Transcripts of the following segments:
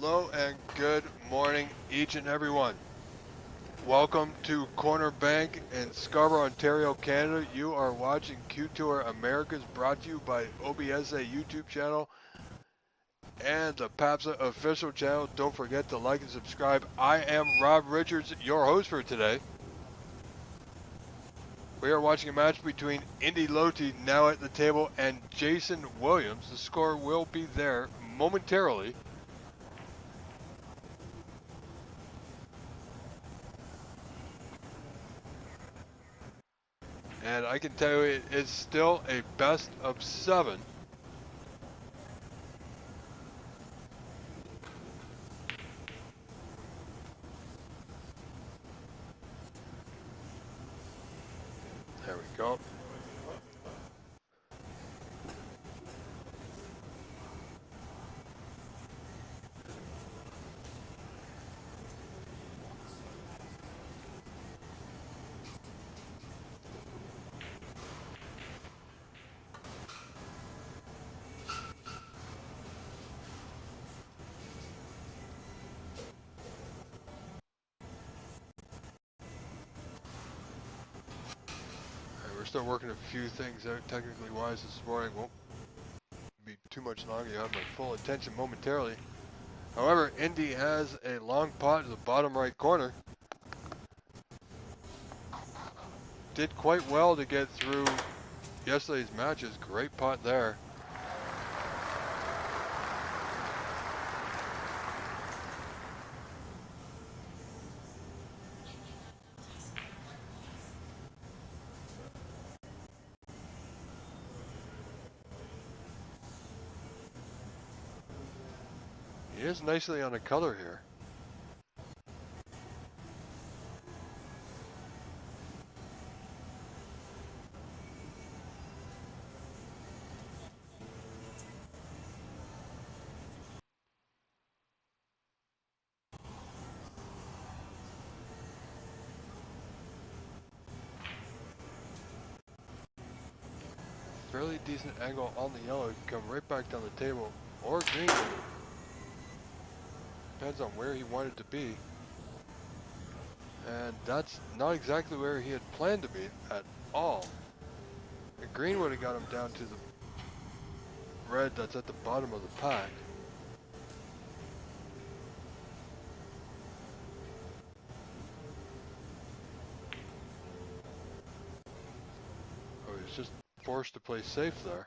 Hello and good morning, each and every one. Welcome to CornerBank in Scarborough, Ontario, Canada. You are watching QTour Americas, brought to you by OBSA YouTube channel and the PAPSA official channel. Don't forget to like and subscribe. I am Rob Richards, your host for today. We are watching a match between Indy Loti, now at the table, and Jason Williams. The score will be there momentarily. And I can tell you it is still a best of 7. There we go. We're still working a few things out technically wise this morning. Won't be too much longer. You have my full attention momentarily. However, Indy has a long pot to the bottom right corner. Did quite well to get through yesterday's matches. Great pot there. He is nicely on the color here. Fairly decent angle on the yellow. Come right back down the table. Or green. Depends on where he wanted to be. And that's not exactly where he had planned to be at all. The green would have got him down to the red that's at the bottom of the pack. Oh, he was just forced to play safe there.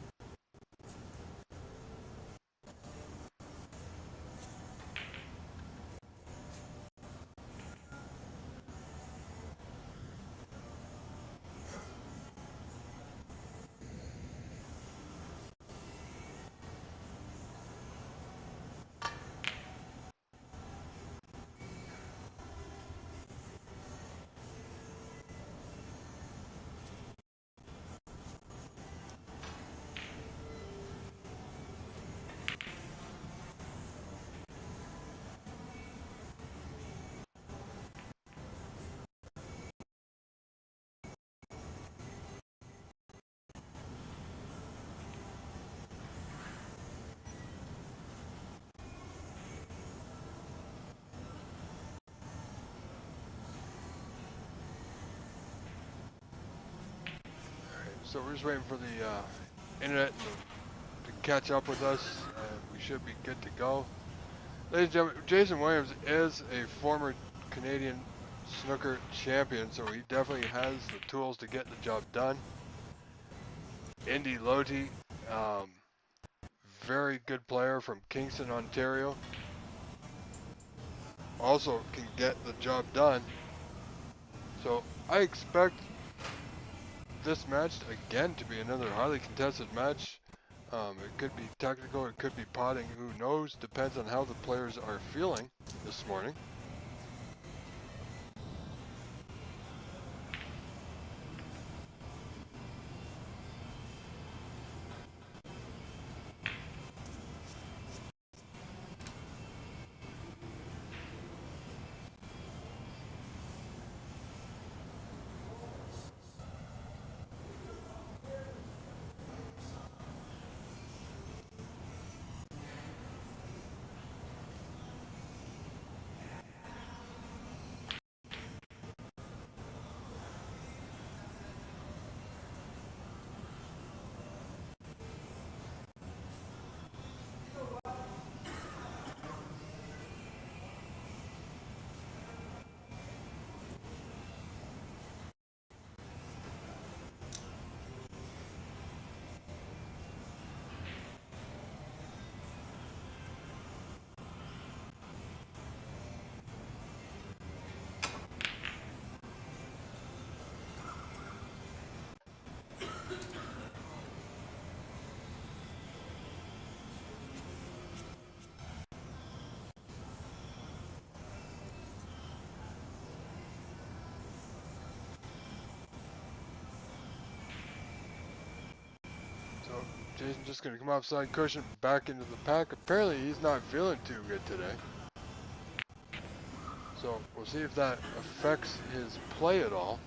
So we're just waiting for the internet to catch up with us, and we should be good to go. Ladies and gentlemen, Jason Williams is a former Canadian snooker champion, so he definitely has the tools to get the job done. Indy Loti, very good player from Kingston, Ontario. Also can get the job done. So I expect this match again to be another highly contested match. It could be technical, it could be potting, who knows, depends on how the players are feeling this morning. Jason just going to come outside cushion back into the pack. Apparently he's not feeling too good today. So we'll see if that affects his play at all.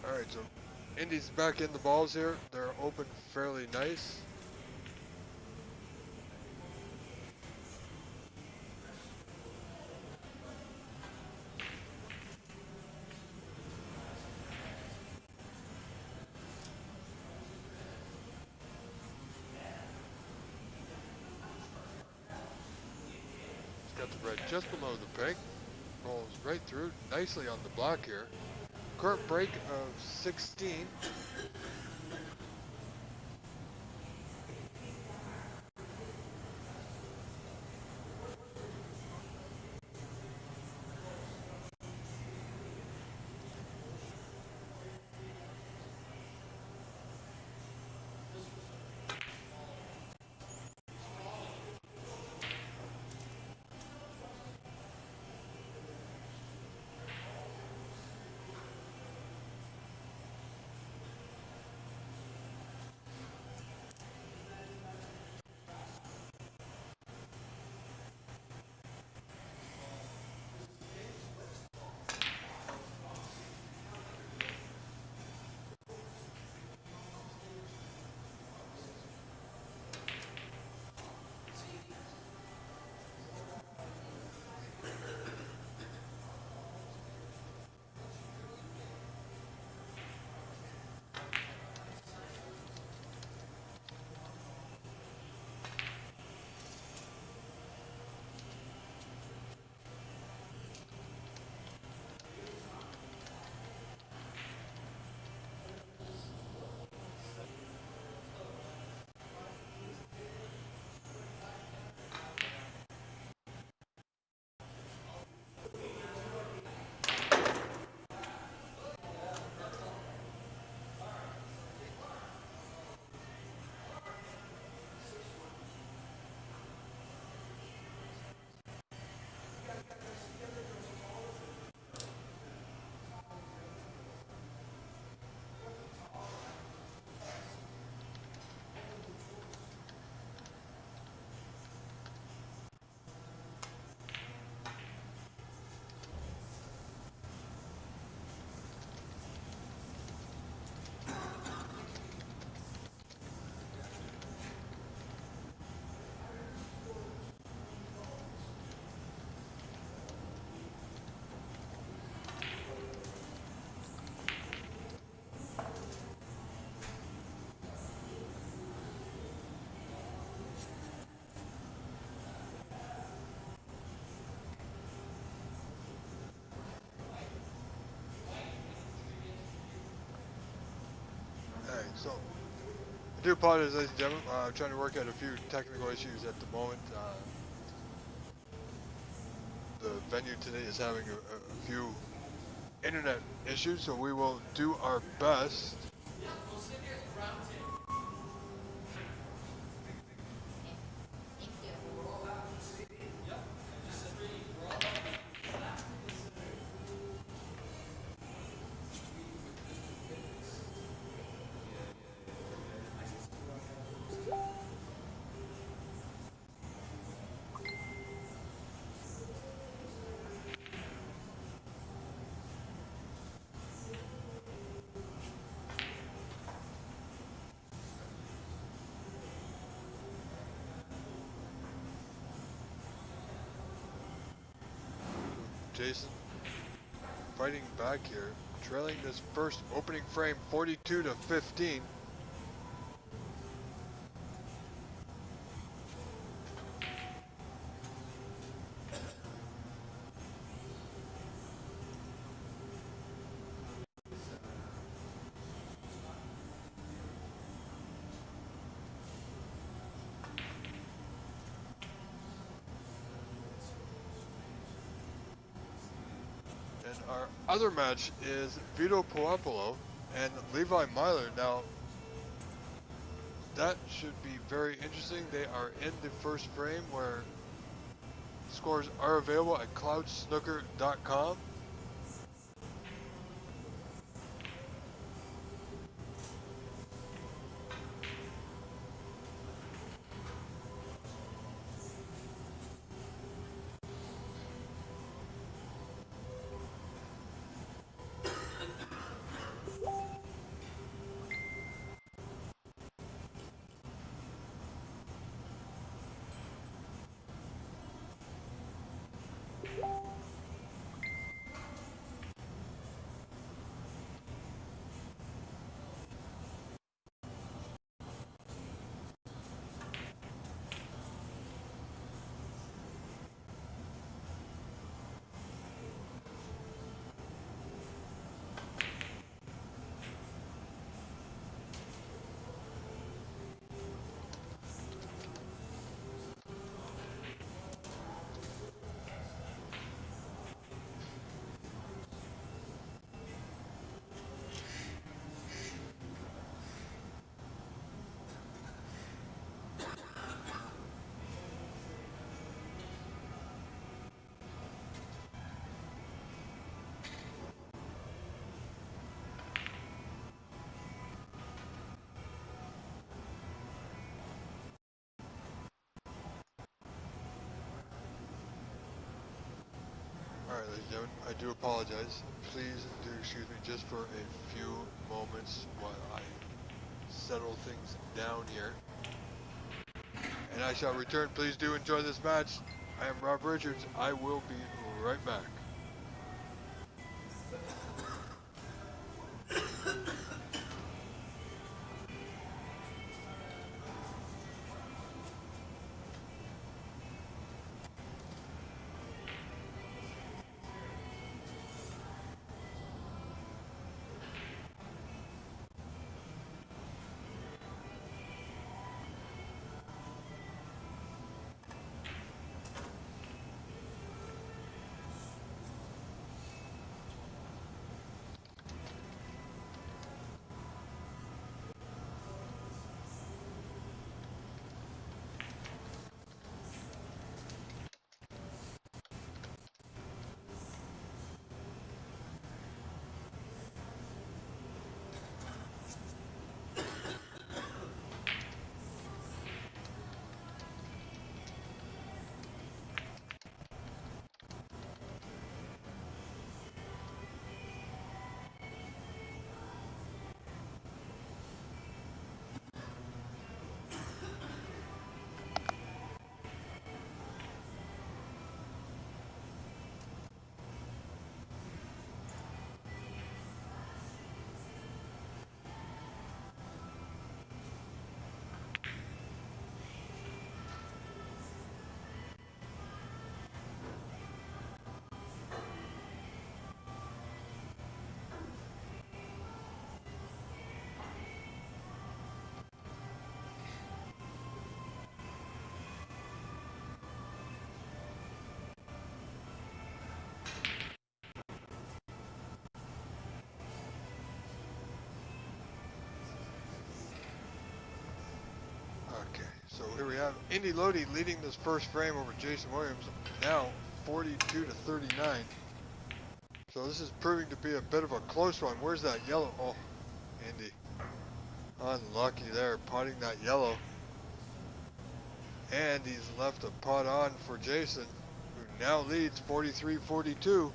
Alright, so Indy's back in the balls here. They're open fairly nice. He's got the red just below the peg. Rolls right through nicely on the block here. Current break of 16. So, I do apologize, ladies and gentlemen. I'm trying to work out a few technical issues at the moment. The venue today is having a few internet issues, so we will do our best. Jason fighting back here, trailing this first opening frame 42-15. And our other match is Vito Puopolo and Levi Myler. Now, that should be very interesting. They are in the first frame where scores are available at cloudsnooker.com. Alright, ladies and gentlemen, I do apologize. Please do excuse me just for a few moments while I settle things down here. And I shall return. Please do enjoy this match. I am Rob Richards. I will be right back. here we have Indy Lodi leading this first frame over Jason Williams, now 42 to 39. So this is proving to be a bit of a close one. Where's that yellow? Oh, Indy. Unlucky there, potting that yellow. And he's left a pot on for Jason, who now leads 43-42.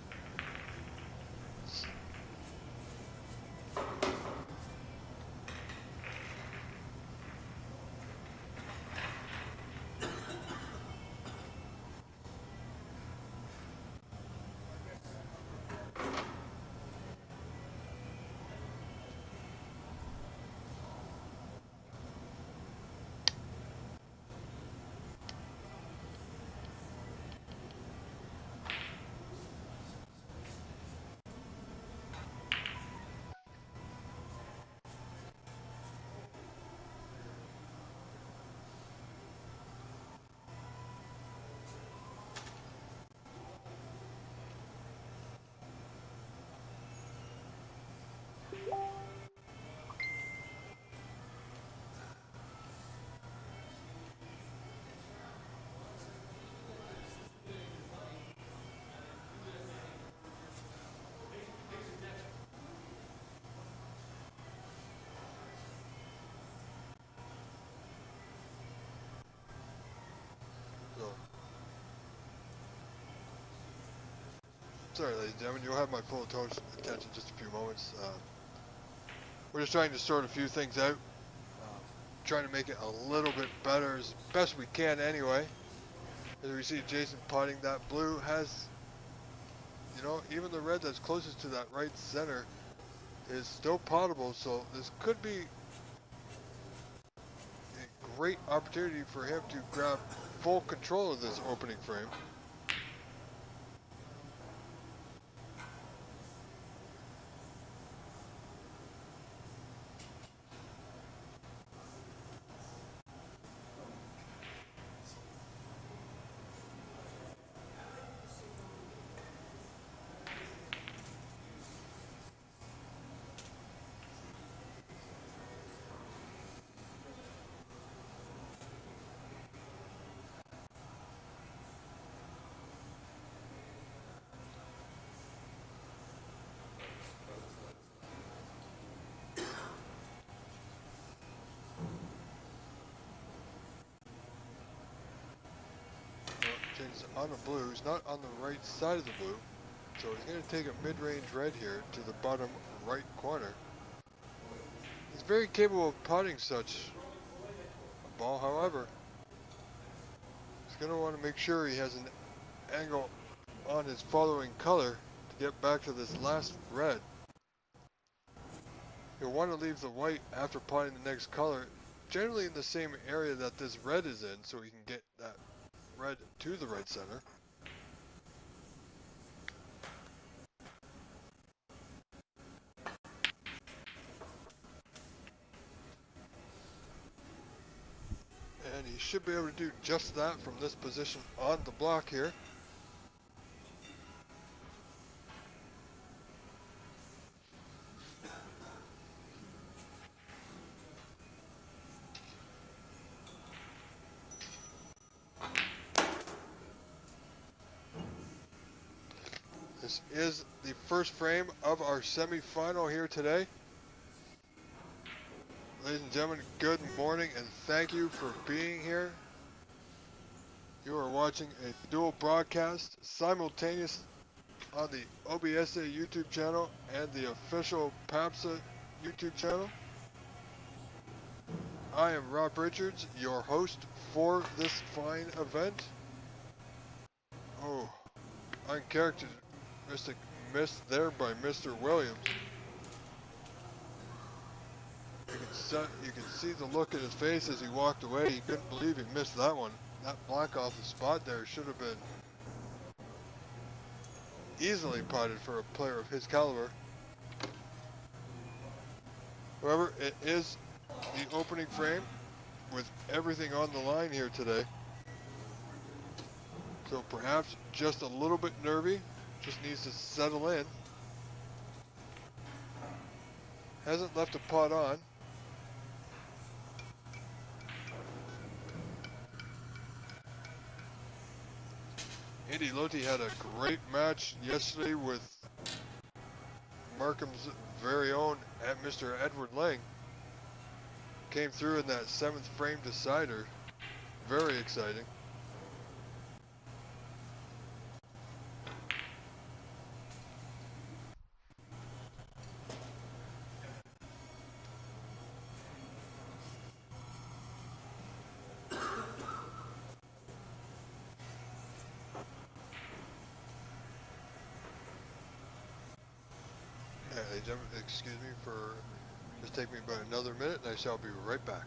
Sorry, ladies and gentlemen, you'll have my full attention in just a few moments. We're just trying to sort a few things out, trying to make it a little bit better as best we can anyway. As we see Jason potting that blue has, you know, even the red that's closest to that right center is still potable, so this could be a great opportunity for him to grab full control of this opening frame. James on the blue, he's not on the right side of the blue, so he's going to take a mid-range red here to the bottom right corner. He's very capable of potting such a ball, however, he's going to want to make sure he has an angle on his following color to get back to this last red. You'll want to leave the white after potting the next color, generally in the same area that this red is in, so he can get that red to the right center. And he should be able to do just that from this position on the block here. This is the first frame of our semifinal here today. Ladies and gentlemen, good morning and thank you for being here. You are watching a dual broadcast simultaneous on the OBSA YouTube channel and the official PAPSA YouTube channel. I am Rob Richards, your host for this fine event. Oh, uncharacteristic miss there by Mr. Williams. You can see the look in his face as he walked away. He couldn't believe he missed that one. That black off the spot there should have been easily potted for a player of his caliber. However, it is the opening frame with everything on the line here today. So perhaps just a little bit nervy, just needs to settle in. Hasn't left a pot on. Andy Lotti had a great match yesterday with Markham's very own at Mr. Edward Lang. Came through in that 7th frame decider. Very exciting. Ladies and gentlemen, excuse me for just take me about another minute and I shall be right back.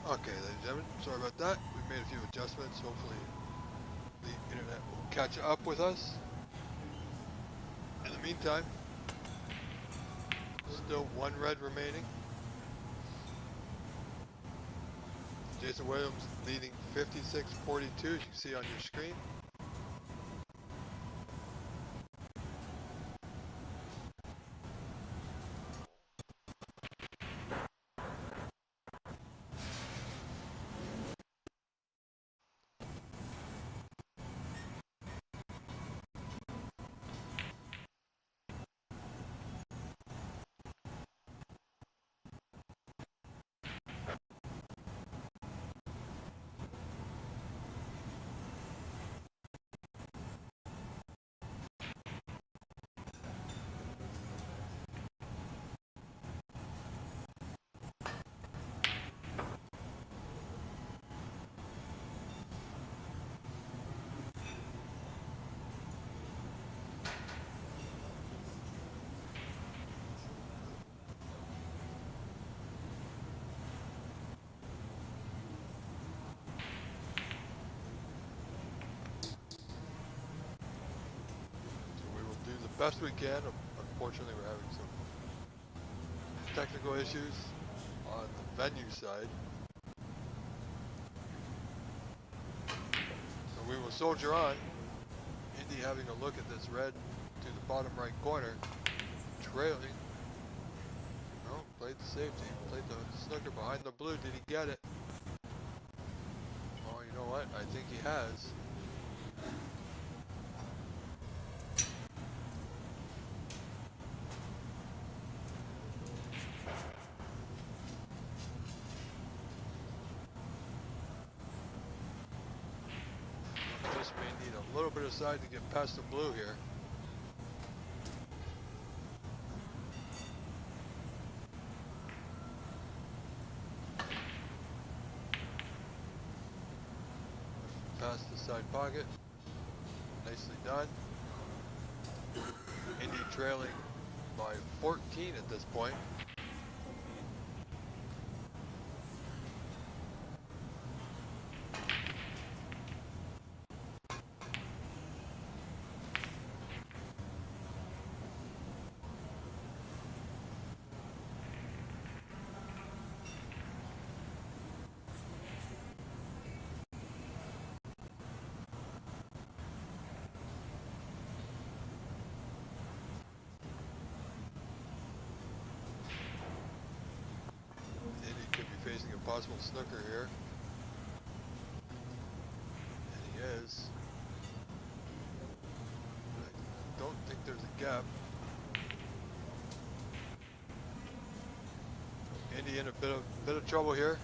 Okay, ladies and gentlemen, sorry about that. We made a few adjustments. Hopefully the internet will catch up with us. In the meantime, still one red remaining. Jason Williams leading 56-42, as you can see on your screen. Best we can. Unfortunately, we're having some technical issues on the venue side. So we will soldier on. Indy having a look at this red to the bottom right corner. Trailing. No, played the safety. Played the snooker behind the blue. Did he get it? Oh, you know what? I think he has. Just may need a little bit of side to get past the blue here. Past the side pocket. Nicely done. Indy trailing by 14 at this point. Facing a possible snooker here. And he is. I don't think there's a gap. Indy in a bit of trouble here.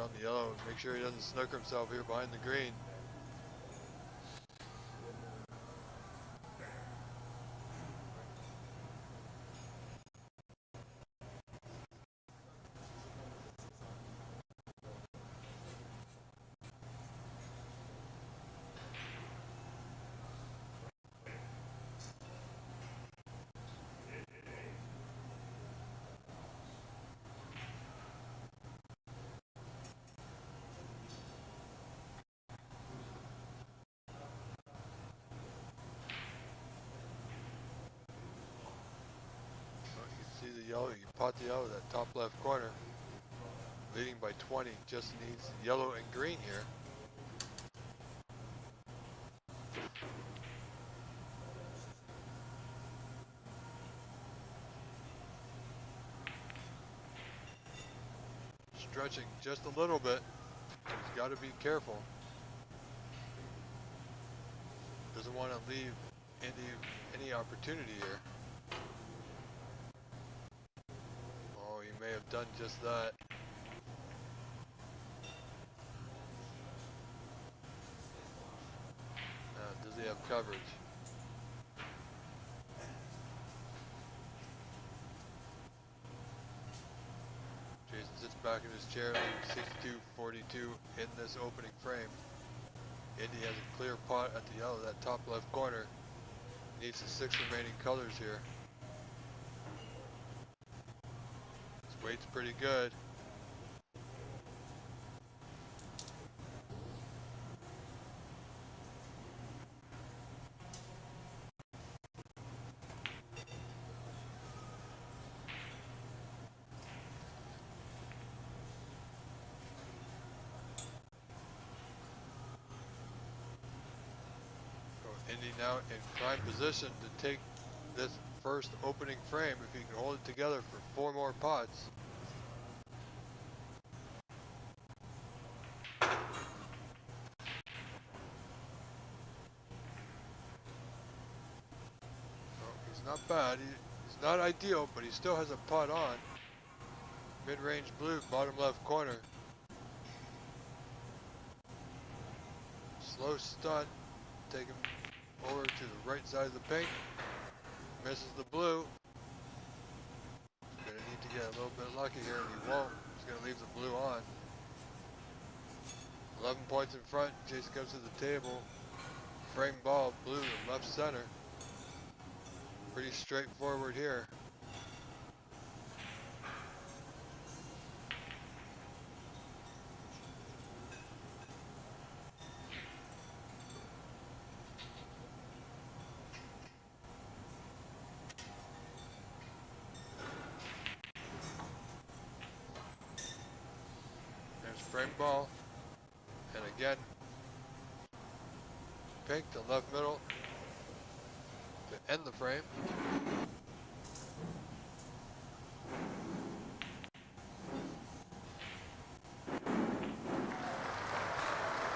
on the yellow. Make sure he doesn't snooker himself here behind the green. See the yellow, you pot the yellow, that top left corner, leading by 20, just needs yellow and green here. Stretching just a little bit, he's got to be careful. Doesn't want to leave any opportunity here. Oh, he may have done just that. Does he have coverage? Jason sits back in his chair, leaving 62-42 in this opening frame. Indy has a clear pot at the yellow, that top left corner. Needs the 6 remaining colors here. His weight's pretty good. Indy now in prime position to take this first opening frame if he can hold it together for 4 more pots. He's not bad. He's not ideal, but he still has a putt on. Mid-range blue, bottom left corner. Slow stunt. Take him over to the right side of the pink. Misses the blue. He's going to need to get a little bit lucky here, and he won't. He's going to leave the blue on. 11 points in front. Jason comes to the table. Frame ball, blue to left center. Pretty straightforward here. There's frame ball. And again, pink to left middle to end the frame.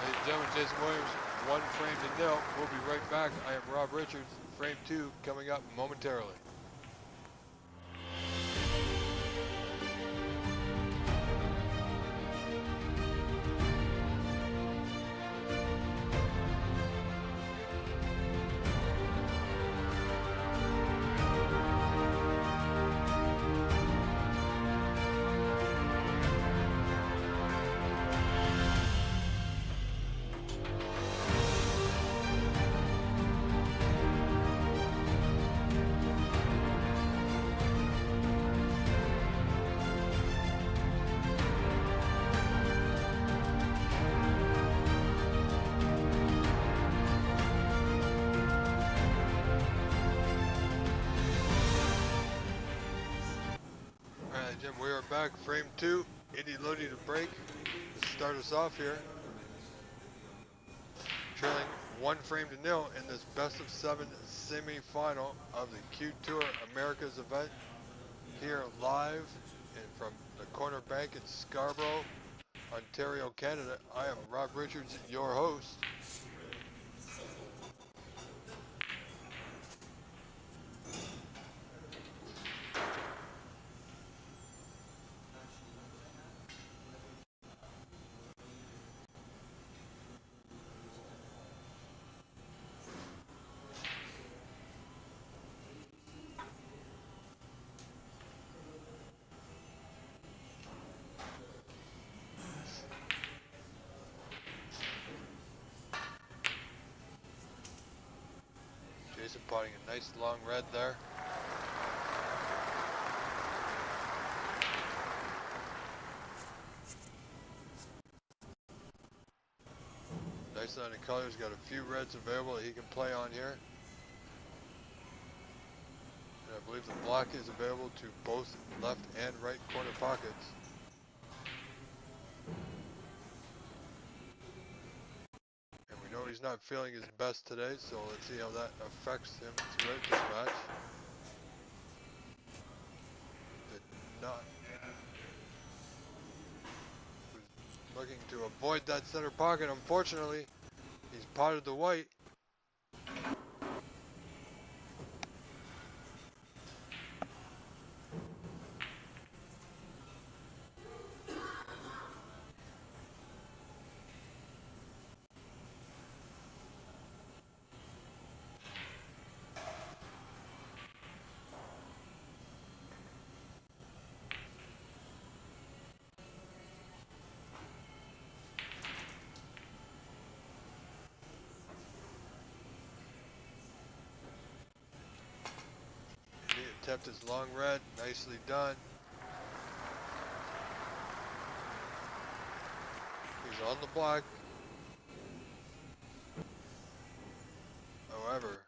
Ladies and gentlemen, Jason Williams, 1 frame to 0. We'll be right back. I am Rob Richards. Frame 2 coming up momentarily. Jim, we are back. Frame 2. Indy loading to break to start us off here. Trailing 1 frame to 0 in this best of 7 semi-final of the QTour Americas event. Here live and from the CornerBank in Scarborough, Ontario, Canada. I am Rob Richards, your host. potting a nice long red there. Nice line of colors, got a few reds available that he can play on here. And I believe the block is available to both left and right corner pockets. And we know he's not feeling his best today, so let's see how that affects him throughout this match. Did not. Was looking to avoid that center pocket. Unfortunately, he's potted the white. He attempted his long red, nicely done. He's on the block. However,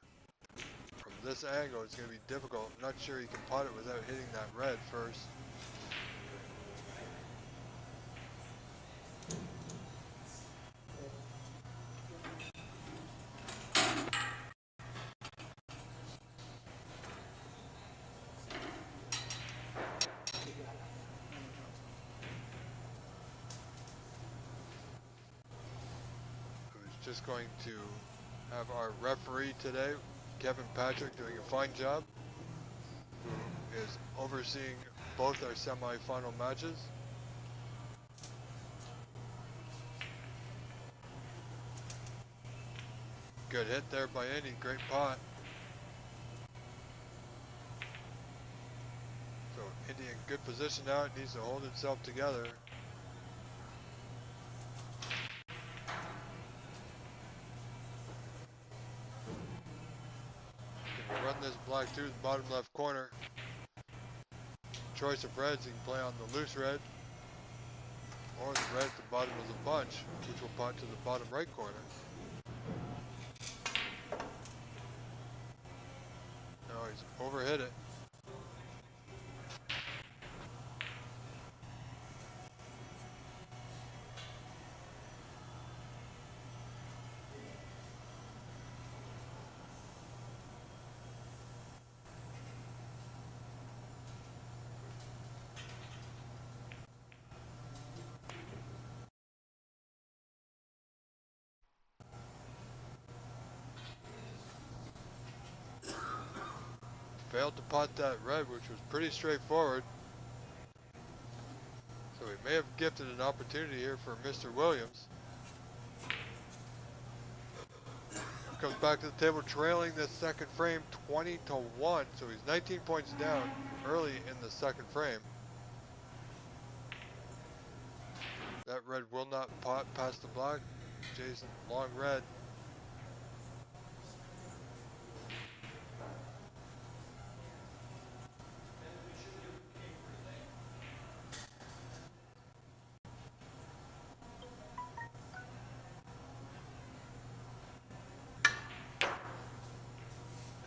from this angle, it's going to be difficult. I'm not sure he can pot it without hitting that red first. Who's just going to have our referee today, Kevin Patrick, doing a fine job, who is overseeing both our semi-final matches. Good hit there by Indy, great pot. So Indy in good position now, it needs to hold itself together. Can run this black through the bottom left corner. Choice of reds, he can play on the loose red, or the red at the bottom of the bunch, which will pot to the bottom right corner. No, he's overhit it. Failed to pot that red, which was pretty straightforward. So we may have gifted an opportunity here for Mr. Williams. Comes back to the table trailing the second frame 20-1. So he's 19 points down early in the second frame. That red will not pot past the block. Jason, long red.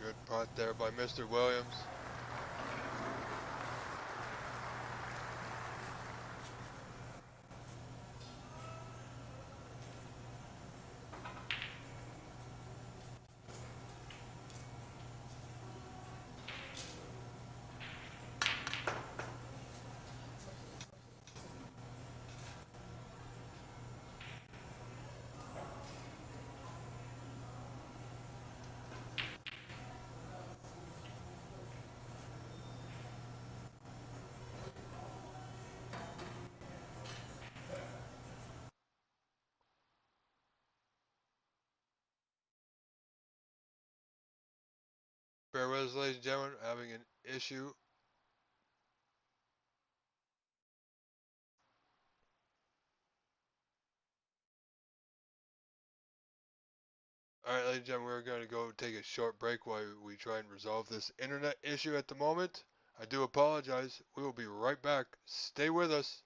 Good pot there by Mr. Williams. Bear with us, ladies and gentlemen, having an issue. All right, ladies and gentlemen, we're going to go take a short break while we try and resolve this internet issue at the moment. I do apologize. We will be right back. Stay with us.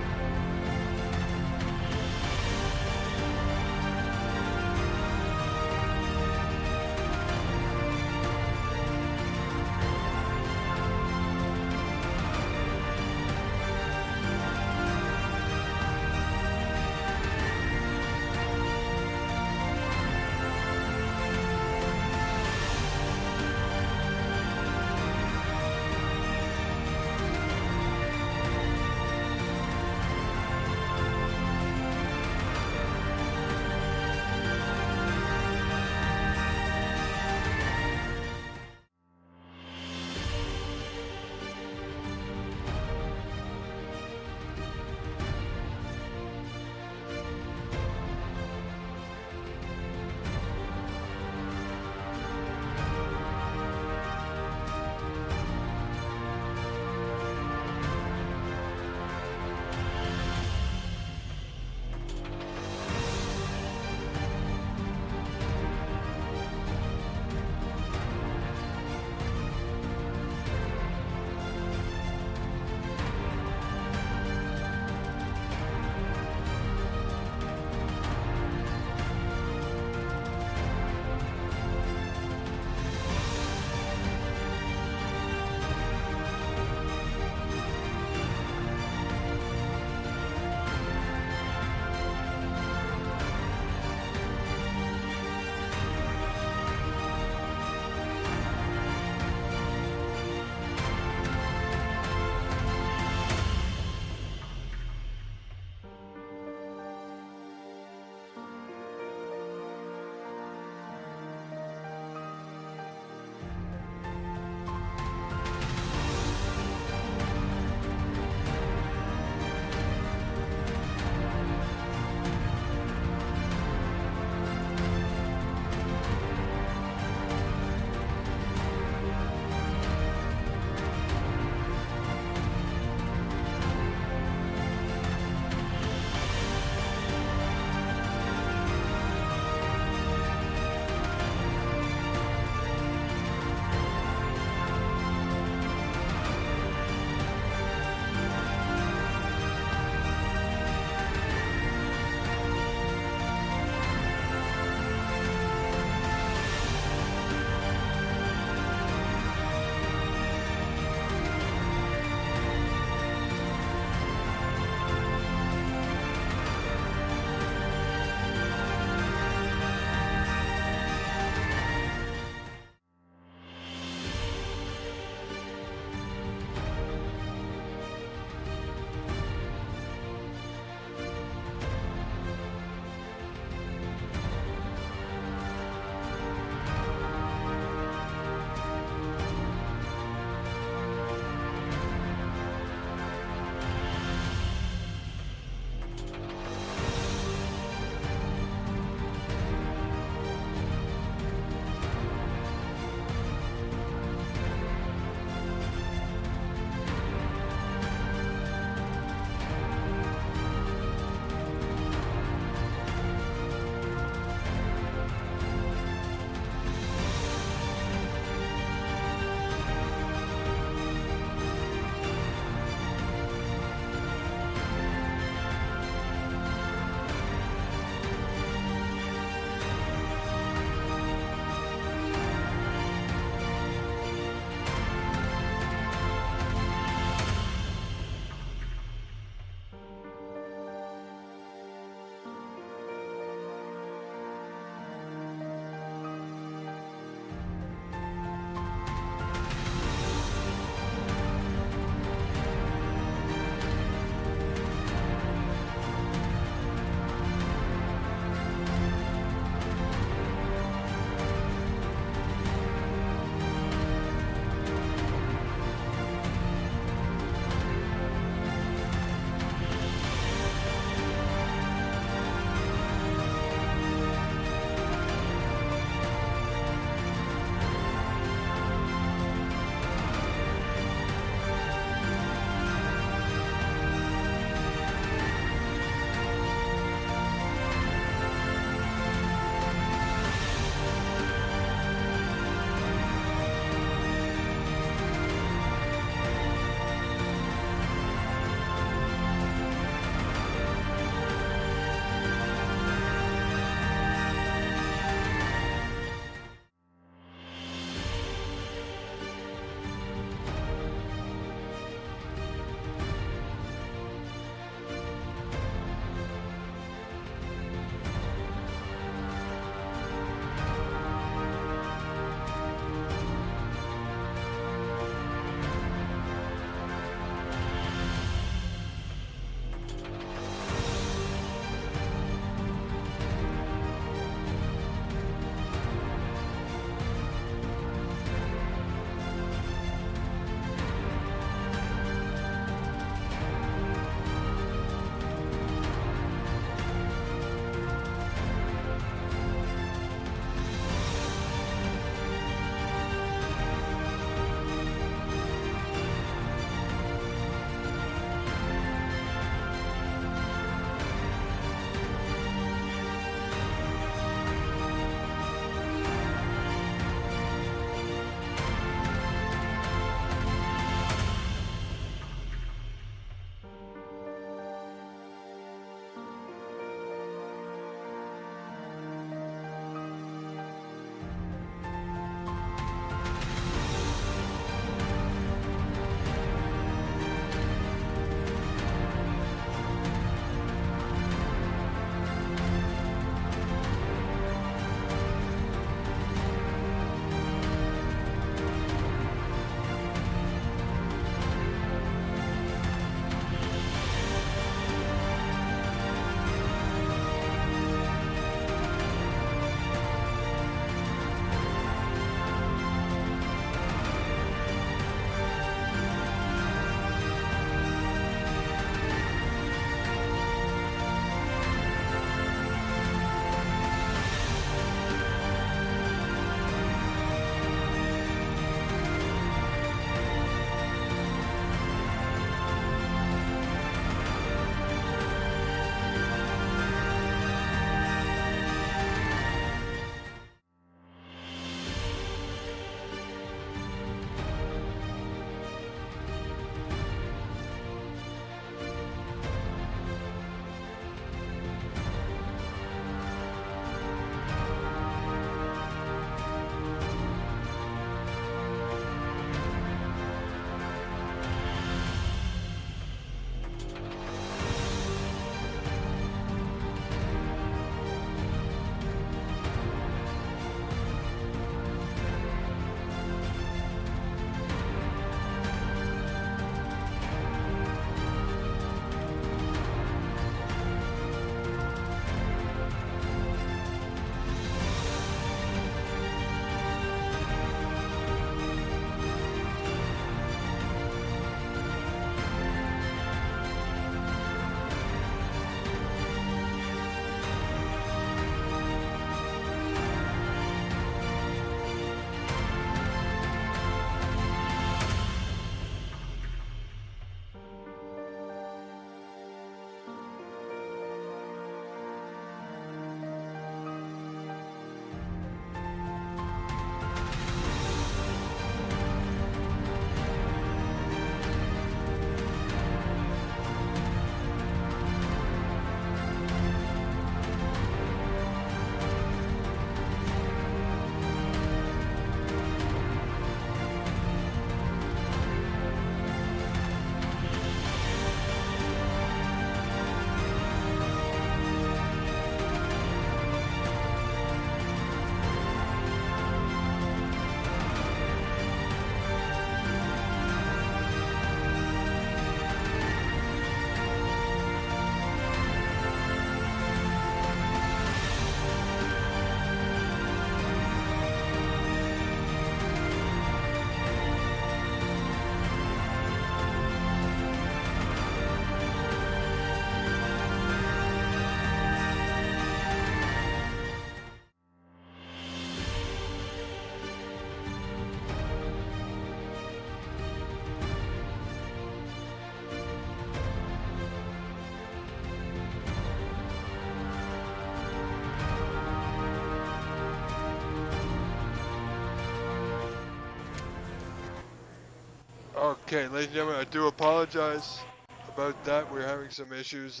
Okay, ladies and gentlemen, I do apologize about that. We're having some issues.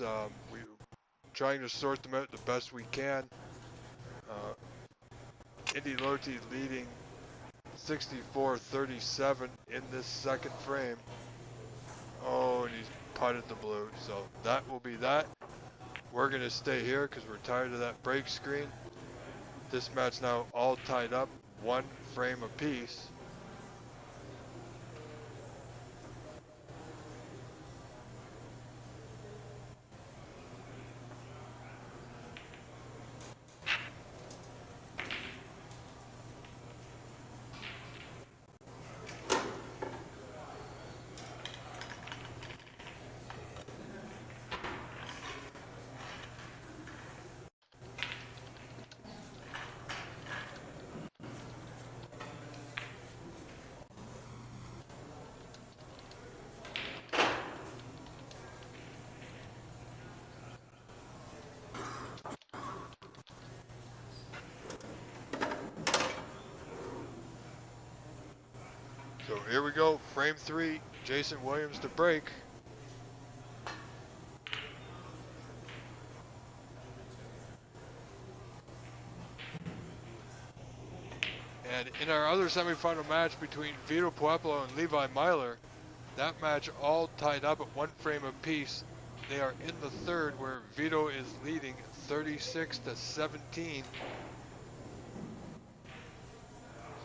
We're trying to sort them out the best we can. Indy Loti leading 64-37 in this second frame. Oh, and he's putted the blue. So that will be that. We're going to stay here because we're tired of that break screen. This match now all tied up, 1 frame apiece. So here we go, frame 3, Jason Williams to break. And in our other semifinal match between Vito Pueblo and Levi Myler, that match all tied up at 1 frame apiece. They are in the third where Vito is leading 36-17.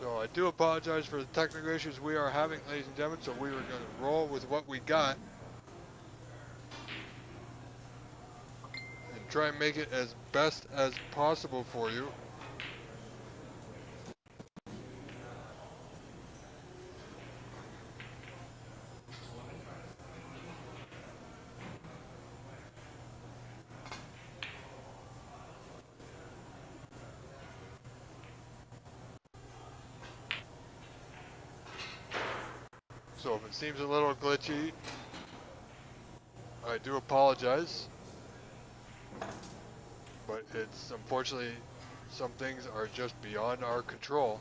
So I do apologize for the technical issues we are having, ladies and gentlemen. So we were going to roll with what we got and try and make it as best as possible for you. So if it seems a little glitchy, I do apologize. But it's unfortunately, some things are just beyond our control.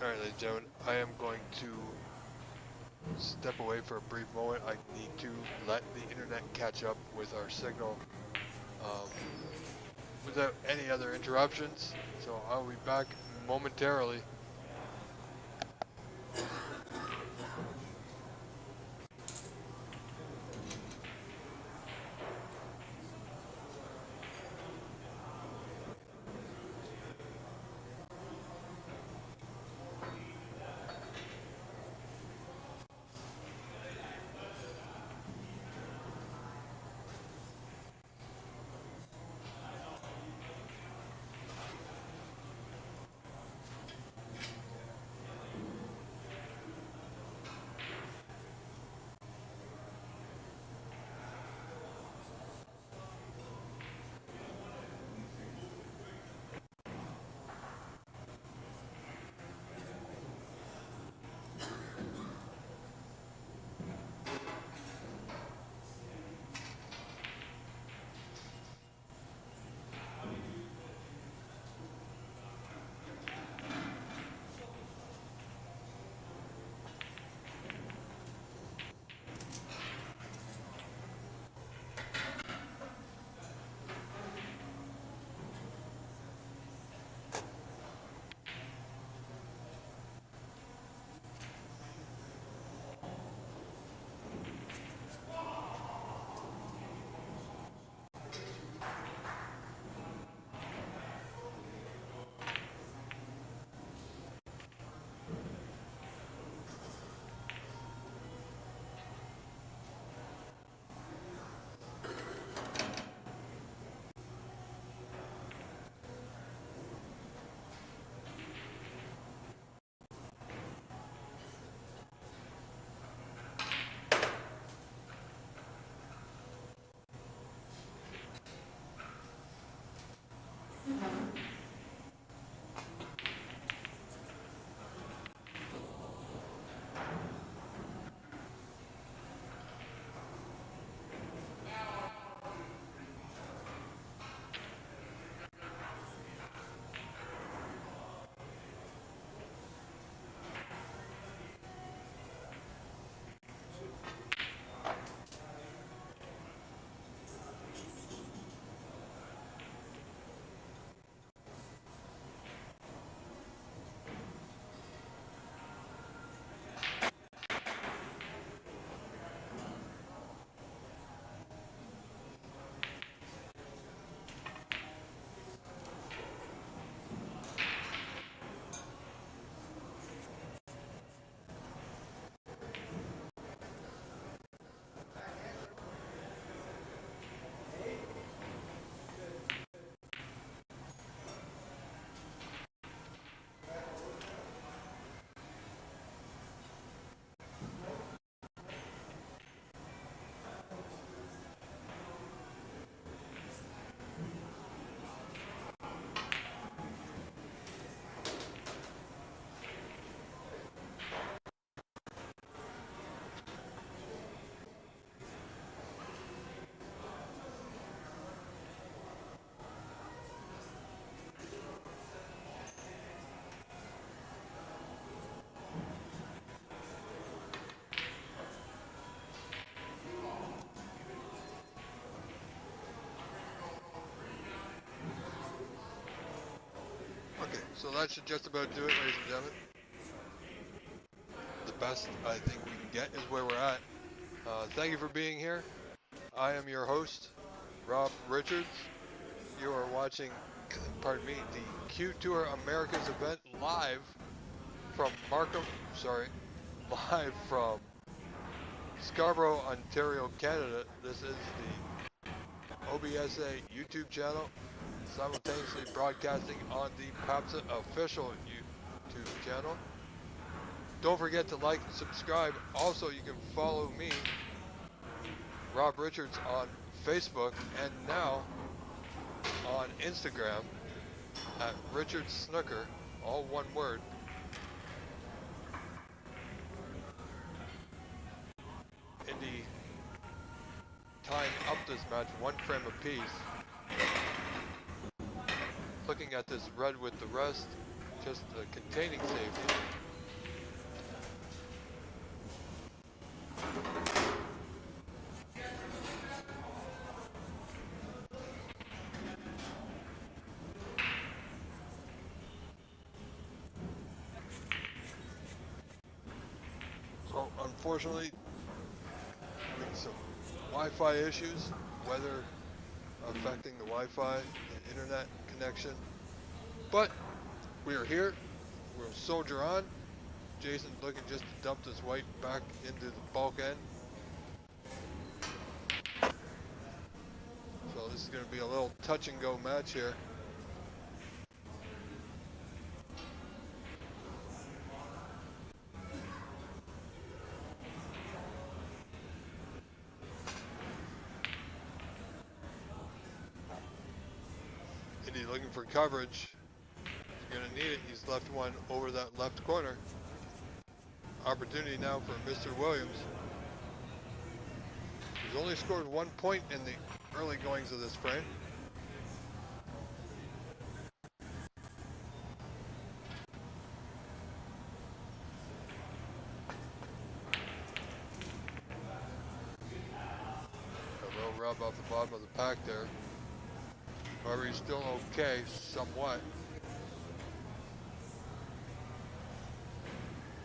Alright, ladies and gentlemen, I am going to step away for a brief moment. I need to let the internet catch up with our signal without any other interruptions. So I'll be back momentarily. Okay, so that should just about do it, ladies and gentlemen. The best I think we can get is where we're at. Thank you for being here. I am your host, Rob Richards. You are watching, pardon me, the QTour Americas event live from live from Scarborough, Ontario, Canada. This is the OBSA YouTube channel, simultaneously broadcasting on the PAPSA official YouTube channel. Don't forget to like and subscribe. Also, you can follow me, Rob Richards, on Facebook and now on Instagram at Richard Snooker, all one word. In the tying up this match, one frame apiece. Looking at this red with the rest, just containing safety. So unfortunately, having some Wi-Fi issues, weather affecting the Wi-Fi and internet connection. But we are here. We'll soldier on. Jason looking just to dump this white back into the bulk end. So this is going to be a little touch and go match here. Indy looking for coverage. He's going to need it. He's left one over that left corner. Opportunity now for Mr. Williams. He's only scored 1 point in the early goings of this frame. A little rub off the bottom of the pack there. However, he's still okay, somewhat.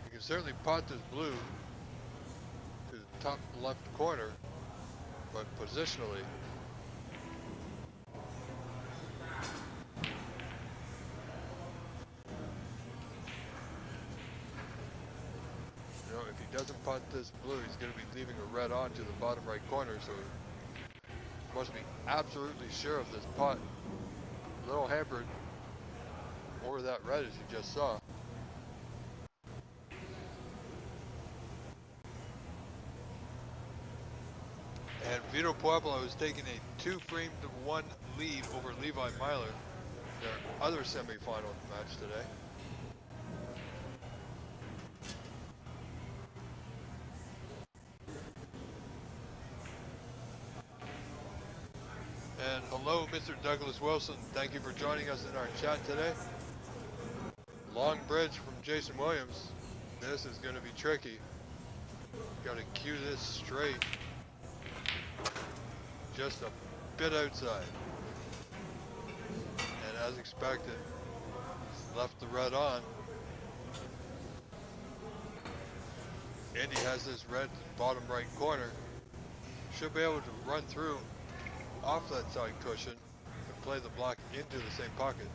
You can certainly pot this blue to the top left corner, but positionally, you know, if he doesn't pot this blue, he's going to be leaving a red on to the bottom right corner, so he must be absolutely sure of this pot. A little hampered over that red, as you just saw. And Vito Pueblo is taking a 2-frame-to-1 lead over Levi Myler. their other semifinal match today. And hello, Mr. Douglas Wilson. Thank you for joining us in our chat today. Long bridge from Jason Williams. This is going to be tricky. Got to cue this straight. Just a bit outside. And as expected, he's left the red on. Indy has this red bottom right corner. Should be able to run through off that side cushion and play the block into the same pocket.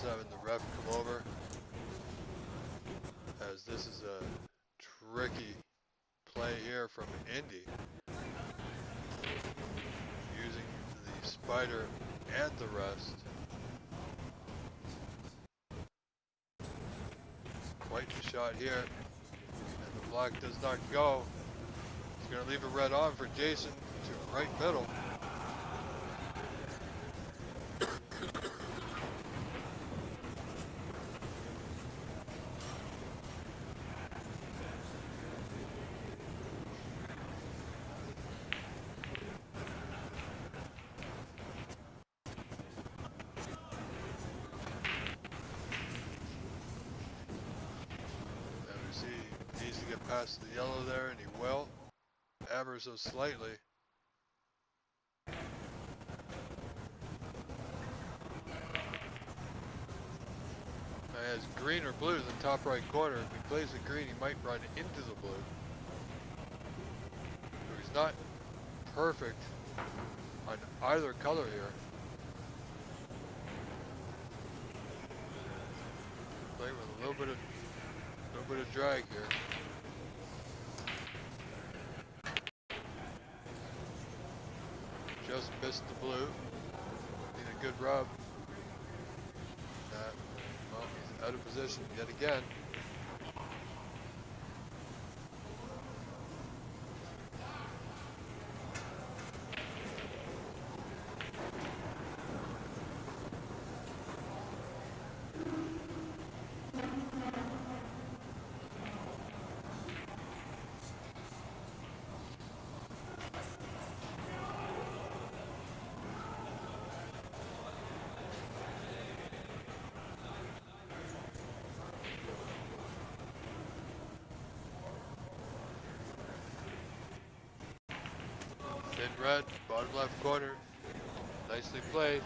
Having the ref come over, as this is a tricky play here from Indy, using the spider and the rest. Quite the shot here, and the block does not go. He's going to leave a red on for Jason to right middle. Past the yellow there, and he will, ever so slightly. As green or blue in the top right corner. If he plays the green, he might run into the blue. So he's not perfect on either color here. Play with a little bit of drag here. Just missed the blue. Need a good rub. Well, he's out of position yet again. Thin red, bottom left corner. Nicely played.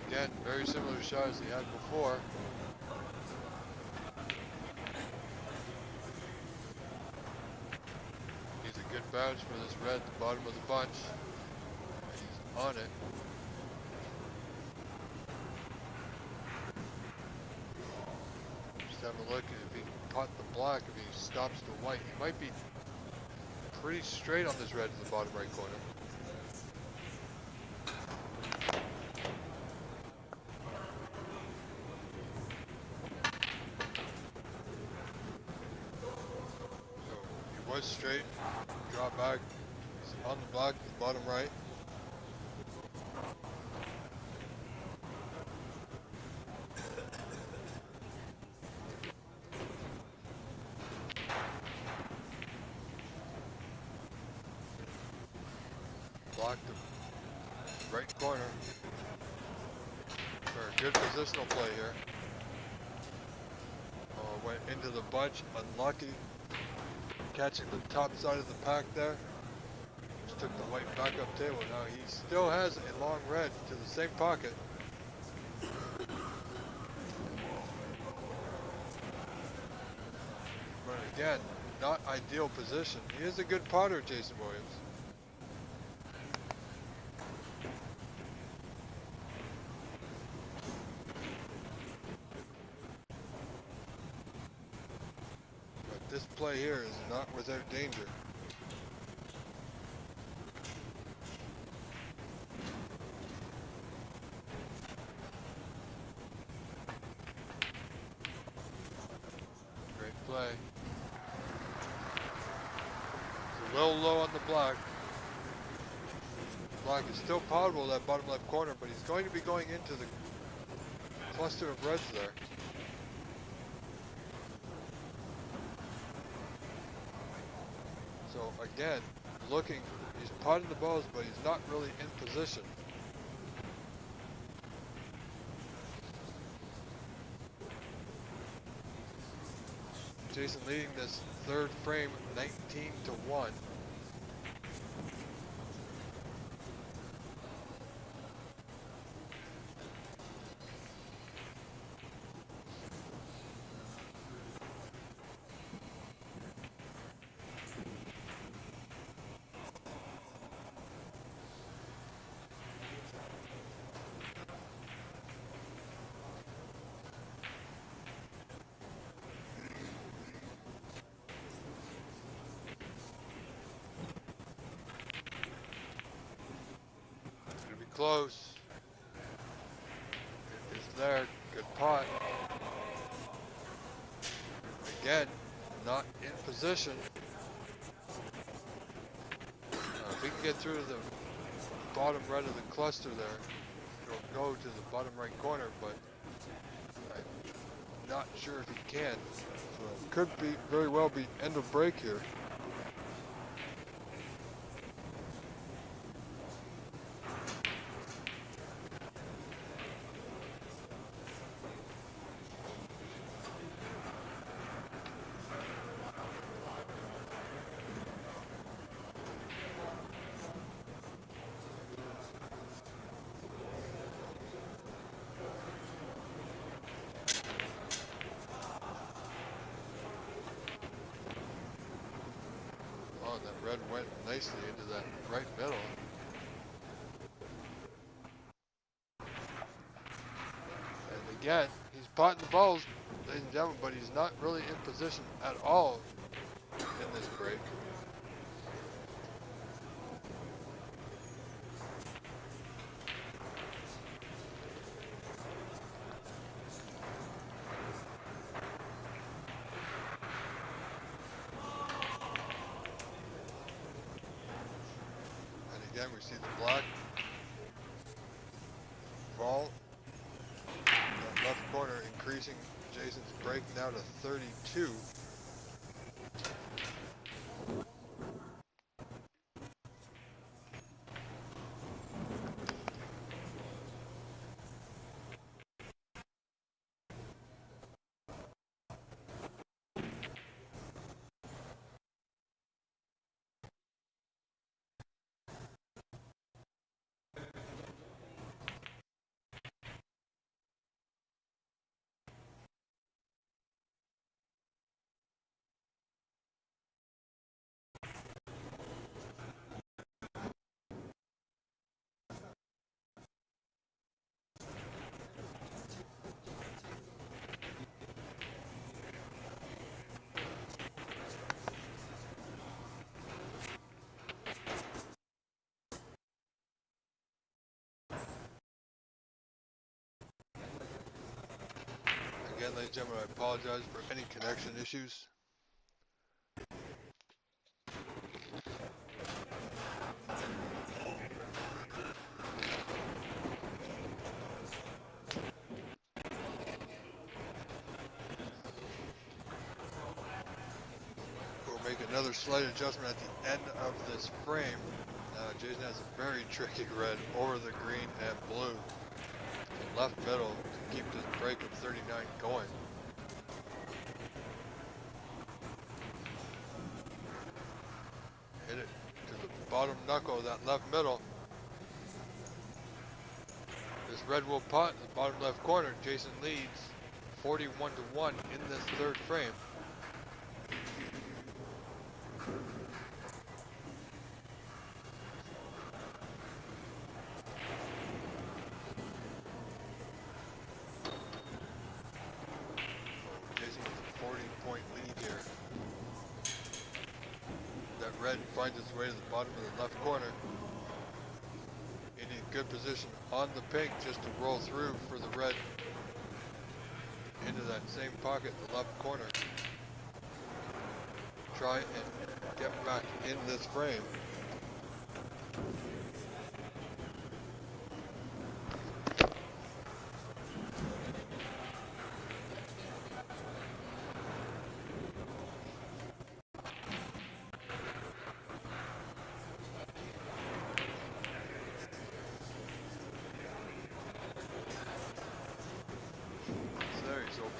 Again, very similar shot as he had before. Needs a good bounce for this red at the bottom of the bunch. He's on it. Just have a look if he caught the black, if he stops the white. He might be pretty straight on this red at the bottom right corner. twist straight, drop back, on the block, the bottom right. Block the right corner. For a good positional play here. Oh, went into the bunch, unlucky. Catching the top side of the pack there. Just took the white backup table. Now he still has a long red to the same pocket. But again, not ideal position. He is a good potter, Jason Williams. But this play here is not without danger. Great play. It's a little low on the block. The block is still potable, that bottom left corner, but he's going to be going into the cluster of reds there. So again, looking, he's potting the balls, but he's not really in position. Jason leading this third frame 19-1. Close. It is there. Good pot. Again, not in position. If we can get through the bottom right of the cluster there, it'll go to the bottom right corner, but I'm not sure if he can. So it could be very well be end of break here. That red went nicely into that right middle. And again, he's potting the balls, ladies and gentlemen, but he's not really in position at all in this break. Again, we see the black ball, that left corner increasing Jason's break now to 32. Again, ladies and gentlemen, I apologize for any connection issues. Make another slight adjustment at the end of this frame. Jason has a very tricky red over the green and blue. The left middle to keep this break of 39 going. Hit it to the bottom knuckle of that left middle. This red will putt in the bottom left corner. Jason leads 41-1 in this third frame. Jason with a 40-point lead here. That red finds its way to the bottom of the left corner. In a good position on the pink just to roll through for the red into that same pocket, the left corner. Try and get back in this frame.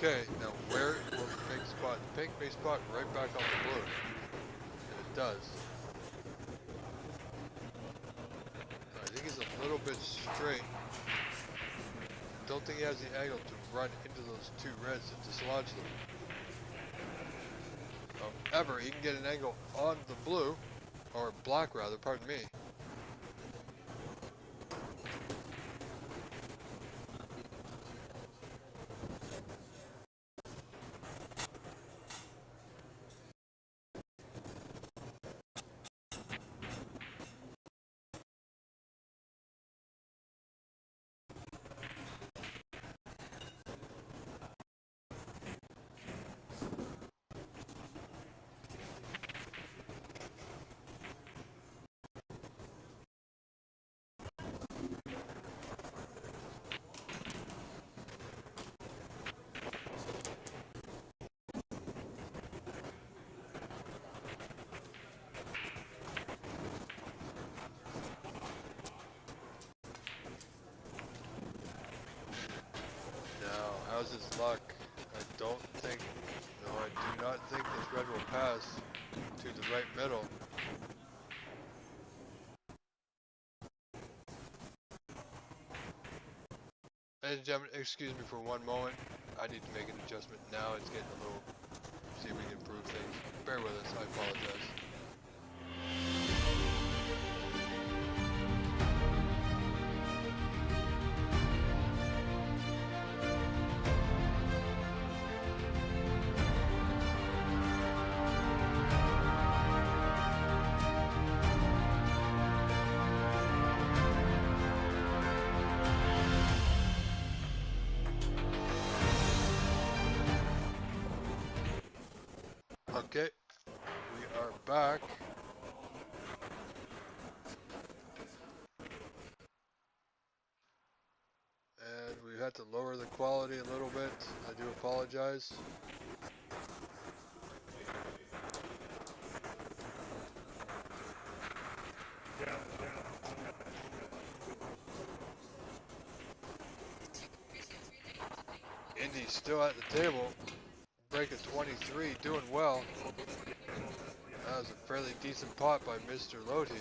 Okay, now where will the pink spot? The pink may spot right back on the blue. And it does. I think he's a little bit straight. Don't think he has the angle to run into those two reds to dislodge them. However, he can get an angle on the blue, or black rather, pardon me. How's his luck? I don't think, no, I do not think this red will pass to the right middle. Ladies and gentlemen, excuse me for one moment. I need to make an adjustment now. It's getting a little, see if we can improve things. Bear with us, I apologize. Okay, we are back. And we had to lower the quality a little bit. I do apologize. Indy's still at the table. Break of 23, doing well. That was a fairly decent pot by Mr. Loti.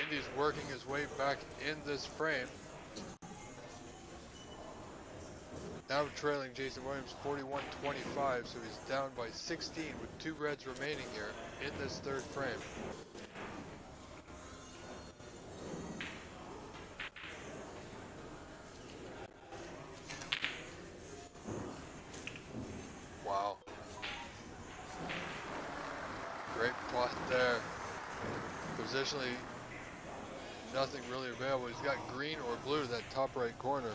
Indy's working his way back in this frame. Now trailing Jason Williams 41-25, so he's down by 16 with 2 reds remaining here in this third frame. Wow. Great putt there. Positionally, nothing really available. He's got green or blue to that top right corner.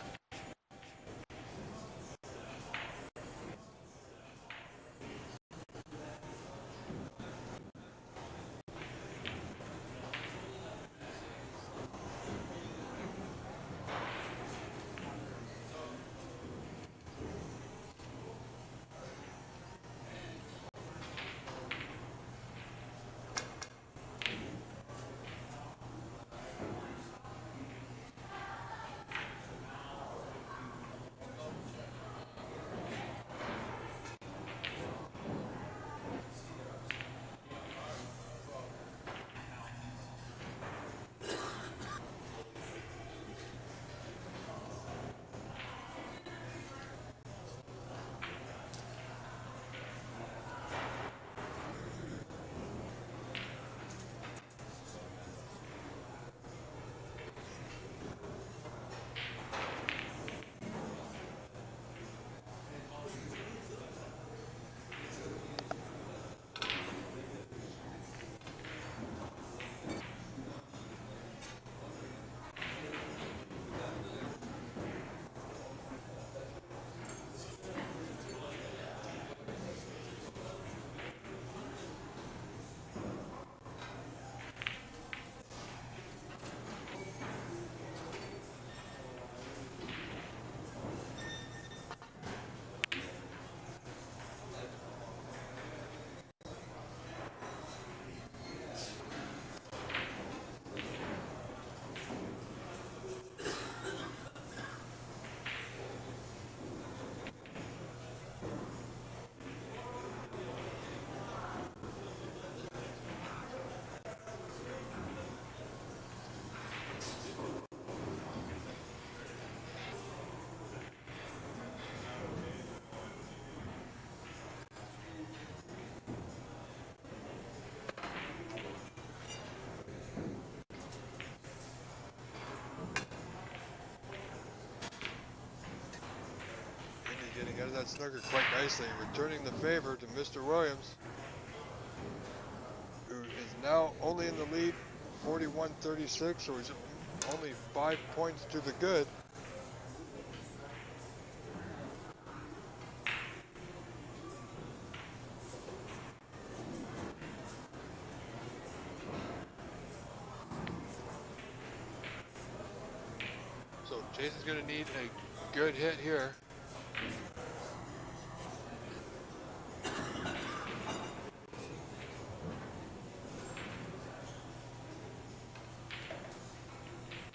Getting out of that snooker quite nicely, returning the favor to Mr. Williams, who is now only in the lead, 41-36, so he's only 5 points to the good. So Jason's going to need a good hit here.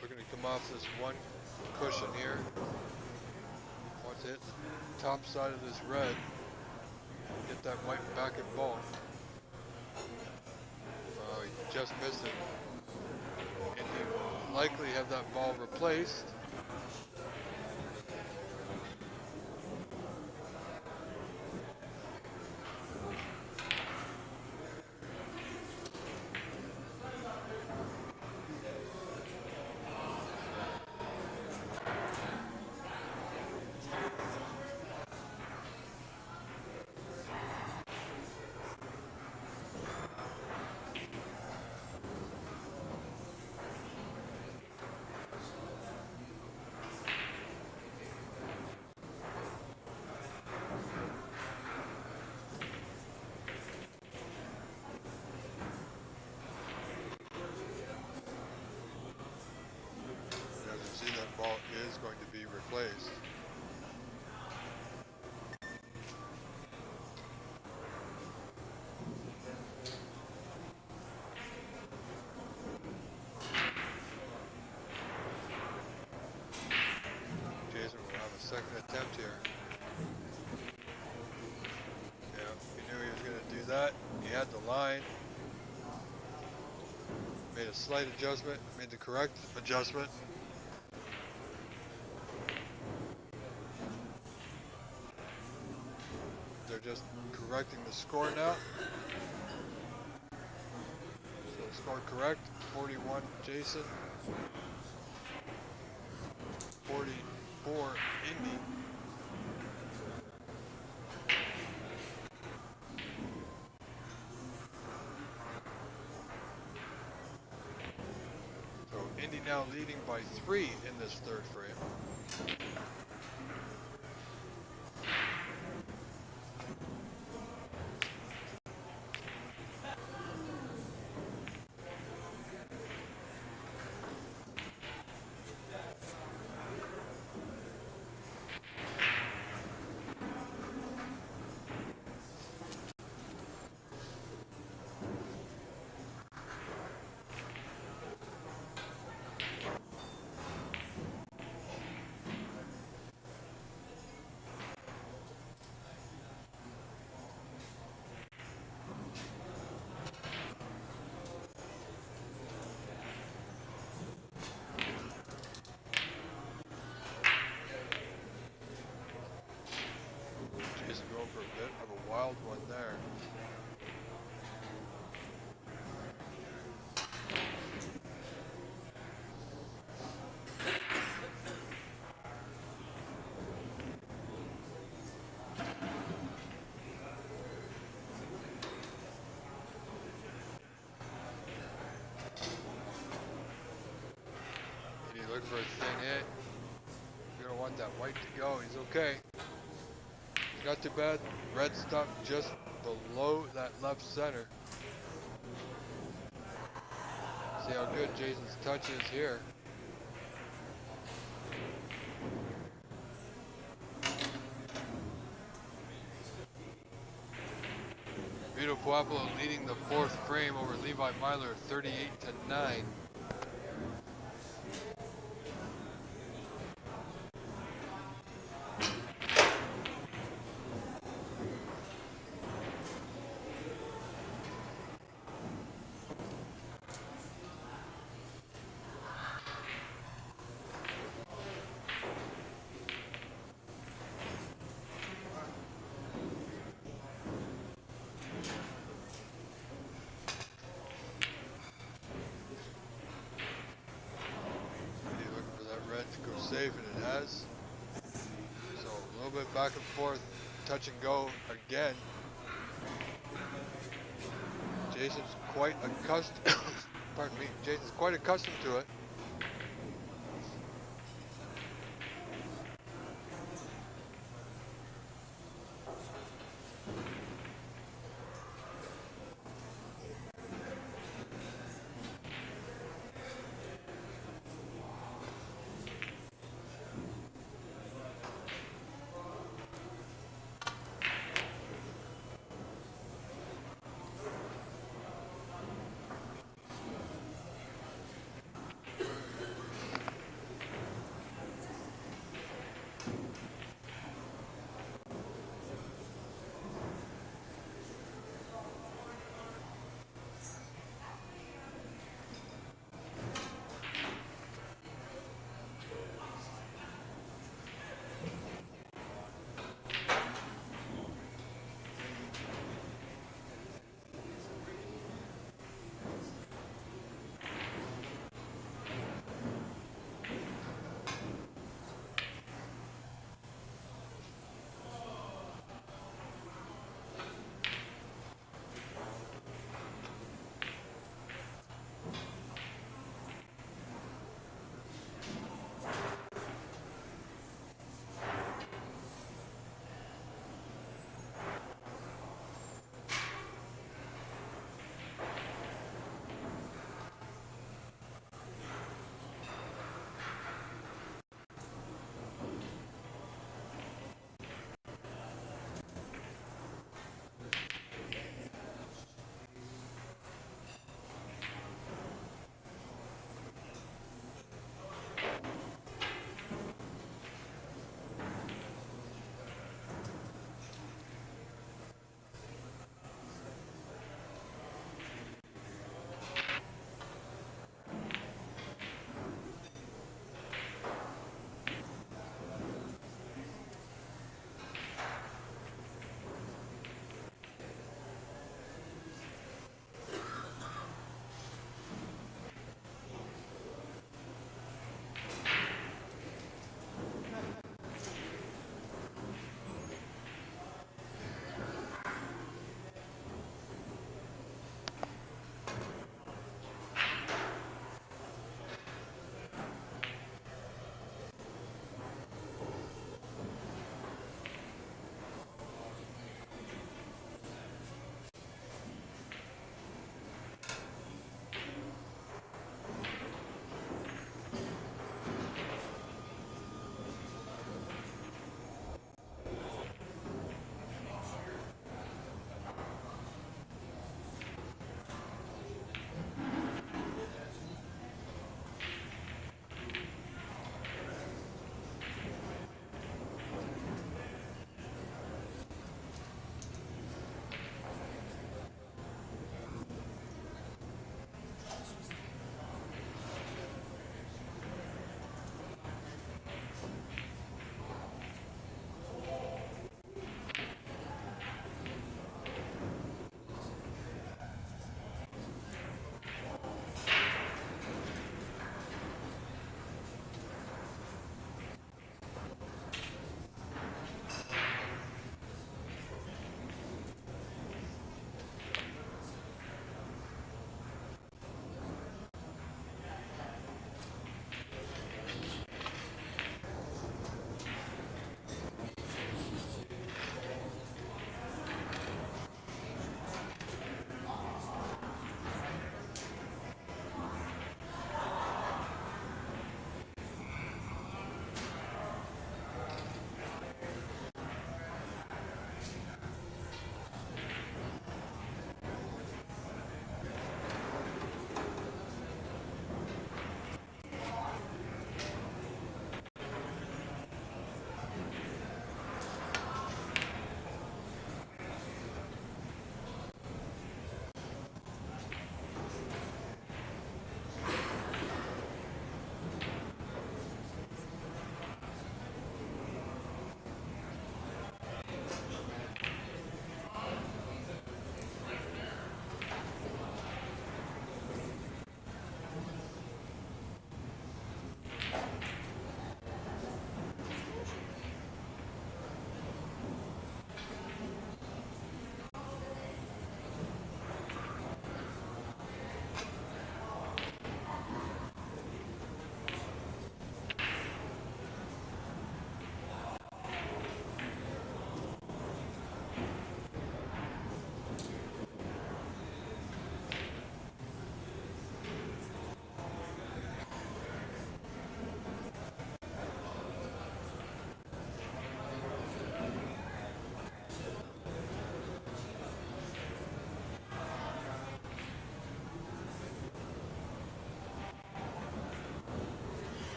Looking to come off this one cushion here. Wants to hit the top side of this red. Get that white back in ball. Oh, he just missed it. And he'll likely have that ball replaced. Ball is going to be replaced. Jason will have a second attempt here. Yeah, he knew he was going to do that. He had the line. Made a slight adjustment, made the correct adjustment. just correcting the score now. So the score correct, 41 Jason, 44 Indy. So Indy now leading by 3 in this third frame. Jason going for a bit of a wild one there. Indy looking for a thin hit. You're gonna want that white to go. He's okay. Not too bad. Red stuck just below that left center. See how good Jason's touch is here. Vito Puopolo leading the fourth frame over Levi Myler, 38-9. To go safe, and it has. So a little bit back and forth, touch and go again. Jason's quite accustomed. Pardon me. Jason's quite accustomed to it.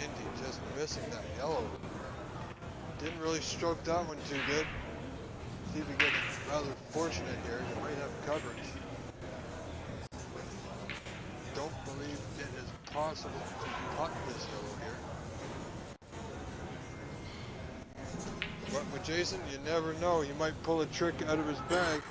Indy just missing that yellow. Didn't really stroke that one too good. See if he gets rather fortunate here. He might have coverage. Don't believe it is possible to putt this yellow here. But with Jason, you never know. He might pull a trick out of his bag.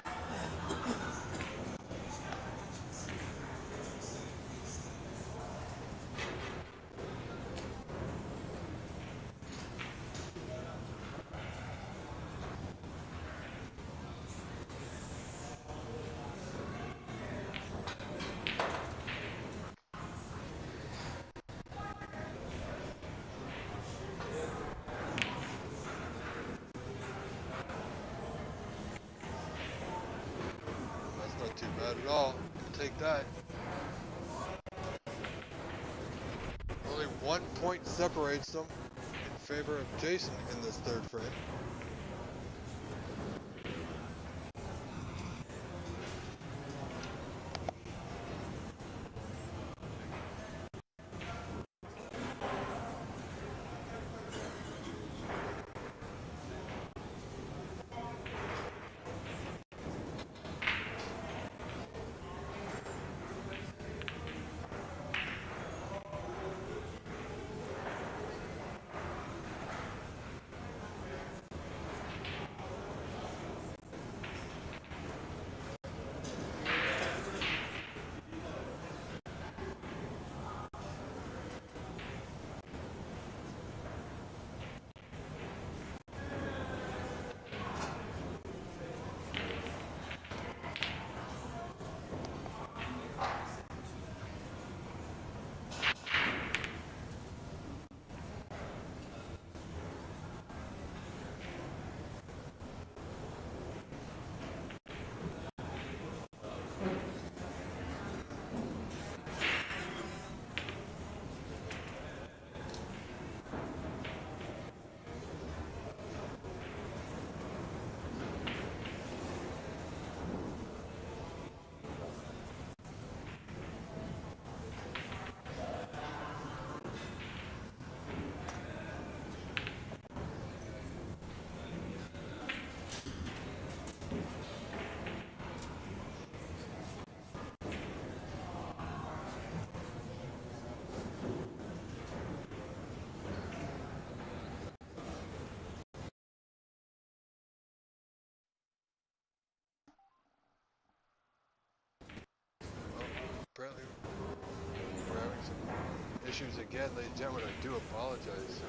That's not too bad at all. I'll take that. Only 1 point separates them in favor of Jason in this third frame. Apparently, we're having some issues again, ladies and gentlemen. I do apologize.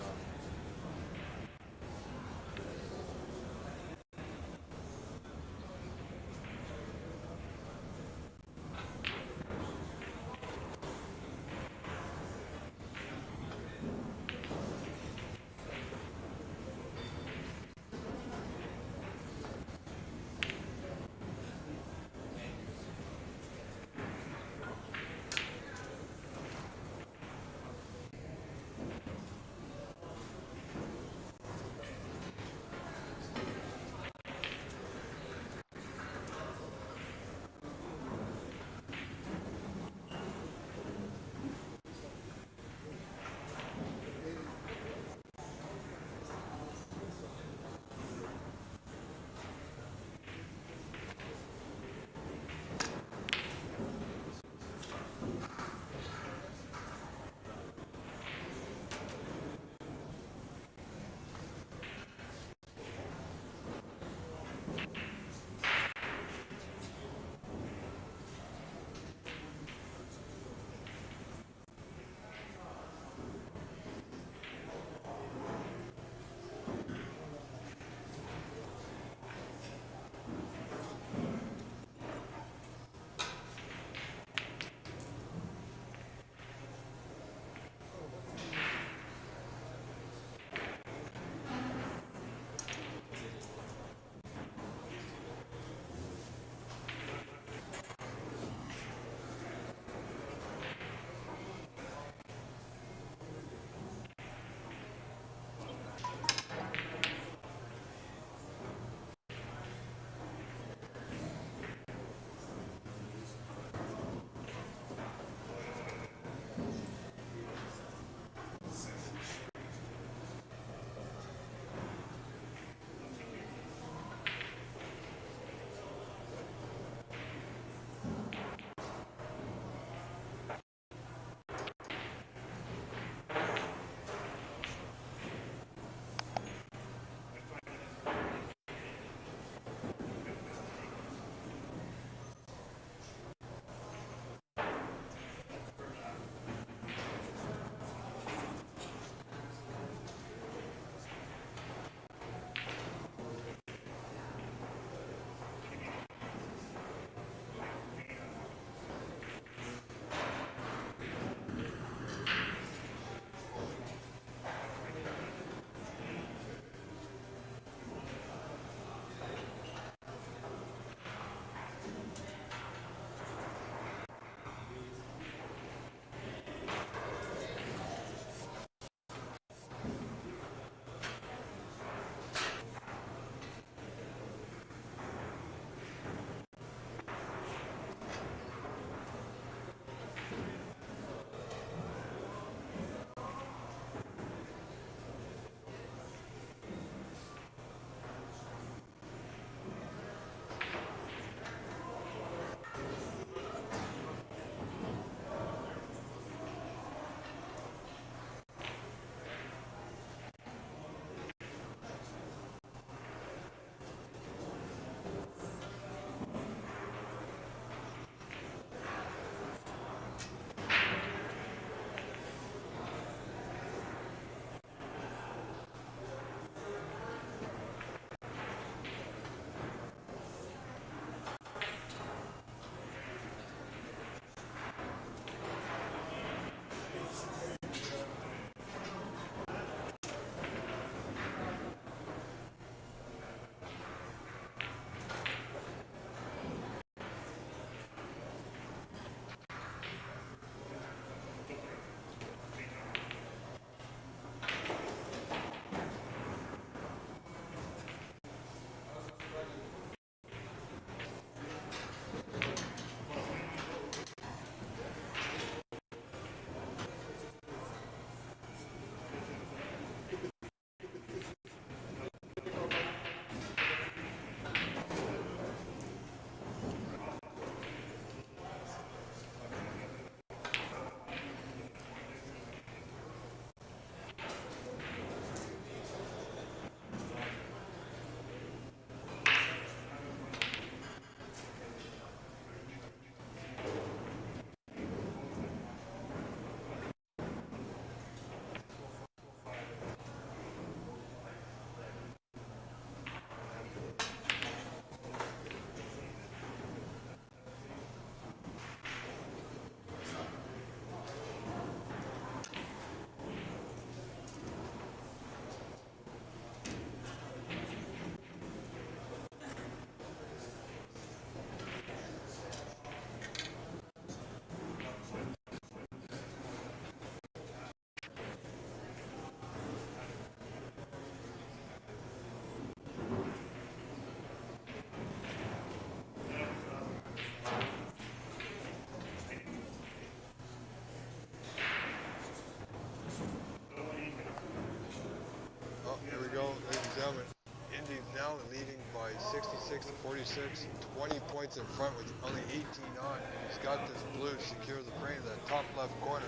26, 20 points in front with only 18 on. And he's got this blue secure the frame in that top left corner.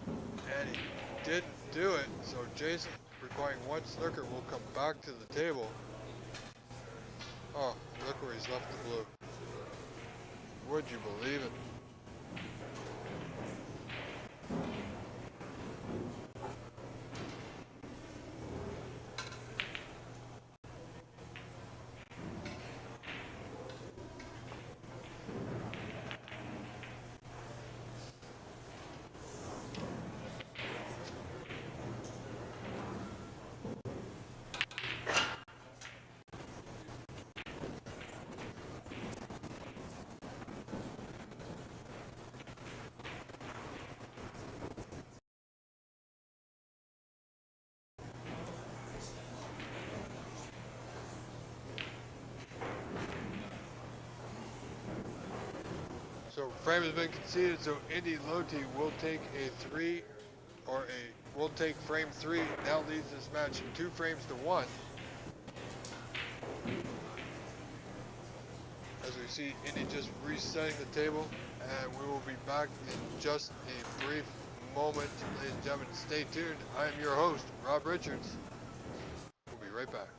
And he didn't do it, so Jason, requiring one snooker, will come back to the table. Oh, look where he's left the blue. Would you believe it? So frame has been conceded, so Indy Loti will take will take frame 3, now leads this match 2 frames to 1. As we see Indy just resetting the table, and we will be back in just a brief moment. Ladies and gentlemen, stay tuned. I am your host, Rob Richards. We'll be right back.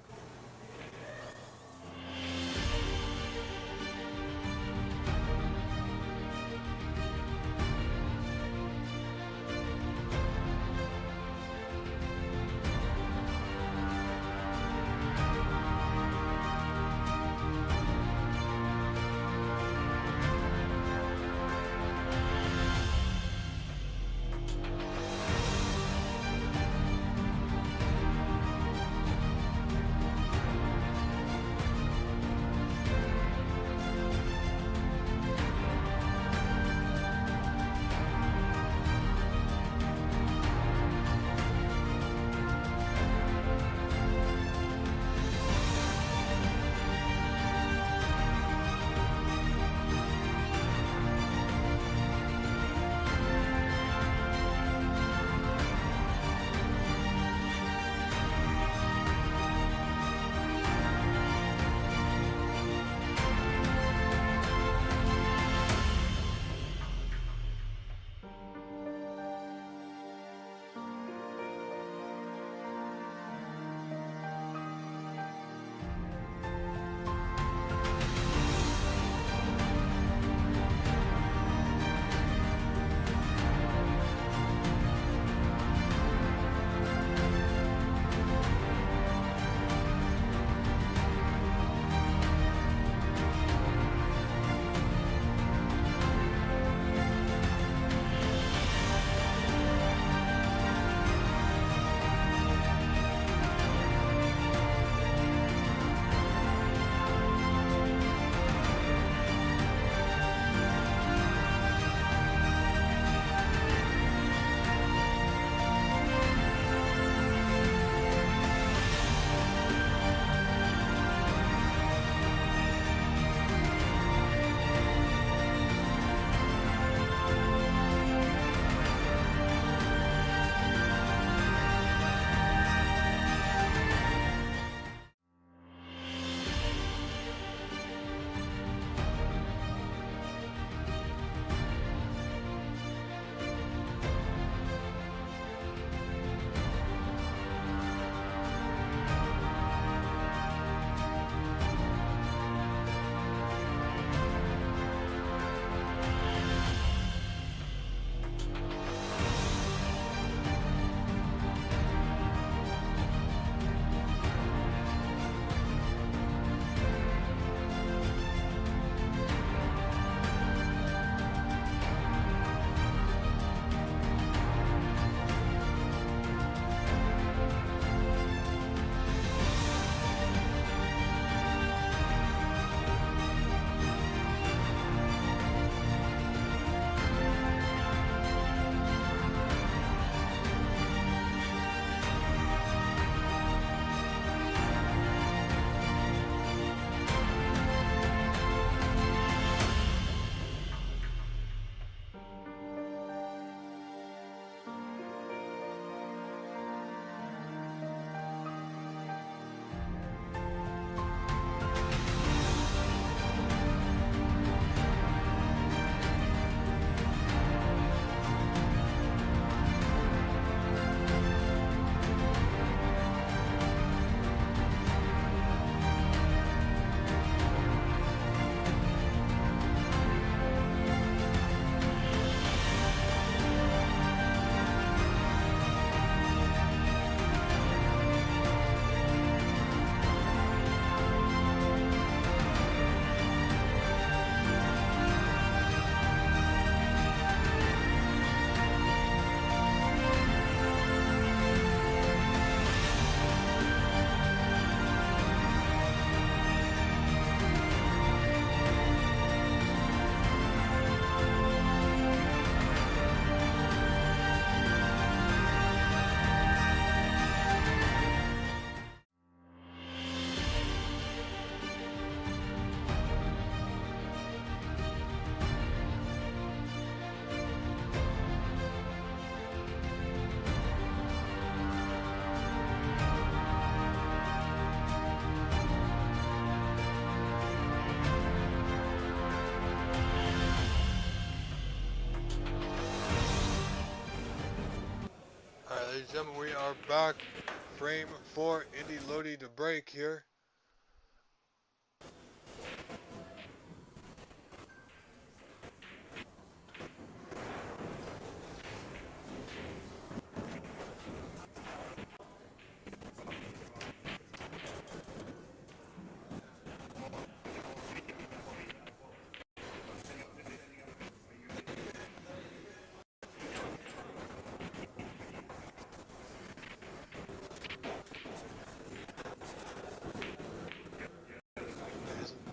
Gentlemen, we are back. Frame 4, Indy Lodi to break here.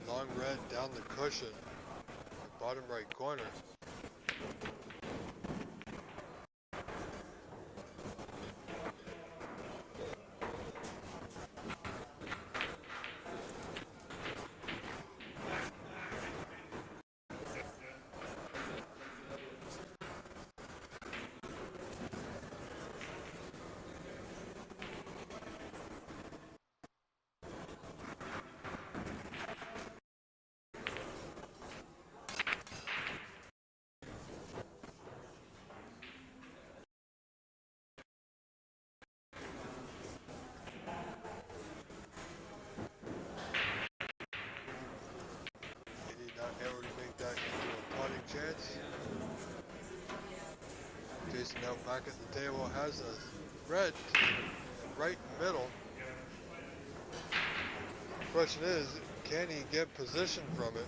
Long red down the cushion, the bottom right corner. Not able to make that into a putting chance. Jason now back at the table has a red right middle. Question is, can he get position from it?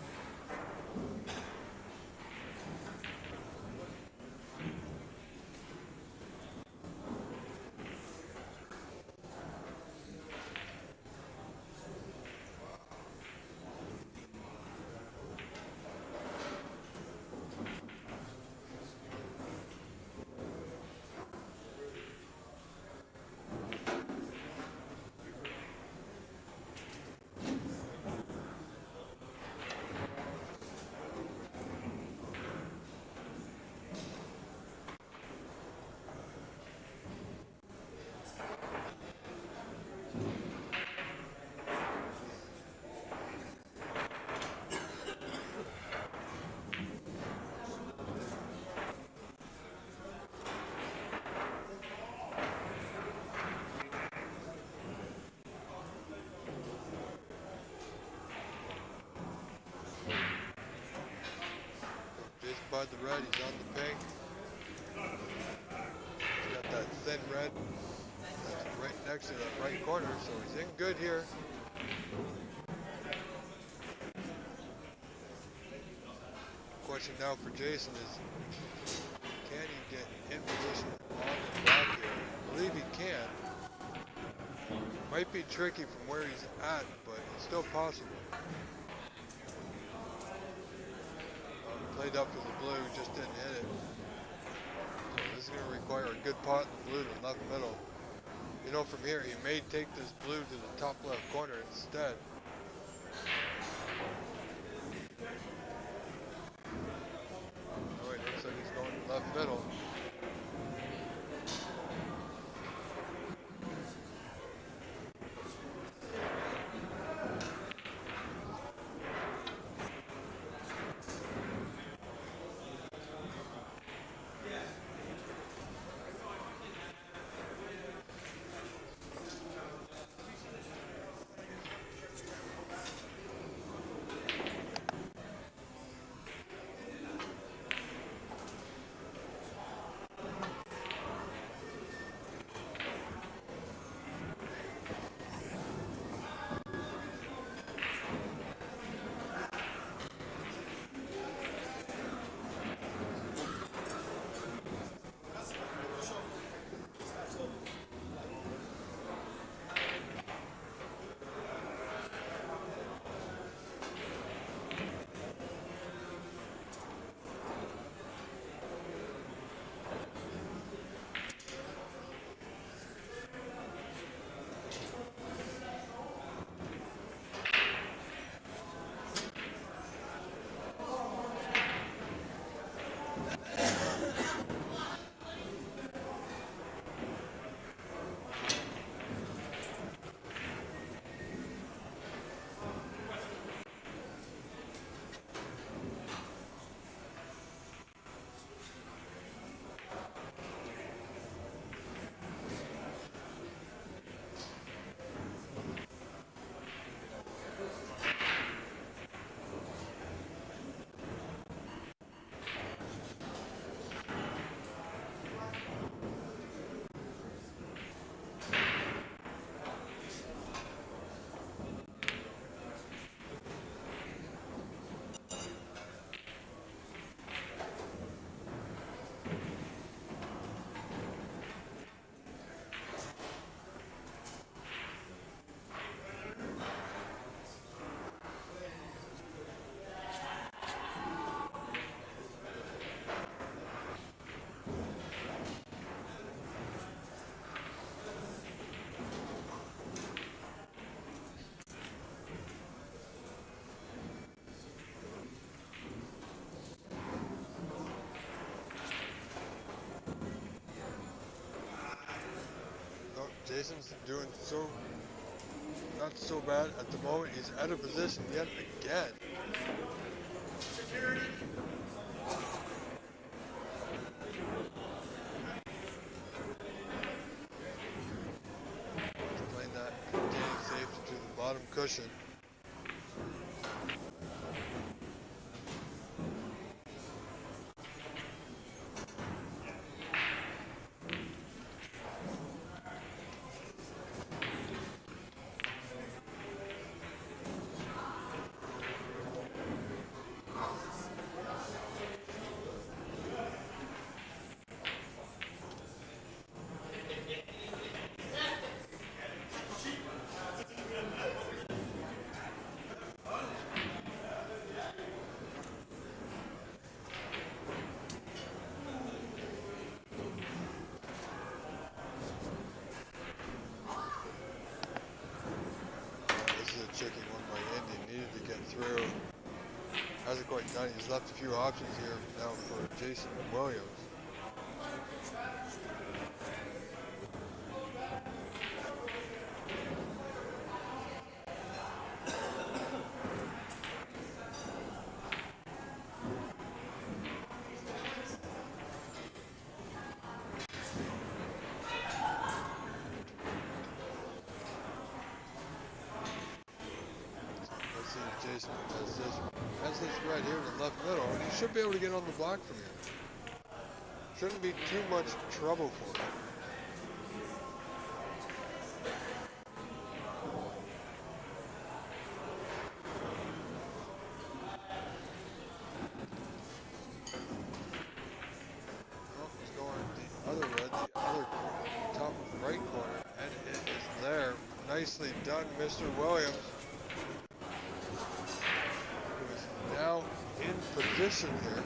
By the red, he's on the pink. He's got that thin red that's right next to that right corner, so he's in good here. Question now for Jason is, can he get in position on the block here? I believe he can. Might be tricky from where he's at, but it's still possible. Played up for the blue, just didn't hit it. So this is going to require a good pot in the blue to left middle. You know, from here, he may take this blue to the top left corner instead. Oh wait, looks like he's going left middle. Jason's doing not so bad at the moment. He's out of position yet again. Playing that containing safety to the bottom cushion. Tricky one by Indy, needed to get through. Hasn't quite done. He's left a few options here now for Jason Williams. Jason has this right here in the left middle, and he should be able to get on the block from here. Shouldn't be too much trouble for him. Oh, he's going the other red, the other top right corner, and it is there. Nicely done, Mr. Williams. Now in position here.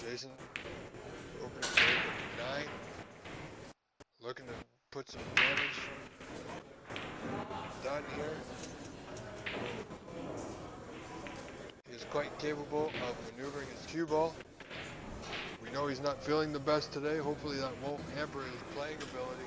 Jason opening break at 9, looking to put some damage done here. He is quite capable of maneuvering his cue ball. We know he's not feeling the best today. Hopefully that won't hamper his playing ability.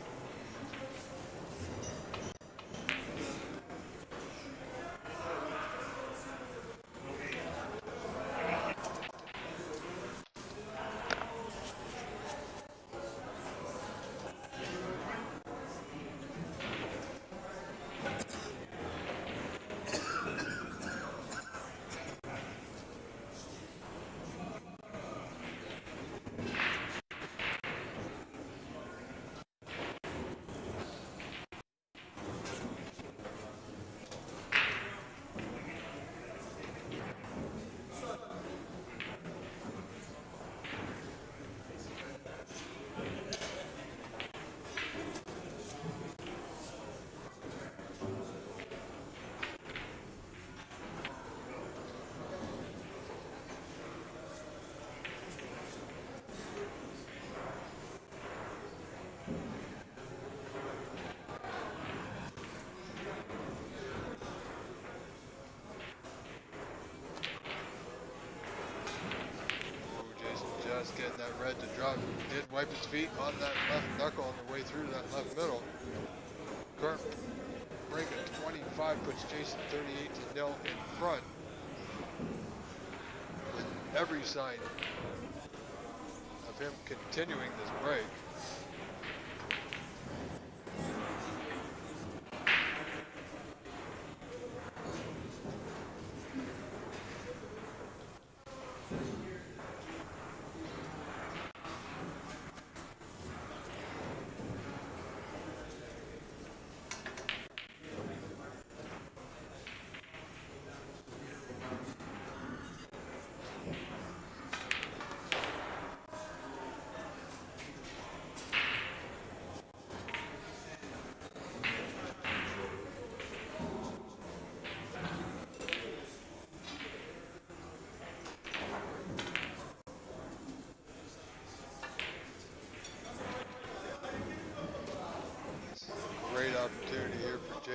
Getting that red to drop. He did wipe his feet on that left knuckle on the way through that left middle. Current break at 25 puts Jason 38-0 in front, with every sign of him continuing this break.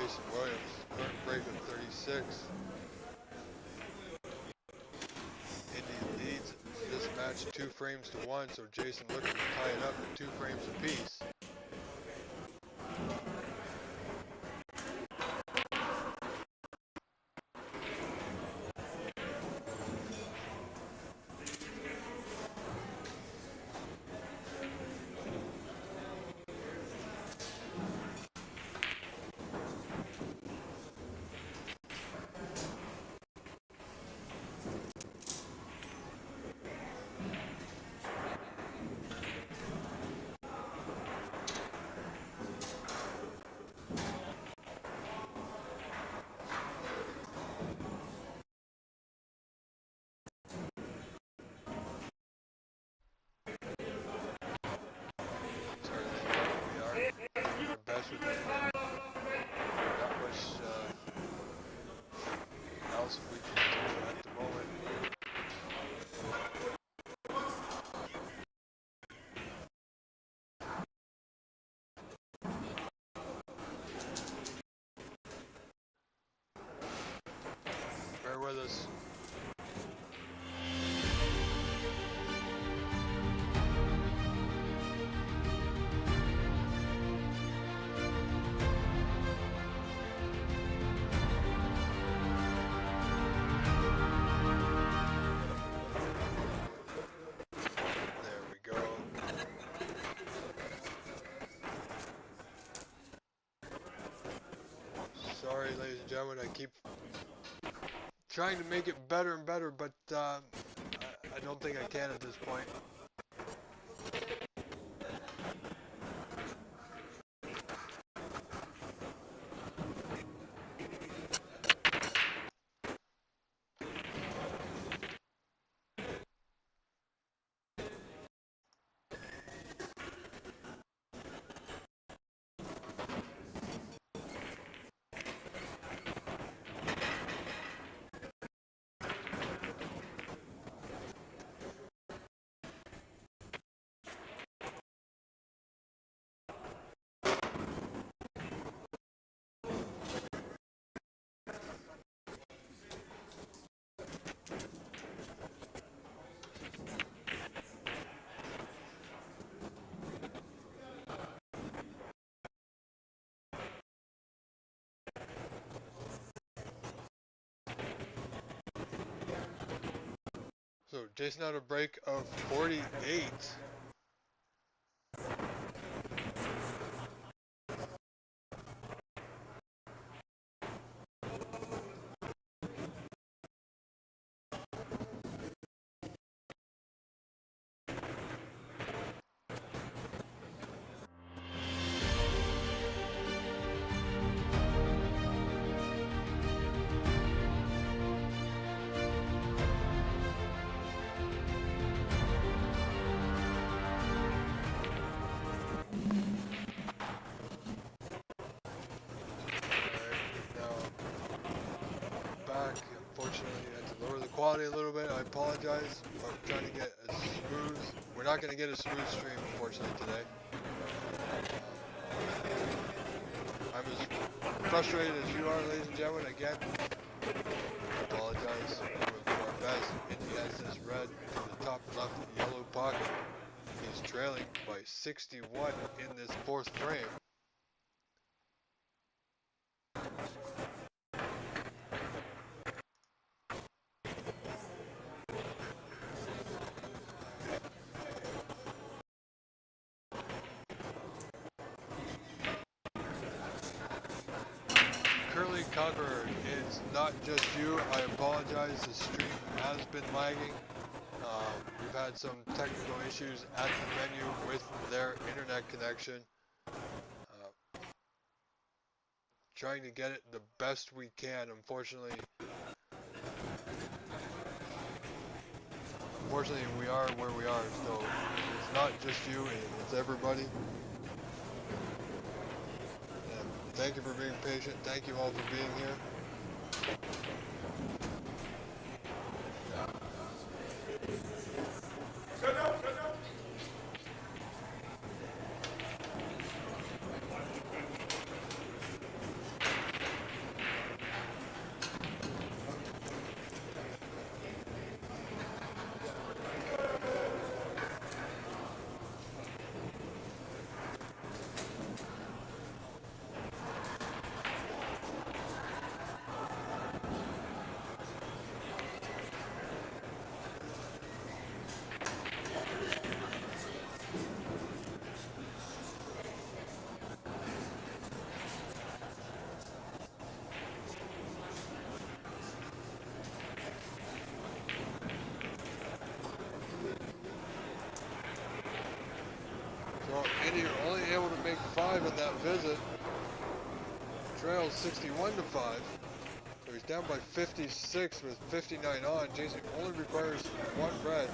Jason Williams. Current break of 36. Indy leads this match 2 frames to 1, so Jason looking to tie it up at 2 frames apiece. Best we can. Not much else we can do at the moment. Bear with us. Sorry, ladies and gentlemen, I keep trying to make it better and better, but I don't think I can at this point. So Jason had a break of 48. Unfortunately, I had to lower the quality a little bit. I apologize. I'm trying to get as smooth. We're not going to get a smooth stream, unfortunately, today. I'm as frustrated as you are, ladies and gentlemen. Again, I apologize. We'll do our best. Indy has this red to the top left yellow pocket. He's trailing by 61 in this 4th frame. Conqueror, it's not just you. I apologize. The stream has been lagging. We've had some technical issues at the venue with their internet connection. Trying to get it the best we can. Unfortunately, we are where we are. So it's not just you. It's everybody. Thank you for being patient. Thank you all for being here. make 5 in that visit. Trails 61-5. So he's down by 56 with 59 on. Jason only requires 1 red.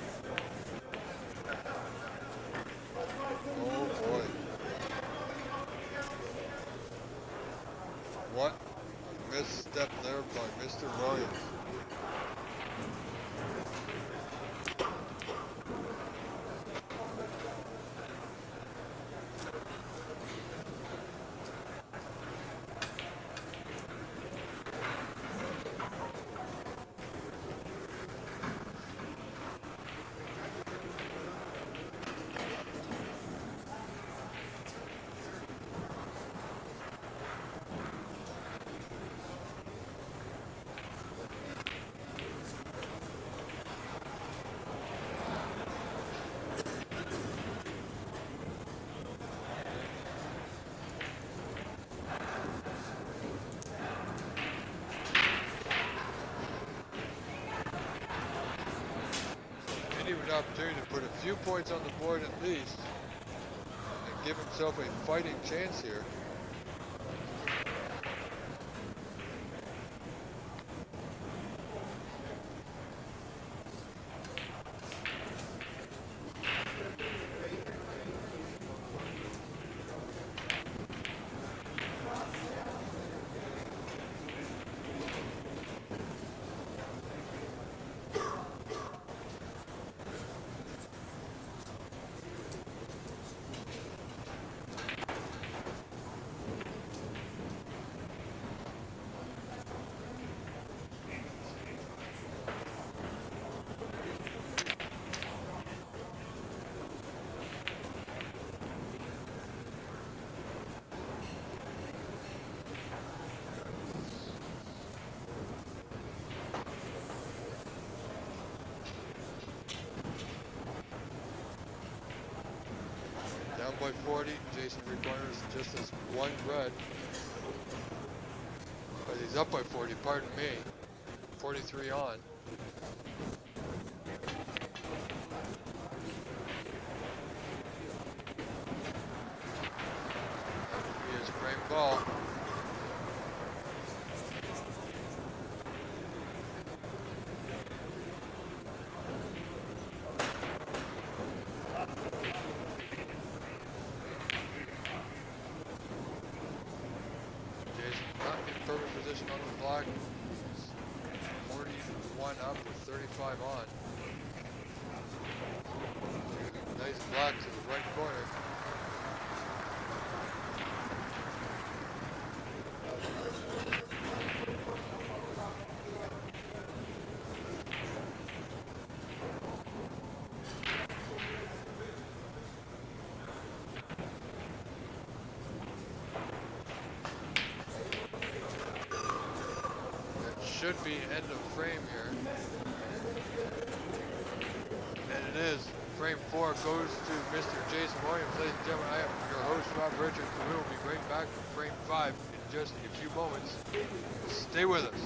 Oh boy. What a misstep there by Mr. Williams. An opportunity to put a few points on the board at least and give himself a fighting chance here. Down by 40, Jason requires just this 1 red. But he's up by 40, pardon me. 43 on. Here's frame ball. Perfect position on the block. 41 up with 35 on. Nice block to the right corner. Should be end of frame here. And it is. Frame 4 goes to Mr. Jason Williams. Ladies and gentlemen, I am your host, Rob Richard. We will be right back for frame 5 in just a few moments. Stay with us.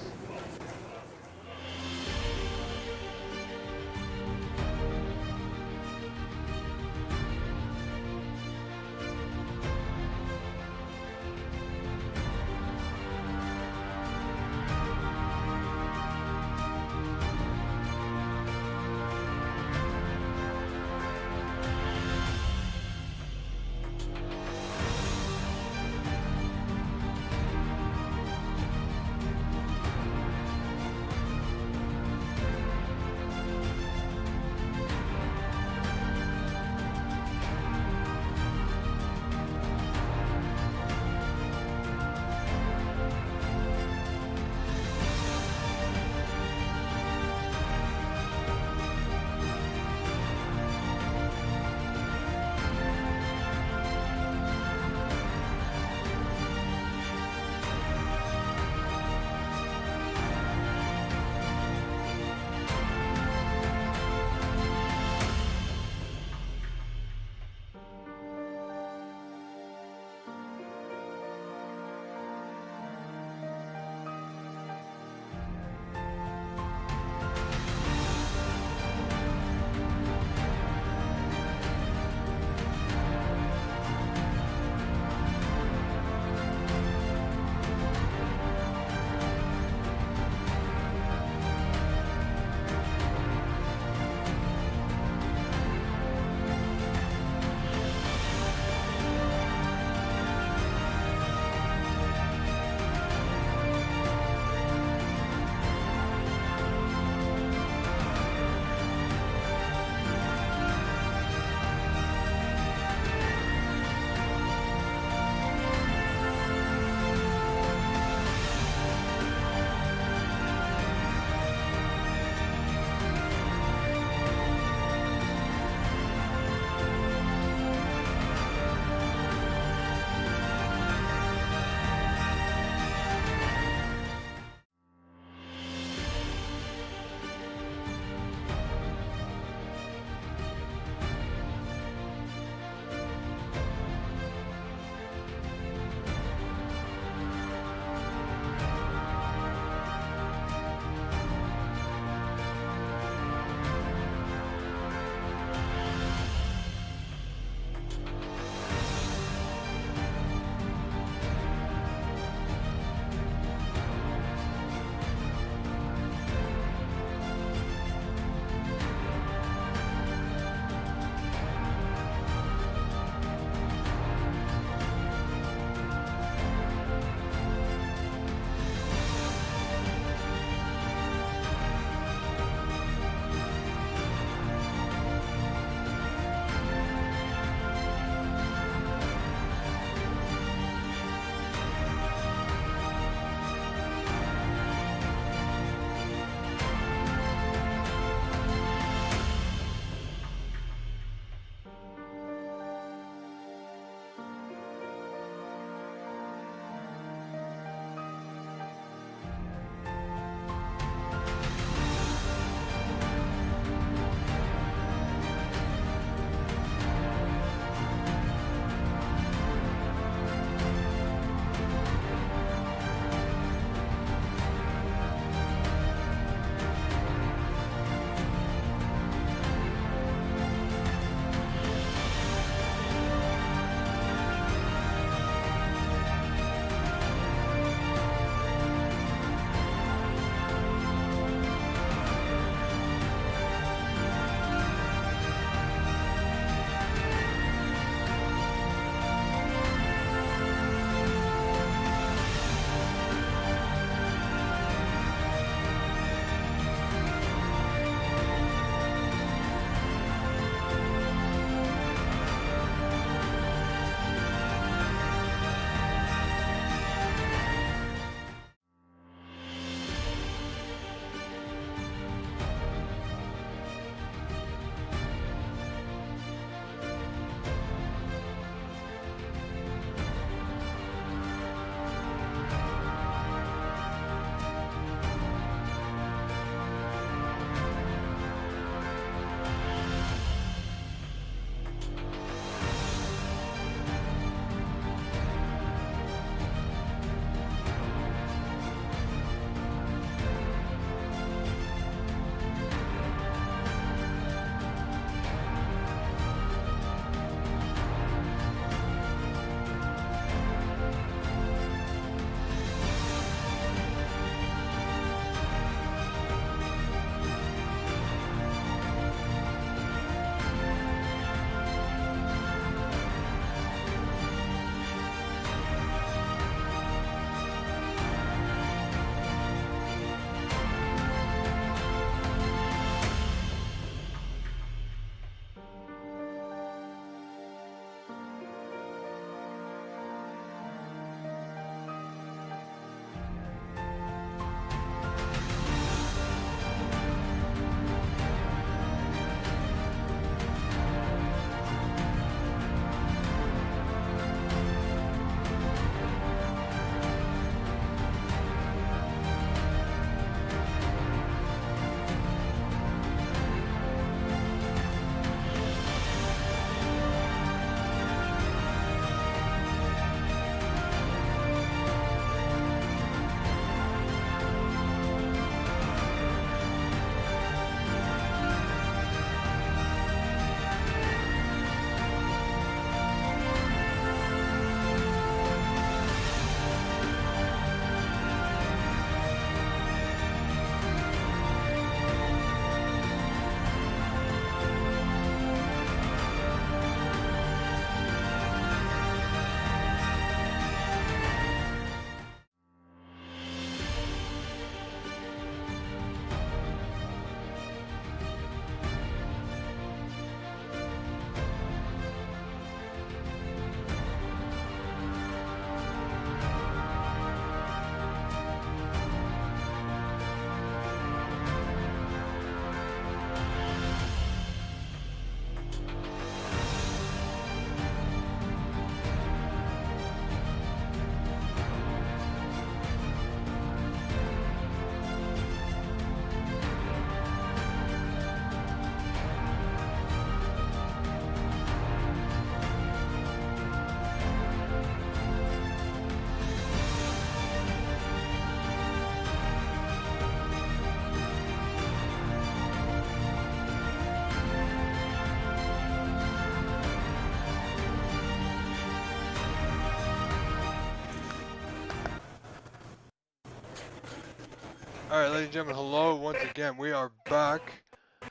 All right, ladies and gentlemen, hello once again. We are back.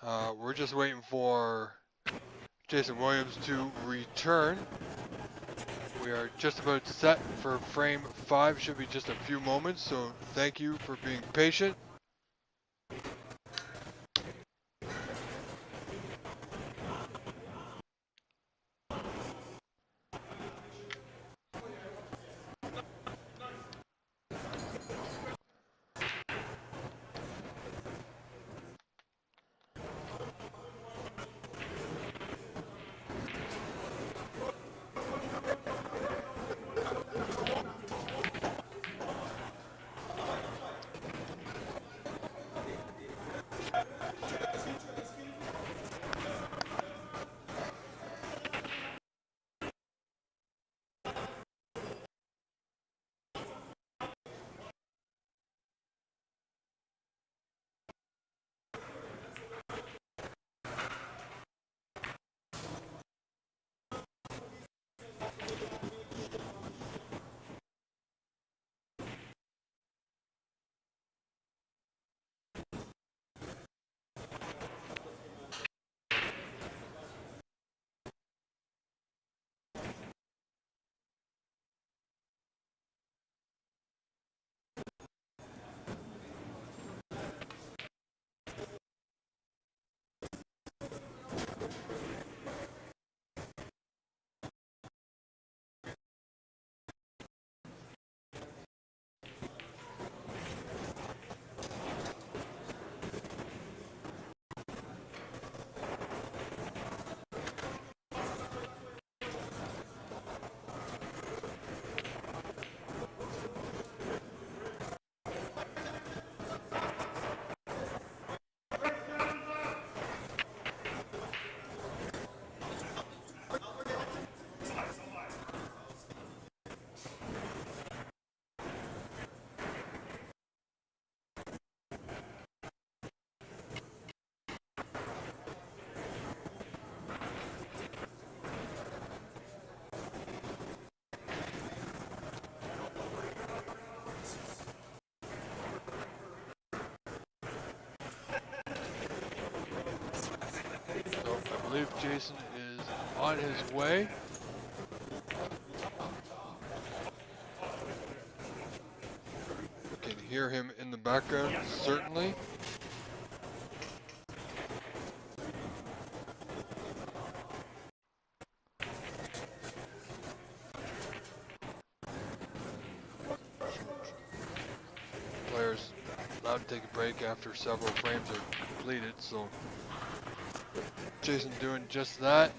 We're just waiting for Jason Williams to return. We are just about set for frame 5. Should be just a few moments, so thank you for being patient. So I believe Jason is on his way. Can hear him in the background, certainly. Players allowed to take a break after several frames are completed, so Jason doing just that.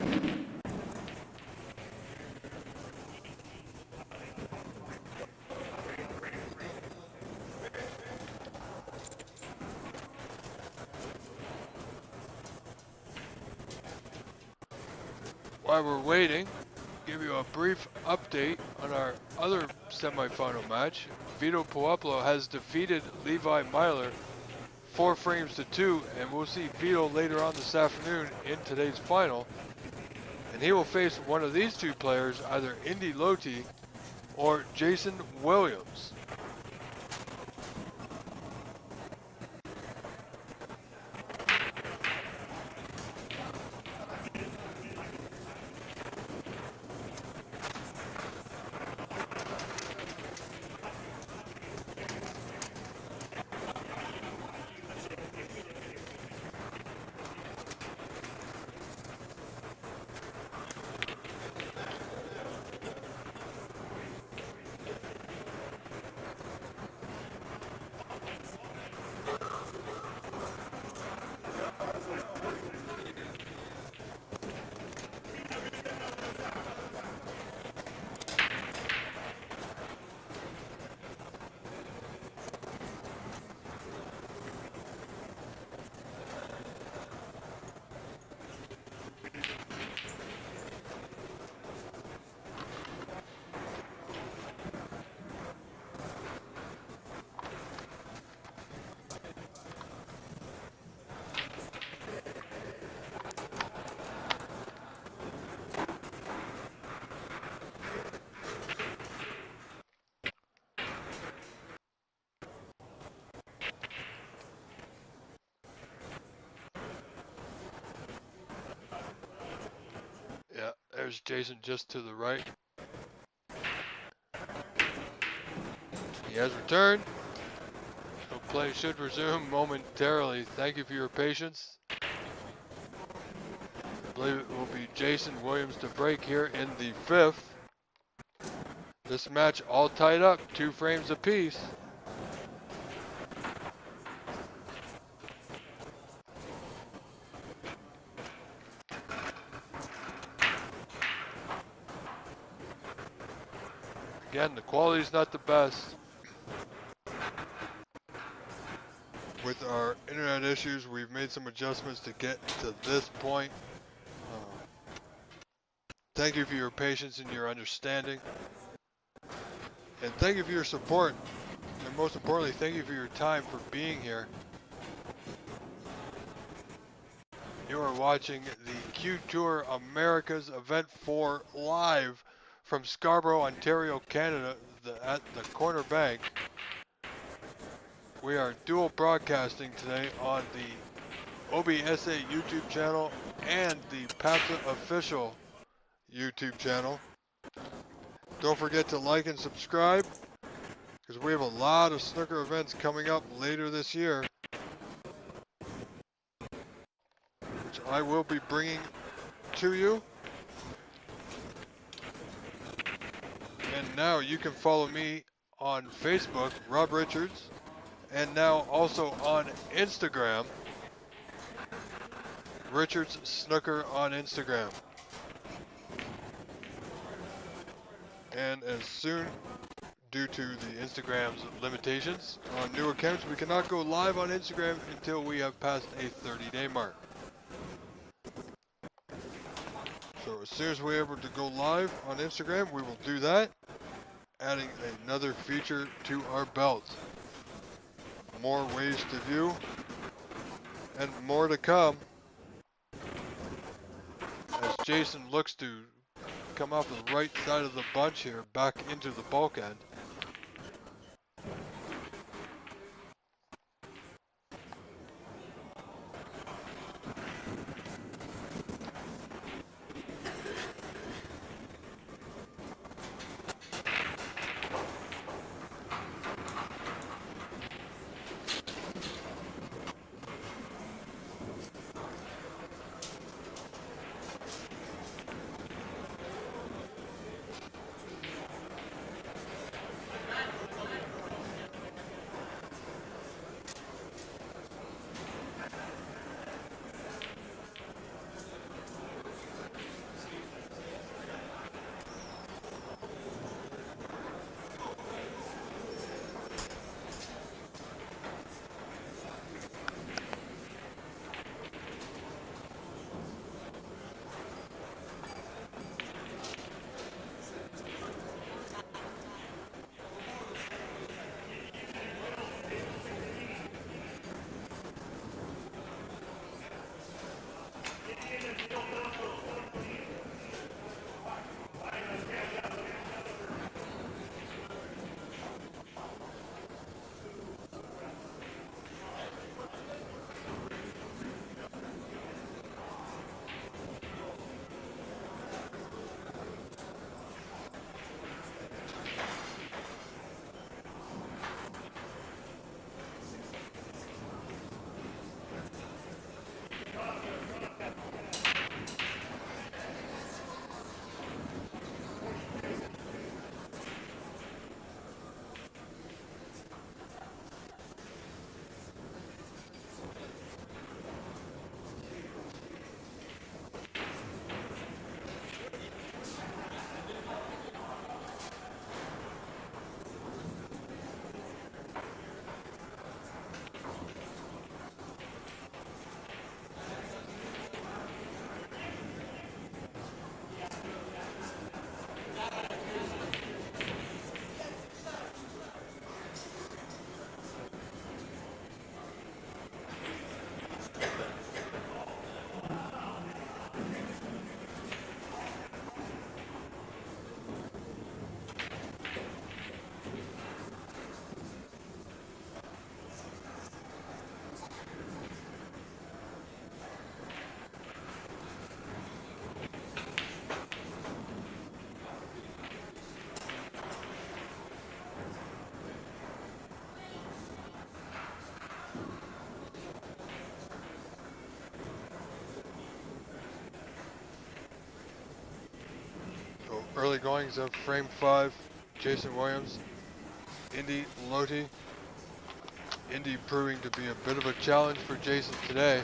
While we're waiting, give you a brief update on our other semifinal match. Vito Puopolo has defeated Levi Myler 4 frames to 2, and we'll see Vito later on this afternoon in today's final. And he will face one of these two players, either Indy Loti or Jason Williams. Jason just to the right. He has returned. So play should resume momentarily. Thank you for your patience. I believe it will be Jason Williams to break here in the 5th. This match all tied up, 2 frames apiece. Again, the quality's not the best. With our internet issues, we've made some adjustments to get to this point. Thank you for your patience and your understanding. And thank you for your support. And most importantly, thank you for your time for being here. You are watching the QTour America's Event 4 live from Scarborough, Ontario, Canada at the CornerBank. We are dual broadcasting today on the OBSA YouTube channel and the PAPSA official YouTube channel. Don't forget to like and subscribe because we have a lot of snooker events coming up later this year, which I will be bringing to you. And now you can follow me on Facebook, Rob Richards, and now also on Instagram, Richards Snooker on Instagram. And as soon, due to the Instagram's limitations on new accounts, we cannot go live on Instagram until we have passed a 30-day mark. So as soon as we're able to go live on Instagram, we will do that, adding another feature to our belt. More ways to view, and more to come as Jason looks to come off the right side of the bunch here, back into the bulk end. early goings of frame 5, Jason Williams, Indy Loti. Indy proving to be a bit of a challenge for Jason today.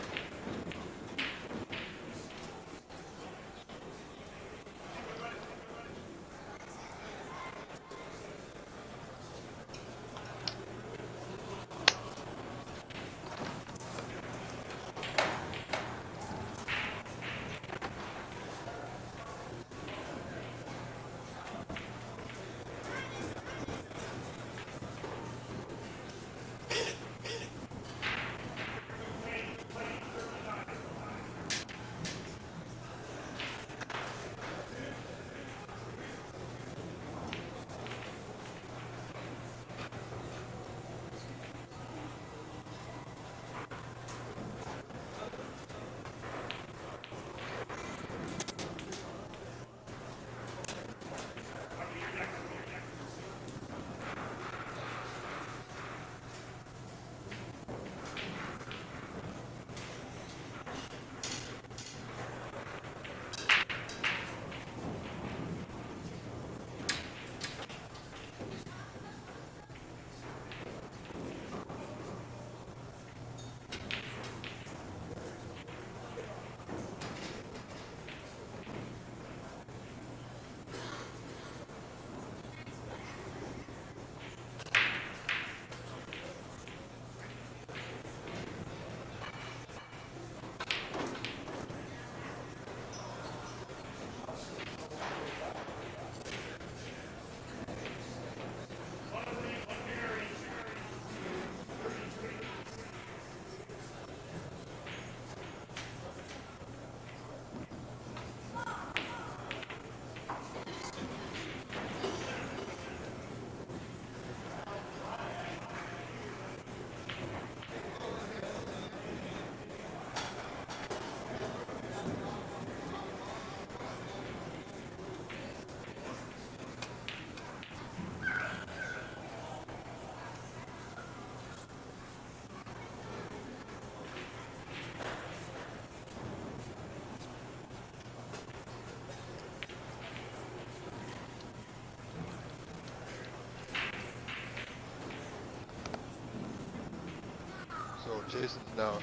So Jason's now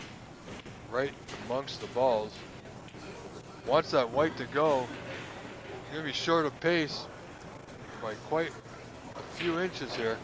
right amongst the balls. Wants that white to go. He's gonna be short of pace by quite a few inches here.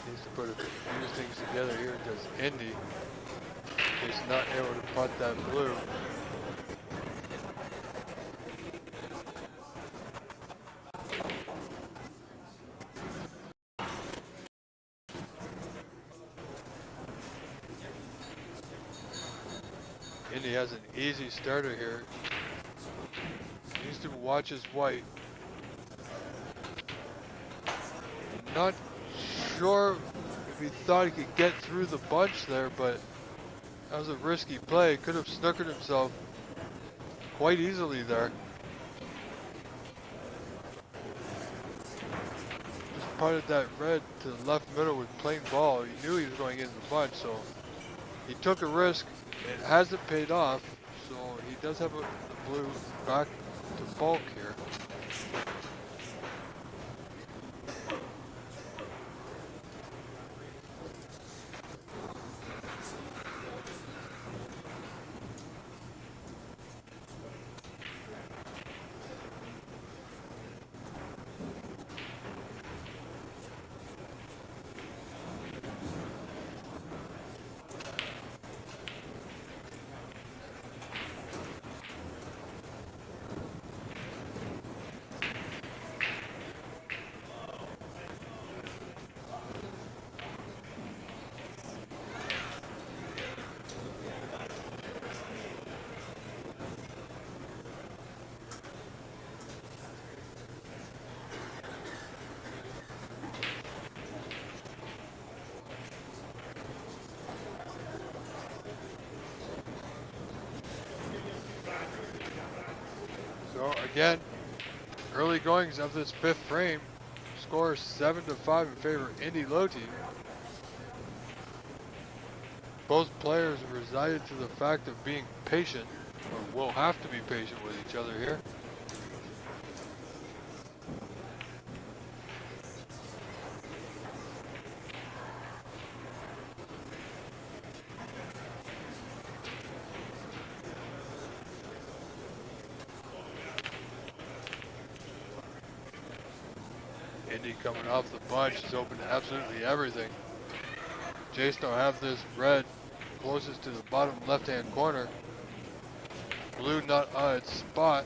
Needs to put a few things together here because Indy is not able to putt that blue. Indy has an easy starter here. Needs to watch his white. Not sure if he thought he could get through the bunch there, but that was a risky play. Could have snookered himself quite easily there. Just putted that red to the left middle with plain ball. He knew he was going into the bunch, so he took a risk. It hasn't paid off, so he does have the blue back to bulk here. again, early goings of this 5th frame, score 7-5 in favor of Indy Low Team. Both players resided to the fact of being patient, or will have to be patient with each other here. Indy coming off the bunch is open to absolutely everything. Jason will have this red closest to the bottom left-hand corner. Blue not on its spot.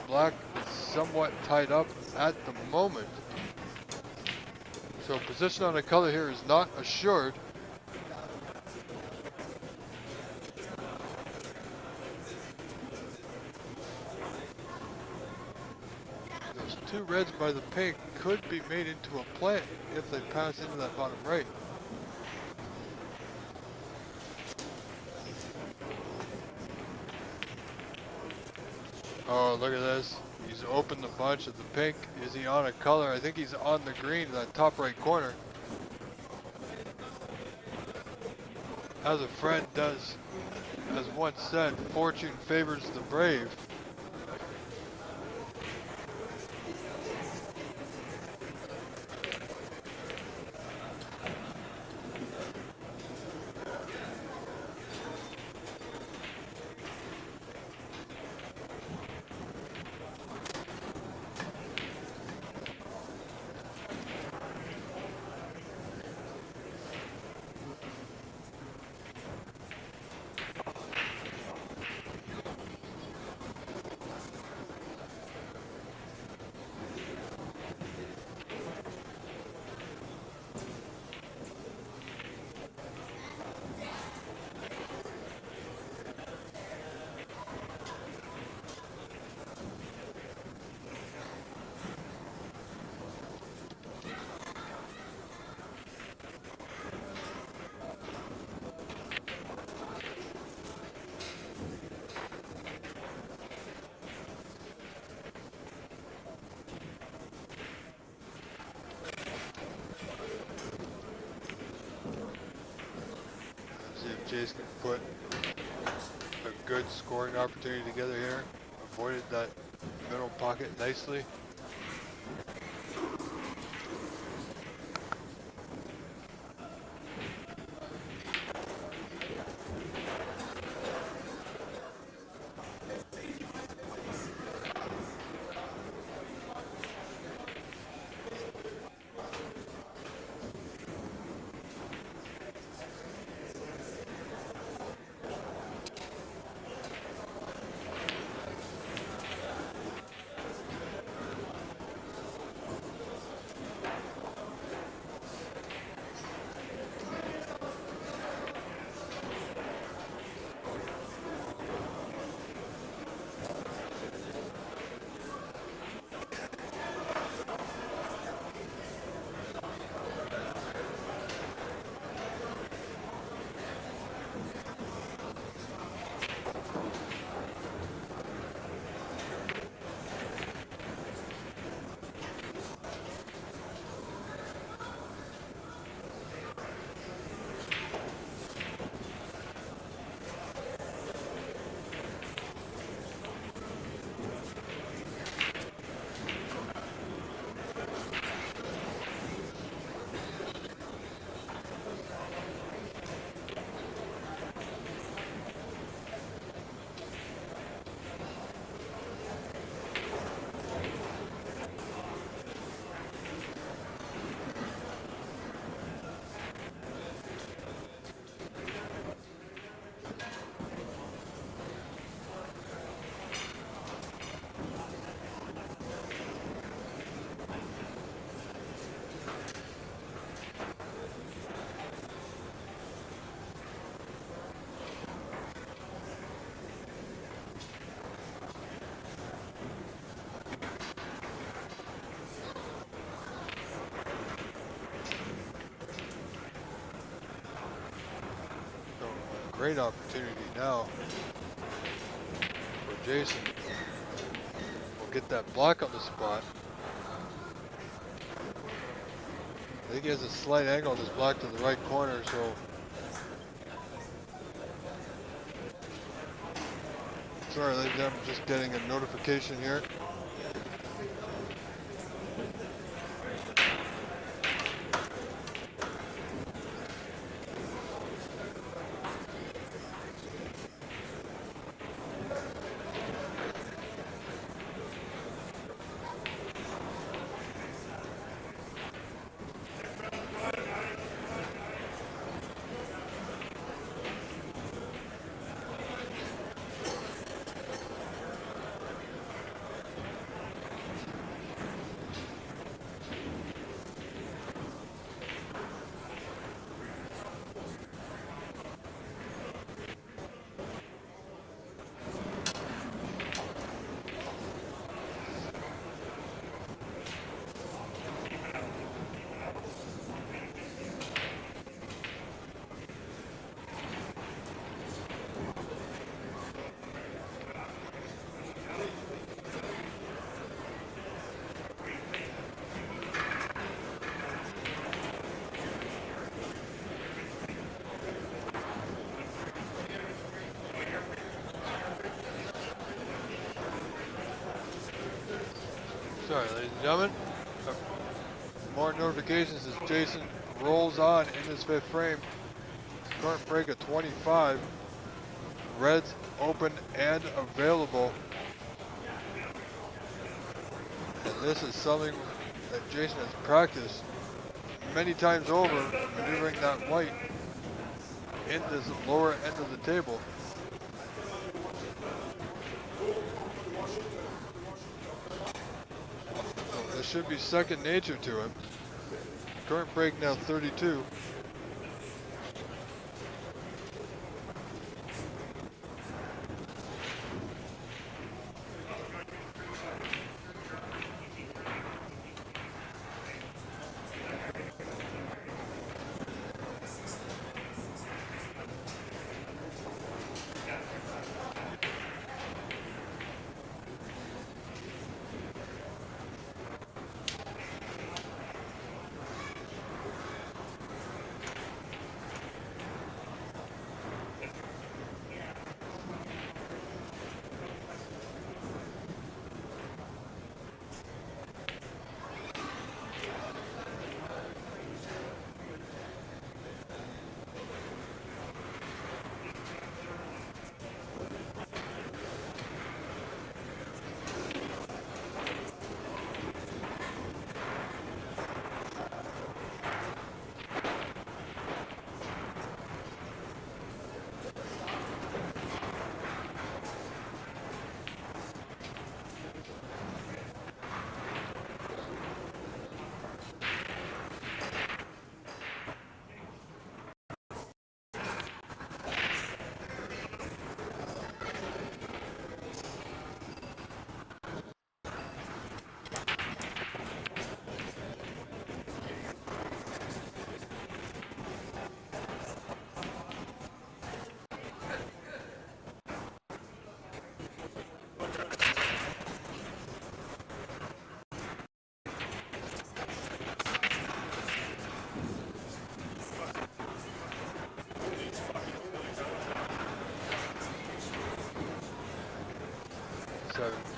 Black is somewhat tied up at the moment. So position on the color here is not assured. Those 2 reds by the pink could be made into a play if they pass into that bottom right. Oh, look at this. He's opened the bunch of the pink. Is he on a color? I think he's on the green, that top right corner. As a friend does, as once said, fortune favors the brave. See if Jace can put a good scoring opportunity together here. Avoided that middle pocket nicely. Great opportunity now for Jason. get that block on the spot. I think he has a slight angle on this block to the right corner, so. Sorry, ladies and gentlemen, just getting a notification here. Sorry, ladies and gentlemen. More notifications as Jason rolls on in his fifth frame. Current break at 25. Reds open and available. And this is something that Jason has practiced many times over, maneuvering that white in this lower end of the table. So this should be second nature to him. Current break now 32.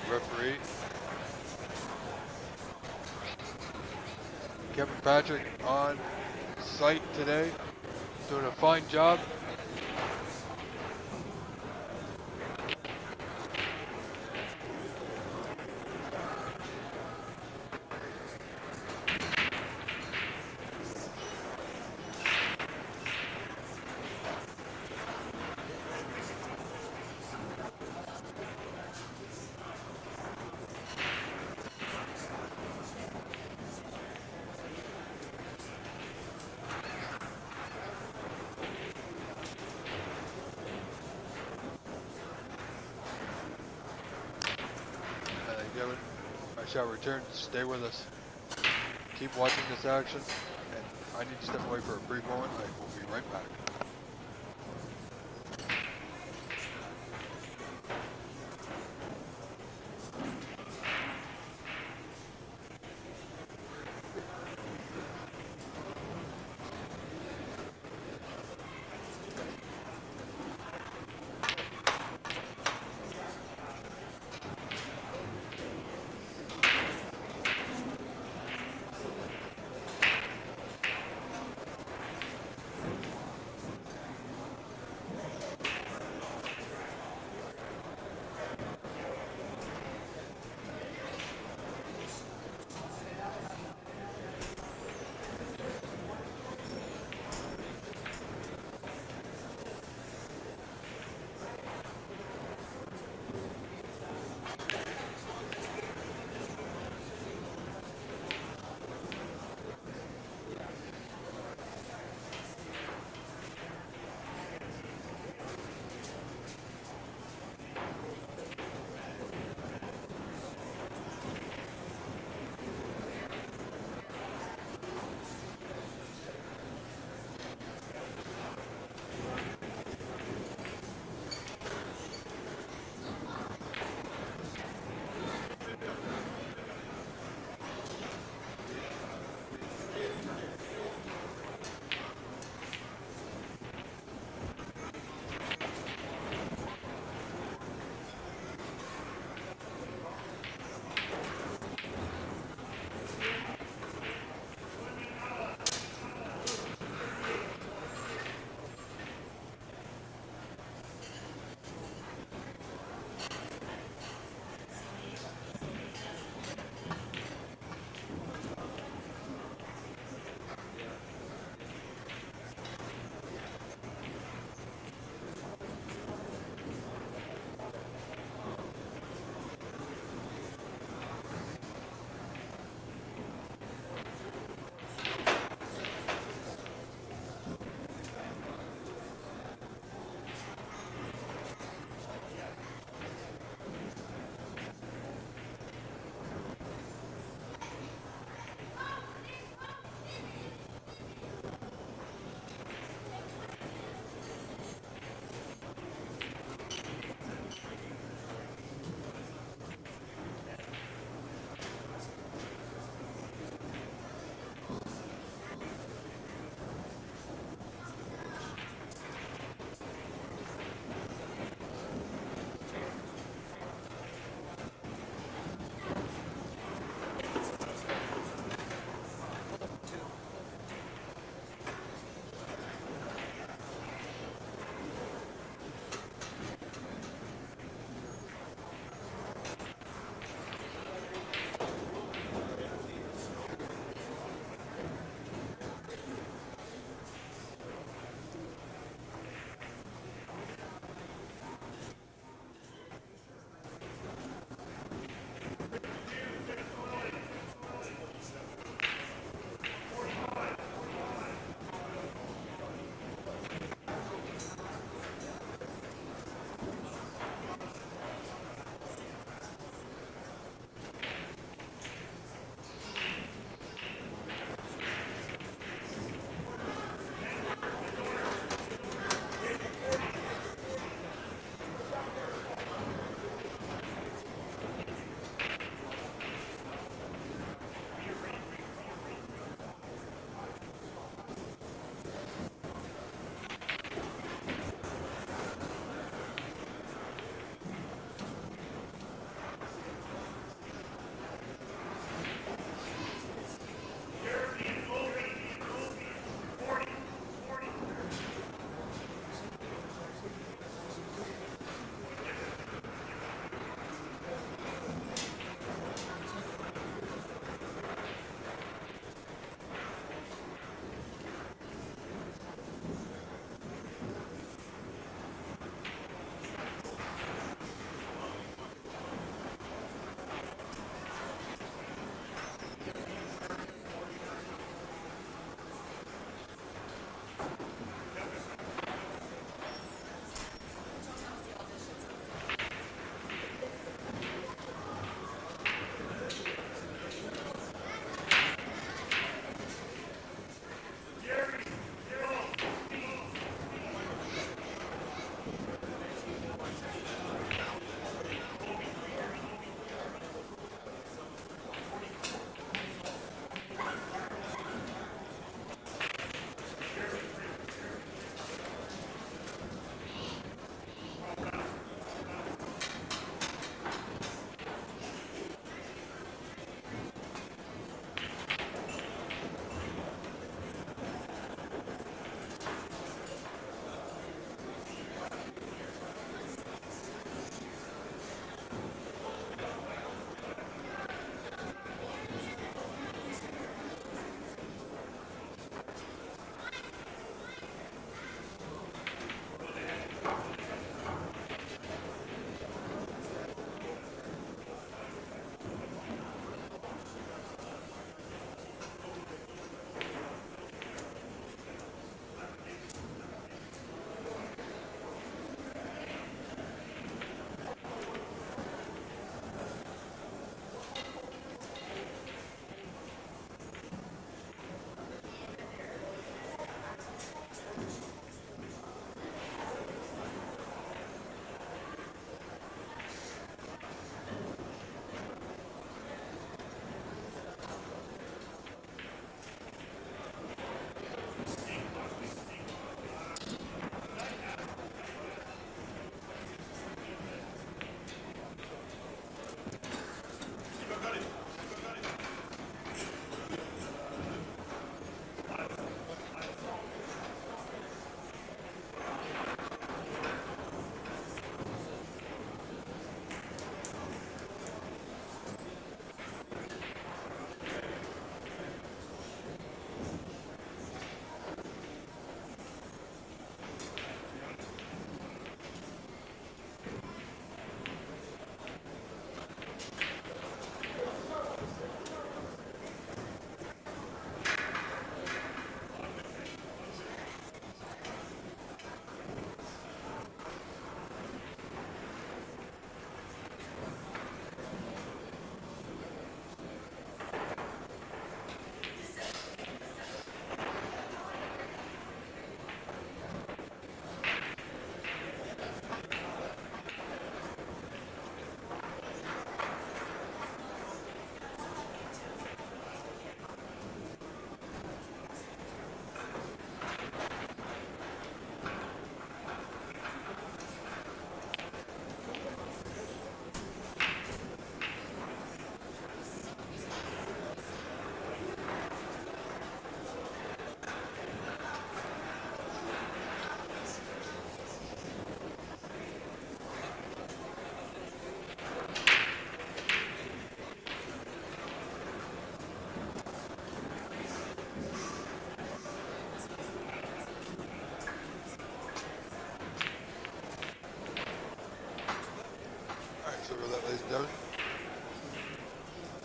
Referee Kevin Patrick on site today, doing a fine job. I shall return. Stay with us. Keep watching this action, and I need to step away for a brief moment. I will be right back.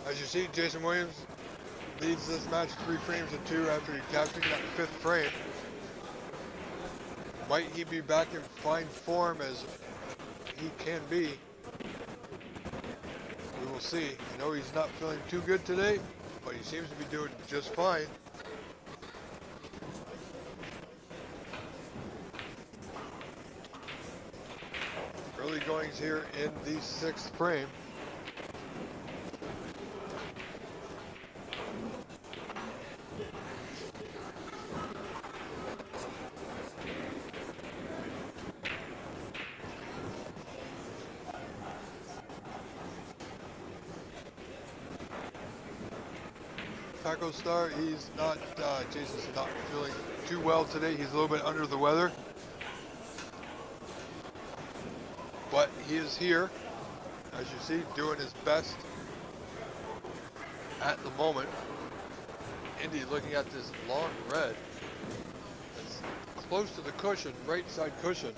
As you see, Jason Williams leads this match 3 frames to 2 after he captured that 5th frame. Might he be back in fine form as he can be? We will see. I know he's not feeling too good today, but he seems to be doing just fine. Early goings here in the 6th frame. Paco Star, he's not, Jason's not feeling too well today. He's a little bit under the weather. But he is here, as you see, doing his best at the moment. Indy looking at this long red. It's close to the cushion, right side cushion.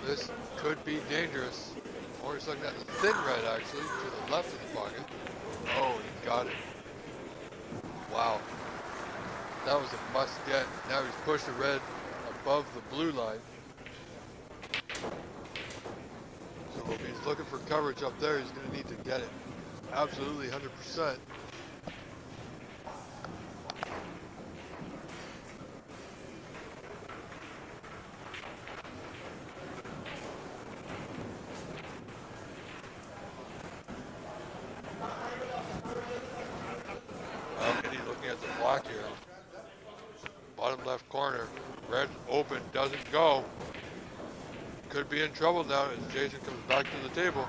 This could be dangerous. Or he's looking at the thin red, actually, to the left of the pocket. Oh, he got it. Wow. That was a must get. Now he's pushed the red above the blue line. So if he's looking for coverage up there, he's going to need to get it. Absolutely 100%. Here. Bottom left corner. Red open, doesn't go. Could be in trouble now as Jason comes back to the table.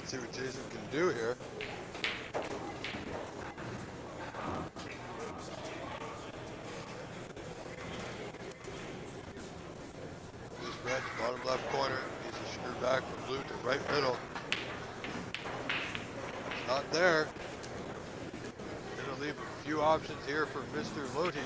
See what Jason can do here. This red, bottom left corner, needs to screw back from blue to right middle. It's not there. Gonna leave a few options here for Mr. Loti.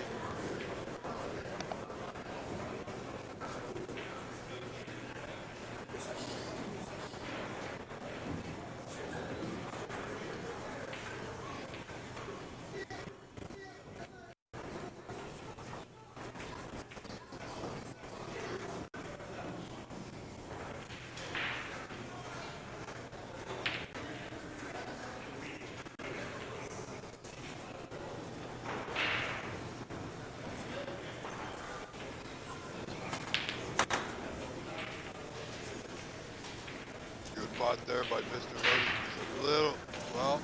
spot there by Mr. Williams. He's a little, well,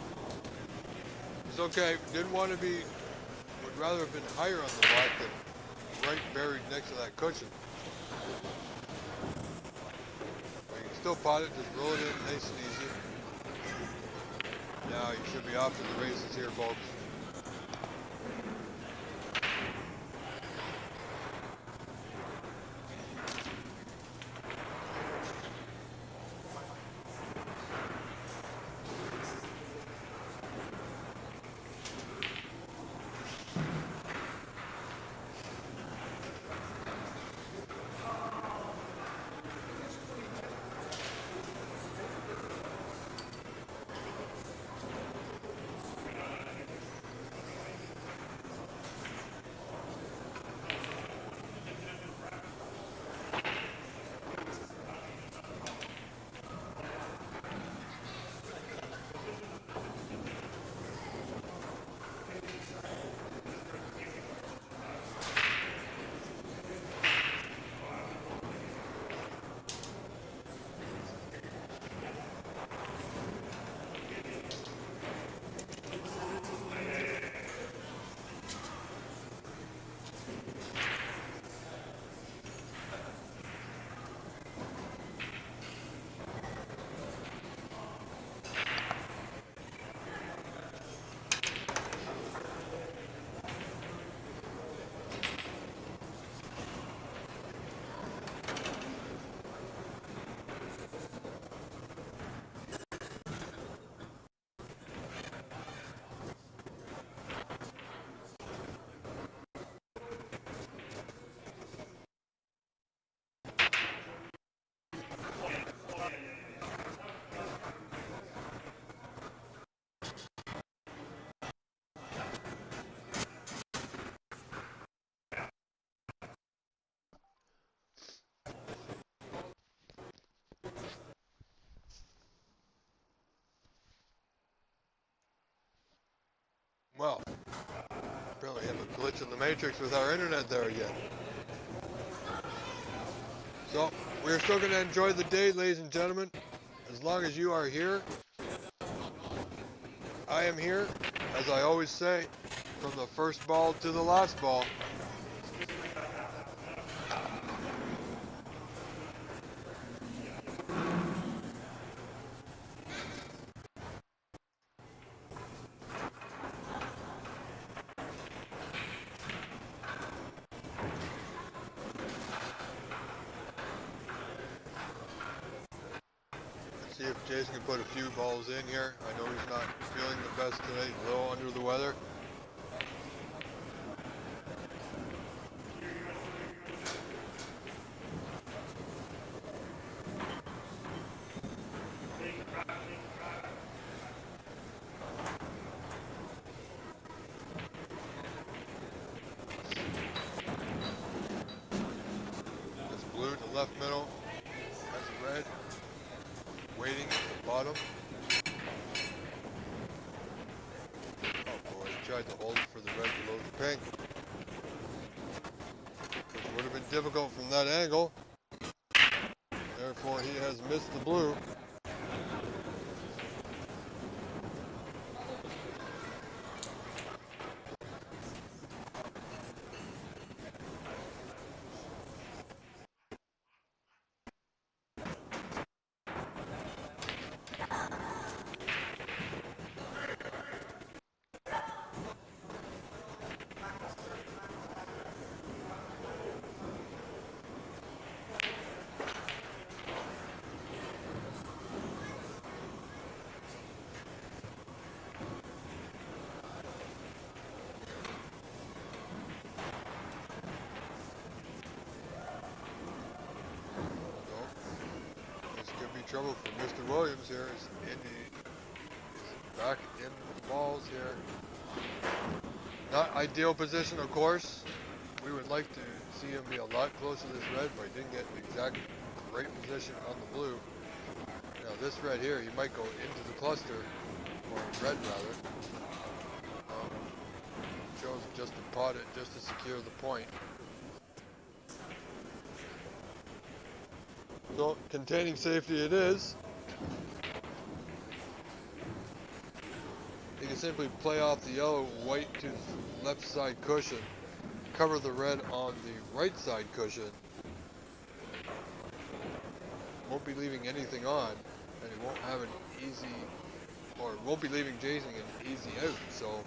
it's okay. Didn't want to be, would rather have been higher on the black than right buried next to that cushion. But you can still pot it, just roll it in nice and easy. Now you should be off to the races here, folks. Well, apparently we have a glitch in the matrix with our internet there again. So, we're still going to enjoy the day, ladies and gentlemen. As long as you are here, I am here, as I always say, from the first ball to the last ball. See if Jason can put a few balls in here. I know he's not feeling the best today, a little under the weather. That's blue to left middle. That's red. Waiting at the bottom. Oh boy, he tried to hold it for the red below the pink. Which would have been difficult from that angle. Therefore, he has missed the blue. Trouble for Mr. Williams here. He's back in the balls here. Not ideal position, of course. We would like to see him be a lot closer to this red, but he didn't get the exact right position on the blue. Now this red here, he might go into the cluster, or red rather. Chose just to pot it, just to secure the point. So, containing safety it is. You can simply play off the yellow white to the left side cushion, cover the red on the right side cushion. Won't be leaving anything on, and it won't have an easy, or won't be leaving Jason an easy out, so.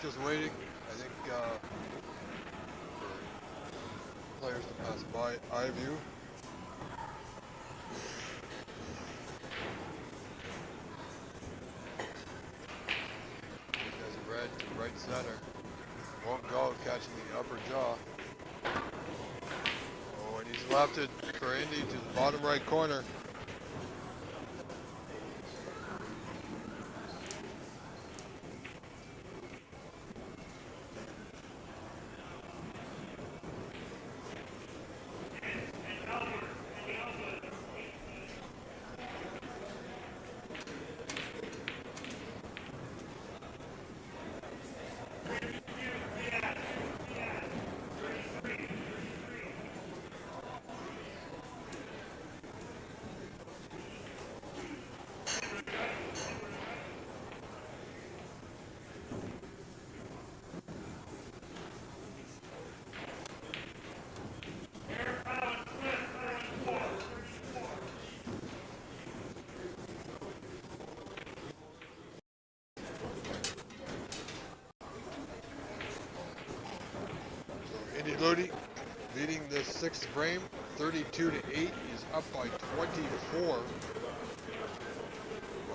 Just waiting, I think, for players to pass by eye view. There's a red to right center. Won't go, catching the upper jaw. Oh, and he's left it for Indy to the bottom right corner. Indy Lodi leading the sixth frame, 32-8. He's up by 24.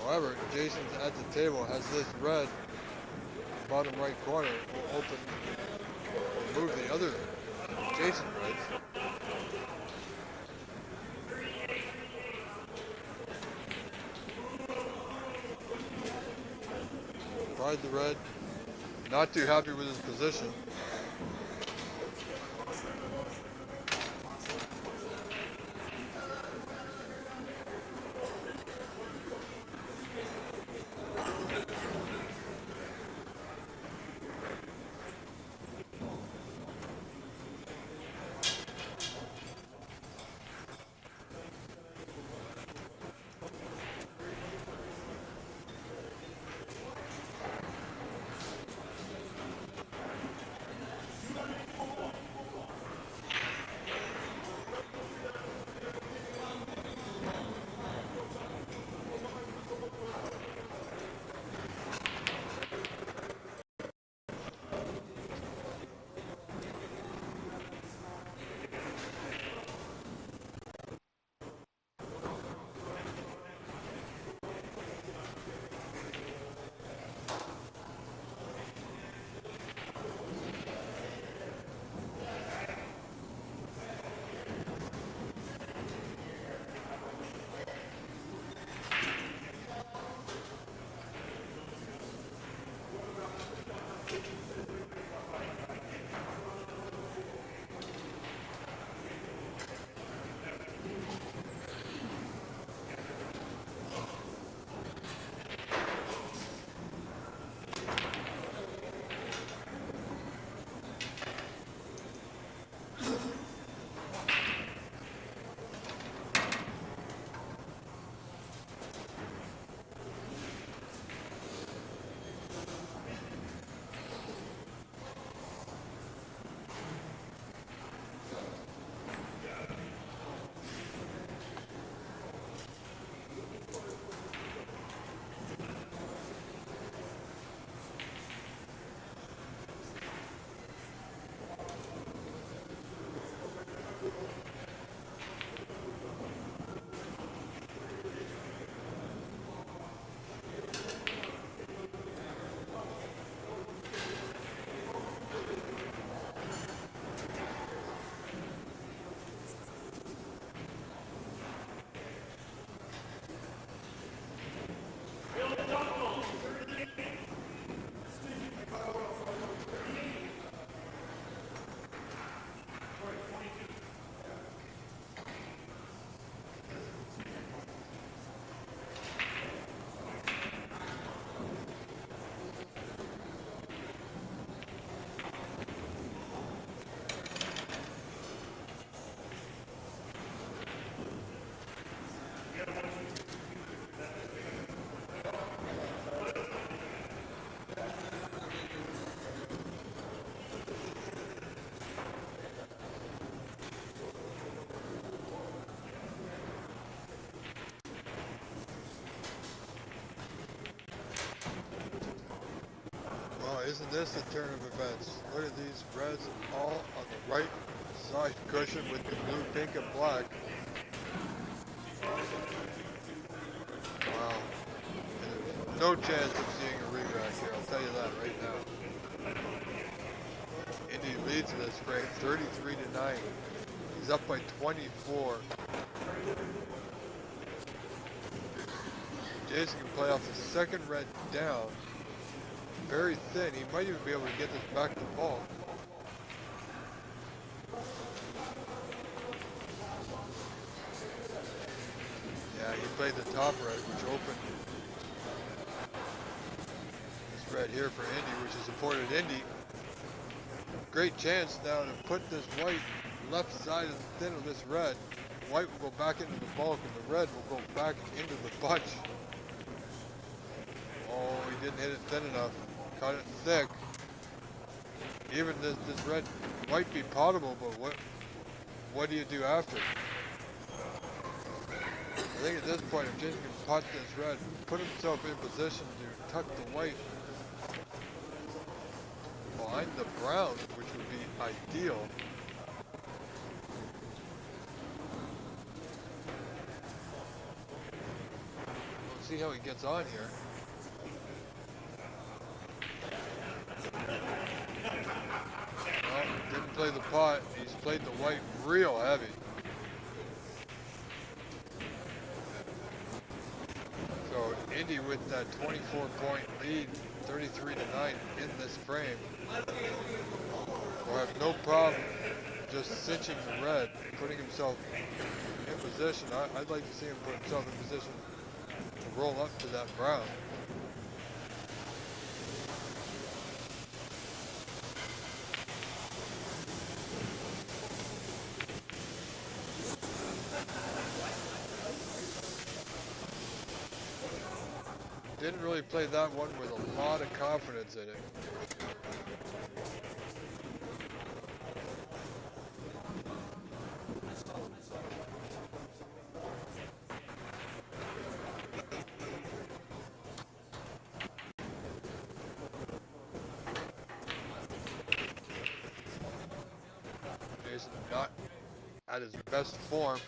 However, Jason's at the table, has this red bottom right corner, will open, will move the other Jason reds. Tried the red, not too happy with his position. isn't this a turn of events? Look at these reds all on the right side cushion with the blue, pink, and black. Wow. And there's no chance of seeing a re-rack here, I'll tell you that right now. Indy leads in this frame 33-9. He's up by 24. Jason can play off the second red down. Very thin. He might even be able to get this back to the ball. Yeah, he played the top red, which opened this red here for Indy, which has supported Indy. Great chance now to put this white left side of the thin of this red. White will go back into the bulk, and the red will go back into the bunch. Oh, he didn't hit it thin enough. Caught it thick. Even this red might be potable, but what do you do after? I think at this point, if Jason can pot this red, put himself in position to tuck the white behind the brown, which would be ideal. We'll see how he gets on here. Well, didn't play the pot. He's played the white real heavy. So Indy with that 24-point lead, 33-9 in this frame, will have no problem just cinching the red, putting himself in position. I'd like to see him put himself in position to roll up to that brown. Didn't really play that one with a lot of confidence in it. Jason not at his best form.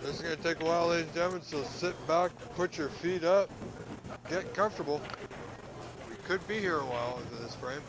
This is going to take a while, ladies and gentlemen, so sit back, put your feet up, get comfortable. We could be here a while into this frame.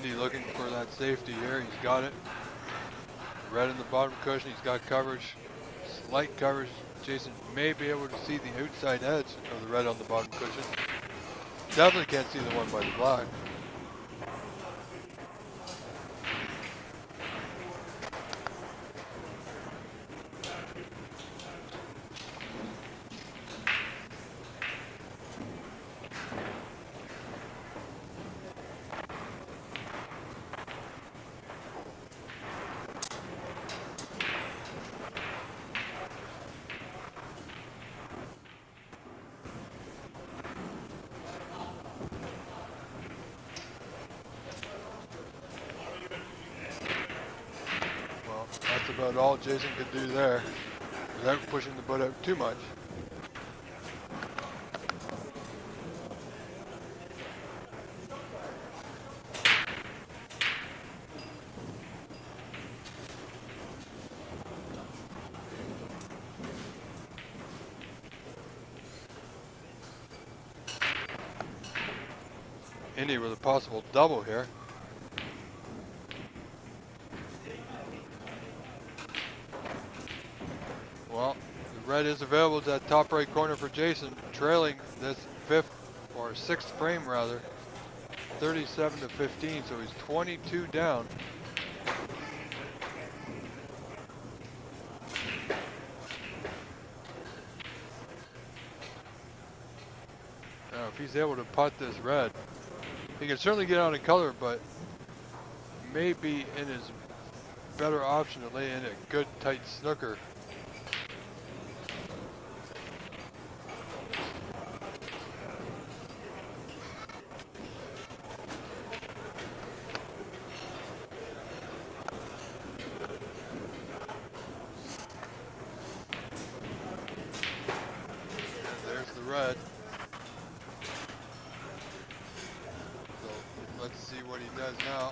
Andy looking for that safety here. He's got it. Red in the bottom cushion. He's got coverage. Slight coverage. Jason may be able to see the outside edge of the red on the bottom cushion. Definitely can't see the one by the black. That's about all Jason could do there without pushing the boat out too much. Indy with a possible double here. Well, the red is available to that top right corner for Jason, trailing this sixth frame rather, 37 to 15, so he's 22 down. Now, if he's able to putt this red, he can certainly get out in color, but maybe in his better option to lay in a good tight snooker. Red. So let's see what he does now.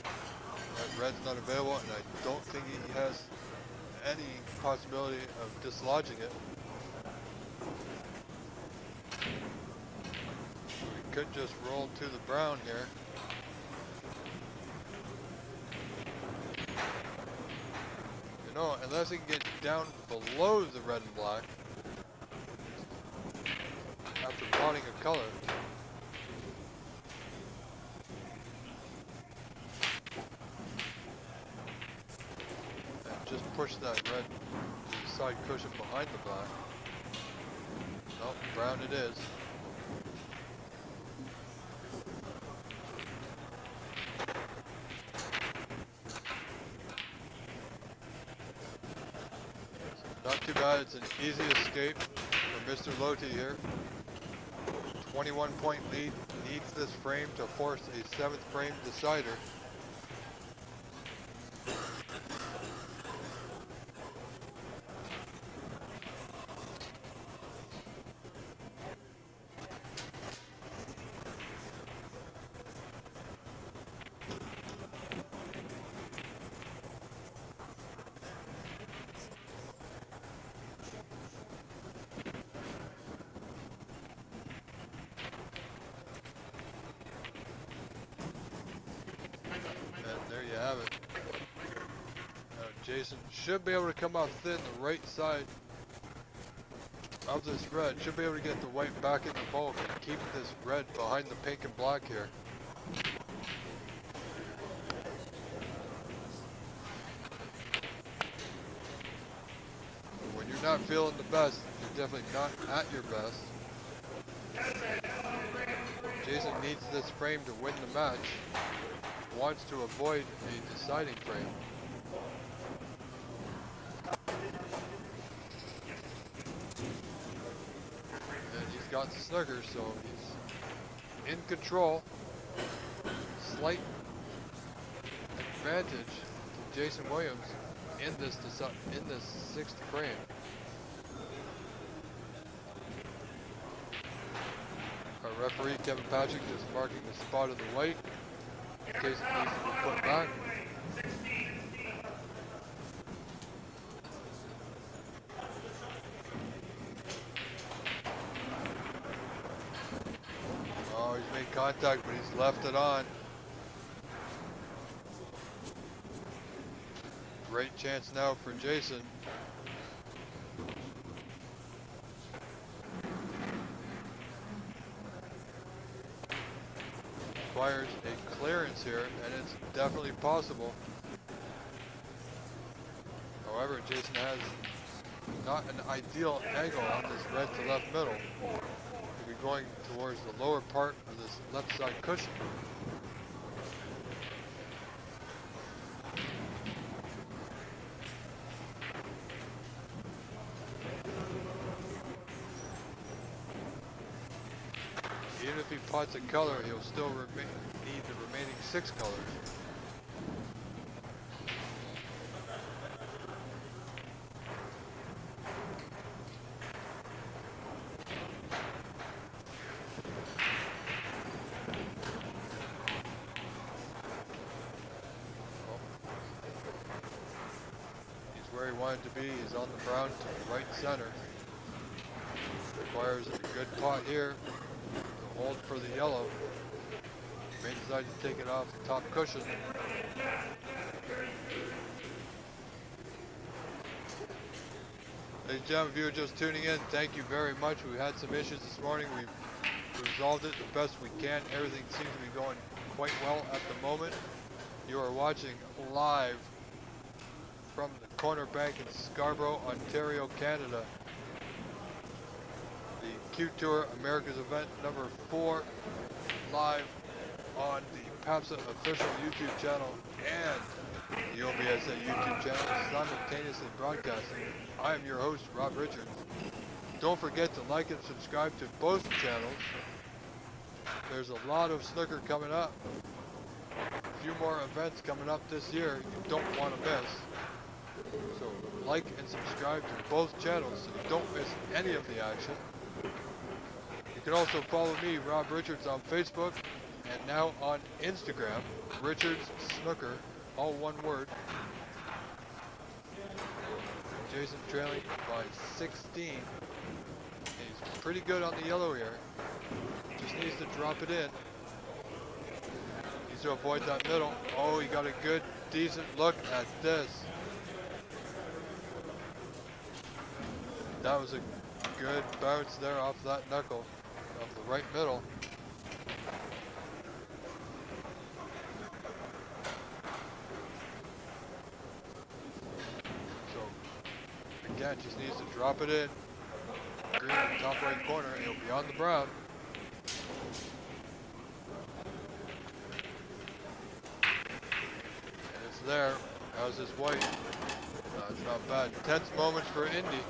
That red's not available, and I don't think he has any possibility of dislodging it. We could just roll to the brown here. You know, unless he can get down below the red and black after plotting a color. And just push that red to the side cushion behind the black. Nope, brown it is. Not too bad, it's an easy escape for Mr. Lote here. 21-point lead, needs this frame to force a 7th frame decider. Have it. Jason should be able to come out thin the right side of this red. Should be able to get the white back in the bulk and keep this red behind the pink and black here. When you're not feeling the best, you're definitely not at your best. Jason needs this frame to win the match. Wants to avoid a deciding frame. And he's got the snooker, so he's in control. Slight advantage to Jason Williams in this 6th frame. Our referee Kevin Patrick just marking the spot of the white. Jason needs to be put back. Oh, he's made contact, but he's left it on. Great chance now for Jason. Requires a clearance here, and it's definitely possible. However, Jason has not an ideal angle on this red to left middle. He'll be going towards the lower part of this left side cushion. Even if he pots a color, he'll still need the remaining 6 colors. He's where he wanted to be. He's on the brown to the right center. Requires a good pot here. Hold for the yellow. May decide to take it off the top cushion. Ladies and gentlemen, if you were just tuning in, thank you very much. We had some issues this morning. We've resolved it the best we can. Everything seems to be going quite well at the moment. You are watching live from the CornerBank in Scarborough, Ontario, Canada. The QTour America's event number 4, live on the PAPSA official YouTube channel and the OBSA YouTube channel, simultaneously broadcasting. I am your host, Rob Richards. Don't forget to like and subscribe to both channels. There's a lot of snooker coming up. A few more events coming up this year you don't want to miss. So like and subscribe to both channels so you don't miss any of the action. You can also follow me, Rob Richards, on Facebook and now on Instagram, Richards Snooker, all one word. Jason trailing by 16. He's pretty good on the yellow here. Just needs to drop it in. Needs to avoid that middle. Oh, he got a good, decent look at this. That was a good bounce there off that knuckle, off the right middle. So, again, just needs to drop it in. Green in the top right corner, and he'll be on the brown. And it's there. How's this white? It's not bad. Tense moments for Indy.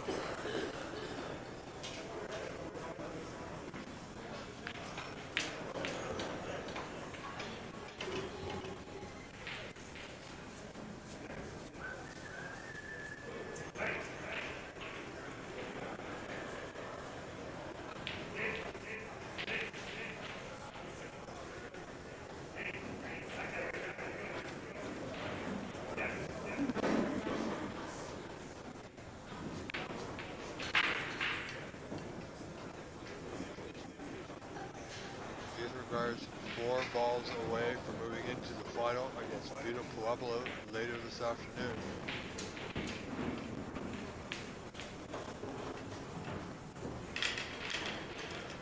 Regards 4 balls away from moving into the final against Vito Pueblo later this afternoon.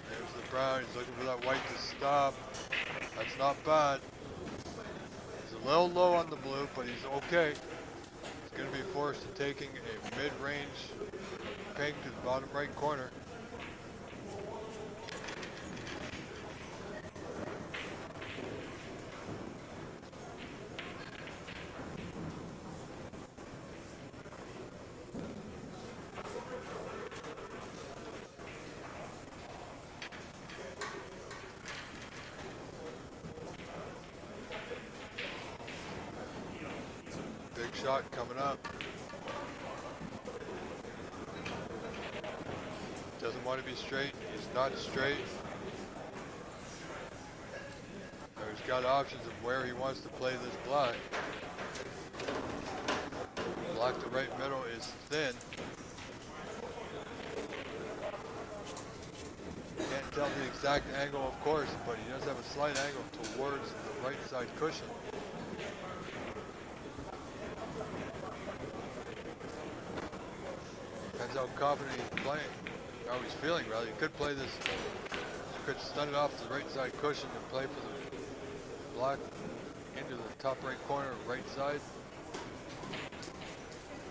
There's the brown. He's looking for that white to stop. That's not bad. He's a little low on the blue, but he's okay. He's going to be forced to taking a mid-range pink to the bottom right corner. Big shot coming up. Doesn't want to be straight. He's not straight. So he's got options of where he wants to play this black. Black to right middle is thin. Can't tell the exact angle, of course, but he does have a slight angle towards the right side cushion. confident he's playing, or how he's feeling rather. He could play this, could stun it off the right side cushion and play for the black into the top right corner, right side.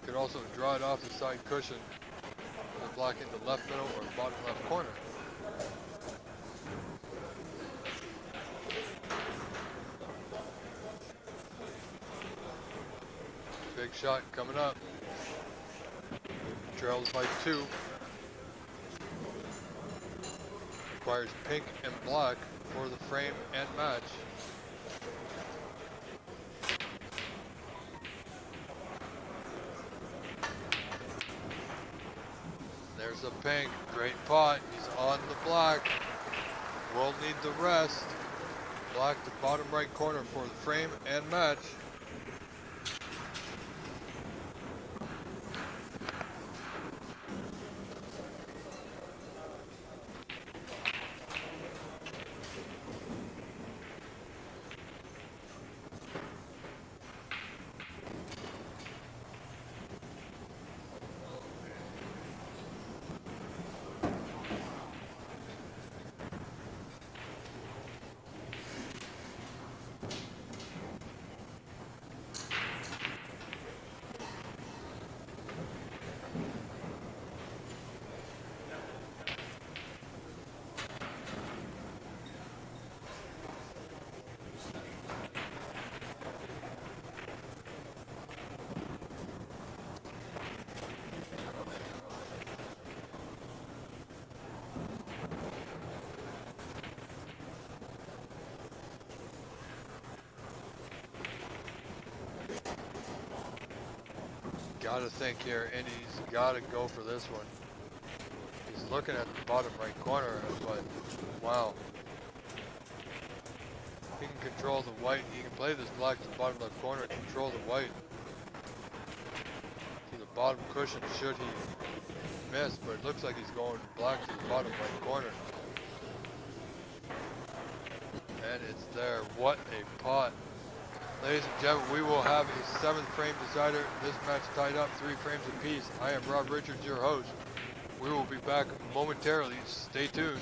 Could also draw it off the side cushion, the black into left middle or bottom left corner. Big shot coming up. Trails by 2. Requires pink and black for the frame and match. There's a pink, great pot. He's on the black. Will need the rest. Black to bottom right corner for the frame and match. Gotta think here, and he's gotta go for this one. He's looking at the bottom right corner, but wow. He can control the white. He can play this black to the bottom left corner and control the white to the bottom cushion should he miss, but it looks like he's going black to the bottom right corner. And it's there. What a pot. Ladies and gentlemen, we will have a 7th frame decider. This match tied up 3 frames apiece. I am Rob Richards, your host. We will be back momentarily. Stay tuned.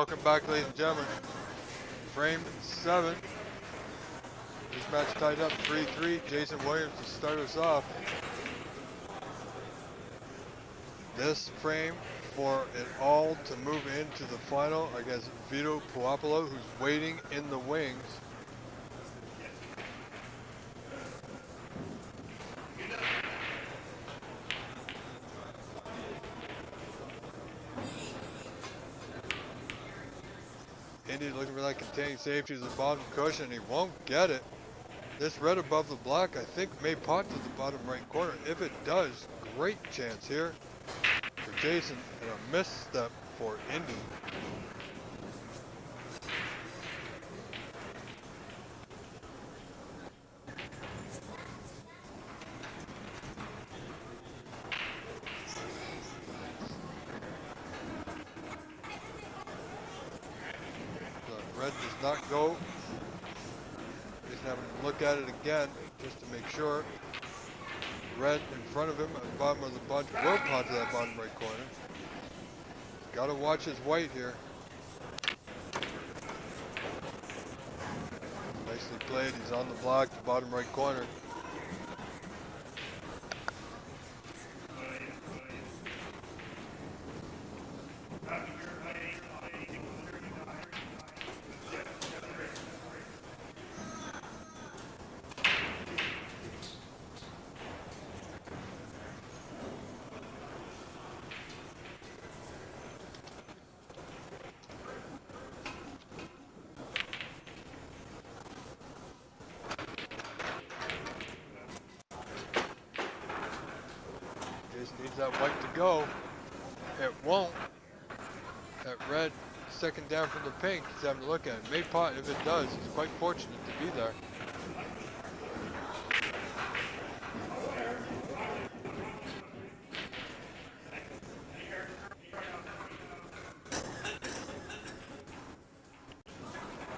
Welcome back, ladies and gentlemen. Frame 7. This match tied up 3-3. Jason Williams to start us off. This frame for it all to move into the final against Vito Puopolo, who's waiting in the wings. Indy looking for that containing safety to the bottom cushion. He won't get it. This red above the black, I think, may pot to the bottom right corner. If it does, great chance here for Jason and a misstep for Indy. The red does not go. He's having to look at it again just to make sure. Red in front of him at the bottom of the bunch will pot to that bottom right corner. Got to watch his white here. Nicely played. He's on the block, the bottom right corner. Needs that white to go. It won't. That red second down from the pink, he's having to look at it. May pot if it does. He's quite fortunate to be there.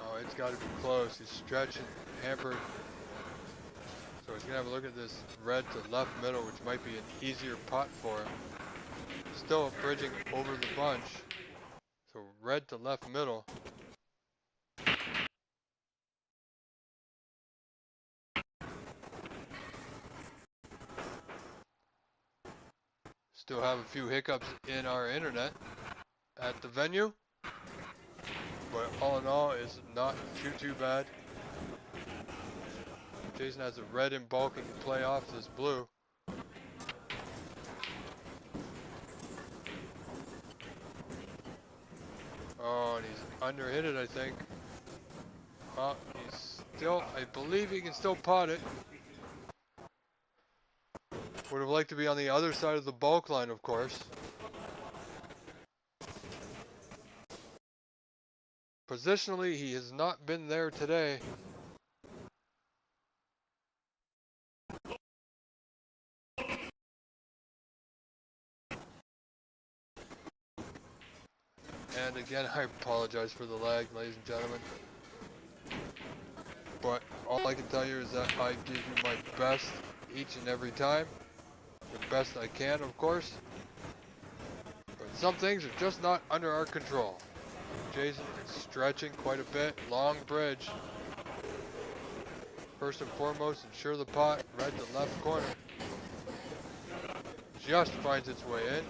Oh, it's got to be close. He's stretching, hampered. So he's going to have a look at this red to left middle, which might be an easier pot for him. Still bridging over the bunch. So red to left middle. Still have a few hiccups in our internet at the venue. But all in all, it's not too bad. Jason has a red in bulk and can play off this blue. Oh, and he's under hit it, I think. Oh, he's still, I believe he can still pot it. Would have liked to be on the other side of the bulk line, of course. Positionally, he has not been there today. And again, I apologize for the lag, ladies and gentlemen. But all I can tell you is that I give you my best each and every time. The best I can, of course. But some things are just not under our control. Jason is stretching quite a bit. Long bridge. First and foremost, ensure the pot, red to left corner. Just finds its way in.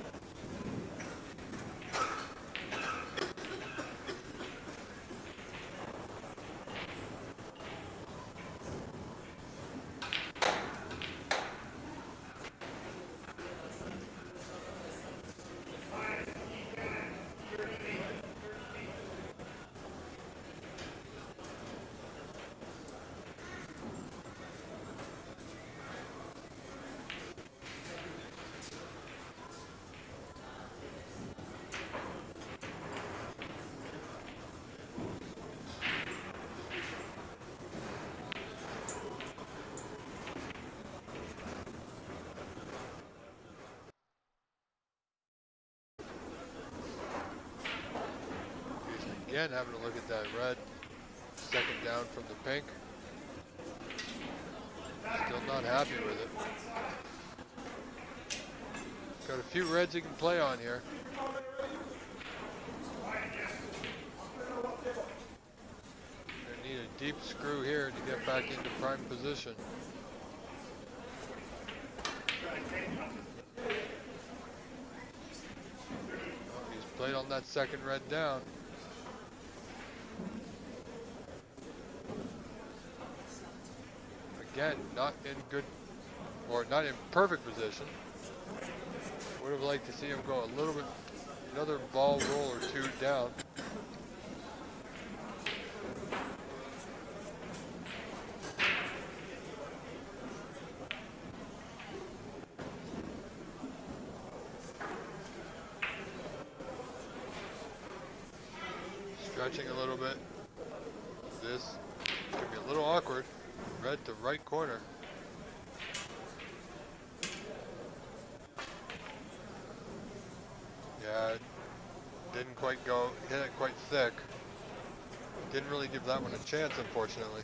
Again, having a look at that red. Second down from the pink. Still not happy with it. Got a few reds he can play on here. deep screw here to get back into prime position. Oh, he's played on that second red down. Again, not in good, or not in perfect position. Would have liked to see him go a little bit, another ball roll or two down. Stretching a little bit. This could be a little awkward. Red to right corner. Yeah, didn't quite go, hit it quite thick. Didn't really give that one a chance, unfortunately.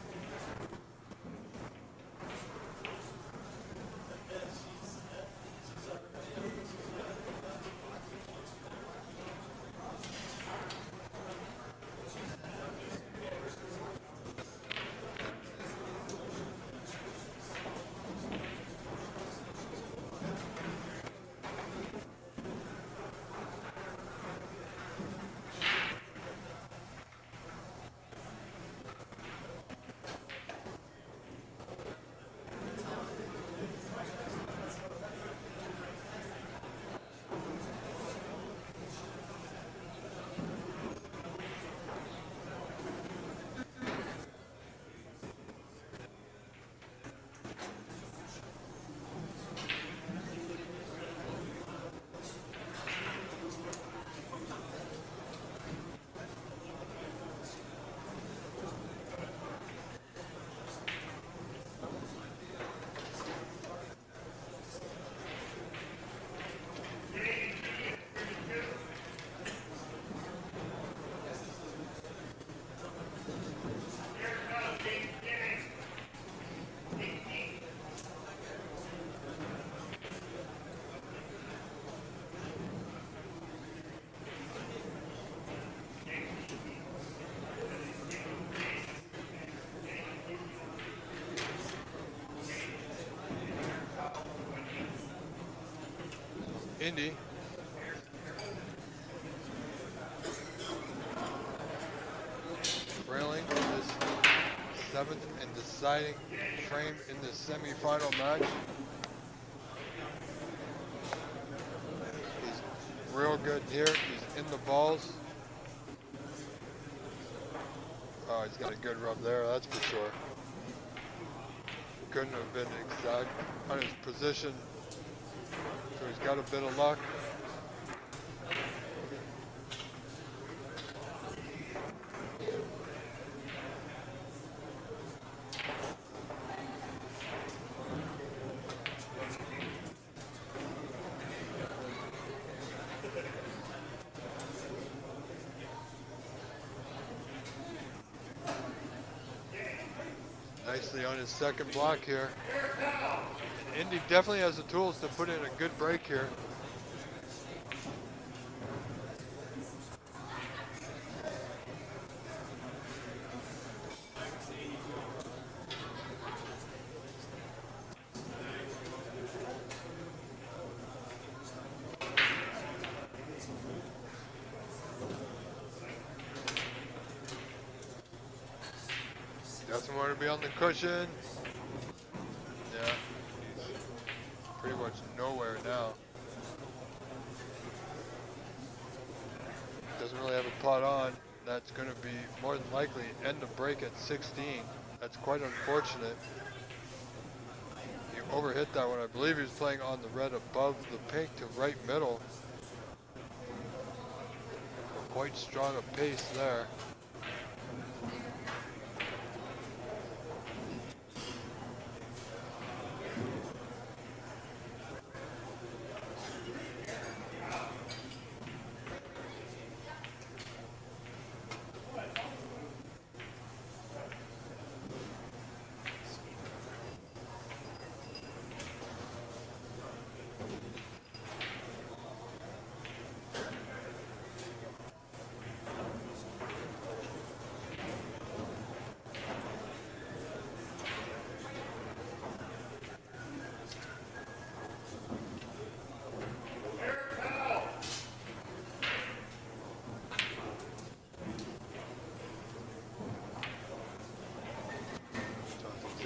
Indy. Trailing this seventh and deciding frame in the semifinal match. He's real good here. He's in the balls. Oh, he's got a good rub there, that's for sure. Couldn't have been exact on his position. So he's got a bit of luck. Nicely on his second block here. And Indy definitely has the tools to put in a good break here. Doesn't want to be on the cushion. Yeah, he's pretty much nowhere now. Doesn't really have a putt on. That's going to be more than likely end the break at 16. That's quite unfortunate. He overhit that one. I believe he was playing on the red above the pink to right middle. Quite strong a pace there.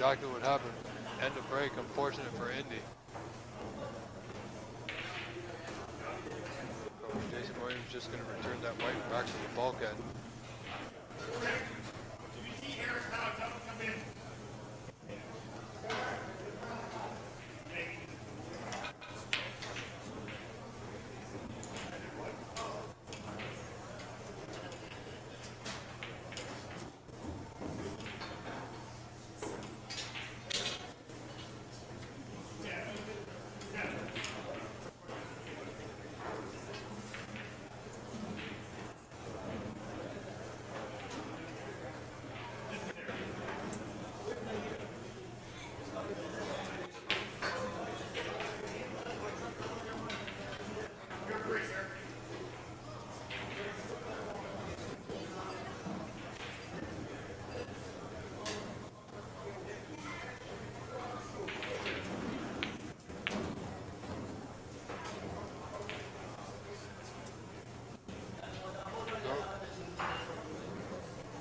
exactly what happened. End of break, unfortunate for Indy. So Jason Williams just going to return that white back to the bulkhead.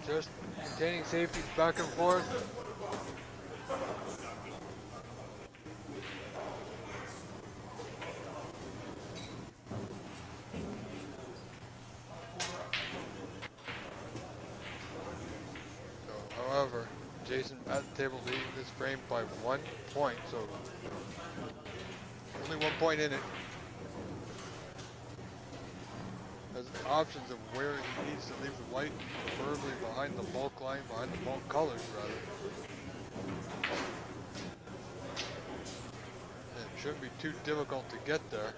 Just maintaining safety back and forth. So, however, Jason at the table leading this frame by 1 point, so only 1 point in it. Has options of where he needs to leave the white, preferably behind the bulk line, behind the bulk colors rather. And it shouldn't be too difficult to get there.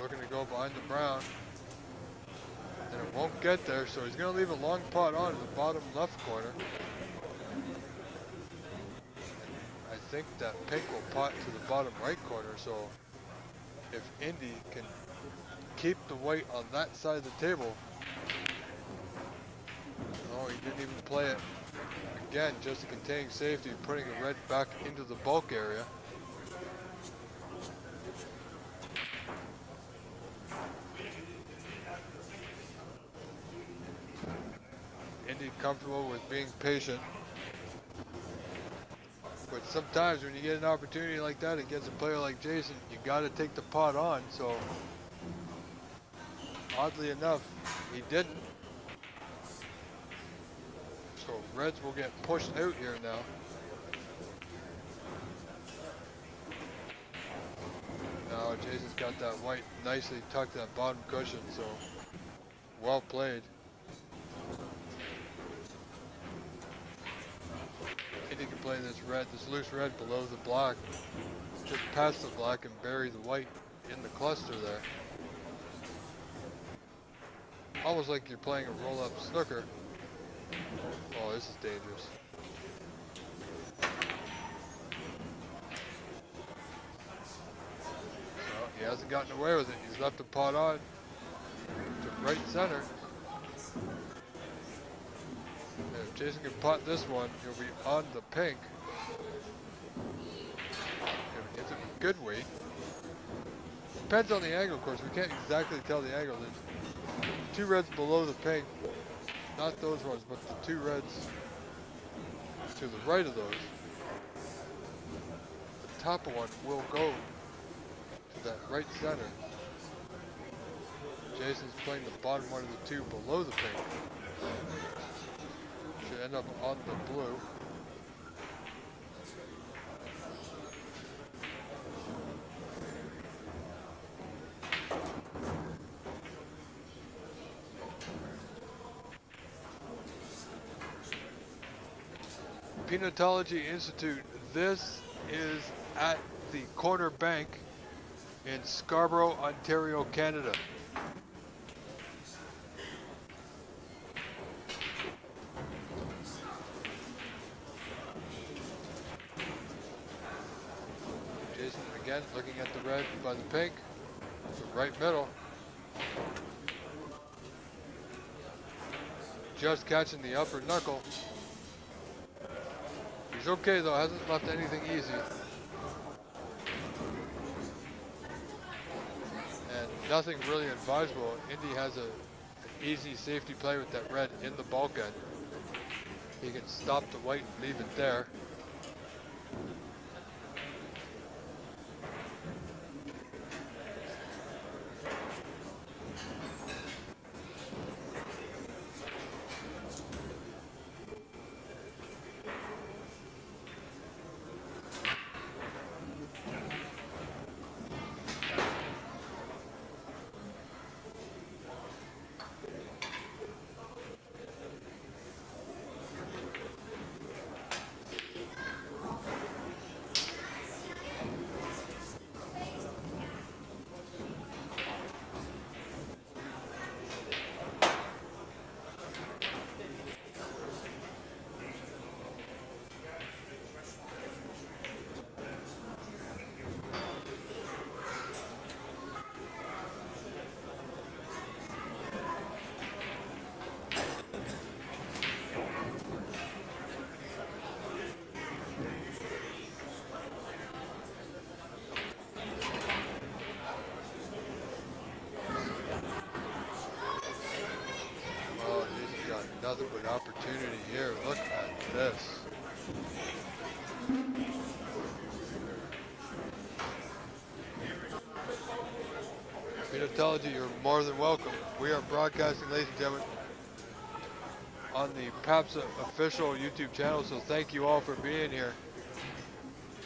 Looking to go behind the brown. And it won't get there, so he's going to leave a long pot on in the bottom left corner. I think that pink will pot to the bottom right corner, so if Indy can keep the white on that side of the table. Oh, he didn't even play it. Again, just a containing safety, putting the red back into the bulk area. Indy comfortable with being patient. But sometimes when you get an opportunity like that against a player like Jason, you got to take the pot on. So oddly enough, he didn't. So reds will get pushed out here now. Now Jason's got that white nicely tucked in that bottom cushion, so well played. Indy can play this red, this loose red below the black, just past the black and bury the white in the cluster there. Almost like you're playing a roll-up snooker. Oh, this is dangerous. Well, he hasn't gotten away with it. He's left the pot on to right center. And if Jason can pot this one, he'll be on the pink. If he hits it with good weight. Depends on the angle, of course. We can't exactly tell the angle. There's 2 reds below the pink. Not those ones, but the 2 reds to the right of those. The top one will go to that right center. Jason's playing the bottom one of the 2 below the pink. Should end up on the blue. Peanutology Institute. This is at the CornerBank in Scarborough, Ontario, Canada. Jason again looking at the red by the pink, the right middle. Just catching the upper knuckle. He's okay though, hasn't left anything easy. And nothing really advisable. Indy has an easy safety play with that red in the bulkhead. He can stop the white and leave it there. Oh, he's got nothing but opportunity here. Look at this. Peanutology, you're more than welcome. We are broadcasting, ladies and gentlemen, on the PAPSA official YouTube channel, so thank you all for being here.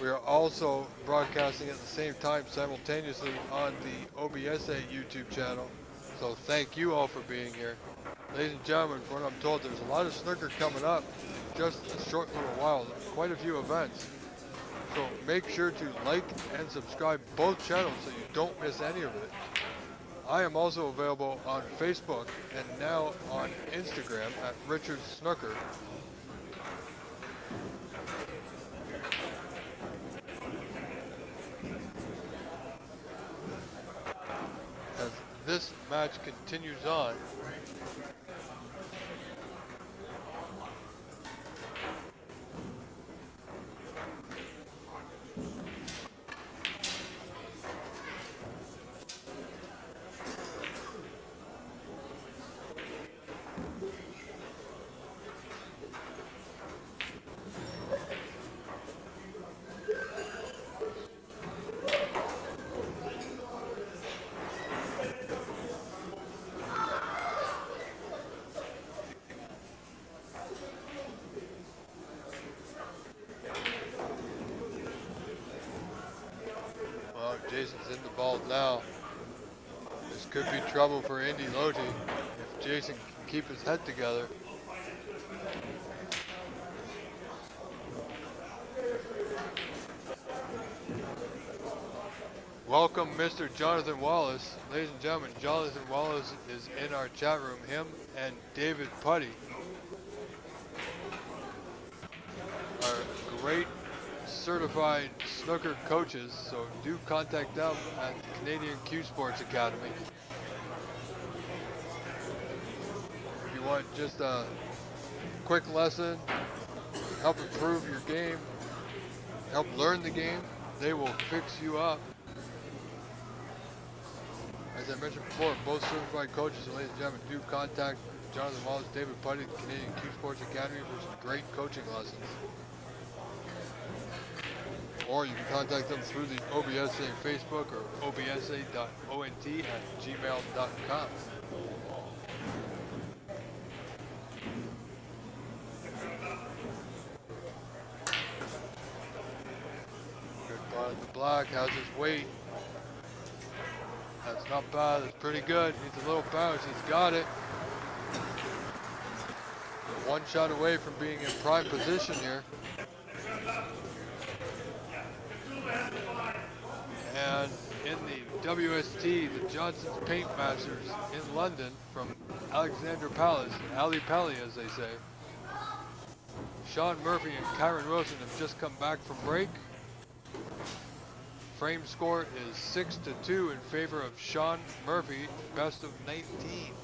We are also broadcasting at the same time simultaneously on the OBSA YouTube channel, so thank you all for being here. Ladies and gentlemen, from what I'm told, there's a lot of snooker coming up just a short little while, quite a few events. So make sure to like and subscribe both channels so you don't miss any of it. I am also available on Facebook and now on Instagram at Richard Snooker. As this match continues on, Jason's in the ball now. This could be trouble for Indy Lote if Jason can keep his head together. Welcome, Mr. Jonathan Wallace. Ladies and gentlemen, Jonathan Wallace is in our chat room. Him and David Putty are great certified snooker coaches, so do contact them at Canadian Q Sports Academy. If you want just a quick lesson, help improve your game, help learn the game, they will fix you up. As I mentioned before, both certified coaches, so ladies and gentlemen, do contact Jonathan Wallace, David Putty, the Canadian Q Sports Academy for some great coaching lessons. Or you can contact them through the OBSA Facebook or obsa.ont@gmail.com. Good ball in the black, how's his weight? That's not bad, that's pretty good. Needs a little bounce, he's got it. One shot away from being in prime position here. And in the WST, the Johnson's Paint Masters in London from Alexandra Palace, Ali Pally as they say, Sean Murphy and Kyron Wilson have just come back from break. Frame score is 6-2 in favor of Sean Murphy, best of 19.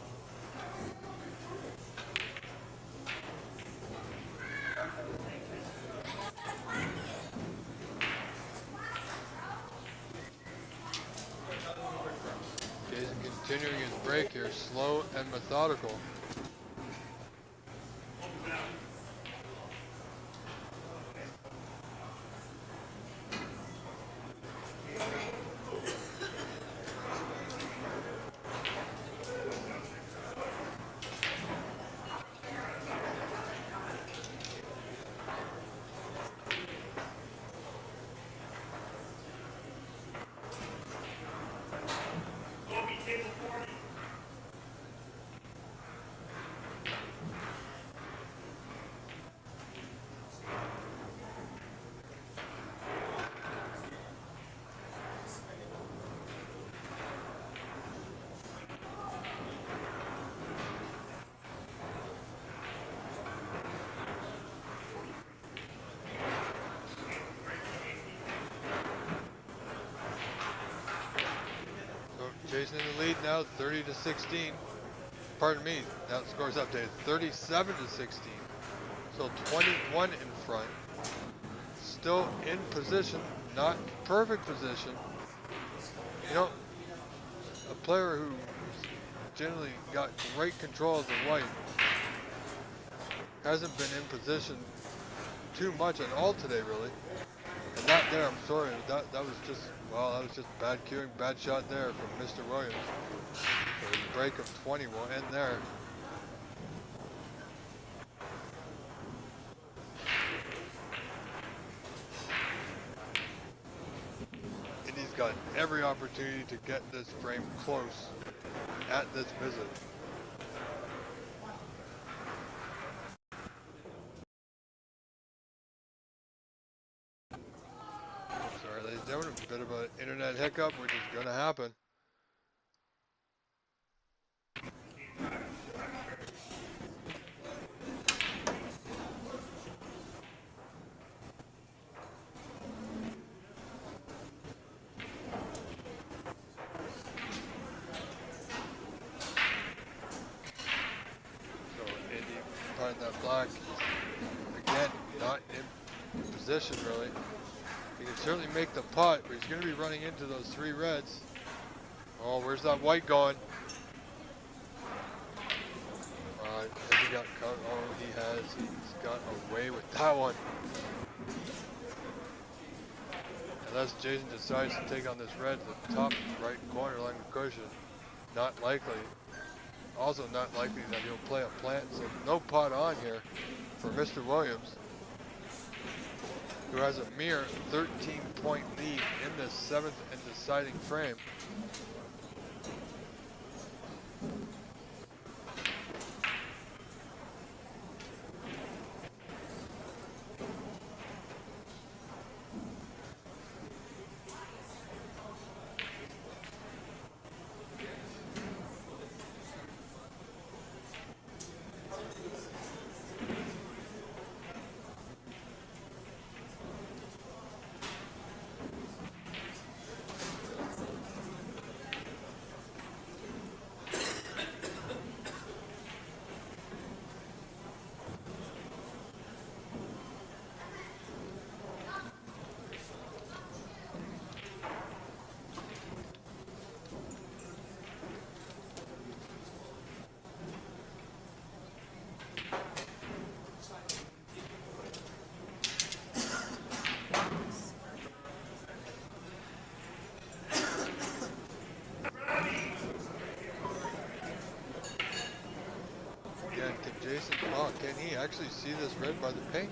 Jason continuing his break here, slow and methodical. Jason in the lead now, 30-16. Pardon me, now the score's updated, 37-16. So 21 in front. Still in position, not perfect position. You know, a player who's generally got great control of the white hasn't been in position too much at all today, really. And that there, I'm sorry, that was just, well, that was just bad cueing, bad shot there from Mr. Williams. So his break of 20 will end there. And he's got every opportunity to get this frame close at this visit. Sorry, ladies and gentlemen, a bit of an internet hiccup, which is going to happen. That black, again, not in position really. He can certainly make the putt, but he's going to be running into those three reds. Oh, where's that white going? Has he got cut? Oh, he has. He's got away with that one. Unless Jason decides to take on this red to the top right corner along the cushion. Not likely. Also not likely that he'll play a plant, so no putt on here for Mr. Williams, who has a mere 13-point lead in this seventh and deciding frame. Jason, oh, can he actually see this red by the pink?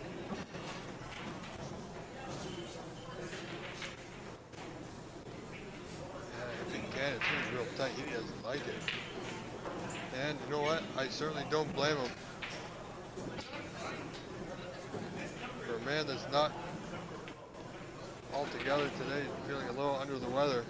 Yeah, if he can, it's going to be real tight. He doesn't like it. And you know what? I certainly don't blame him. For a man that's not altogether today, feeling a little under the weather.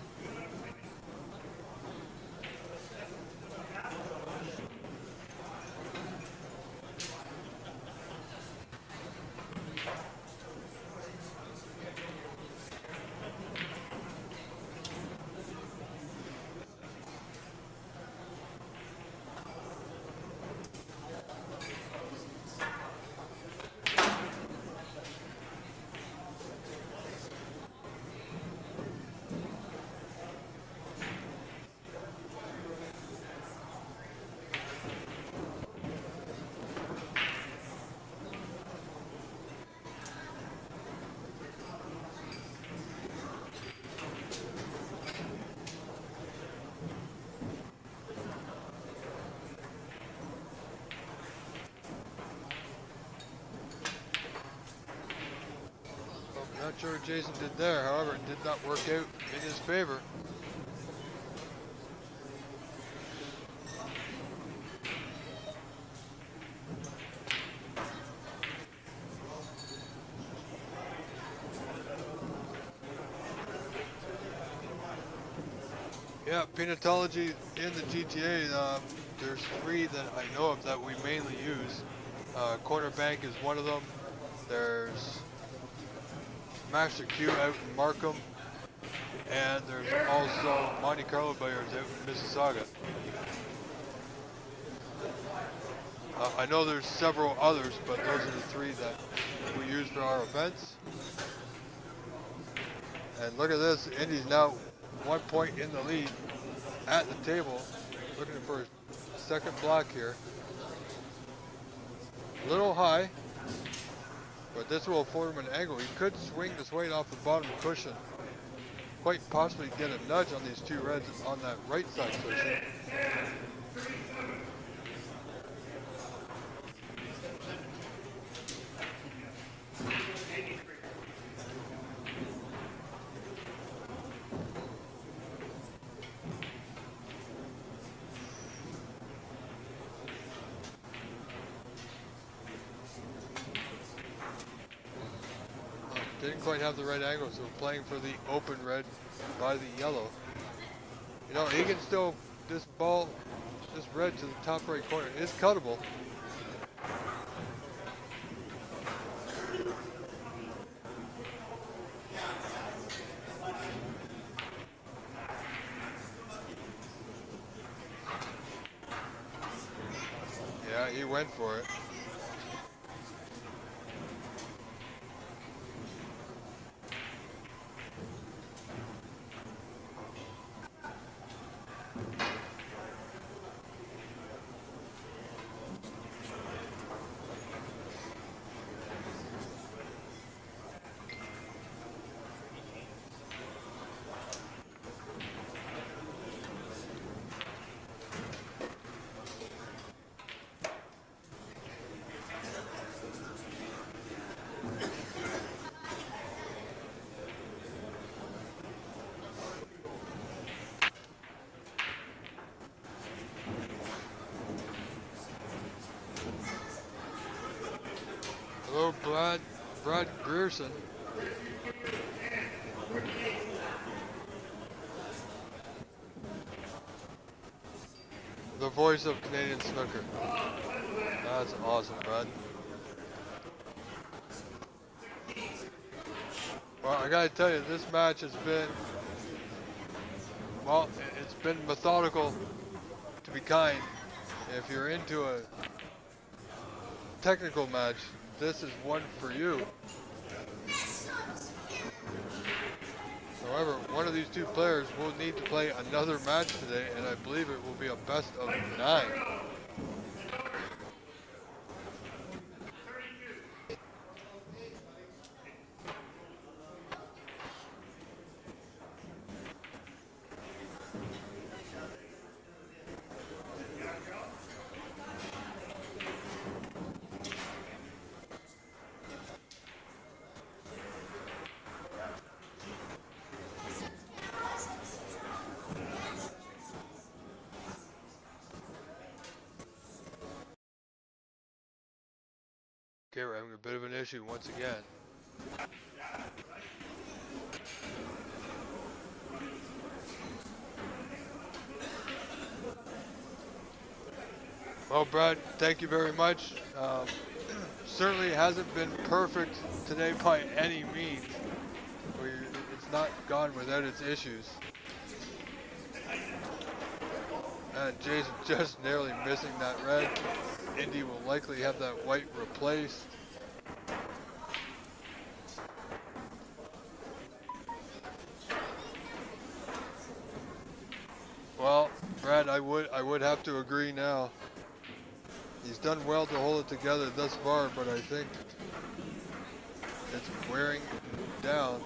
Not sure what Jason did there, however, it did not work out in his favor. Yeah, peanutology in the GTA, there's 3 that I know of that we mainly use. CornerBank is one of them. There's Master Q out in Markham. And there's also Monte Carlo players out in Mississauga. I know there's several others, but those are the 3 that we use for our events. And look at this, Indy's now 1 point in the lead at the table, looking for a second block here. A little high, but this will afford him an angle. He could swing this weight off the bottom cushion, quite possibly get a nudge on these 2 reds on that right side cushion. Didn't quite have the right angle, so playing for the open red by the yellow. You know, he can still, this ball, this red to the top right corner is cuttable. Yeah, he went for it. Hello, Brad Grierson. The voice of Canadian snooker. That's awesome, Brad. Well, I gotta tell you, this match has been, well, it's been methodical, to be kind. If you're into a technical match, this is one for you. However, one of these 2 players will need to play another match today, and I believe it will be a best of 9. Okay, we're having a bit of an issue once again. Well, Brad, thank you very much. Certainly hasn't been perfect today by any means. It's not gone without its issues. And Jason just narrowly missing that red. Indy will likely have that white replaced. Well, Brad, I would have to agree now. He's done well to hold it together thus far, but I think it's wearing down.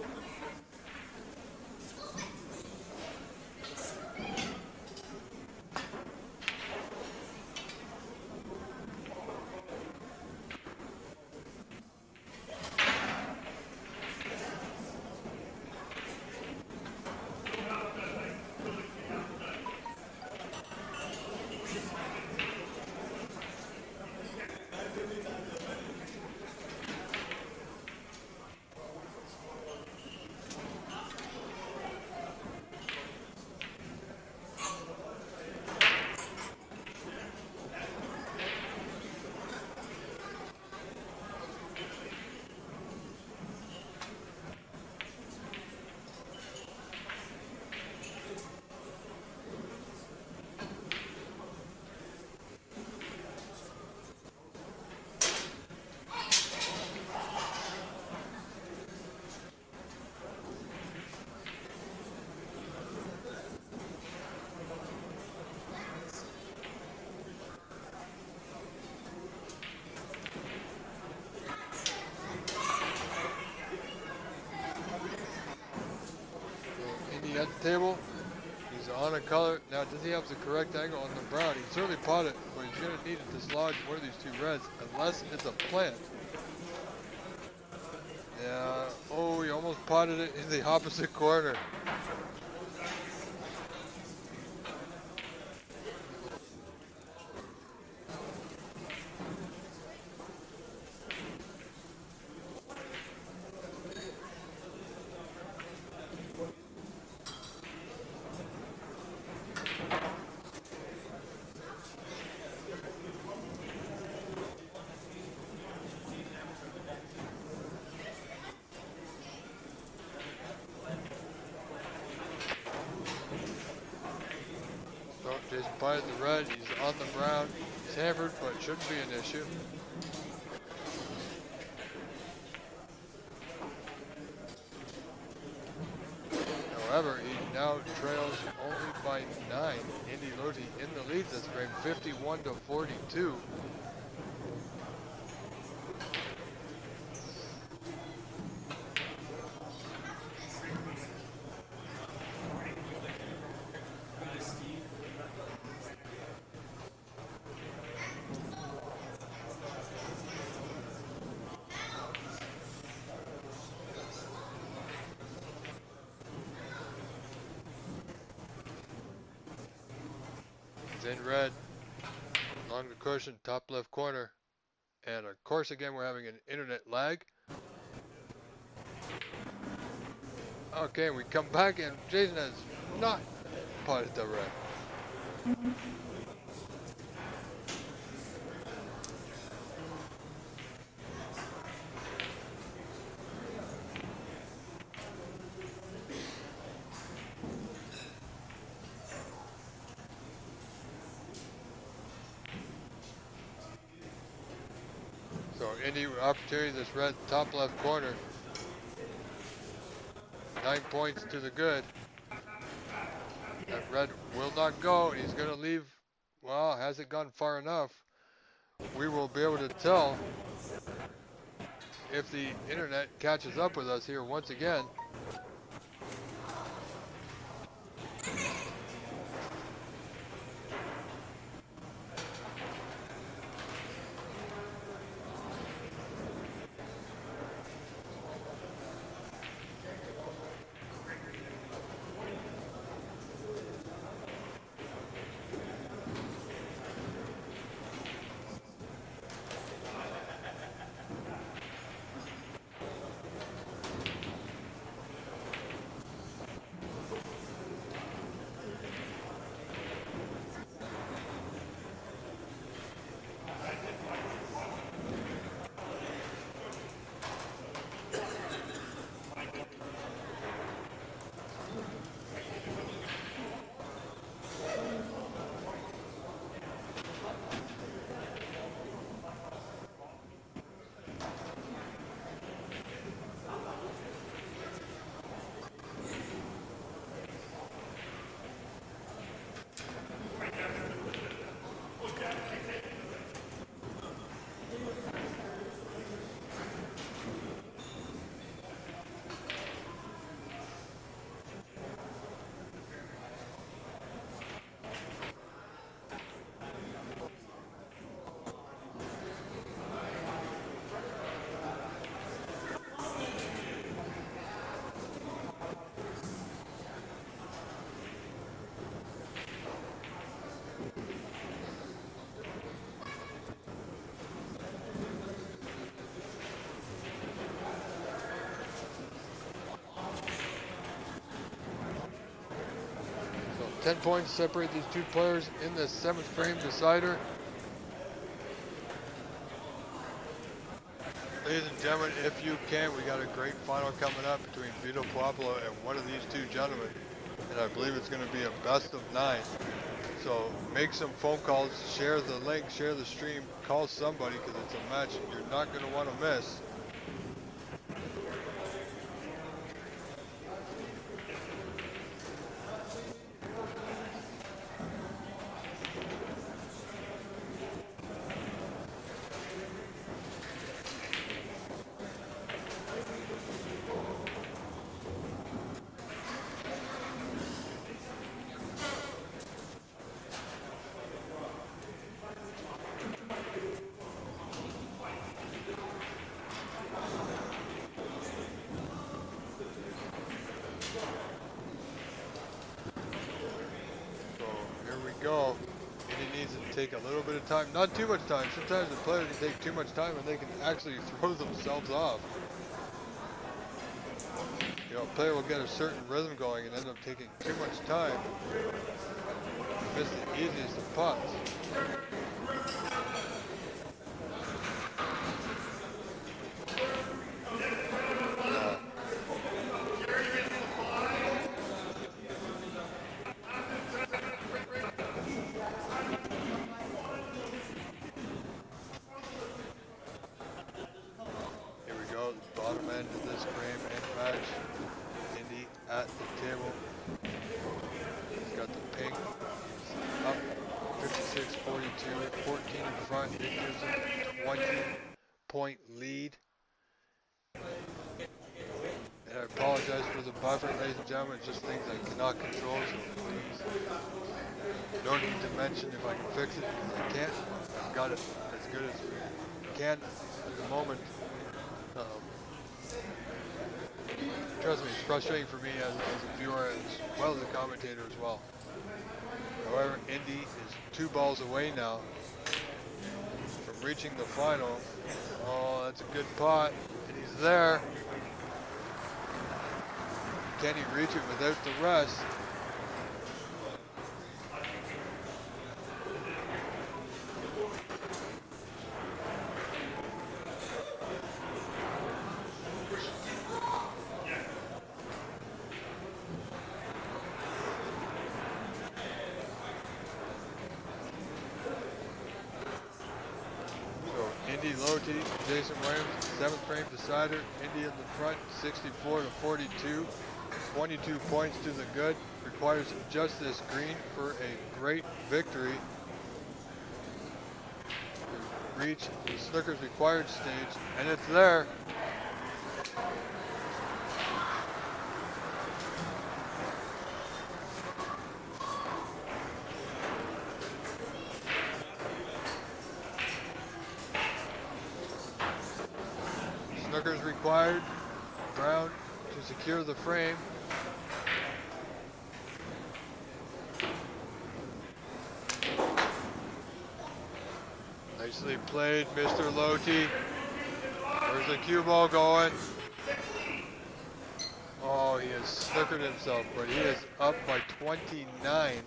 table. He's on a color. Now, does he have the correct angle on the brown? He certainly potted, but he's going to need to dislodge one of these two reds, unless it's a plant. Yeah. Oh, he almost potted it in the opposite corner. So Jason potted the red. He's on the brown. He's hampered, but shouldn't be an issue. However, he now trails only by 9. Indy Loti in the lead this frame, 51 to 42. He's in red, along the cushion, top left corner. And of course, again, we're having an internet lag. Okay, we come back and Jason has not potted the red. So Indy opportunity, this red top left corner. 9 points to the good. That red will not go. He's going to leave. Well, hasn't gone far enough. We will be able to tell if the internet catches up with us here once again. So 10 points separate these two players in the 7th frame decider. Ladies and gentlemen, if you can, we got a great final coming up between Vito Puopolo and one of these two gentlemen. And I believe it's going to be a best of 9. So make some phone calls, share the link, share the stream, call somebody, because it's a match you're not going to want to miss. Indy needs to take a little bit of time, not too much time. Sometimes the player can take too much time and they can actually throw themselves off. You know, a player will get a certain rhythm going and end up taking too much time. Miss the easiest of putts. Here we go, the bottom end of this frame and match. Indy at the table. He's got the pink. He's up 56-42, 14 in front. It gives him a 20-point lead. And I apologize for the buffer, ladies and gentlemen. It's just things I cannot control, so please don't need to mention if I can fix it, because I can't. I've got it as good as we can at the moment. Trust me, it's frustrating for me as a viewer as well as a commentator as well. However, Indy is 2 balls away now from reaching the final. Oh, that's a good putt, and he's there. Can he reach it without the rest? Indy Lote, Jason Williams, 7th frame decider. Indy in the front, 64-42. 22 points to the good. Requires just this green for a great victory to reach the snooker's required stage, and it's there. Snookers required. Brown to secure the frame. Nicely played, Mr. Lote. Where's the cue ball going? Oh, he has snookered himself, but he is up by 29.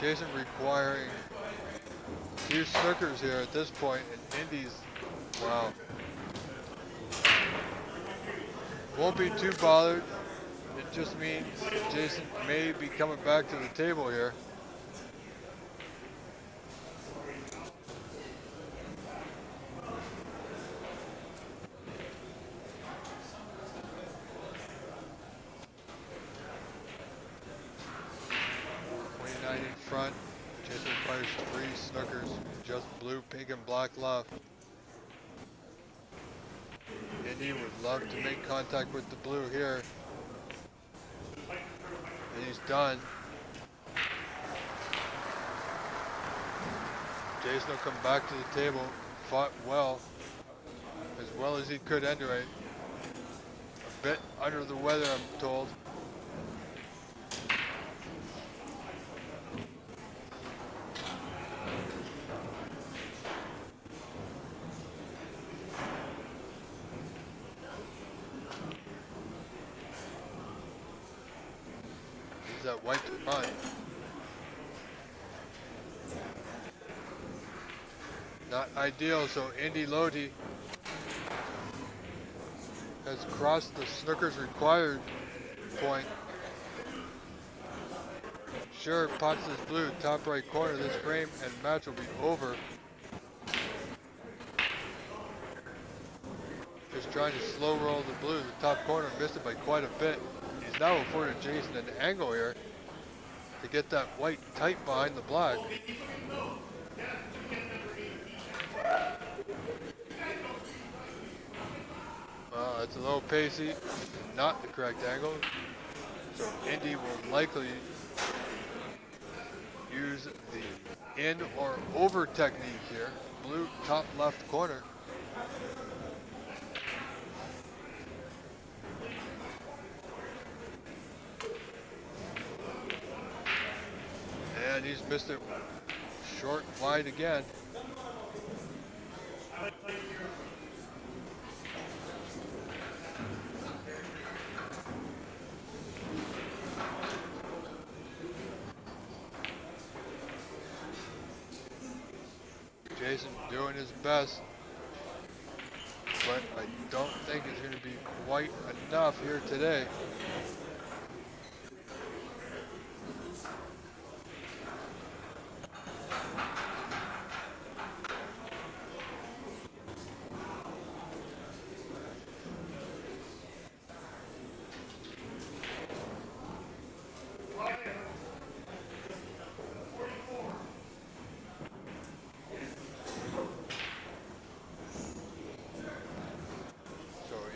Jason requiring 2 snookers here at this point, and Indy's, wow. Won't be too bothered. It just means Jason may be coming back to the table here. In front, Jason requires 3 snookers, just blue, pink, and black left. Indy would love to make contact with the blue here. And he's done. Jason will come back to the table, fought well as he could anyway. A bit under the weather, I'm told. That white punt. Not ideal, so Indy Lote has crossed the snooker's required point. Sure, pots this blue, top right corner. This frame and match will be over. Just trying to slow roll the blue. The top corner missed it by quite a bit. He's now afforded Jason an angle here to get that white tight behind the black. It's a little pacey, not the correct angle. So Indy will likely use the in or over technique here. Blue top left corner. And he's missed it short wide again. Jason doing his best, but I don't think it's going to be quite enough here today.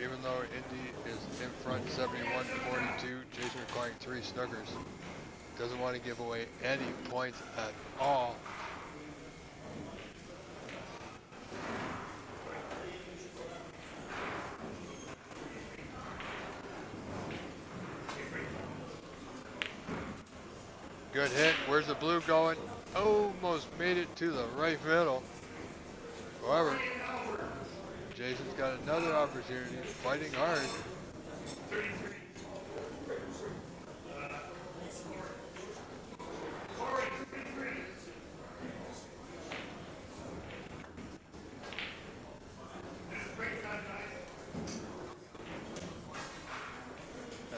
Even though Indy is in front 71-42, Jason requiring 3 snookers. Doesn't want to give away any points at all. Good hit. Where's the blue going? Almost made it to the right middle. However, Jason's got another opportunity, fighting hard.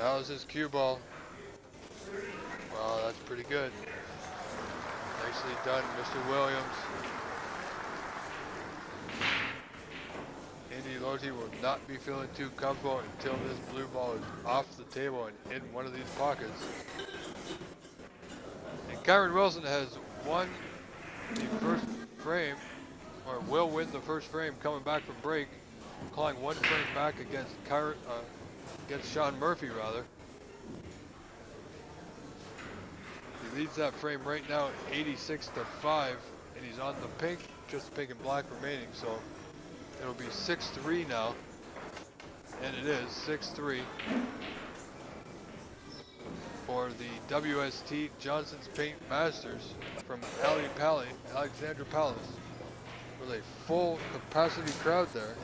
How's his cue ball? Wow, that's pretty good. Nicely done, Mr. Williams. Indy Lote will not be feeling too comfortable until this blue ball is off the table and in one of these pockets. And Kyron Wilson has won the first frame, or will win the first frame coming back from break, clawing 1 frame back against Sean Murphy rather. He leads that frame right now 86-5, and he's on the pink, just pink and black remaining, so it'll be 6-3 now, and it is 6-3 for the WST Johnson's Paint Masters from Alexandra Palace, with a full capacity crowd there.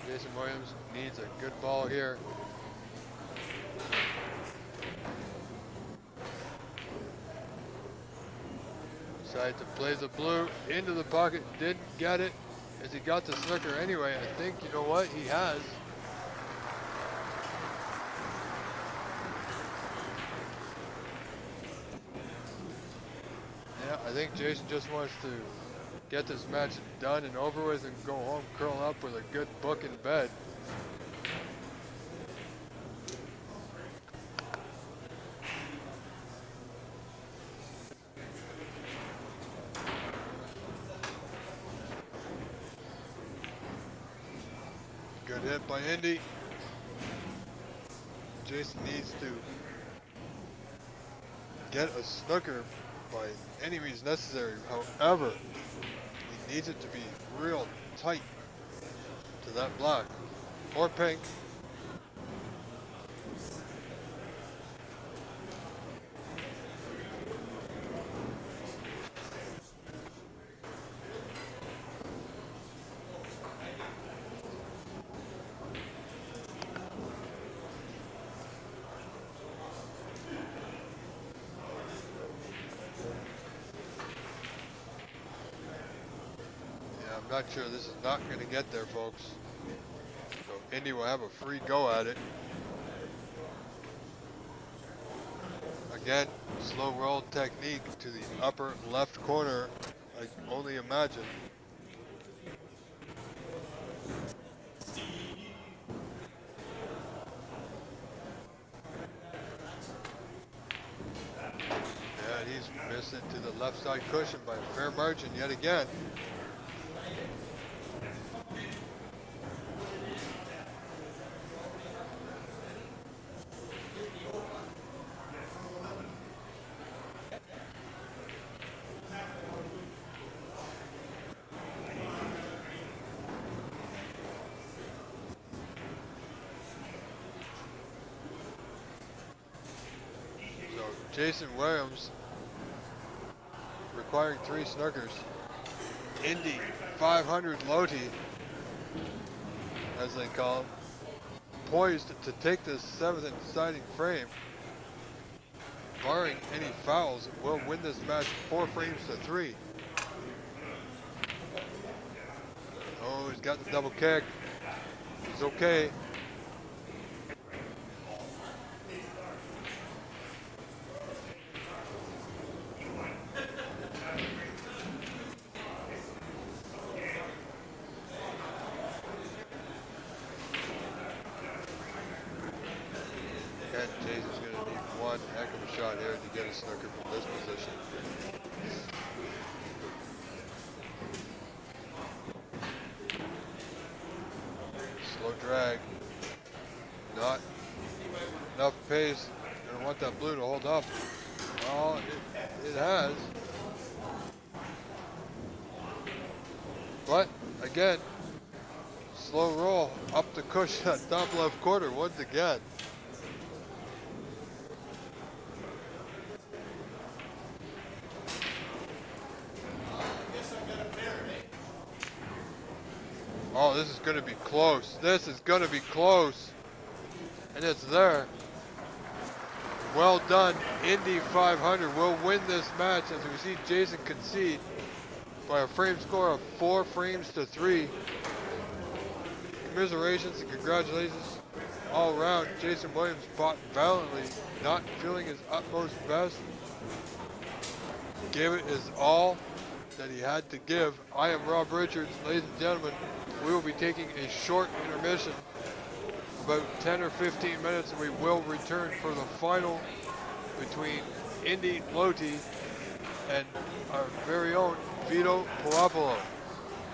Jason Williams needs a good ball here. Decided to play the blue into the pocket, didn't get it, as he got the snooker anyway. I think, you know what, he has. Yeah, I think Jason just wants to get this match done and over with and go home, curl up with a good book in bed. Good hit by Indy. Jason needs to get a snooker by any means necessary. However, he needs it to be real tight to that black or pink. I'm not sure, this is not going to get there, folks. So Indy will have a free go at it. Again, slow roll technique to the upper left corner, I can only imagine. Yeah, he's missed it to the left side cushion by a fair margin yet again. Jason Williams requiring 3 snookers. Indy 500 Loti, as they call him, poised to take this 7th and deciding frame. Barring any fouls, will win this match 4 frames to 3. Oh, he's got the double kick. He's okay. Again, Jason's going to need one heck of a shot here to get a snooker from this position. Slow drag. Not enough pace. You're going to want that blue to hold up. Well, it has. But, again, slow roll up the cushion at top left corner once again. Oh, this is going to be close. This is going to be close. And it's there. Well done. Indy 500 will win this match as we see Jason concede by a frame score of 4 frames to 3. Commiserations and congratulations all around. Jason Williams fought valiantly, not feeling his utmost best. Gave it his all that he had to give. I am Rob Richards. Ladies and gentlemen, we will be taking a short intermission, about 10 or 15 minutes, and we will return for the final between Indy Loti and our very own Vito Puopolo.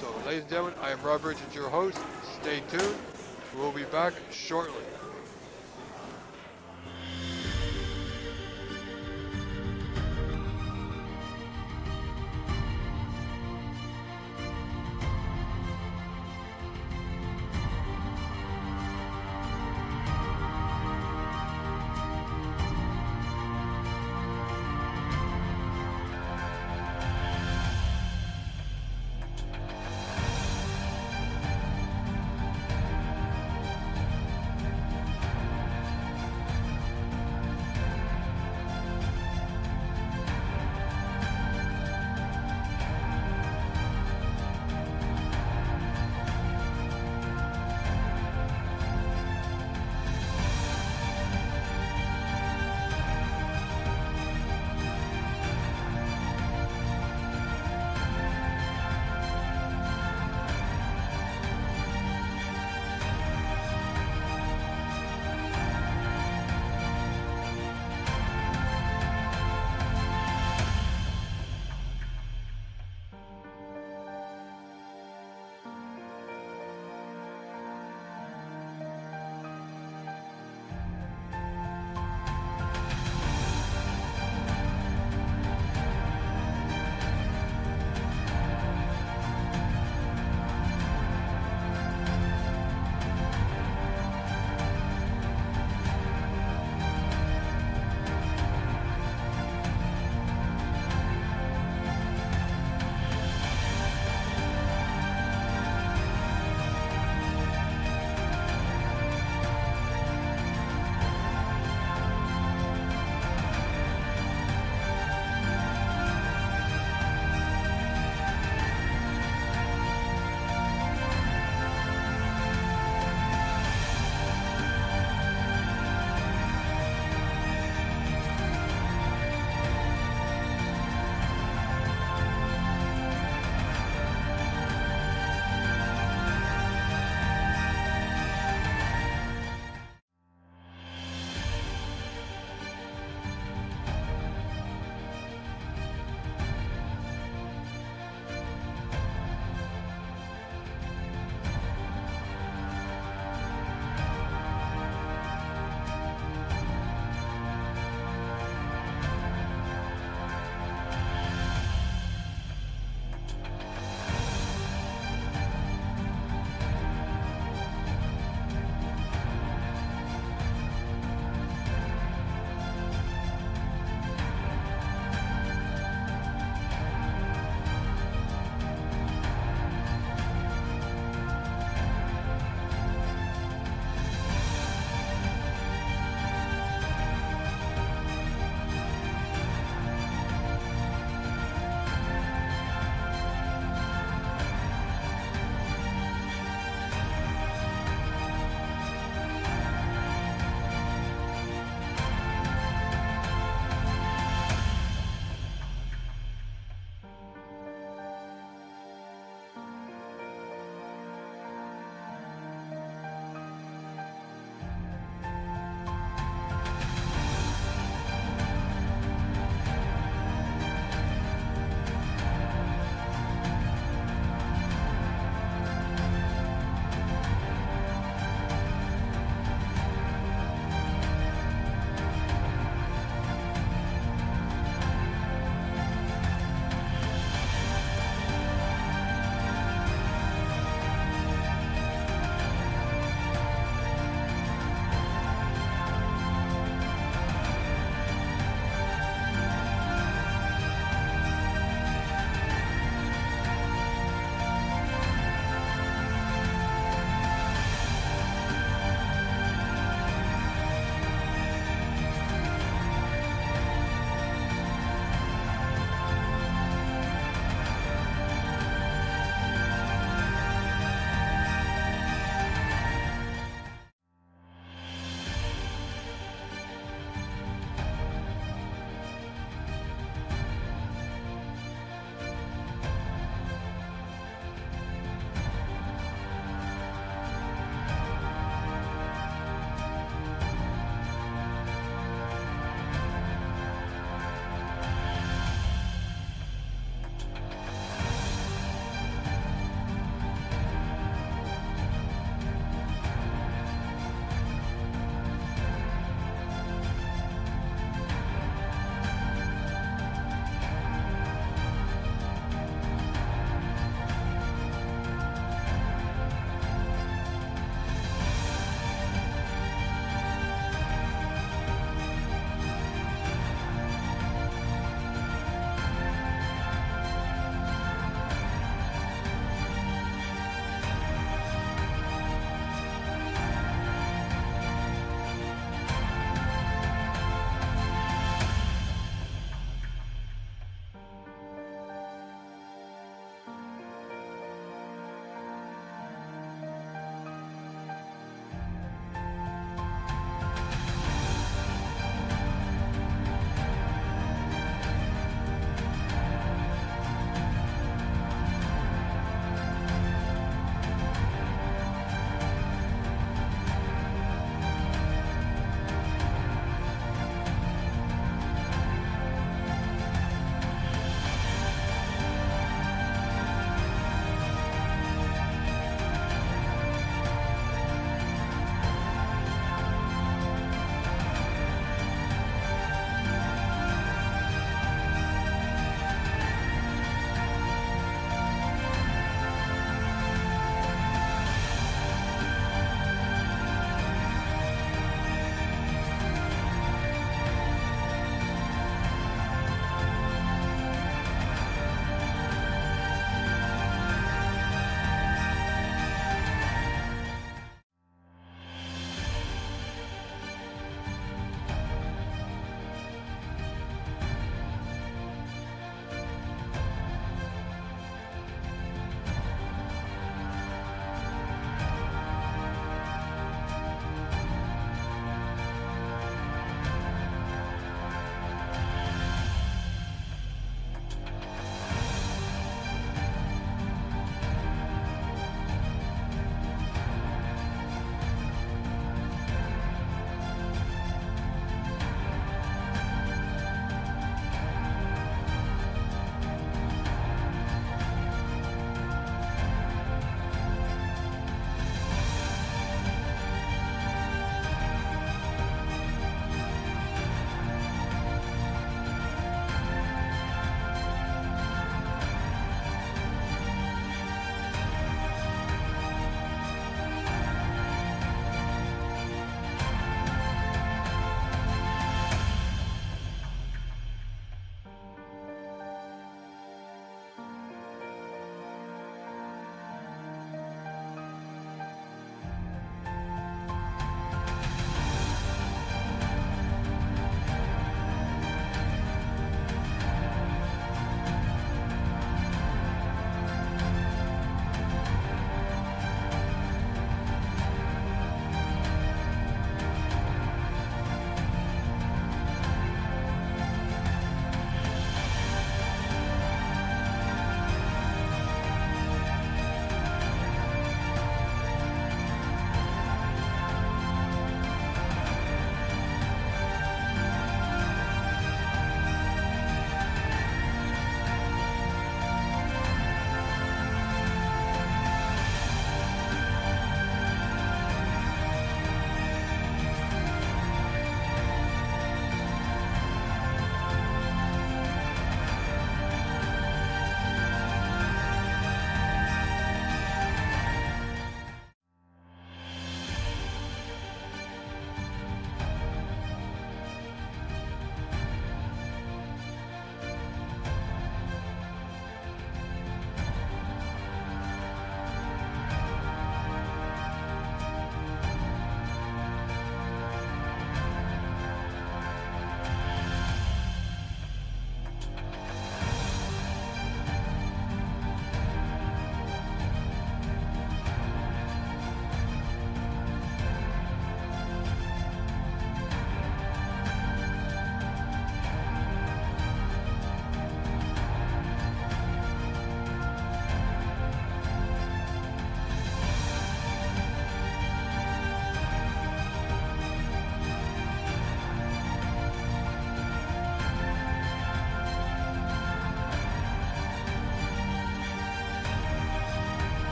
So, ladies and gentlemen, I am Rob Richards, your host. Stay tuned. We'll be back shortly.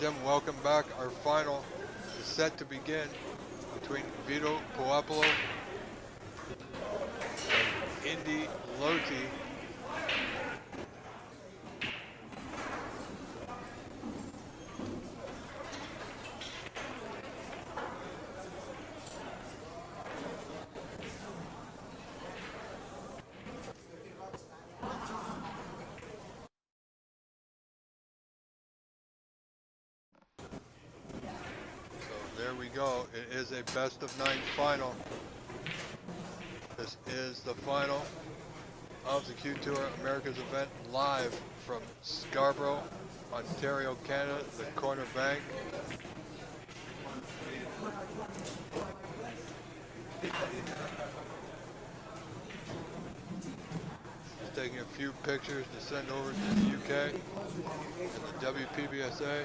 them, welcome back. Our final is set to begin between Vito Puopolo and Indy Loti. There we go. It is a best of 9 final. This is the final of the QTour America's event, live from Scarborough, Ontario, Canada, the CornerBank. Just taking a few pictures to send over to the UK and the WPBSA.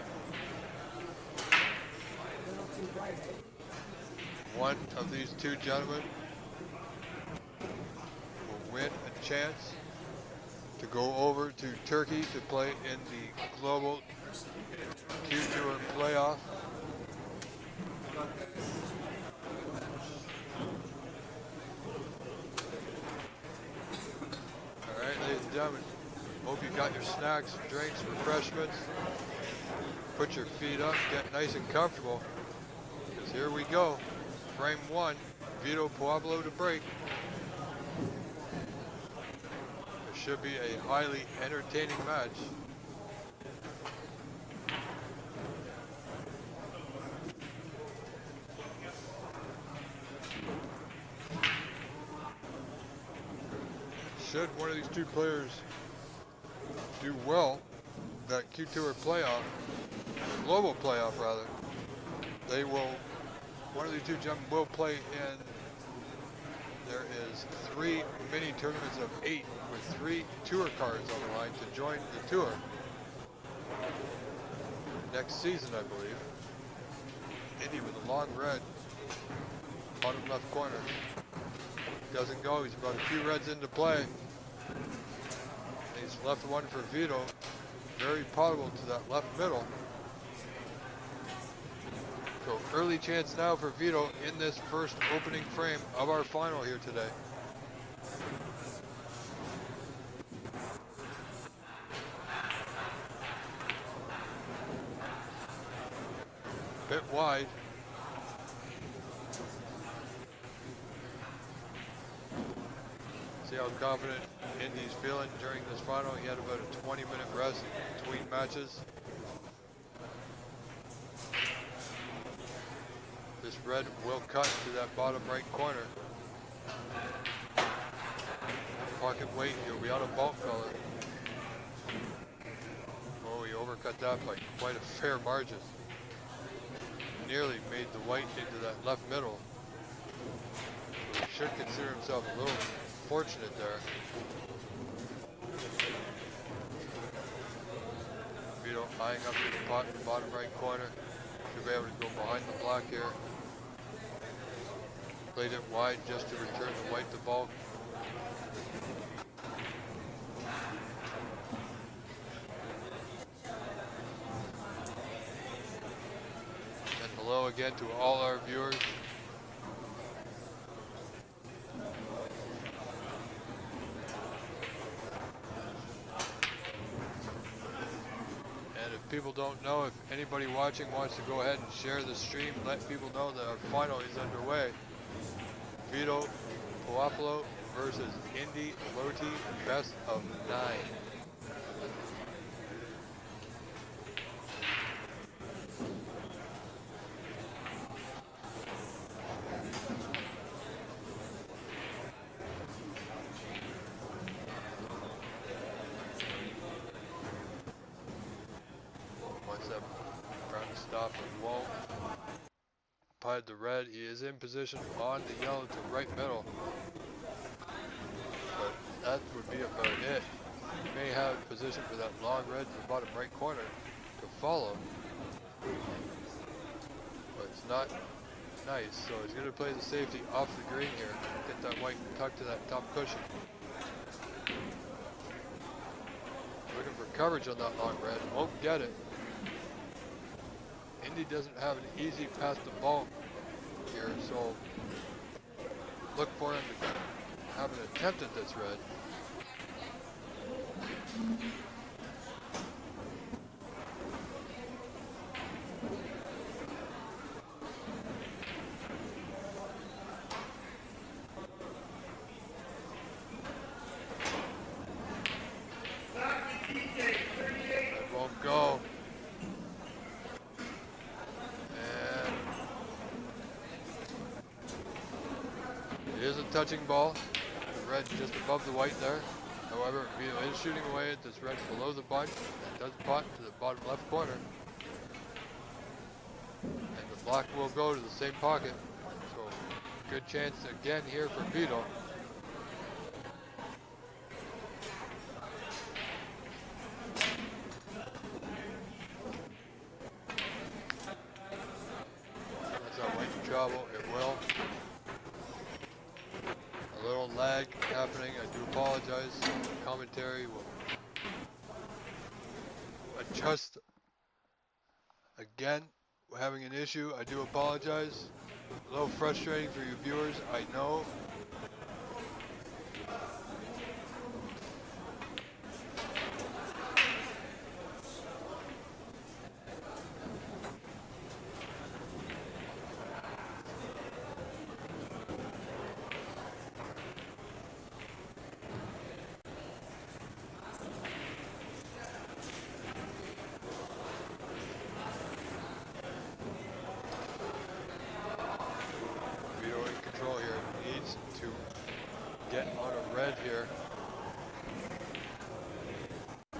One of these two gentlemen will win a chance to go over to Turkey to play in the Global QTour playoff. Alright, ladies and gentlemen, hope you got your snacks, drinks, refreshments. Put your feet up, get nice and comfortable, because here we go. Frame 1, Vito Puopolo to break. It should be a highly entertaining match. Should one of these two players do well, that QTour playoff, global playoff rather, they will, one of these two gentlemen will play in, there is 3 mini tournaments of 8 with 3 tour cards on the line to join the tour next season, I believe. Indy with a long red, bottom left corner. Doesn't go, he's about a few reds into play. He's left one for Vito, very potable to that left middle. So early chance now for Vito in this first opening frame of our final here today. Bit wide. See how confident Indy's feeling during this final. He had about a 20-minute rest between matches. This red will cut to that bottom right corner. Pocket weight, he'll be out of bulk color. Oh, he overcut that by quite a fair margin. Nearly made the white into that left middle. So he should consider himself a little fortunate there. Vito eyeing up to the bottom right corner. Should be able to go behind the block here. Played it wide just to return the white to bulk. And hello again to all our viewers. People don't know, if anybody watching wants to go ahead and share the stream, let people know that our final is underway. Vito Puopolo versus Indy Loti, best of 9. Stop and won't. Pied the red. He is in position on the yellow to right middle. But that would be about it. He may have position for that long red in the bottom right corner to follow. But it's not nice. So he's going to play the safety off the green here. Get that white tucked to that top cushion. Looking for coverage on that long red. Won't get it. Indy doesn't have an easy pass the ball here, so look for him to have an attempt at this red. That won't go. And it is a touching ball. The red just above the white there. However, Vito is shooting away at this red below the bunch and does pot to the bottom left corner. And the black will go to the same pocket. So good chance again here for Vito. Does that white travel? It will. A little lag happening. I do apologize. Commentary will adjust. Again, we're having an issue. I do apologize. A little frustrating for you viewers, I know. Get on a red here. I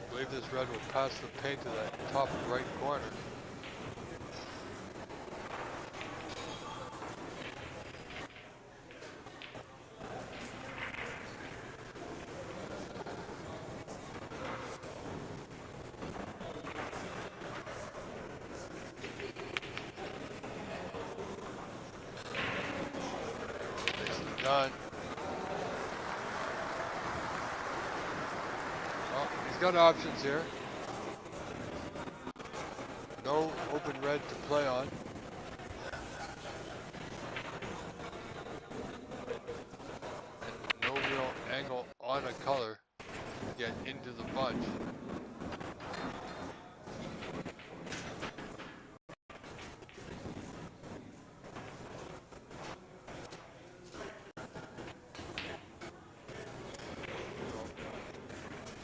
believe this red will pass the pink to that top right corner. Done. Well, he's got options here. No open red to play on. And no real angle on a color to get into the bunch.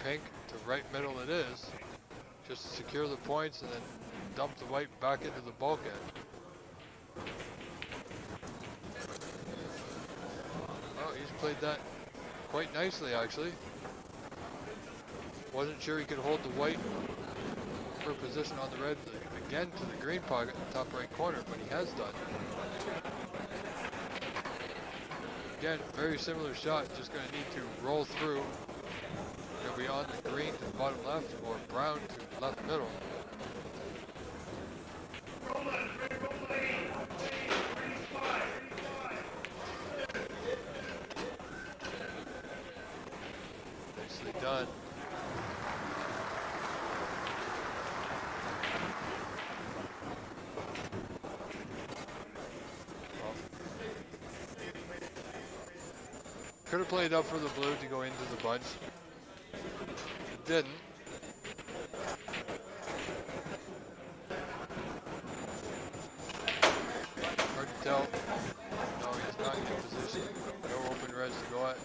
Pink to right middle it is. Just secure the points and then dump the white back into the bulkhead. Oh, he's played that quite nicely actually. Wasn't sure he could hold the white for position on the red again to the green pocket in the top right corner, but he has done. Again, very similar shot, just going to need to roll through. It'll be on the green to the bottom left or brown to left middle. Nicely done. Could have played up for the blue to go into the bunch. Didn't. Hard to tell. No, he's not in position. No open reds to go at.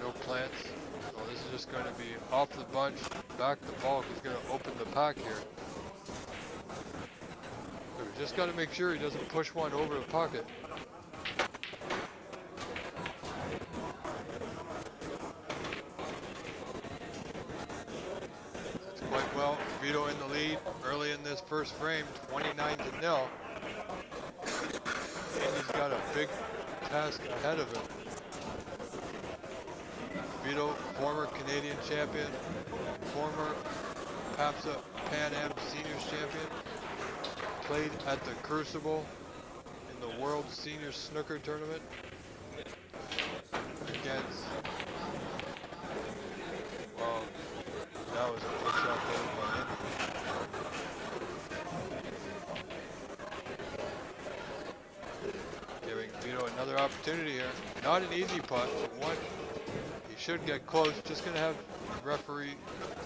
No plants. So this is just going to be off the bunch. Back the bulk is going to open the pack here. So we just got to make sure he doesn't push one over the pocket. Well, Vito in the lead early in this first frame, 29-0. And he's got a big task ahead of him. Vito, former Canadian champion, former PAPSA Pan Am Seniors champion, played at the Crucible in the World Senior Snooker Tournament against, well, that was a good shot there. opportunity here. Not an easy putt, but one he should get close. Just going to have the referee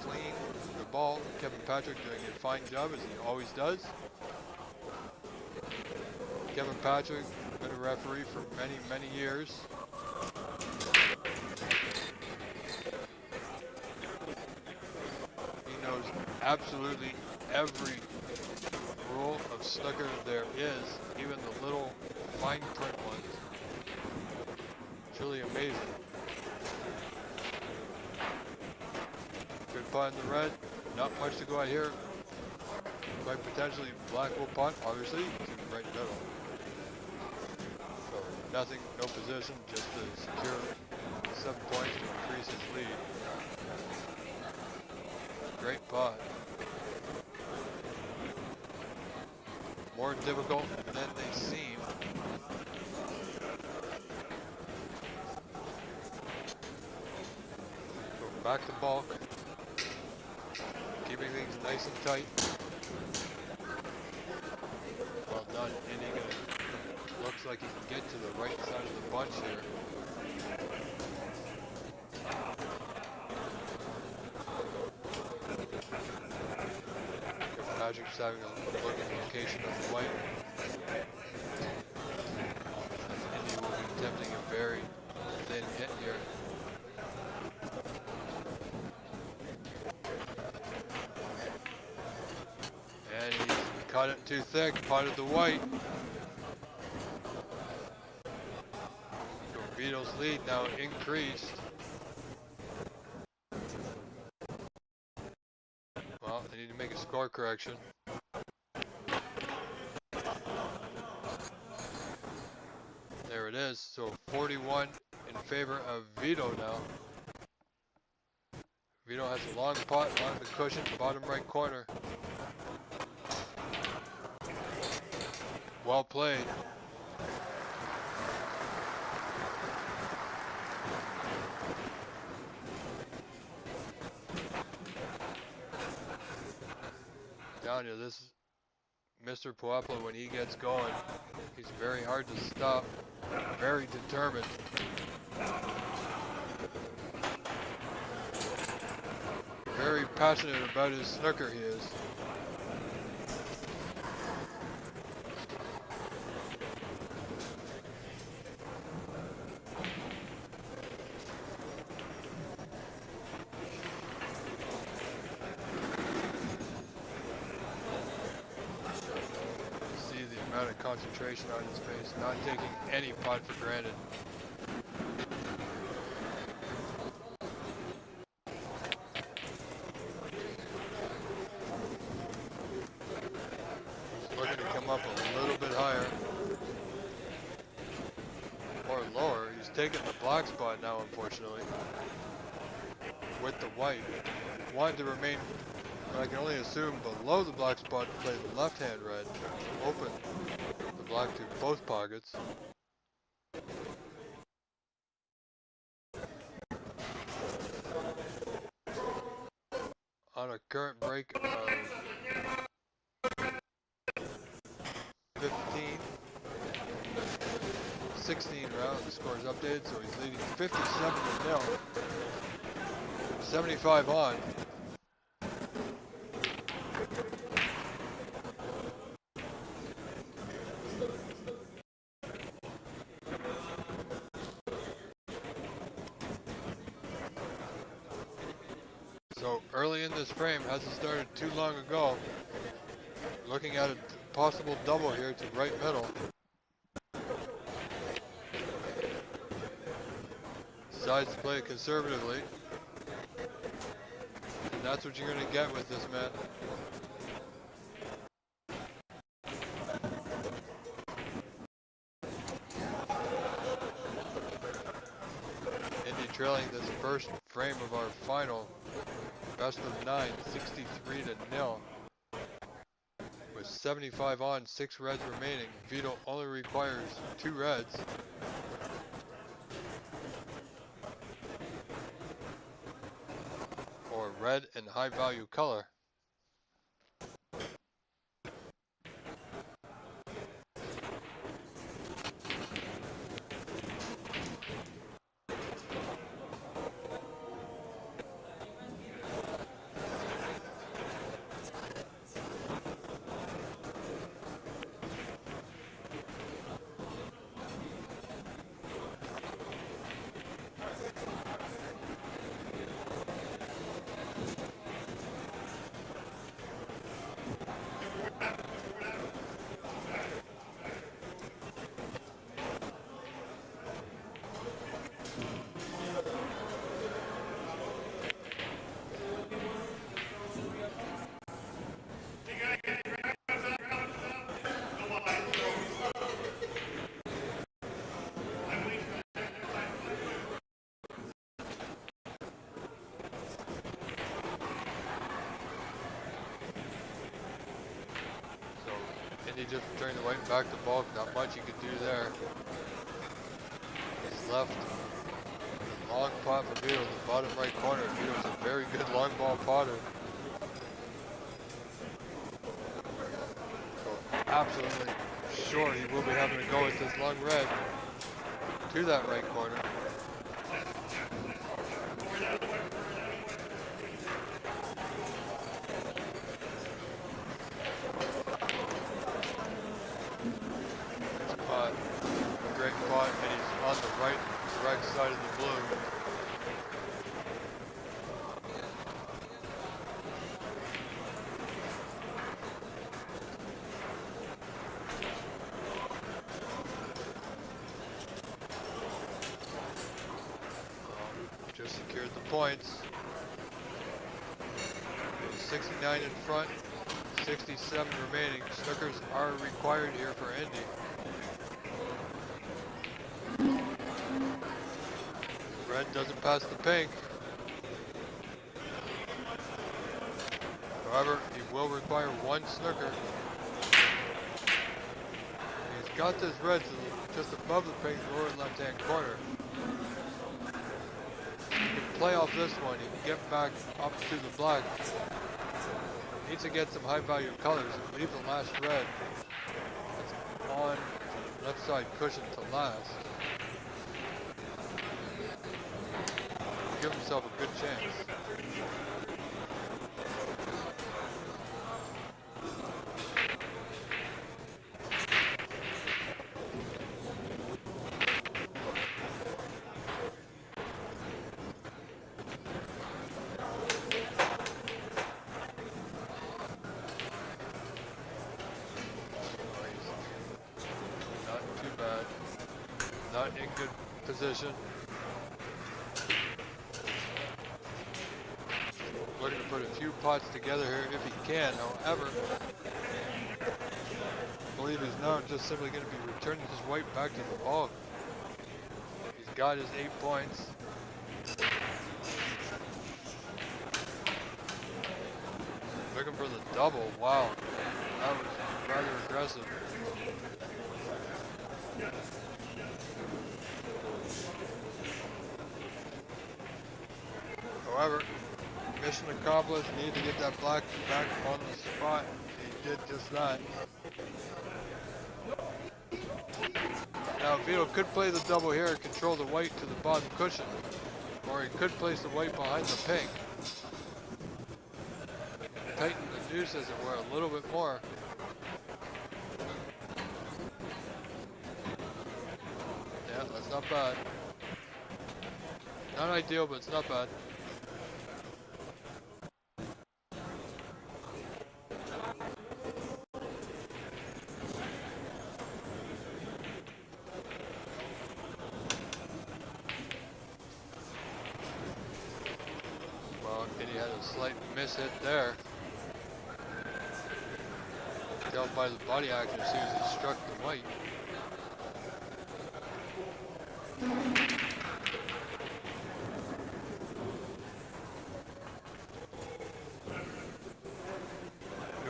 clean the ball. Kevin Patrick doing a fine job, as he always does. Kevin Patrick, been a referee for many, many years. He knows absolutely every rule of snooker there is, even the little fine print ones. Truly amazing. Good putt in the red. Not much to go out here. Quite potentially black will punt, obviously, to right middle. So nothing, no position, just to secure 7 points to increase his lead. Great putt. More difficult than they seem. Go back to balk. Keeping things nice and tight. Well done, Indian. Looks like he can get to the right side of the bunch here. Patrick's having a look at the location of the white. Indy will be attempting a very thin hit here. And he's caught it too thick, potted the white. So Vito's lead now increased. Well, they need to make a score correction. There it is. So 41 in favor of Vito now. Vito has a long putt on the cushion, bottom right corner. Well played. Down here, this is Mr. Pueblo. When he gets going, he's very hard to stop, very determined. Very passionate about his snooker, he is. Concentration on his face, not taking any putt for granted. He's looking to come up a little bit higher or lower. He's taking the black spot now, unfortunately, with the white. Wanted to remain, I can only assume, below the black spot to play the left-hand red, open the black to both pockets. On a current break of 15, 16 rounds, the score is updated, so he's leading 57-0, 75 on. So early in this frame, hasn't started too long ago. Looking at a possible double here to right middle. Decides to play it conservatively. And that's what you're going to get with this man. Indy trailing this first frame of our final. Best of 9, 63-0. With 75 on, 6 reds remaining. Vito only requires 2 reds. Or red and high value color. Indy just returning the white and back to bulk. Not much you could do there. He's left a long pot for Vito in the bottom right corner. Vito's a very good long ball potter. So absolutely sure he will be having to go with this long red to that right corner. Great pot, and he's on the right side of the blue. Just secured the points. 69 in front, 67 remaining. Snookers are required here for Indy. Red doesn't pass the pink. However, he will require one snooker. He's got this red to just above the pink lower left-hand corner. He can play off this one. He can get back up to the black. Needs to get some high-value colors and leave the last red that's on the left side cushion to last. Give himself a good chance. Not too bad. Not in good position. Looking to put a few pots together here if he can. However, I believe he's now just simply going to be returning his white back to the bulk. He's got his 8 points. Looking for the double. Wow, that was rather aggressive. However, mission accomplished. Need to get that black back on the spot. He did just that. Now Vito could play the double here and control the white to the bottom cushion, or he could place the white behind the pink. Tighten the noose, as it were, a little bit more. Yeah, that's not bad. Not ideal, but it's not bad. He had a slight miss hit there. Tell by the body action as soon as he struck the white.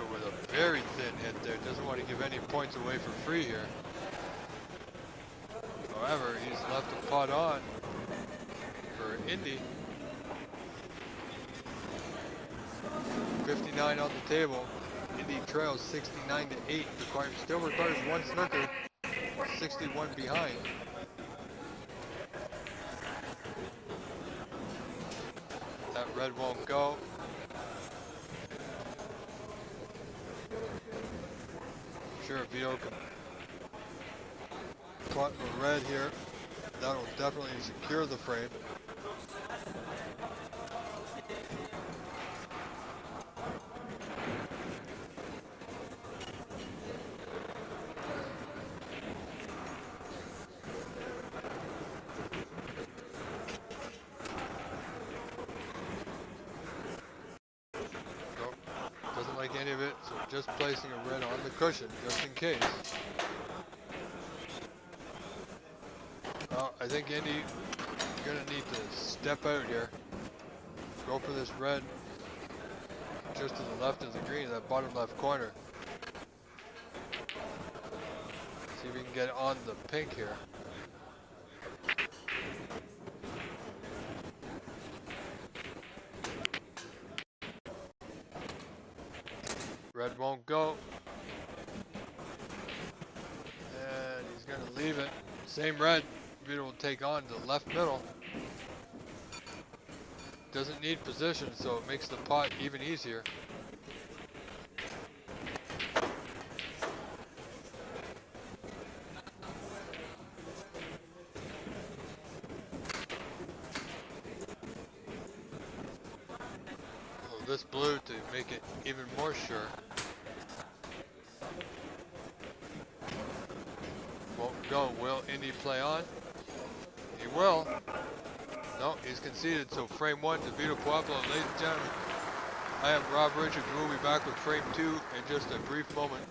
With a very thin hit there. Doesn't want to give any points away for free here. However, he's left a pot on for Indy. 59 on the table. Indy trails 69 to 8. Still requires one snooker. 61 behind. That red won't go. I'm sure Vito can pot a red here. That'll definitely secure the frame. Like any of it, so just placing a red on the cushion just in case. I think Indy, you're gonna need to step out here. Go for this red just to the left of the green, that bottom left corner. See if we can get on the pink here. Red won't go. And he's going to leave it. Same red. Vito will take on the left middle. Doesn't need position, so it makes the pot even easier. So this blue to make it even more sure. Won't go. Will Indy play on? He will. No, he's conceded, so frame 1 to Vito Pueblo. Ladies and gentlemen, I am Rob Richards. We'll be back with frame 2 in just a brief moment.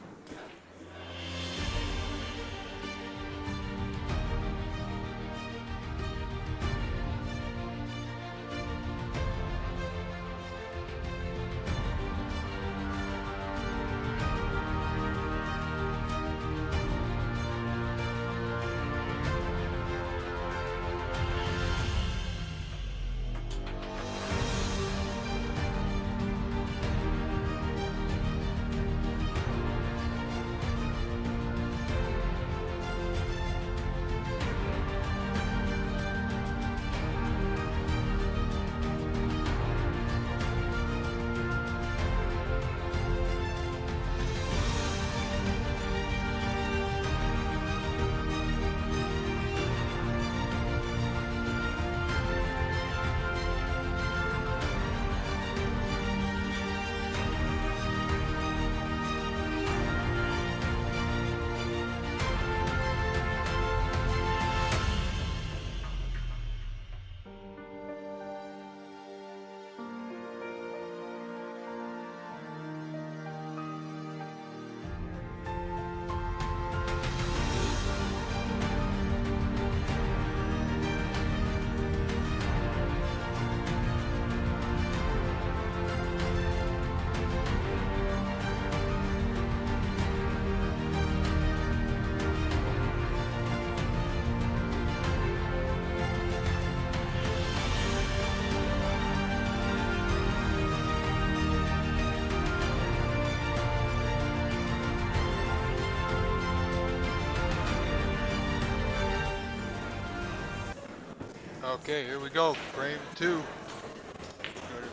Okay, here we go. Frame 2. Going to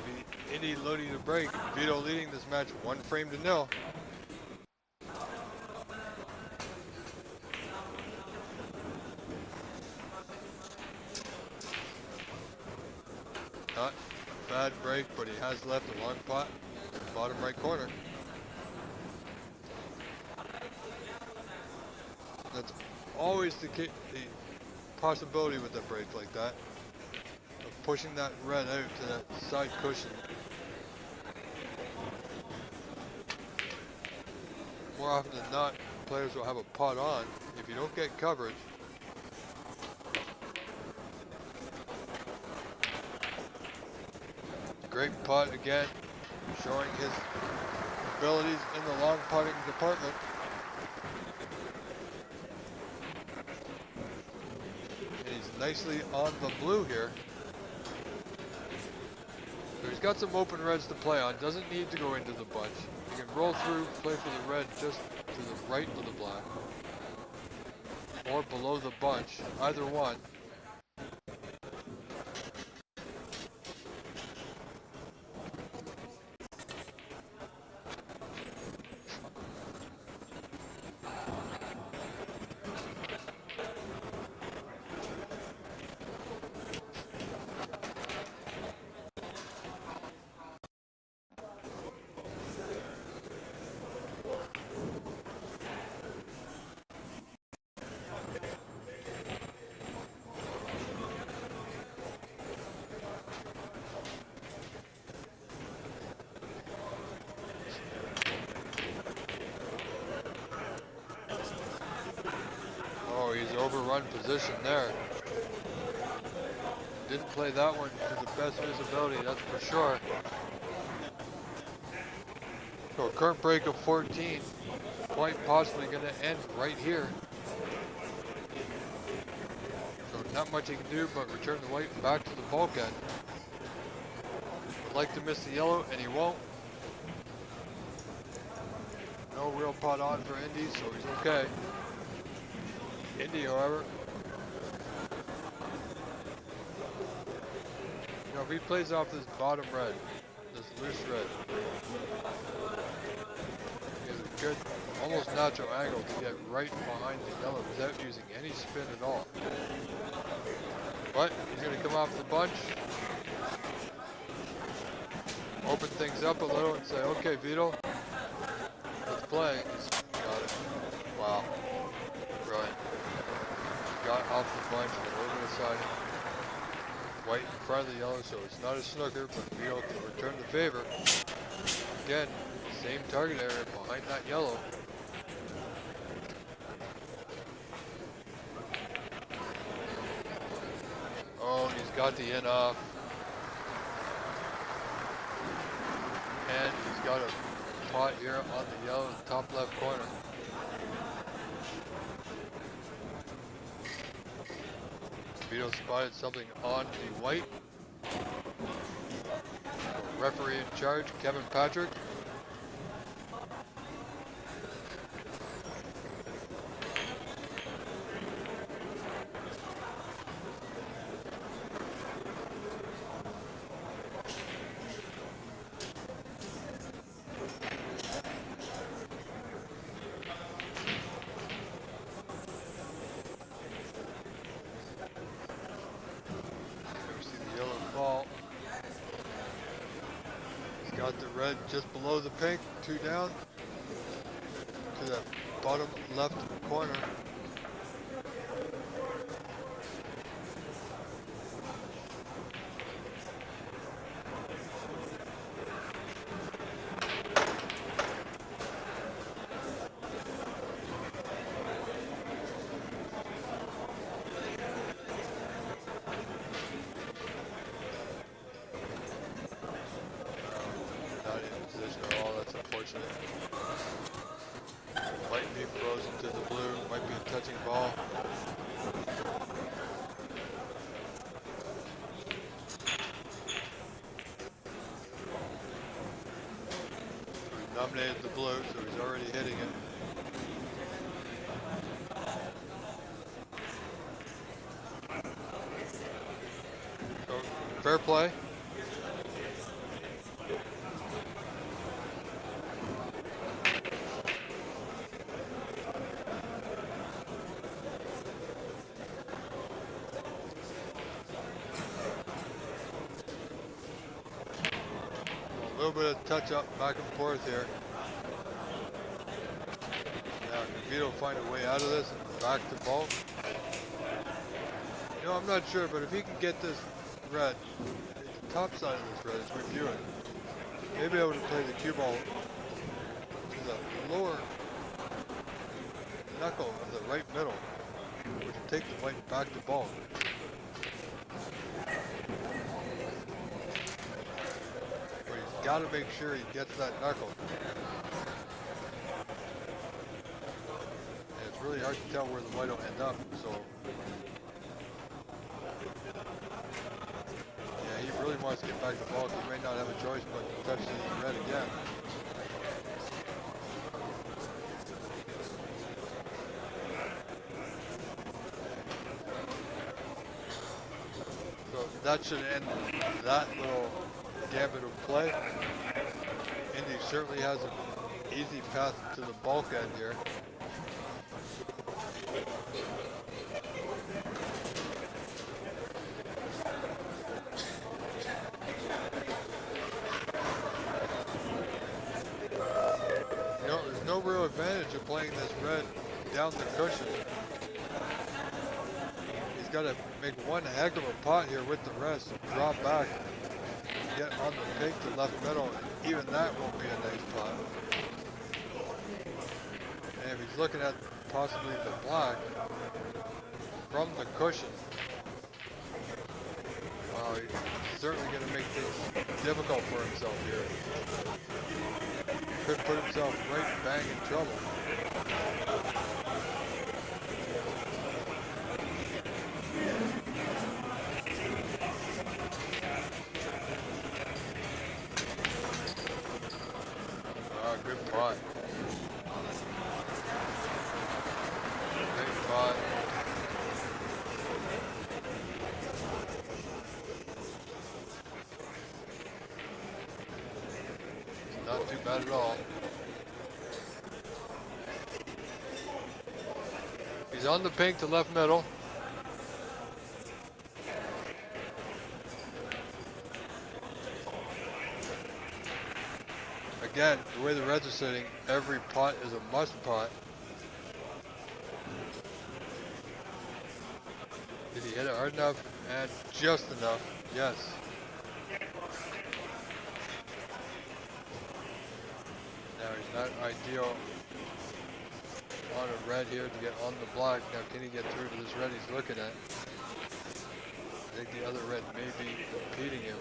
be Indy loading the break. Vito leading this match 1 frame to 0. Not a bad break, but he has left a long pot in the bottom right corner. That's always the possibility with a break like that, of pushing that red out to that side cushion. More often than not, players will have a pot on if you don't get coverage. Great putt again, showing his abilities in the long putting department. Nicely on the blue here. So he's got some open reds to play on. Doesn't need to go into the bunch. He can roll through, play for the red just to the right of the black. Or below the bunch. Either one. He's overrun position there. Didn't play that one to the best visibility, that's for sure. So a current break of 14, quite possibly going to end right here. not much he can do but return the white back to the bulkhead. Would like to miss the yellow, and he won't. No real pot on for Indy, so he's okay. Indy, however, you know, if he plays off this bottom red, this loose red, he has a good, almost natural angle to get right behind the yellow without using any spin at all. But he's going to come off the bunch, open things up a little and say, okay, Vito, let's play. He's got it. Wow. Brilliant. Got off the bunch and over the side. White in front of the yellow, so it's not a snooker, but Vito can return the favor. Again, same target area behind that yellow. Oh, he's got the in off. And he's got a pot here on the yellow in the top left corner. Vito spotted something on the white. Referee in charge, Kevin Patrick. Got the red just below the pink, 2 down to the bottom left corner. Might be frozen to the blue, might be a touching ball. He nominated the blue, so he's already hitting it. So, fair play. A little bit of touch up back and forth here. Now can Vito find a way out of this and back to bulk? You know, I'm not sure, but if he can get this red, the top side of this red is reviewing. Maybe able to play the cue ball to the lower knuckle of the right middle, which will take the white back to bulk. Got to make sure he gets that knuckle. And it's really hard to tell where the white will end up, so. Yeah, he really wants to get back to bulk. He may not have a choice but to touch the red again. So that should end that little gambit of play. Indy certainly has an easy path to the bulkhead here. You know, there's no real advantage of playing this red down the cushion. He's got to make one heck of a pot here with the rest, drop back, get on the pink to left middle, and even that won't be a nice pot. And if he's looking at possibly the black from the cushion, wow, he's certainly going to make things difficult for himself here. Could put himself right bang in trouble. good pot. Great pot. It's not too bad at all. He's on the pink to left middle. Again, the way the reds are sitting, every pot is a must pot. Did he hit it hard enough? And just enough. Yes. Now he's not ideal on a red here to get on the block. Now can he get through to this red he's looking at? I think the other red may be impeding him.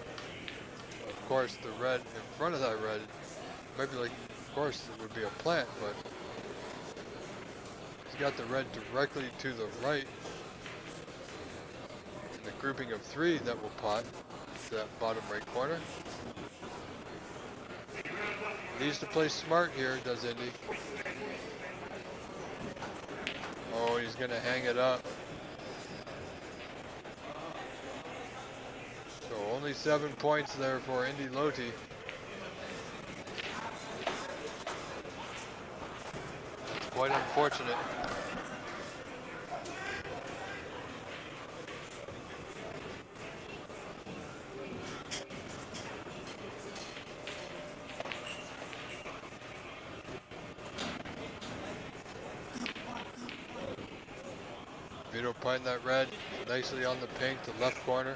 Of course, the red in front of that red might be like, of course it would be a plant, but he's got the red directly to the right in the grouping of 3 that will pot to that bottom right corner. Needs to play smart here, does Indy. Oh, he's gonna hang it up. So only 7 points there for Indy Loti. That's quite unfortunate. Vito putting that red nicely on the pink to left corner.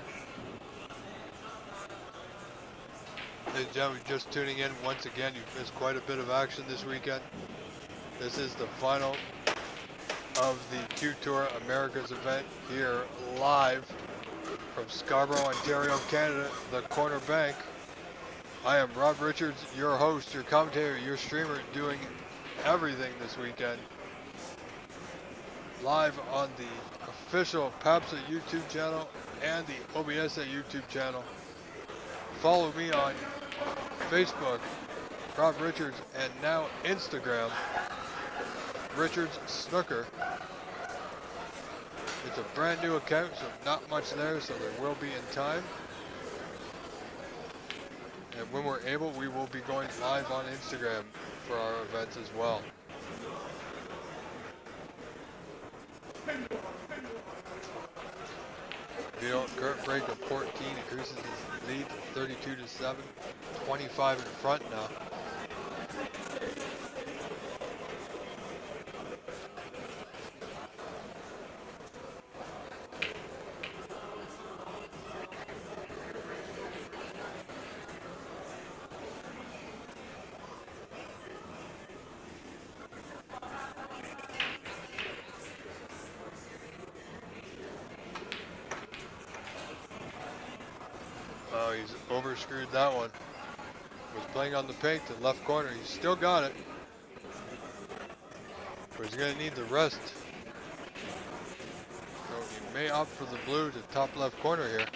Ladies and gentlemen, just tuning in once again, you've missed quite a bit of action this weekend. This is the final of the QTour Americas event here live from Scarborough, Ontario, Canada, the CornerBank. I am Rob Richards, your host, your commentator, your streamer, doing everything this weekend. Live on the official PAPSA YouTube channel and the OBSA YouTube channel. Follow me on Facebook, Rob Richards, and now Instagram, Richards Snooker. It's a brand new account, so not much there, so there will be in time. And when we're able, we will be going live on Instagram for our events as well. Vito, current break of 14, increases his lead to 32-7, 25 in front now. Oh, he's overscrewed that one. Was playing on the pink to left corner. He's still got it. But he's going to need the rest. So he may opt for the blue to top left corner here.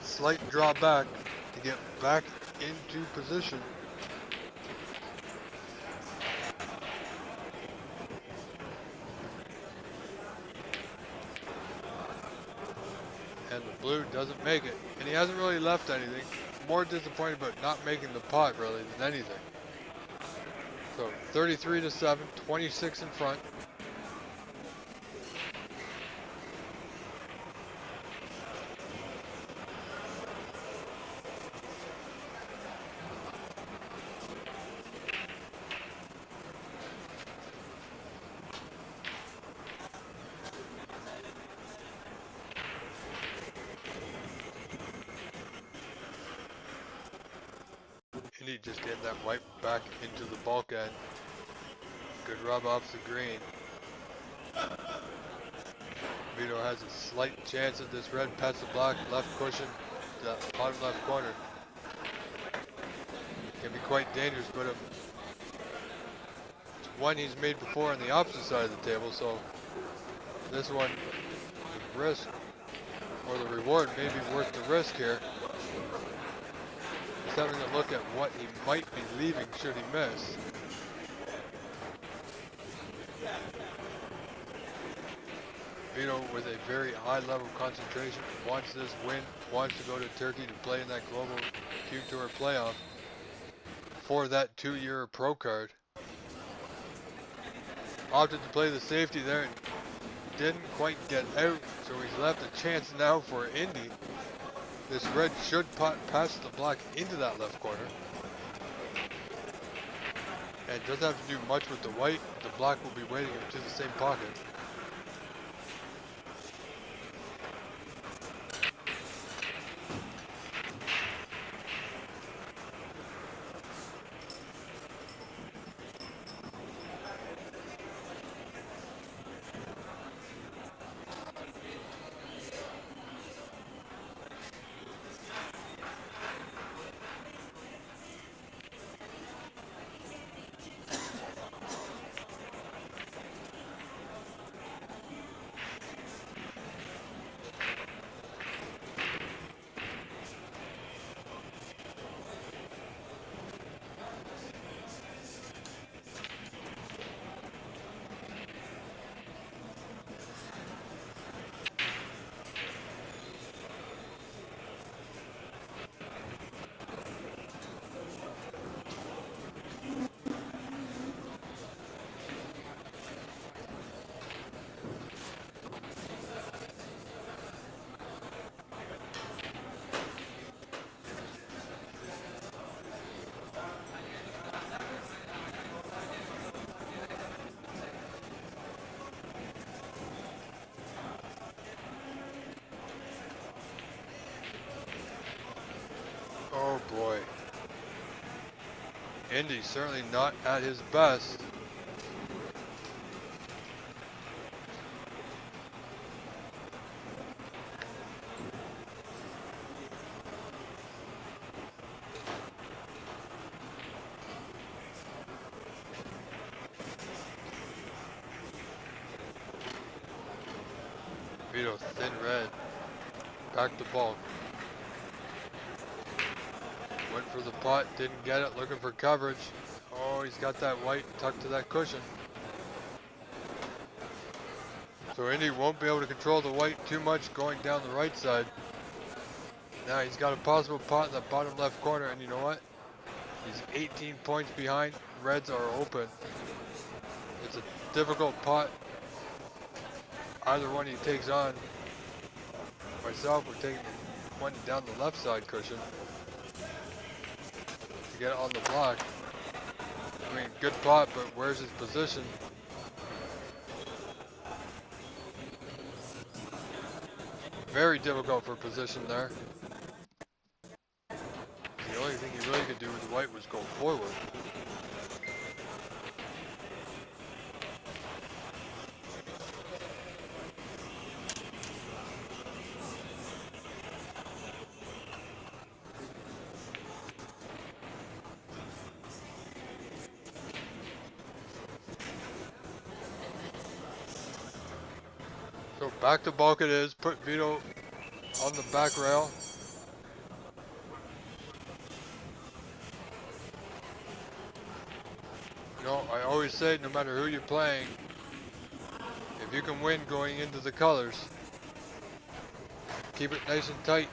Slight draw back to get back into position. And the blue doesn't make it. And he hasn't really left anything. More disappointed about not making the pot really than anything. So 33-7, 26 in front. Indy just getting that white back into the bulk end. Good rub off the green. Vito has a slight chance of this red past the block, left cushion, to that bottom left corner. Can be quite dangerous, but it's one he's made before on the opposite side of the table, so this one, the risk or the reward may be worth the risk here. having a look at what he might be leaving should he miss. Vito, with a very high level of concentration, wants this win, wants to go to Turkey to play in that global QTour playoff for that 2-year pro card. Opted to play the safety there and didn't quite get out, so he's left a chance now for Indy. This red should pass the black into that left corner. And doesn't have to do much with the white. The black will be waiting him to the same pocket. Oh boy. Indy certainly not at his best. Vito, thin red. Back to bulk. Went for the putt, didn't get it, looking for coverage. Oh, he's got that white tucked to that cushion. So Indy won't be able to control the white too much going down the right side. Now he's got a possible putt in the bottom left corner, and you know what? He's 18 points behind. Reds are open. It's a difficult putt. Either one he takes on. Myself, we're taking one down the left side cushion to get it on the block. I mean, good putt, but where's his position? Very difficult for position there. The only thing he really could do with the white was go forward. So back to bulk it is, put Vito on the back rail. You know, I always say no matter who you're playing, if you can win going into the colors, keep it nice and tight.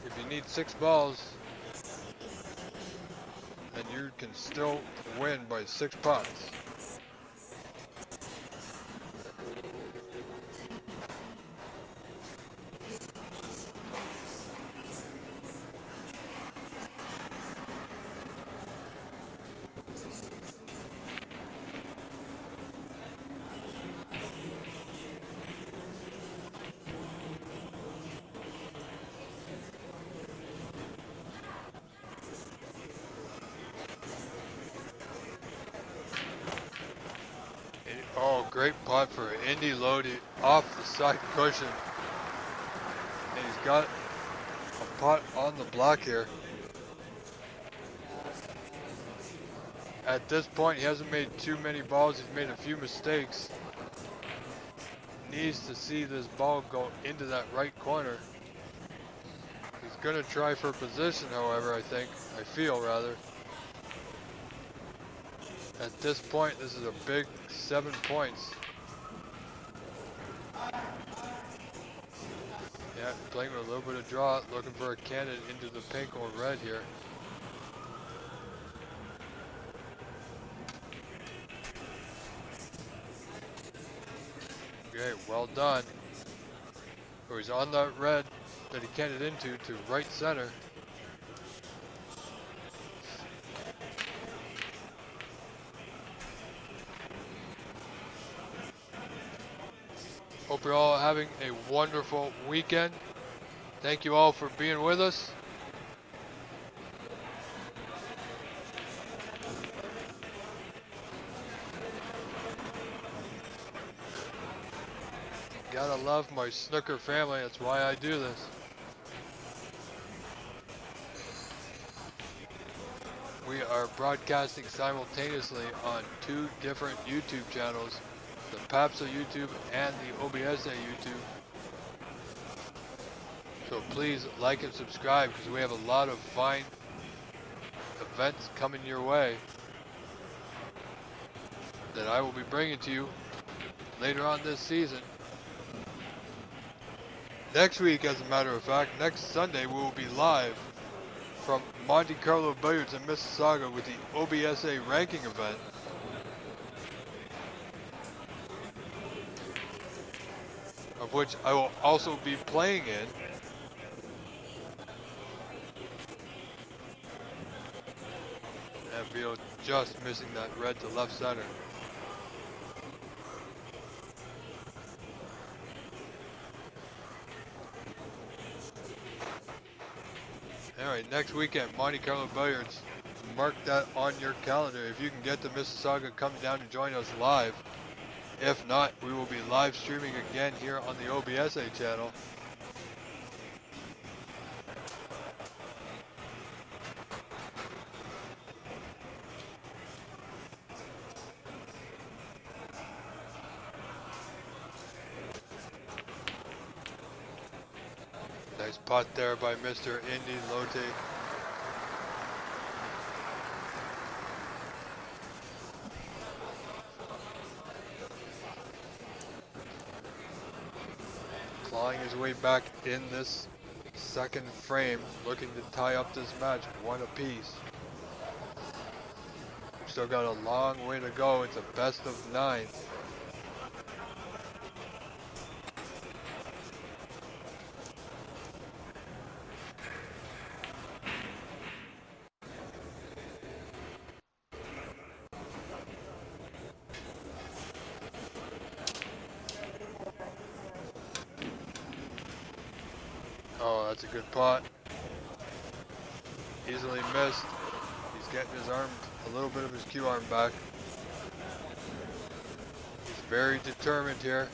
If you need 6 balls, then you can still win by 6 pots. Oh, great putt for Indy loaded off the side cushion. And he's got a putt on the block here. At this point, he hasn't made too many balls. He's made a few mistakes. Needs to see this ball go into that right corner. He's gonna try for position, however, I feel rather. At this point, this is a big 7 points. Yeah, playing with a little bit of draw, looking for a candidate into the pink or red here. Okay, well done. So he's on the red that he canned into to right center. Hope you're all having a wonderful weekend. Thank you all for being with us. Gotta love my snooker family, that's why I do this. We are broadcasting simultaneously on 2 different YouTube channels, the PAPSA YouTube and the OBSA YouTube. So please like and subscribe because we have a lot of fine events coming your way that I will be bringing to you later on this season. Next week, as a matter of fact, next Sunday, we will be live from Monte Carlo Billiards in Mississauga with the OBSA ranking event. Of which I will also be playing in. And Vito just missing that red to left center. Alright, next weekend, Monte Carlo Billiards. Mark that on your calendar. If you can get to Mississauga, come down and join us live. If not, we will be live streaming again here on the OBSA channel. Nice putt there by Mr. Indy Lote. Clawing his way back in this second frame, looking to tie up this match 1 apiece. Still got a long way to go. It's a best of 9. Oh, that's a good putt. Easily missed. He's getting his arm, a little bit of his Q arm back. He's very determined here.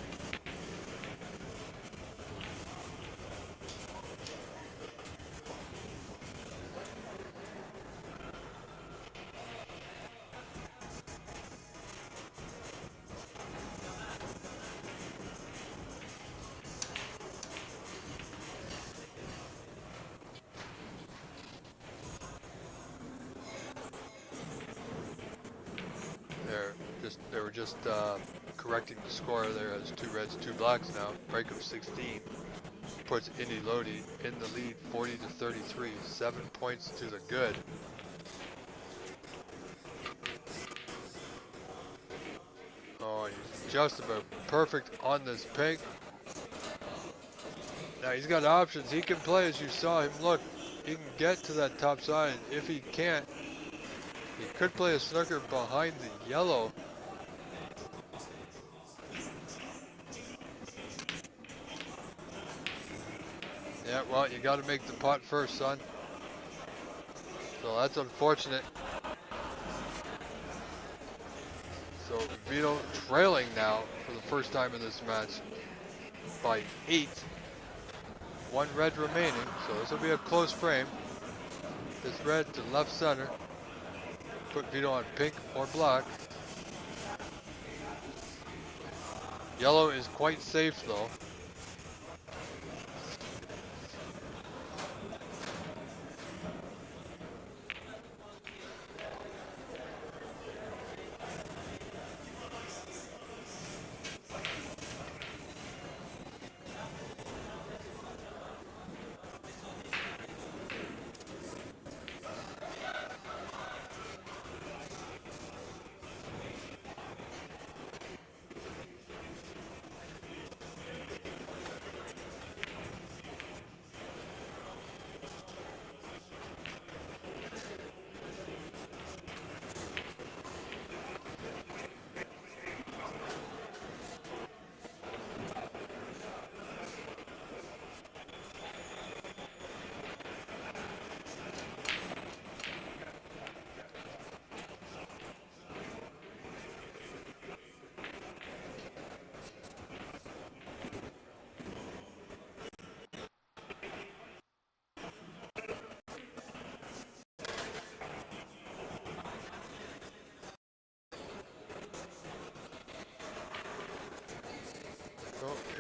They were just correcting the score there as 2 reds, 2 blacks now. Break of 16 puts Indy Lodi in the lead 40 to 33. 7 points to the good. Oh, he's just about perfect on this pink. Now he's got options. He can play, as you saw him look. He can get to that top side. If he can't, he could play a snooker behind the yellow. Yeah, well, you got to make the putt first, son. So that's unfortunate. So Vito trailing now for the first time in this match by 8. 1 red remaining, so this will be a close frame. This red to left center. Put Vito on pink or black. Yellow is quite safe though.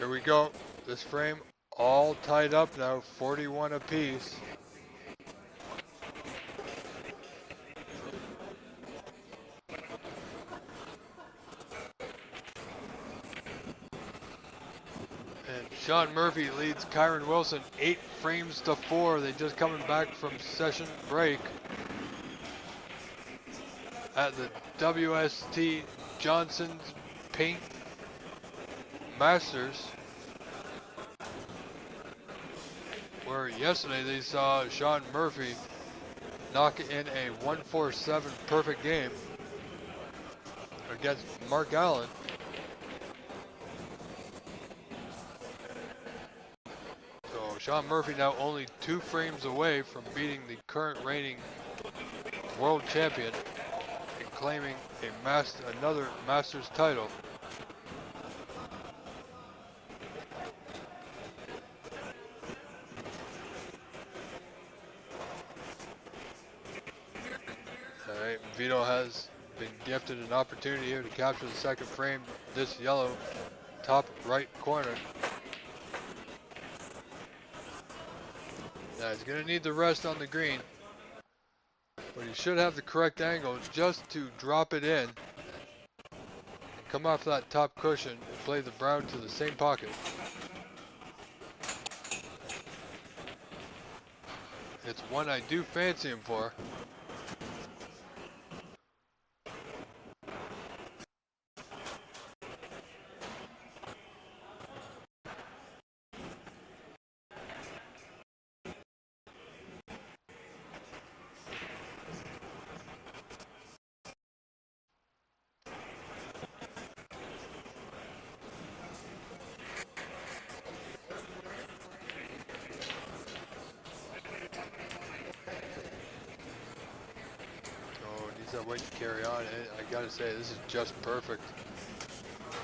Here we go. This frame all tied up now, 41 apiece. And Sean Murphy leads Kyron Wilson 8 frames to 4. They just coming back from session break at the WST Johnson's Paint Masters, where yesterday they saw Sean Murphy knock in a 147 perfect game against Mark Allen. So Sean Murphy now only 2 frames away from beating the current reigning world champion and claiming another Masters title. Alright, Vito has been gifted an opportunity here to capture the second frame, this yellow top right corner. Now he's going to need the rest on the green, but he should have the correct angle just to drop it in and come off that top cushion and play the brown to the same pocket. It's one I do fancy him for. That way to carry on. I gotta say, this is just perfect.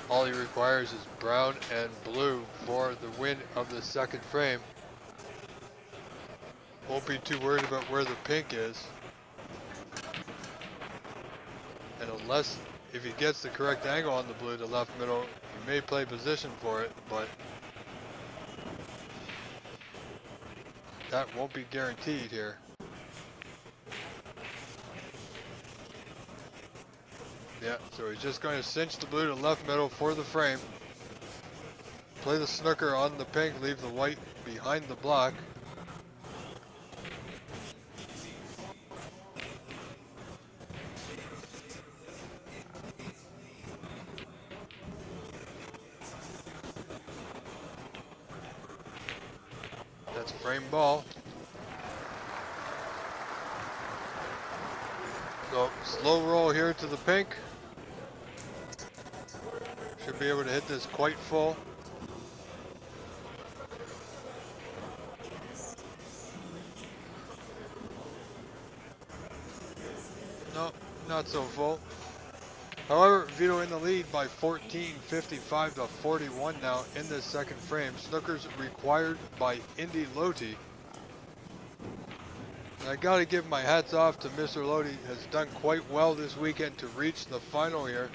All he requires is brown and blue for the win of the second frame. Won't be too worried about where the pink is. And if he gets the correct angle on the blue to left middle, he may play position for it, but that won't be guaranteed here. Yeah, so he's just going to cinch the blue to left middle for the frame. Play the snooker on the pink, leave the white behind the block. That's frame ball. So slow roll here to the pink. Should be able to hit this quite full. No, not so full. However, Vito in the lead by 14, 55 to 41 now in this second frame. Snookers required by Indy Loti. I gotta give my hats off to Mr. Loti. Has done quite well this weekend to reach the final here.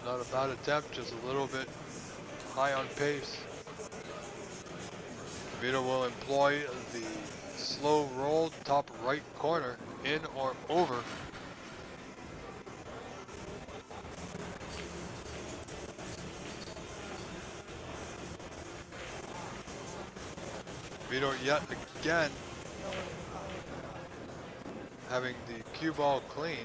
Not a bad attempt, just a little bit high on pace. Vito will employ the slow roll top right corner, in or over. Vito yet again having the cue ball cleaned.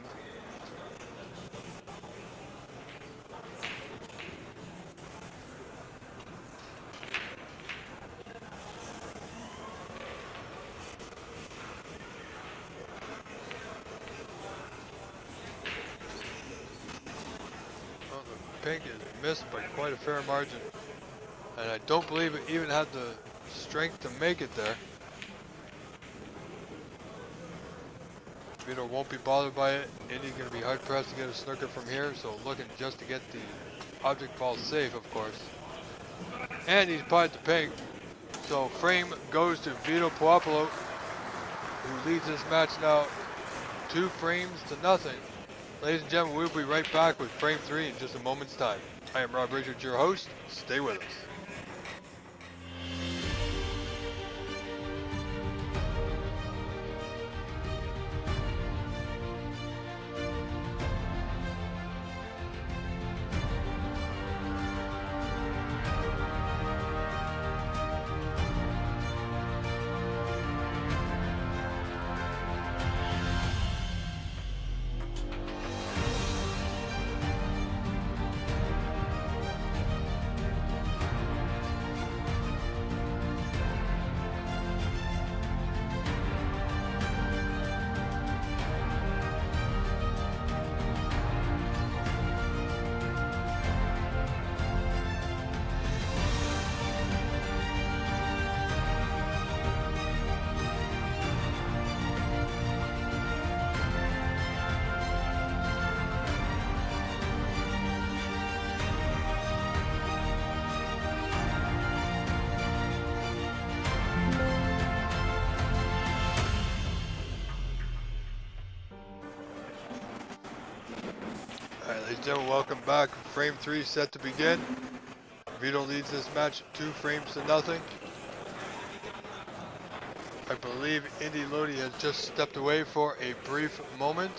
Well, the pink is missed by quite a fair margin, and I don't believe it even had the strength to make it there. Vito won't be bothered by it. Indy's going to be hard pressed to get a snooker from here, so looking just to get the object ball safe, of course. And he's applied the pink. So frame goes to Vito Puopolo, who leads this match now 2 frames to nothing. Ladies and gentlemen, we'll be right back with frame 3 in just a moment's time. I am Rob Richards, your host. Stay with us. Alright, ladies and gentlemen, welcome back. Frame 3 set to begin. Vito leads this match 2 frames to nothing. I believe Indy Lodi has just stepped away for a brief moment.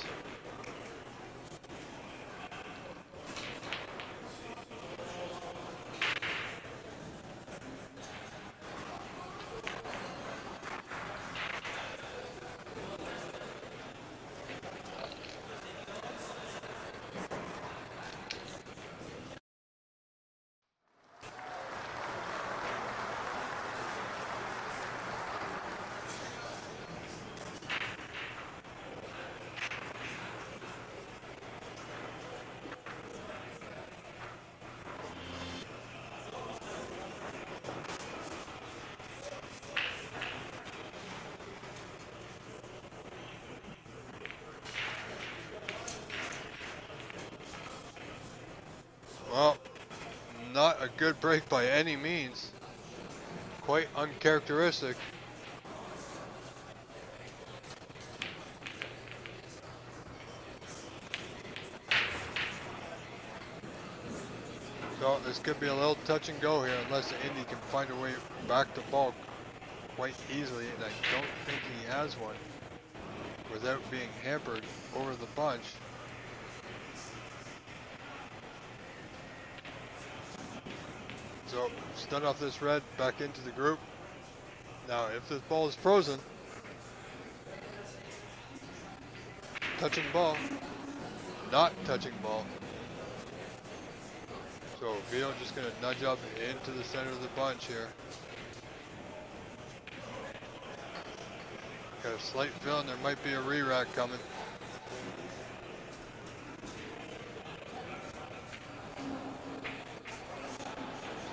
Well, not a good break by any means. Quite uncharacteristic. So this could be a little touch and go here unless the Indy can find a way back to bulk quite easily, and I don't think he has one without being hampered over the bunch. So stun off this red back into the group. Now if this ball is frozen, touching ball, not touching ball. So Vito just gonna nudge up into the center of the bunch here. Got a slight feeling there might be a re-rack coming.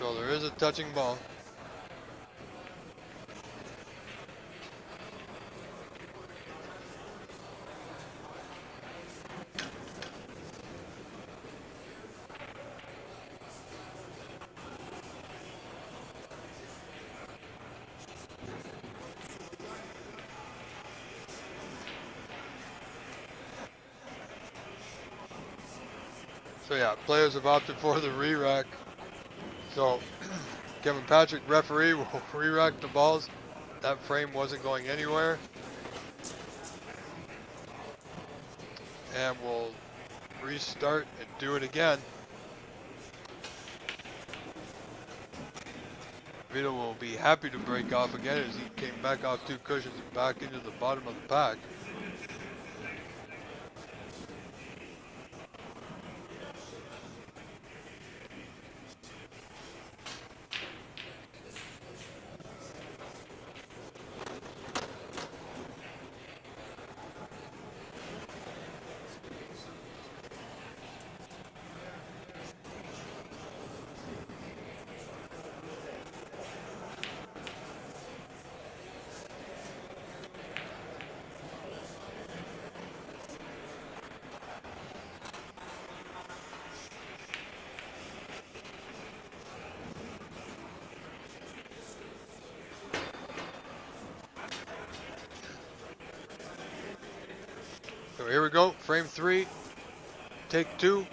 So there is a touching ball. So yeah, players have opted for the re-rack. So Kevin Patrick, referee, will re-rack the balls. That frame wasn't going anywhere. And we'll restart and do it again. Vito will be happy to break off again as he came back off 2 cushions and back into the bottom of the pack. So here we go, frame 3, take 2.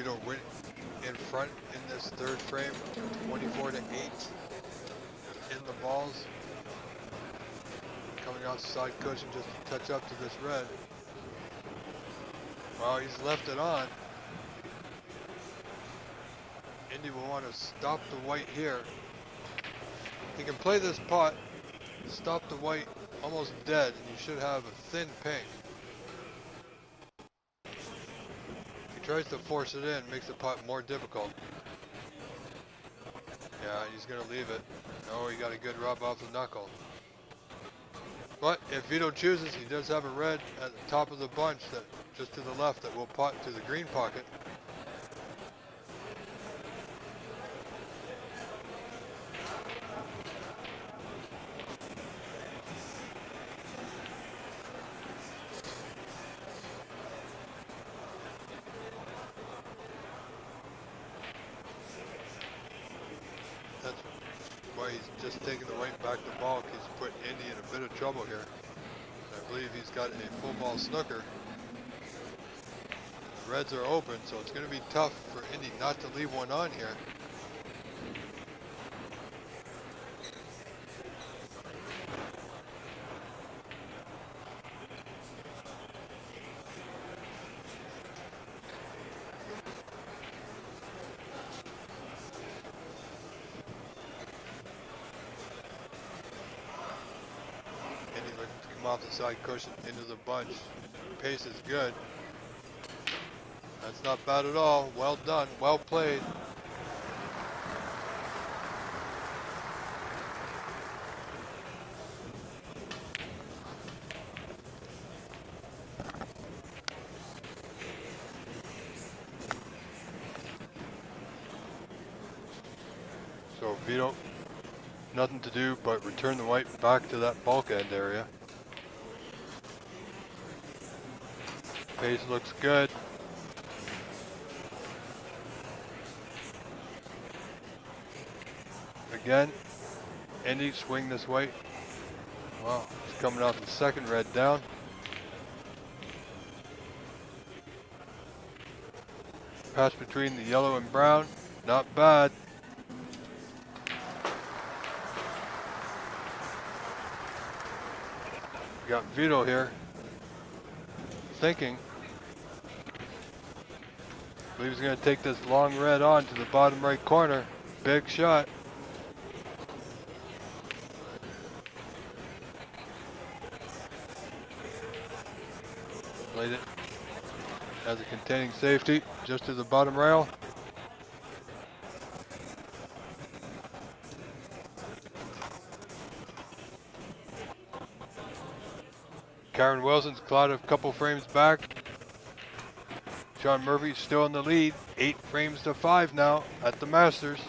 Vito in front in this third frame, 24-8 in the balls. Coming off the side cushion just to touch up to this red. Well, he's left it on. Indy will want to stop the white here. He can play this pot, stop the white almost dead, and you should have a thin pink. If he tries to force it in, it makes the pot more difficult. Yeah, he's going to leave it. No, he got a good rub off the knuckle. But if Vito chooses, he does have a red at the top of the bunch that just to the left that will pot to the green pocket. That's why he's just taking the white back to balk. He's put Indy in a bit of trouble here. I believe he's got a full ball snooker. The reds are open, so it's going to be tough for Indy not to leave one on here. Indy looking to come off the side cushion into the bunch. Pace is good. That's not bad at all. Well done. Well played. So Vito, nothing to do but return the white back to that bulkhead area. Pace looks good. Again, Indy swing this white. Wow, he's coming off the second red down. Pass between the yellow and brown, not bad. We got Vito here, thinking. I believe he's going to take this long red on to the bottom right corner. Big shot. Played it as a containing safety just to the bottom rail. Karen Wilson's clawed a couple frames back. Sean Murphy's still in the lead, 8 frames to 5 now at the Masters.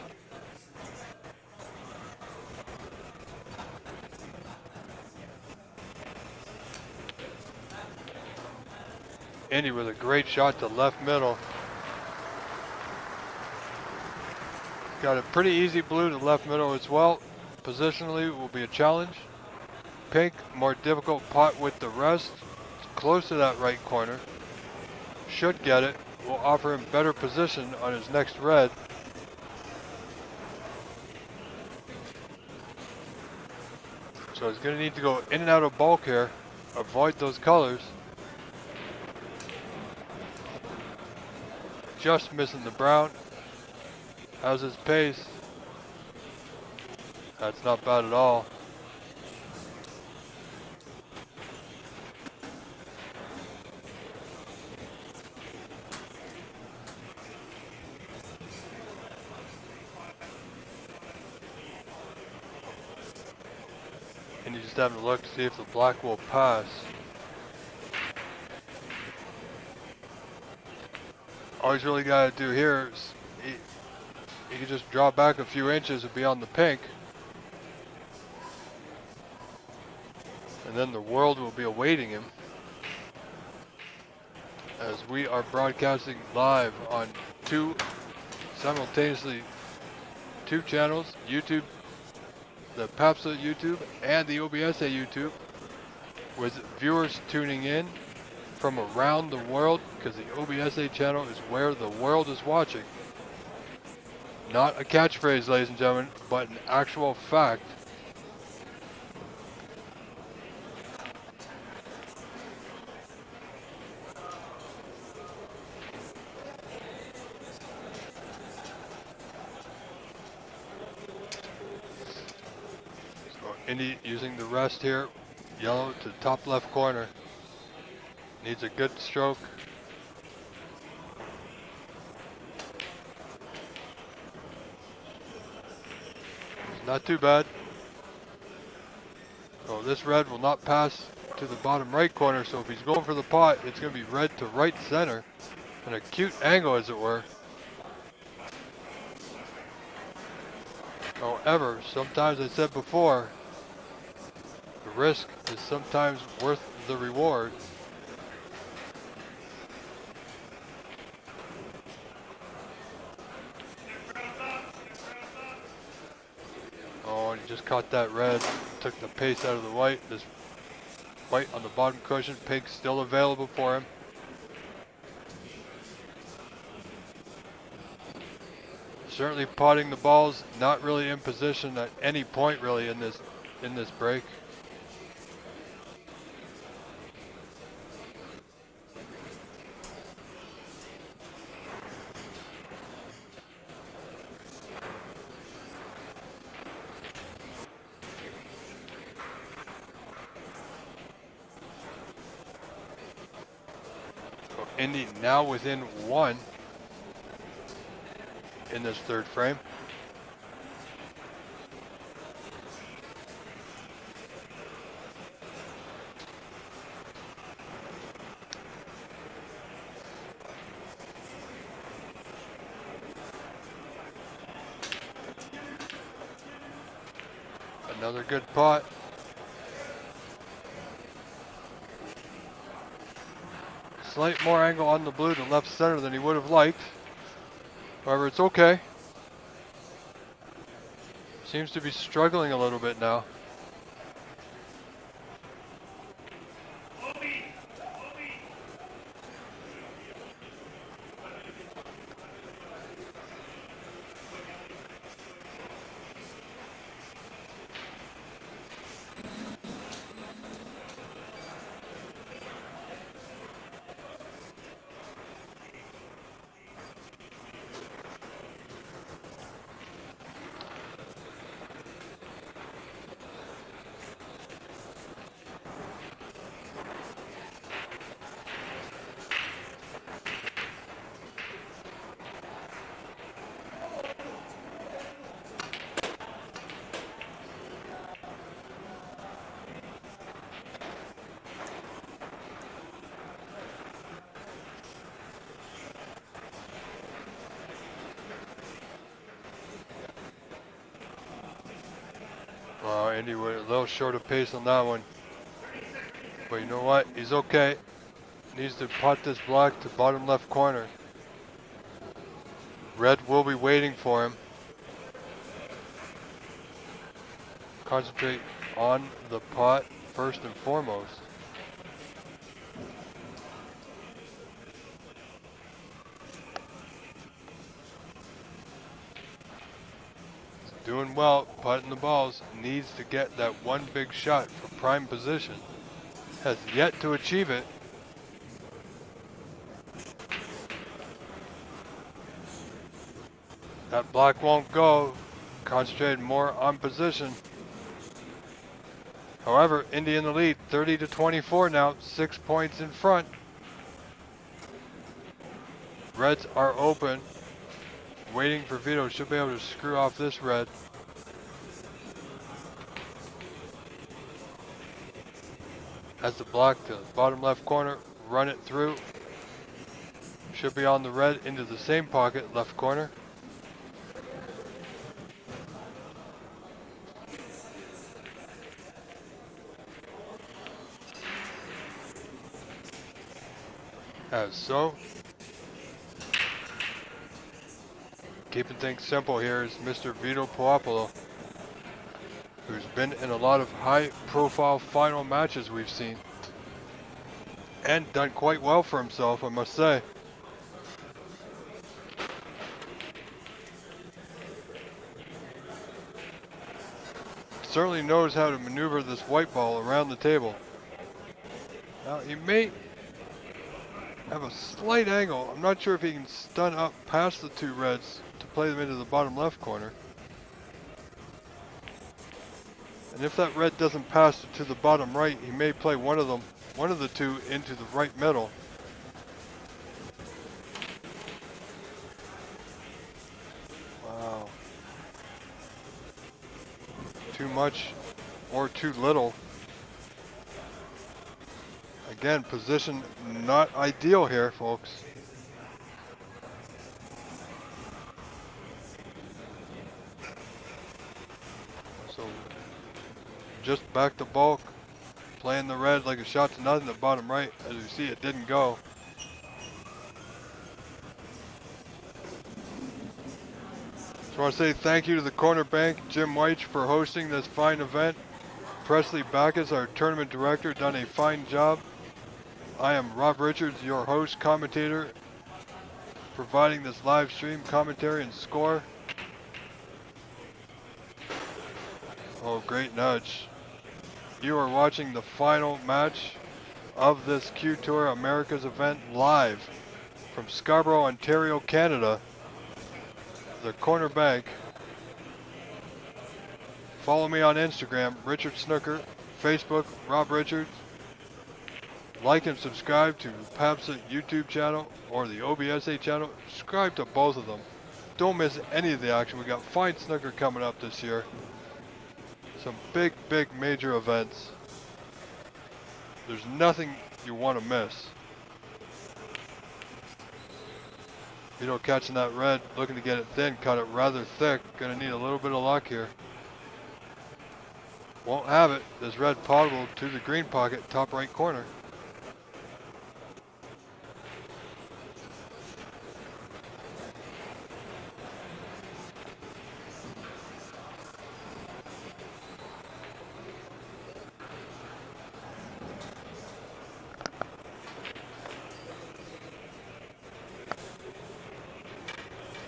Indy with a great shot to left middle. Got a pretty easy blue to left middle as well. Positionally will be a challenge. Pink, more difficult pot with the rest. It's close to that right corner. Should get it. Will offer him better position on his next red. So he's going to need to go in and out of bulk here. Avoid those colors. Just missing the brown. How's his pace? That's not bad at all. And you just having to look to see if the black will pass. All he's really got to do here is he can just draw back a few inches and be on the pink. And then the world will be awaiting him as we are broadcasting live on simultaneously two channels, YouTube, the PAPSA YouTube and the OBSA YouTube, with viewers tuning in from around the world, because the OBSA channel is where the world is watching. Not a catchphrase, ladies and gentlemen, but an actual fact. So Indy using the rest here. Yellow to top left corner. Needs a good stroke. Not too bad. Oh, this red will not pass to the bottom right corner, so if he's going for the pot, it's going to be red to right center. An acute angle, as it were. However, sometimes I said before, the risk is sometimes worth the reward. Oh, and he just caught that red, took the pace out of the white. This white on the bottom cushion, pink still available for him. Certainly potting the balls, not really in position at any point really in this break. Indy now within one in this third frame. Another good pot. Slight more angle on the blue to left center than he would have liked. However, it's okay. Seems to be struggling a little bit now. Indy went a little short of pace on that one. But you know what? He's okay. Needs to pot this black to bottom left corner. Red will be waiting for him. Concentrate on the pot first and foremost. Doing well, putting the balls, needs to get that one big shot for prime position. Has yet to achieve it. That black won't go. Concentrated more on position. However, Indy in the lead, 30-24 now, 6 points in front. Reds are open. Waiting for Vito, should be able to screw off this red. Has the block to the bottom left corner, run it through. Should be on the red into the same pocket, left corner. As so. Keeping things simple here is Mr. Vito Puopolo, who's been in a lot of high-profile final matches we've seen. and done quite well for himself, I must say. Certainly knows how to maneuver this white ball around the table. Now he may have a slight angle. I'm not sure if he can stun up past the two reds to play them into the bottom left corner. And if that red doesn't pass to the bottom right, he may play one of the two into the right middle. Wow. Too much or too little. Again, position not ideal here, folks. So just back to bulk, playing the red like a shot to nothing, the bottom right. As you see, it didn't go. So I want to say thank you to the CornerBank, Jim Weich, for hosting this fine event. Presley Backus, our tournament director, done a fine job. I am Rob Richards, your host, commentator, providing this live stream commentary and score. Oh, great nudge. You are watching the final match of this QTour Americas event live from Scarborough, Ontario, Canada. The CornerBank. Follow me on Instagram, Richard Snooker, Facebook, Rob Richards. Like and subscribe to Pap's YouTube channel or the OBSA channel. Subscribe to both of them. Don't miss any of the action. We got fine snooker coming up this year. Some big major events. There's nothing you want to miss. Vito catching that red, looking to get it thin, cut it rather thick. Gonna need a little bit of luck here. Won't have it. This red potable to the green pocket, top right corner.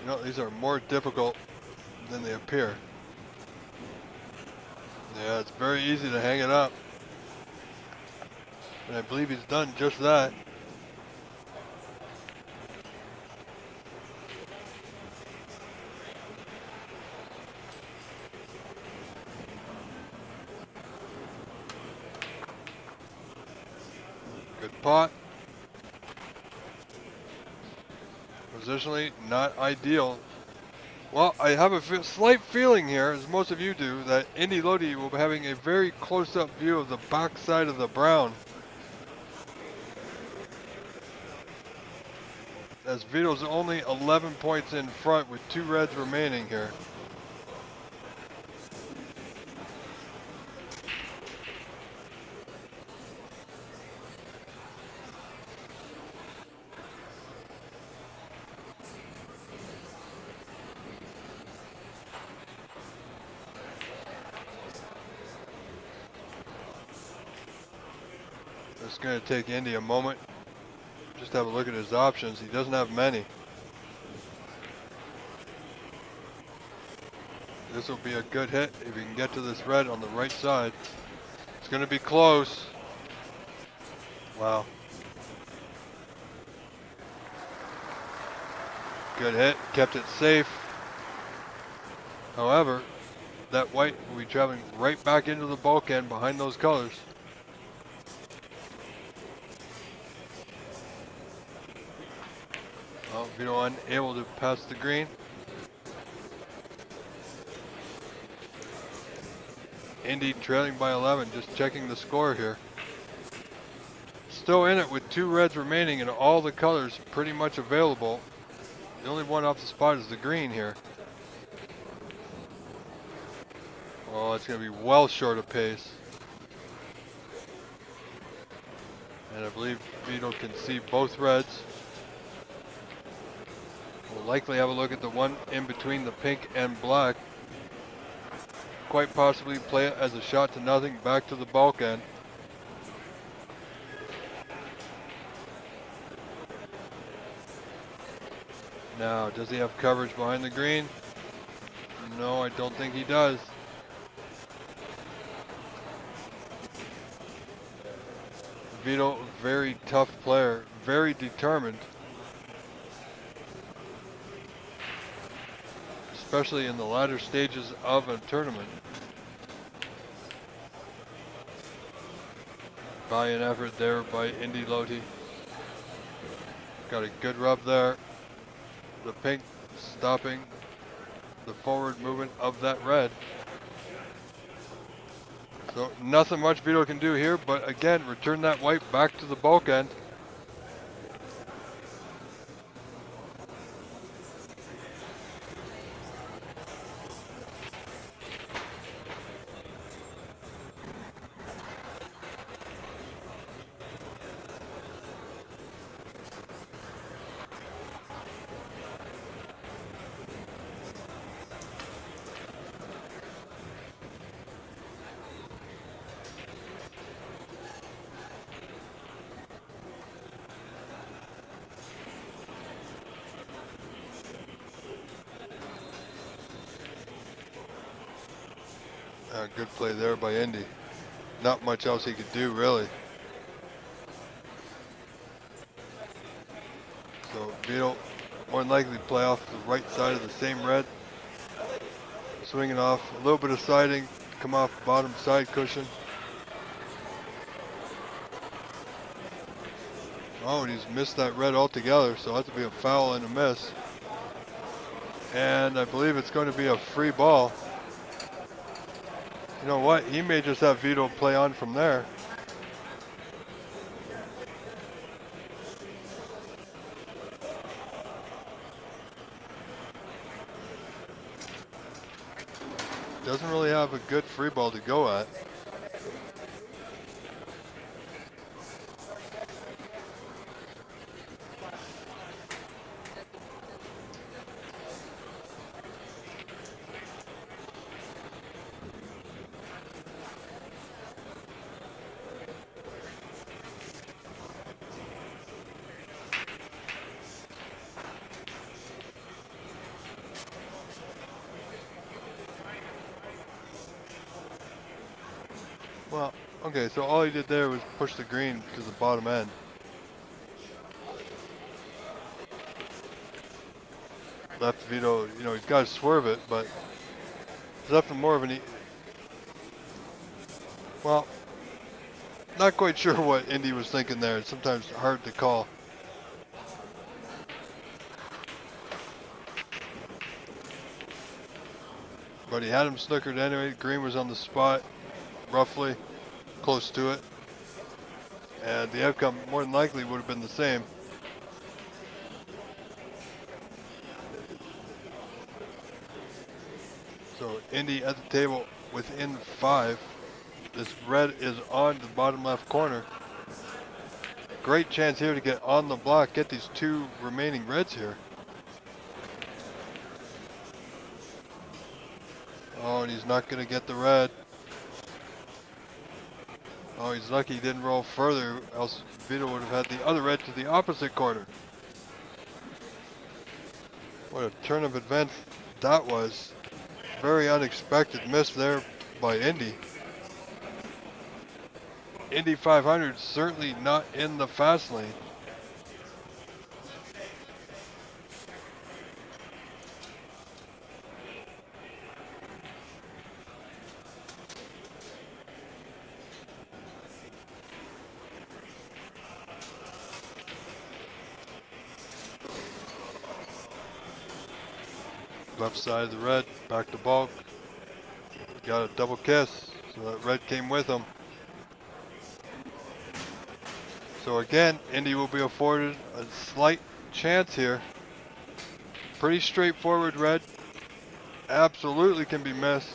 You know, these are more difficult than they appear. Yeah, it's very easy to hang it up. And I believe he's done just that. Good pot. Positionally, not ideal. Well, I have a slight feeling here, as most of you do, that Indy Lodi will be having a very close-up view of the back side of the brown. As Vito's only 11 points in front with two reds remaining here. It's going to take Indy a moment. Just have a look at his options. He doesn't have many. This will be a good hit if he can get to this red on the right side. It's going to be close. Wow. Good hit, kept it safe. However, that white will be traveling right back into the bulkhead behind those colors. Oh, Vito unable to pass the green. Indy trailing by 11, just checking the score here. Still in it with two reds remaining and all the colors pretty much available. The only one off the spot is the green here. Oh, it's going to be well short of pace. And I believe Vito can see both reds. We'll likely have a look at the one in between the pink and black. Quite possibly play it as a shot to nothing back to the bulkhead. Now, does he have coverage behind the green? No, I don't think he does. Vito, very tough player, very determined. Especially in the latter stages of a tournament. Valiant effort there by Indy Loti. Got a good rub there. The pink stopping the forward movement of that red. So nothing much Vito can do here, but again, return that white back to the bulk end. Good play there by Indy. Not much else he could do, really. So Vito more than likely play off the right side of the same red. Swinging off a little bit of siding, come off bottom side cushion. Oh, and he's missed that red altogether, so that's to be a foul and a miss. And I believe it's going to be a free ball. You know what? He may just have Vito play on from there. Doesn't really have a good free ball to go at. Well, okay, so all he did there was push the green to the bottom end. Left Vito, you know, he's got to swerve it, but he's left him more of an well, not quite sure what Indy was thinking there. It's sometimes hard to call. But he had him snookered anyway. Green was on the spot, roughly, close to it. And the outcome more than likely would have been the same. So Indy at the table within 5. This red is on the bottom left corner. Great chance here to get on the block, get these 2 remaining reds here. Oh, and he's not going to get the red. Oh, he's lucky he didn't roll further, else Vito would have had the other red to the opposite corner. What a turn of events that was. Very unexpected miss there by Indy. Indy 500 certainly not in the fast lane. Left side of the red, back to bulk. Got a double kiss, so that red came with him. So again, Indy will be afforded a slight chance here. Pretty straightforward red. Absolutely can be missed.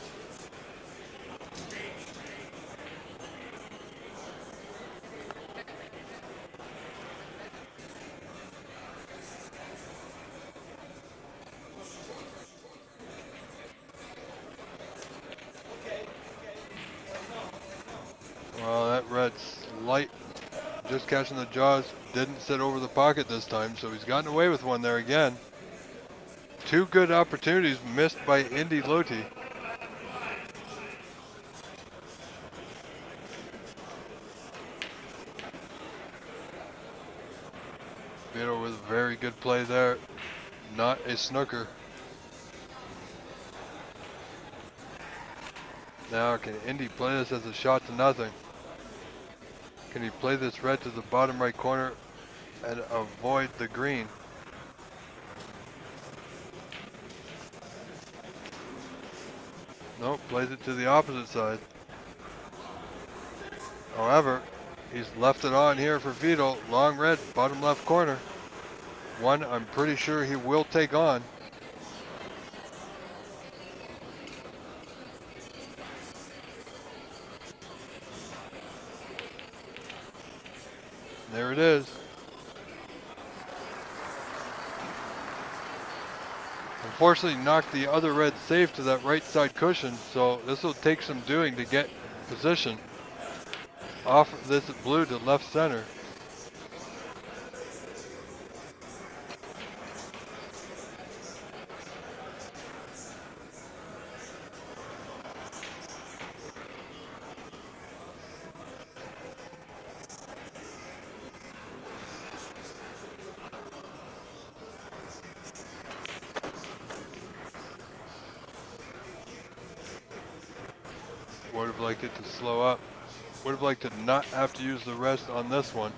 Well, that red's light. Just catching the jaws. Didn't sit over the pocket this time, so he's gotten away with one there again. Two good opportunities missed by Indy Loti. Vito with a very good play there. Not a snooker. Now can Indy play this as a shot to nothing? Can he play this red to the bottom right corner and avoid the green? Nope, plays it to the opposite side. However, he's left it on here for Vito. Long red, bottom left corner. One I'm pretty sure he will take on. There it is. Unfortunately knocked the other red safe to that right side cushion, so this will take some doing to get position. Off this blue to left center. Would have liked it to slow up. Would have liked to not have to use the rest on this one.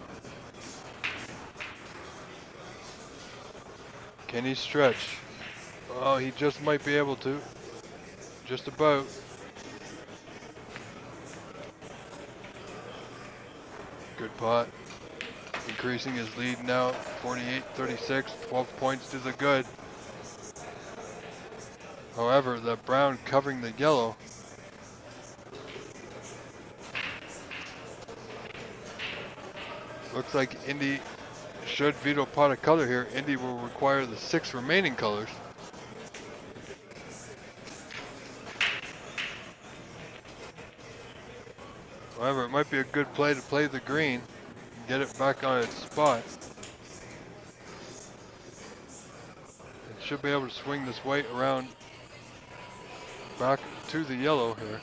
Can he stretch? Oh, he just might be able to. Just about. Good pot. Increasing his lead now, 48-36, 12 points to the good. However, the brown covering the yellow. Looks like Indy, should Vito pot a color here, Indy will require the 6 remaining colors. However, it might be a good play to play the green and get it back on its spot. It should be able to swing this white around back to the yellow here.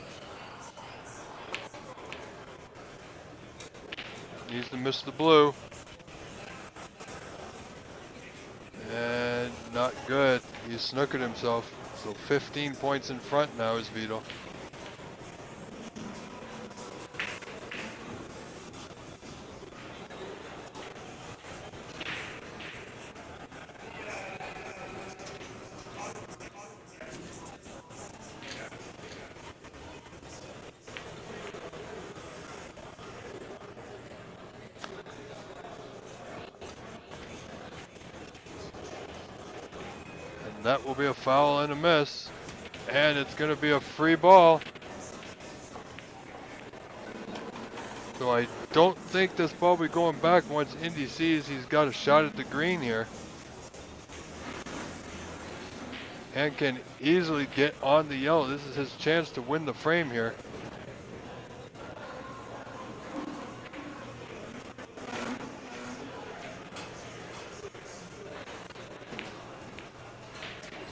Needs to miss the blue. And not good. He snookered himself. So 15 points in front now is Vito. That will be a foul and a miss. And it's going to be a free ball. So I don't think this ball will be going back once Indy sees he's got a shot at the green here. And can easily get on the yellow. This is his chance to win the frame here.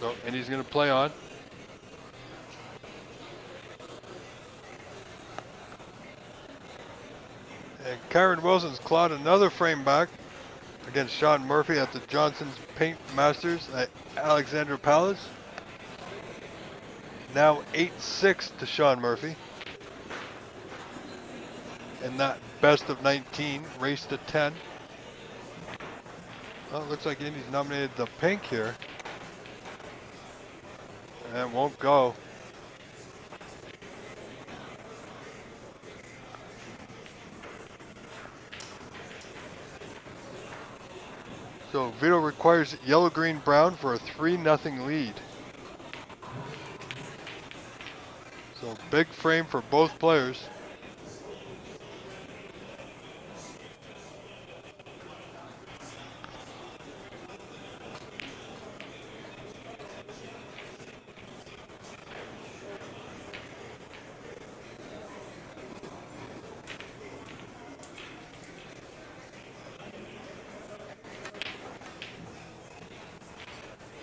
So, and he's going to play on. And Karen Wilson's clawed another frame back against Sean Murphy at the Johnson's Paint Masters at Alexandra Palace. Now 8-6 to Sean Murphy. And that best of 19 race to 10. Well, it looks like Indy's nominated the pink here. And won't go. So Vito requires yellow, green, brown for a 3-0 lead. So big frame for both players.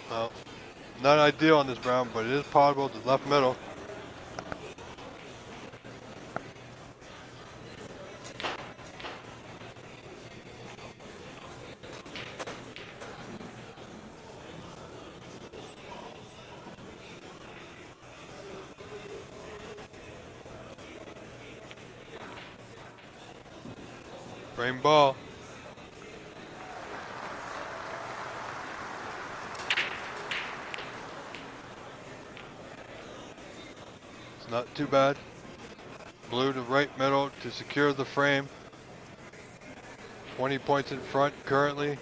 Well, Not ideal on this brown, but it is potable to left middle. Frame ball. It's not too bad. Blue to right middle to secure the frame. 20 points in front currently.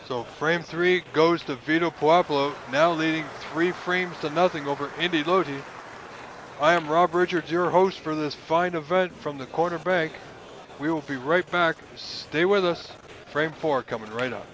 So frame 3 goes to Vito Puopolo, now leading 3 frames to nothing over Indy Lodi. I am Rob Richards, your host for this fine event from the CornerBank. We will be right back. Stay with us. Frame 4 coming right up.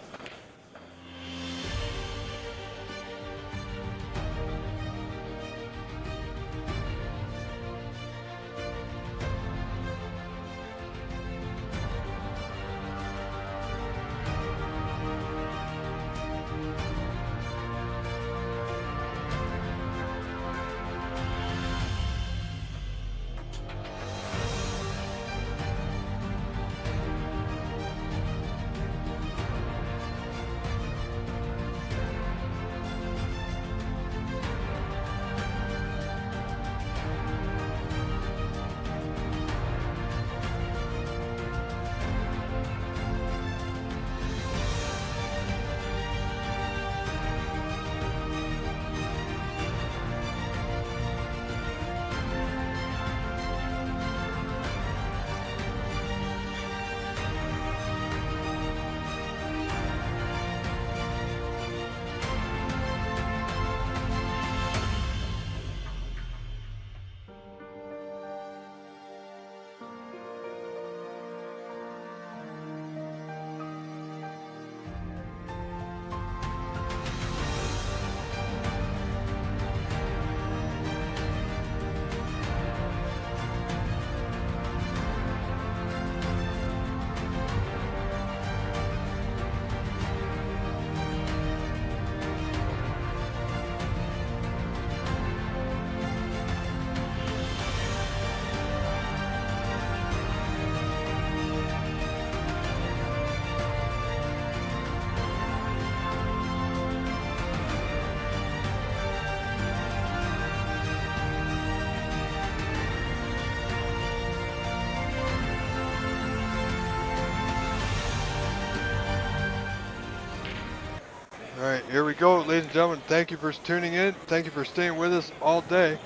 All right, here we go, ladies and gentlemen. Thank you for tuning in. Thank you for staying with us all day.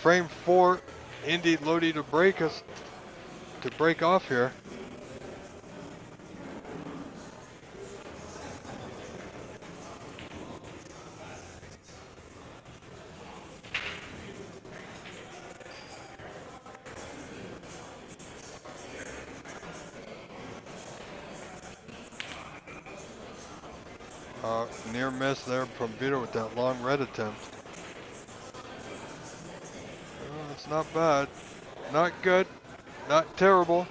Frame 4, Indy Lodi to break off here. Near miss there from Vito with that long red attempt. It's not bad. Not good. Not terrible.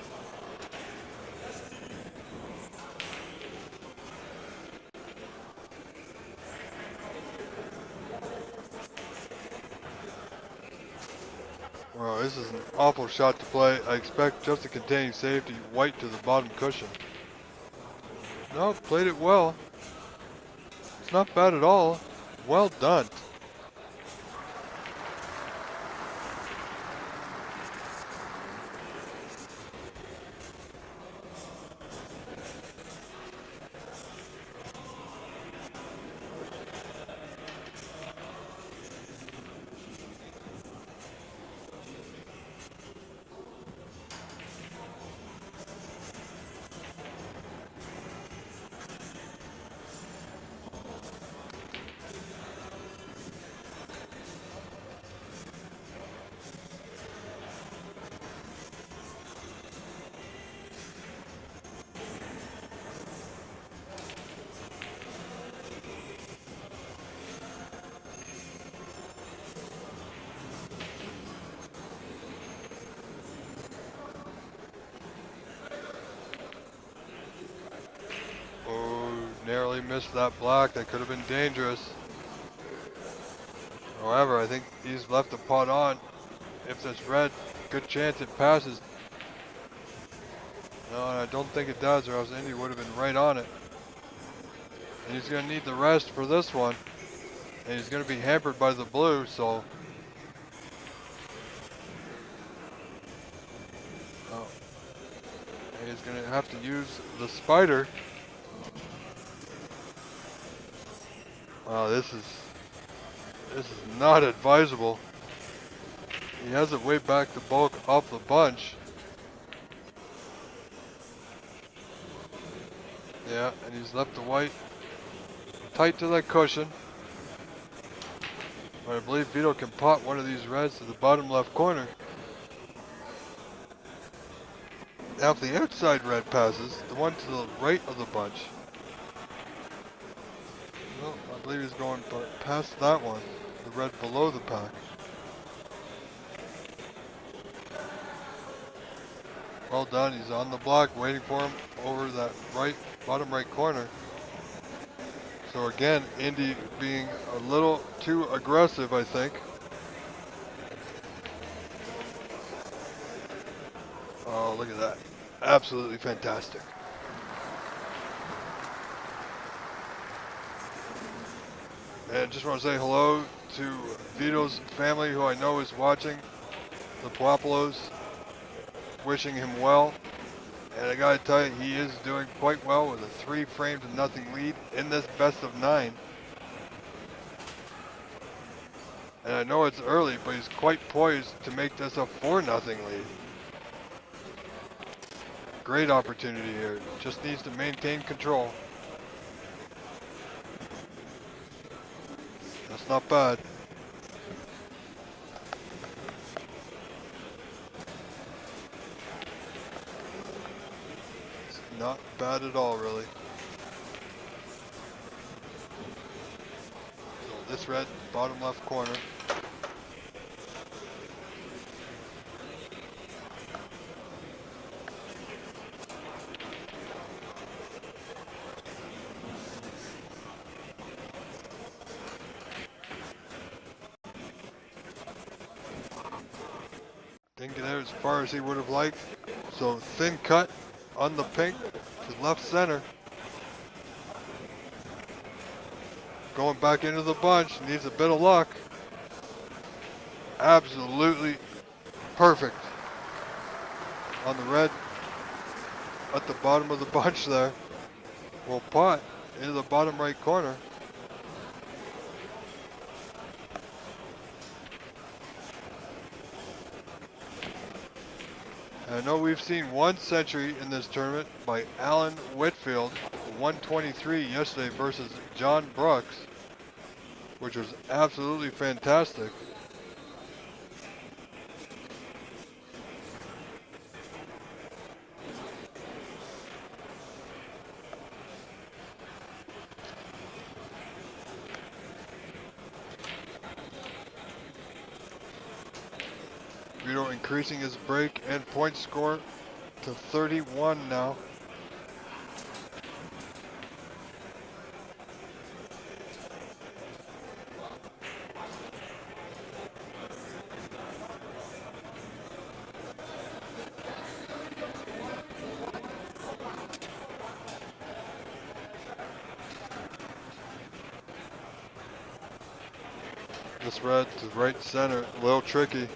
Well, this is an awful shot to play. I expect just a containing safety, white to the bottom cushion. No, played it well. It's not bad at all. Well done. narrowly missed that black. That could have been dangerous. However, I think he's left the pot on. If it's red, good chance it passes. No, I don't think it does, or else Indy would have been right on it. And he's going to need the rest for this one. And he's going to be hampered by the blue, so... Oh. And he's going to have to use the spider. Wow, this is not advisable. He has it way back the bulk off the bunch. Yeah, and he's left the white tight to that cushion. But I believe Vito can pot one of these reds to the bottom left corner. Now if the outside red passes, the one to the right of the bunch. Well, I believe he's going past that one, the red below the pack. Well done, he's on the block waiting for him over that bottom right corner. So again, Indy being a little too aggressive, I think. Oh, look at that. Absolutely fantastic. And just want to say hello to Vito's family, who I know is watching, the Puapolos, wishing him well. And I gotta tell you, he is doing quite well with a 3-frame-to-0 lead in this best of 9. And I know it's early, but he's quite poised to make this a 4-0 lead. Great opportunity here. Just needs to maintain control. That's not bad. It's not bad at all, really. So this red, bottom left corner. Didn't get out as far as he would have liked. So thin cut on the pink to left center. Going back into the bunch, needs a bit of luck. Absolutely perfect on the red at the bottom of the bunch there. Will pot into the bottom right corner. I know we've seen one century in this tournament by Alan Whitfield, 123 yesterday versus John Brooks, which was absolutely fantastic. Vito increasing his break and point score to 31 now. This red to right center, a little tricky.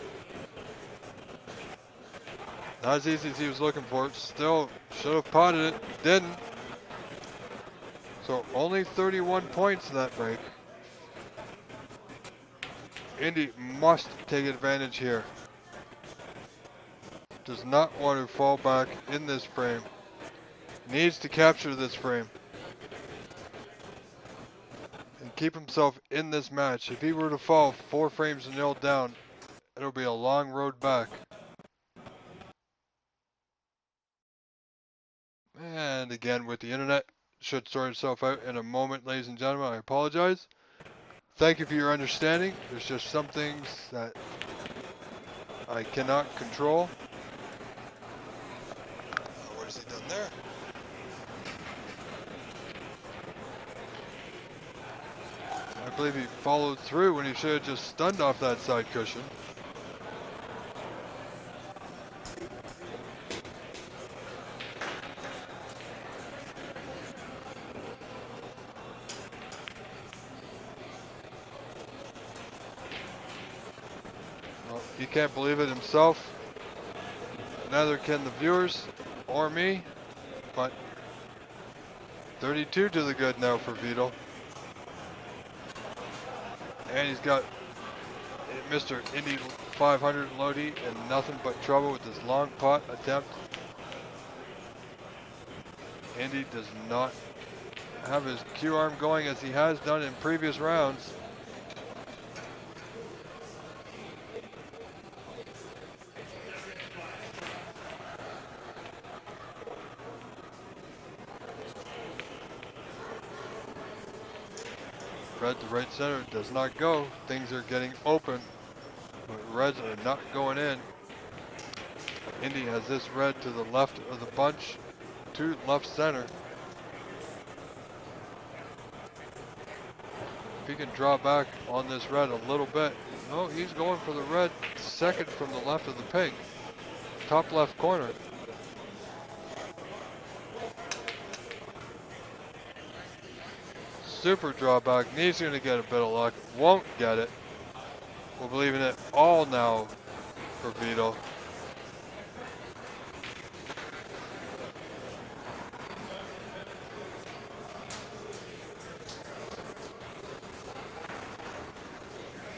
Not as easy as he was looking for. Still should have potted it, didn't. So only 31 points in that break. Indy must take advantage here. Does not want to fall back in this frame. Needs to capture this frame. And keep himself in this match. If he were to fall 4 frames to 0 down, it'll be a long road back. And again, with the internet, should sort itself out in a moment, ladies and gentlemen. I apologize. Thank you for your understanding. There's just some things that I cannot control. What has he done there? believe he followed through when he should have just stunned off that side cushion. Well, he can't believe it himself. Neither can the viewers or me, but 32 to the good now for Vito. And he's got Mr. Indy 500 Lodi in nothing but trouble with this long pot attempt. Indy does not have his Q arm going as he has done in previous rounds. Red to right center does not go. Things are getting open, but reds are not going in. Indy has this red to the left of the bunch, to left center. If he can draw back on this red a little bit. No, he's going for the red second from the left of the pink. Top left corner. Super drawback, he's going to get a bit of luck, won't get it. We're believing it all now for Vito.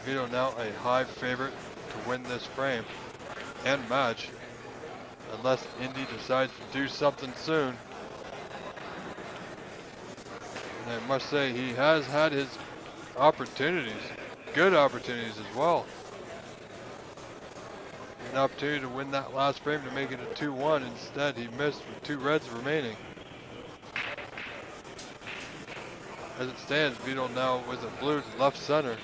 Vito now a high favorite to win this frame and match, unless Indy decides to do something soon. And I must say, he has had his opportunities, good opportunities as well. An opportunity to win that last frame to make it a 2-1. Instead, he missed with 2 reds remaining. As it stands, Vito now with a blue to left center.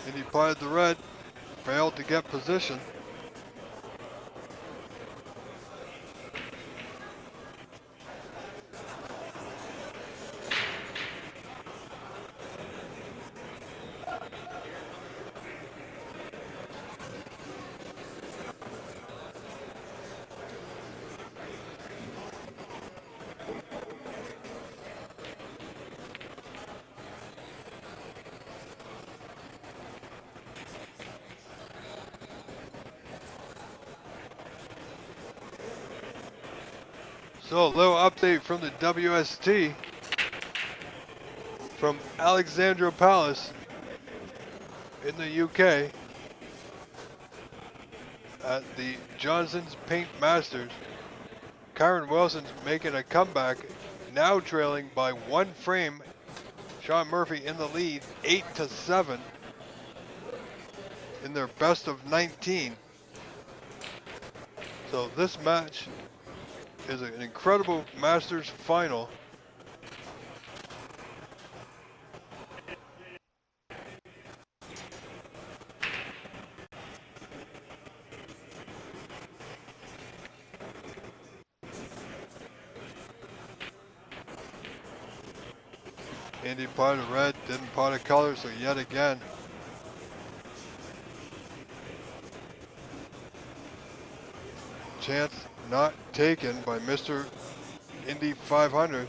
Indy played the red, failed to get position. So a little update from the WST from Alexandra Palace in the UK at the Johnson's Paint Masters. Kyron Wilson's making a comeback, now trailing by 1 frame. Sean Murphy in the lead, 8-7 in their best of 19. So this match is an incredible Masters final. Indy potted red, didn't pot a color, so yet again. Chance not taken by Mr. Indy 500.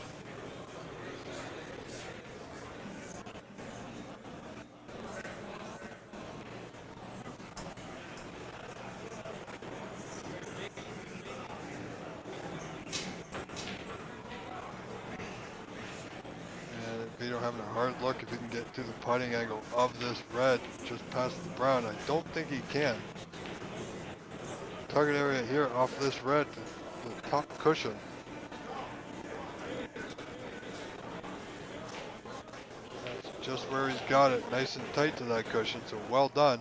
And Vito having a hard look if he can get to the putting angle of this red just past the brown. I don't think he can. Target area here off this red, the top cushion. That's just where he's got it, nice and tight to that cushion, so well done.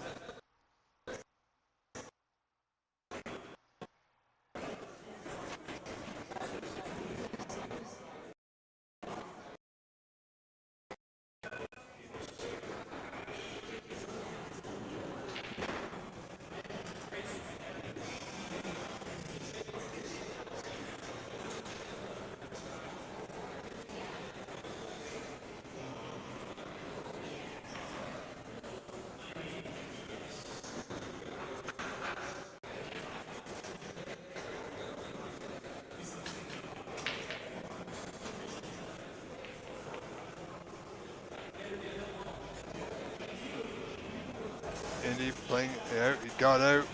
Indy playing out, he got out,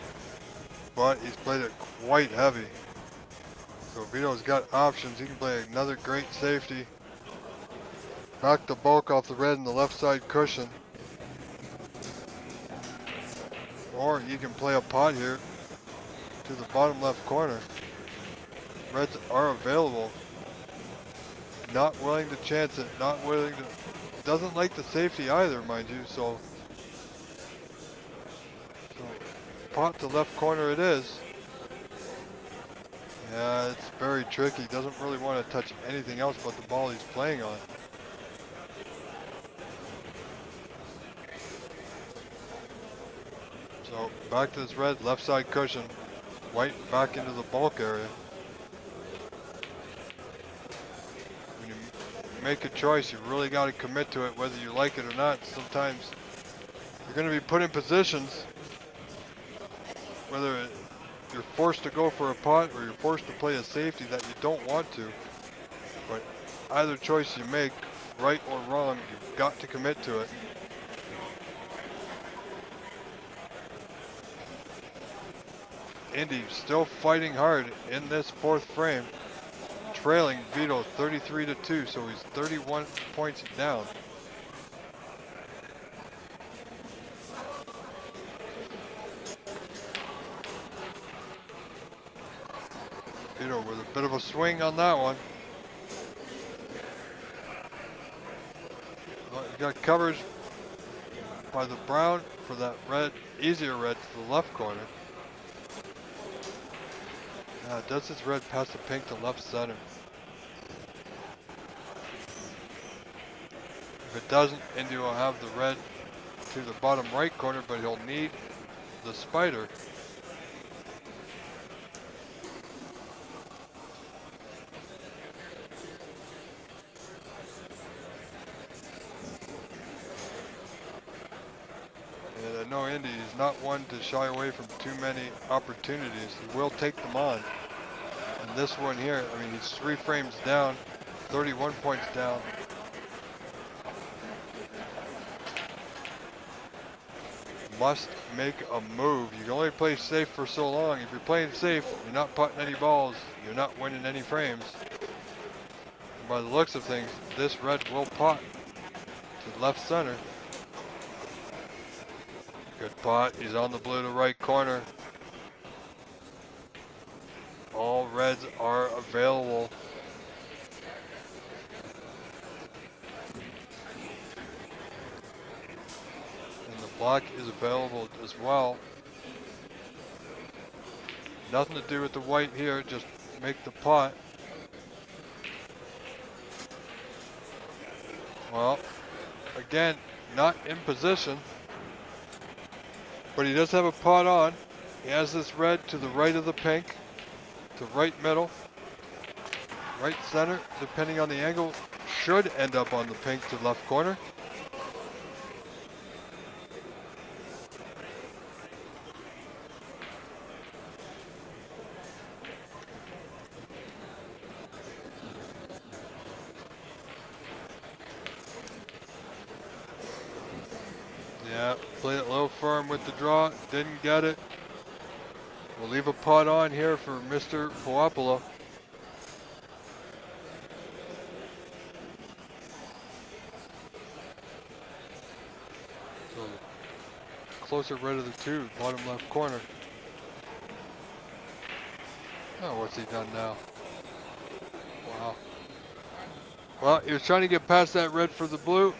but he's played it quite heavy. So Vito's got options. He can play another great safety. Knock the bulk off the red and the left side cushion. Or you can play a pot here to the bottom left corner. Reds are available. Not willing to chance it, not willing to, doesn't like the safety either, mind you, so pot to left corner it is. Yeah, it's very tricky. Doesn't really want to touch anything else but the ball he's playing on. So back to this red left side cushion. White back into the bulk area. When you make a choice, you really got to commit to it, whether you like it or not. Sometimes you're going to be put in positions, whether you're forced to go for a pot or you're forced to play a safety that you don't want to. But either choice you make, right or wrong, you've got to commit to it. Indy still fighting hard in this fourth frame, trailing Vito 33-2, so he's 31 points down. Vito with a bit of a swing on that one. Well, he got coverage by the brown for that red, easier red to the left corner. Does this red pass the pink to left center? If it doesn't, Indy will have the red to the bottom right corner, but he'll need the spider. And I know Indy is not one to shy away from too many opportunities. He will take them on. And this one here, I mean, he's 3 frames down, 31 points down. Must make a move. You can only play safe for so long. If you're playing safe, you're not putting any balls, you're not winning any frames. And by the looks of things, this red will pot to left center. Good pot. He's on the blue to right corner. All reds are available. And the black is available as well. Nothing to do with the white here, just make the pot. Well, again, not in position, but he does have a pot on. He has this red to the right of the pink, to right middle, right center, depending on the angle, should end up on the pink to left corner. Yeah, played it low firm with the draw, didn't get it. We'll leave a pot on here for Mr. Puopolo. So closer red of the two, bottom left corner. Oh, what's he done now? Wow. Well, he was trying to get past that red for the blue.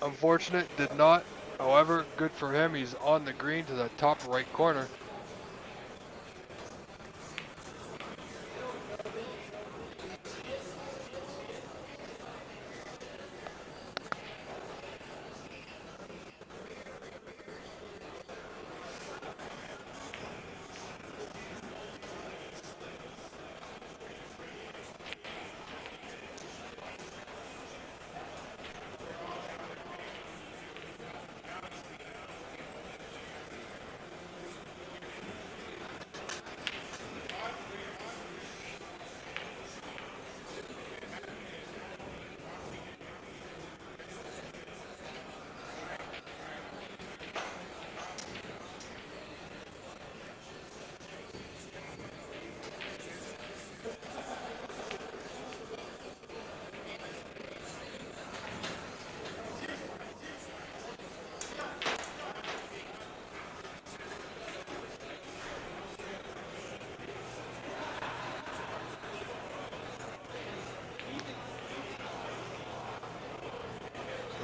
Unfortunate, did not. However, good for him. He's on the green to the top right corner.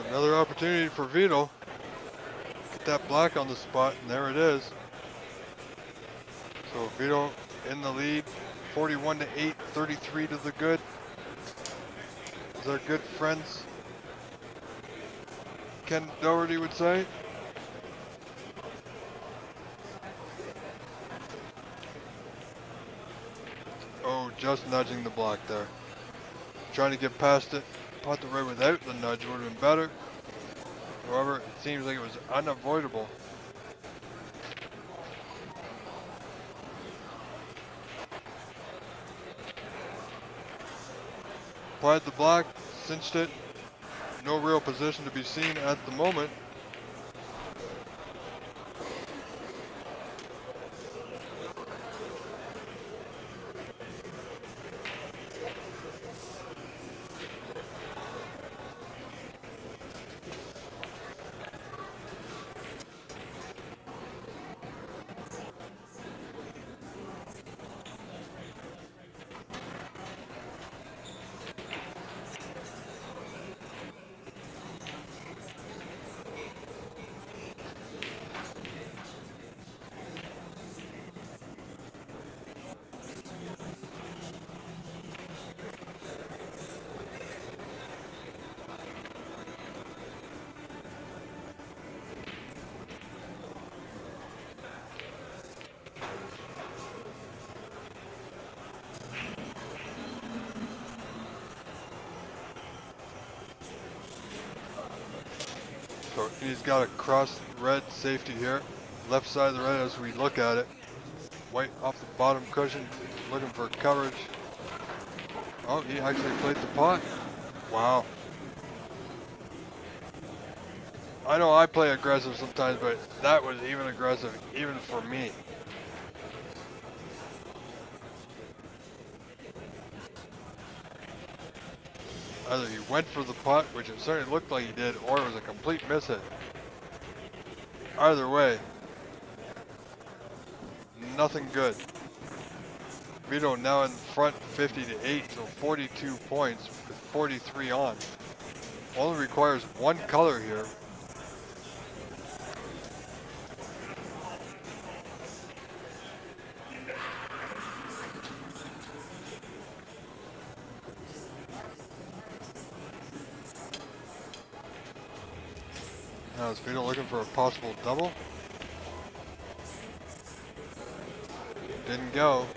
Another opportunity for Vito. Get that black on the spot, and there it is. So Vito in the lead, 41 to 8, 33 to the good. As our good friends Ken Doherty would say. Oh, just nudging the block there. Trying to get past it. Pot the red without the nudge would have been better. However, it seems like it was unavoidable. Applied the block, cinched it. No real position to be seen at the moment. So he's got a cross red safety here. Left side of the red as we look at it. White off the bottom cushion, looking for coverage. Oh, he actually played the pot. Wow. I know I play aggressive sometimes, but that was even aggressive, even for me. Either he went for the putt, which it certainly looked like he did, or it was a complete miss hit. Either way, nothing good. Vito now in front 50 to 8, so 42 points with 43 on. Only requires one color here. Now is Vito looking for a possible double? Didn't go.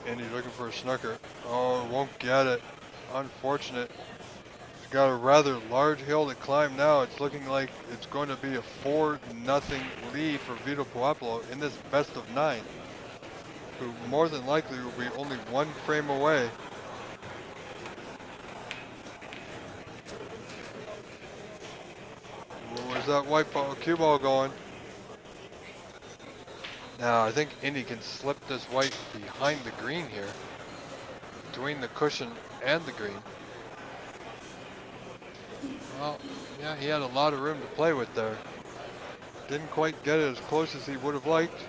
And he's looking for a snooker. Oh, won't get it. Unfortunate. He's got a rather large hill to climb now. It's looking like it's going to be a 4-0 lead for Vito Puopolo in this best of 9. who more than likely will be only one frame away. Where's that white ball, cue ball going? Now I think Indy can slip this white behind the green here, between the cushion and the green. Well, yeah, he had a lot of room to play with there. Didn't quite get it as close as he would have liked.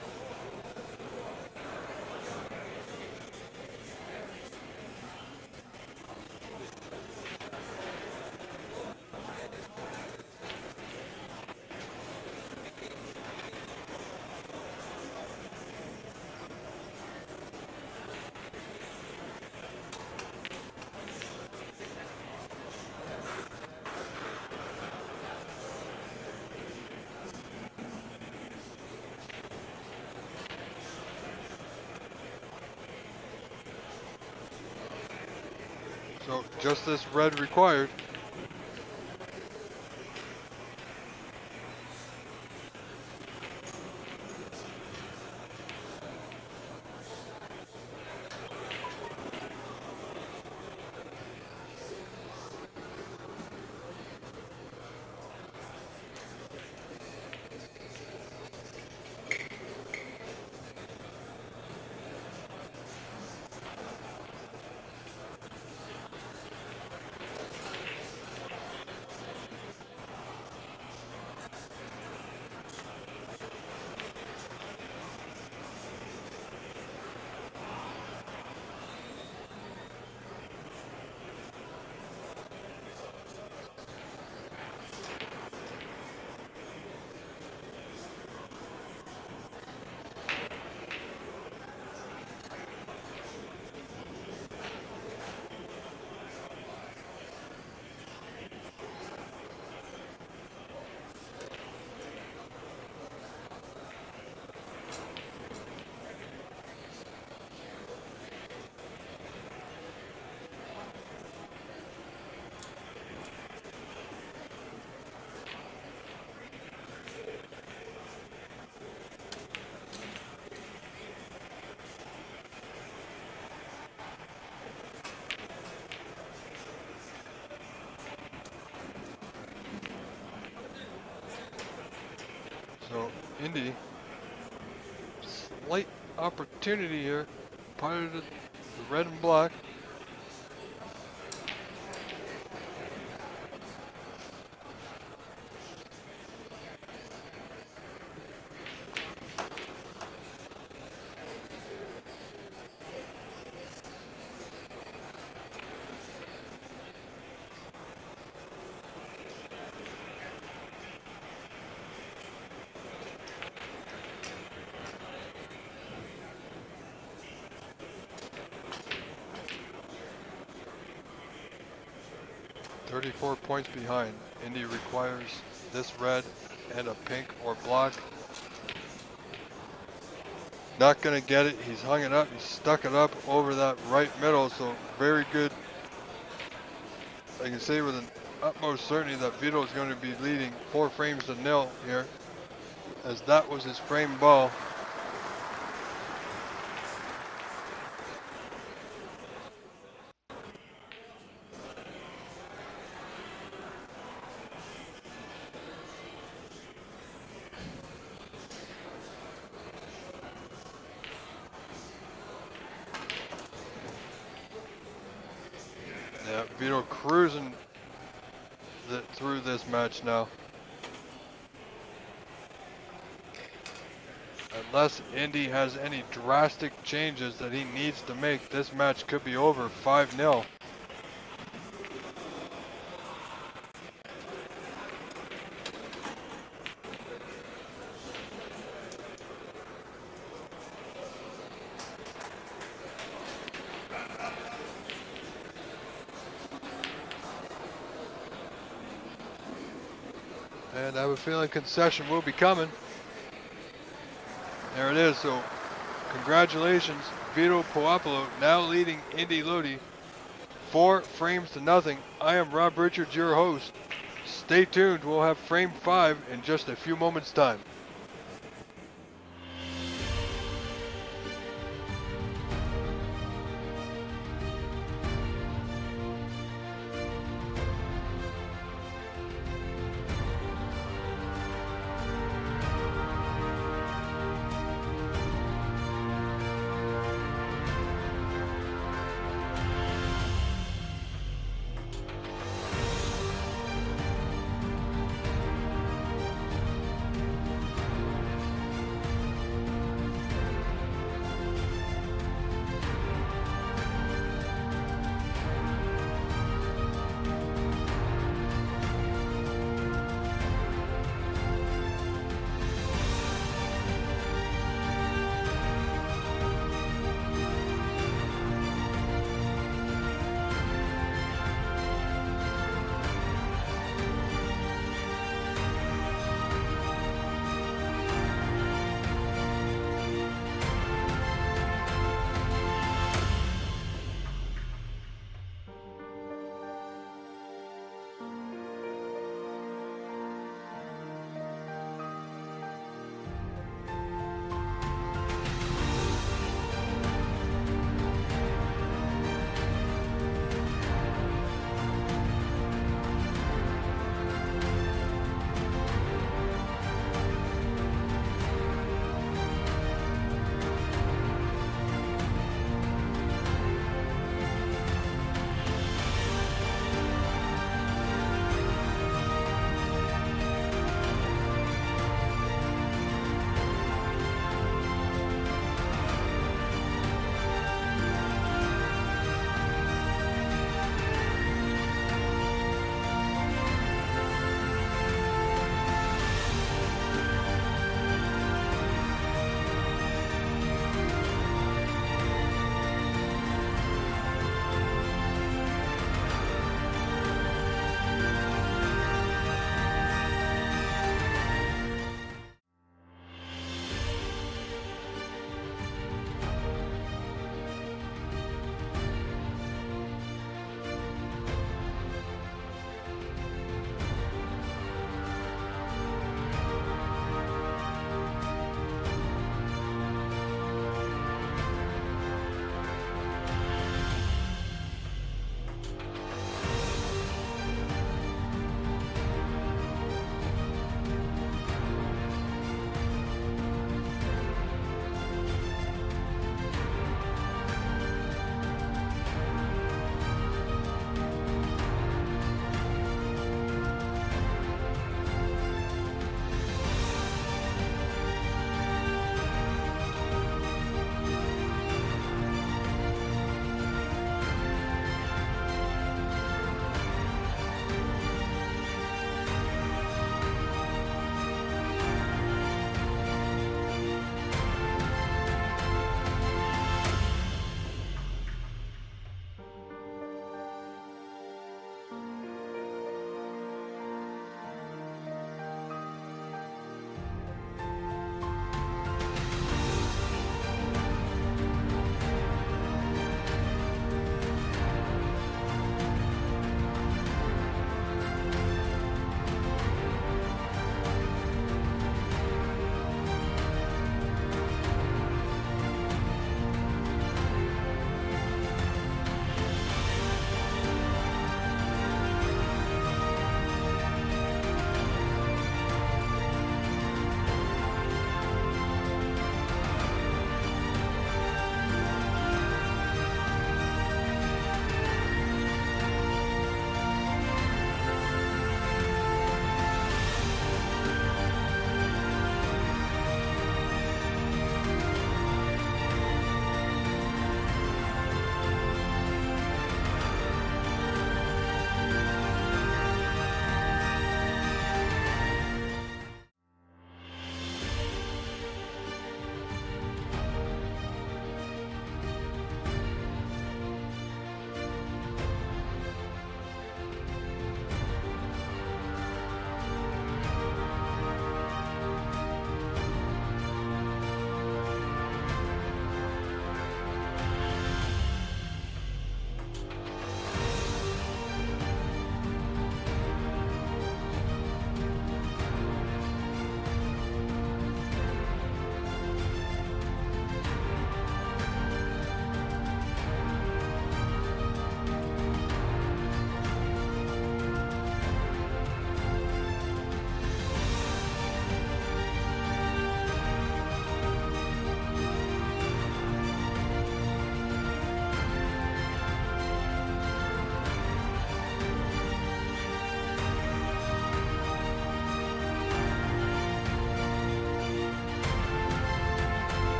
So just this red required. So Indy, slight opportunity here, piloted the red and black. .34 points behind. Indy requires this red and a pink or black. Not gonna get it. He's hung it up. He stuck it up over that right middle. So very good. I can say with an utmost certainty that Vito is going to be leading 4 frames to 0 here, as that was his frame ball. Yeah, Vito cruising through this match now. Unless Indy has any drastic changes that he needs to make, this match could be over 5-0. And I have a feeling concession will be coming. There it is. So congratulations, Vito Puopolo now leading Indy Lodi 4 frames to 0. I am Rob Richards, your host. Stay tuned. We'll have frame 5 in just a few moments' time.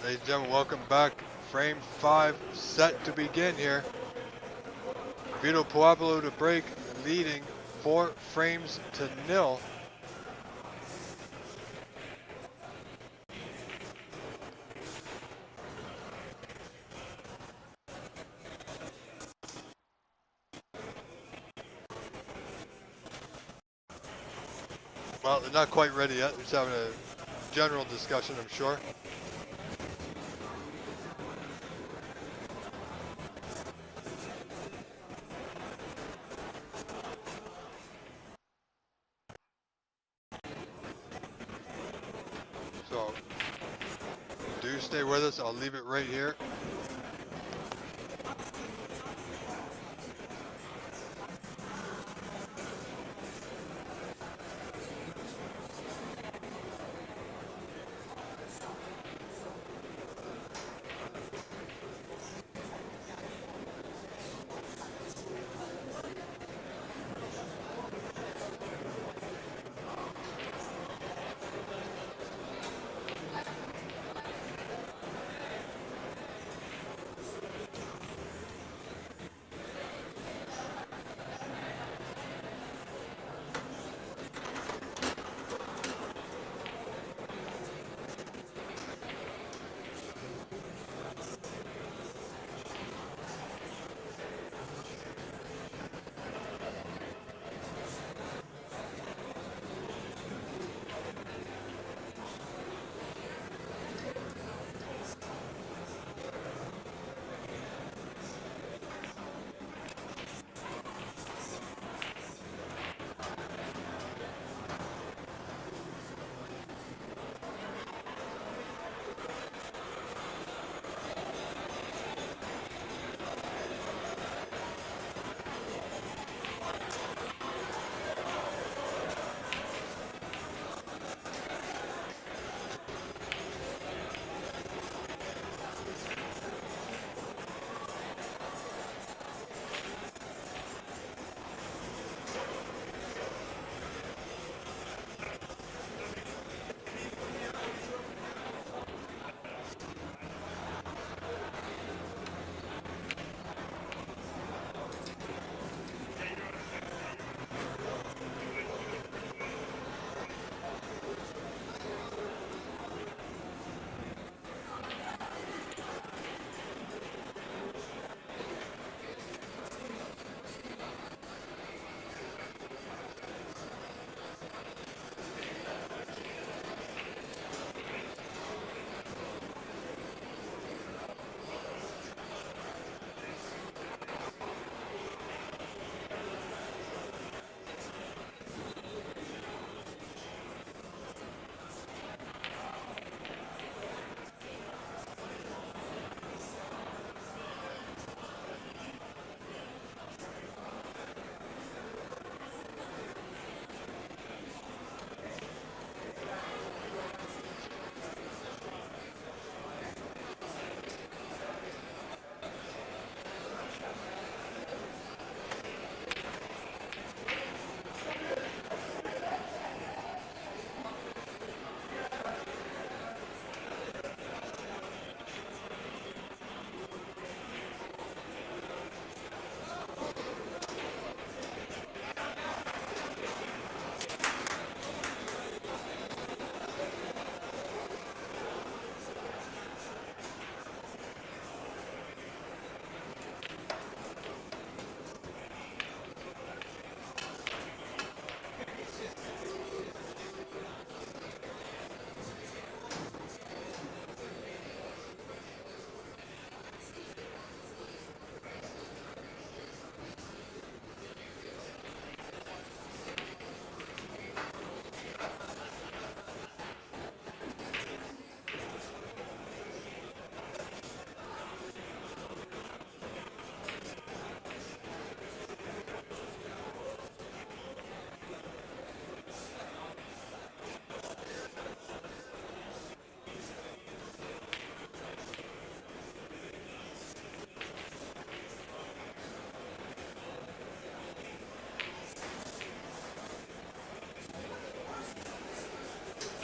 Ladies and gentlemen, welcome back. Frame 5 set to begin here. Vito Puopolo to break, leading 4 frames to 0. Well, they're not quite ready yet. They're just having a general discussion, I'm sure. So, do stay with us. I'll leave it right here.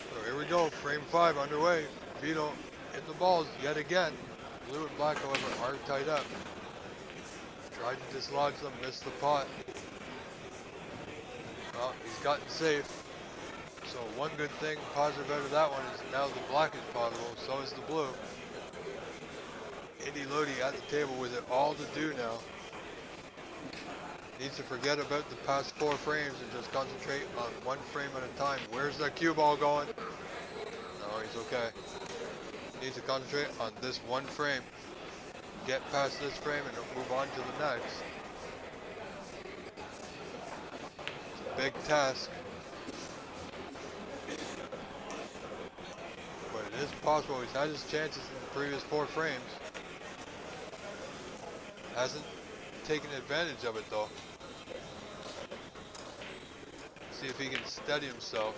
So here we go, frame 5 underway. Vito in the balls yet again. Blue and black, however, are tied up. Tried to dislodge them, missed the pot. Well, he's gotten safe. So one good thing, positive out of that one, is now the black is potable, so is the blue. Indy Lodi at the table with it all to do now. Needs to forget about the past 4 frames and just concentrate on 1 frame at a time. Where's that cue ball going? No, he's okay. Needs to concentrate on this 1 frame. Get past this frame and move on to the next. It's a big task. But it is possible. He's had his chances in the previous 4 frames. Hasn't taken advantage of it though. See if he can steady himself.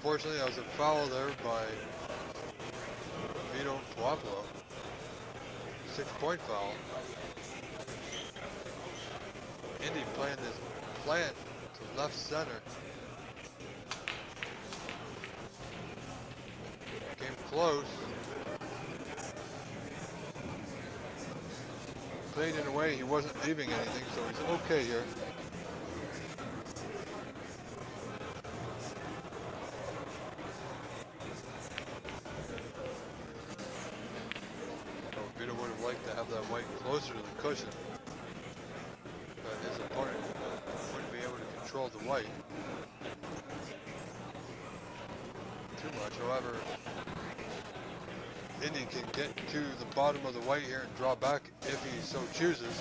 Unfortunately, that was a foul there by Vito Pueblo. 6-point foul. Indy playing this plant to left center. Came close. Played in a way he wasn't leaving anything, so he's okay here. That white closer to the cushion, but his opponent wouldn't be able to control the white too much. However, Indy can get to the bottom of the white here and draw back if he so chooses.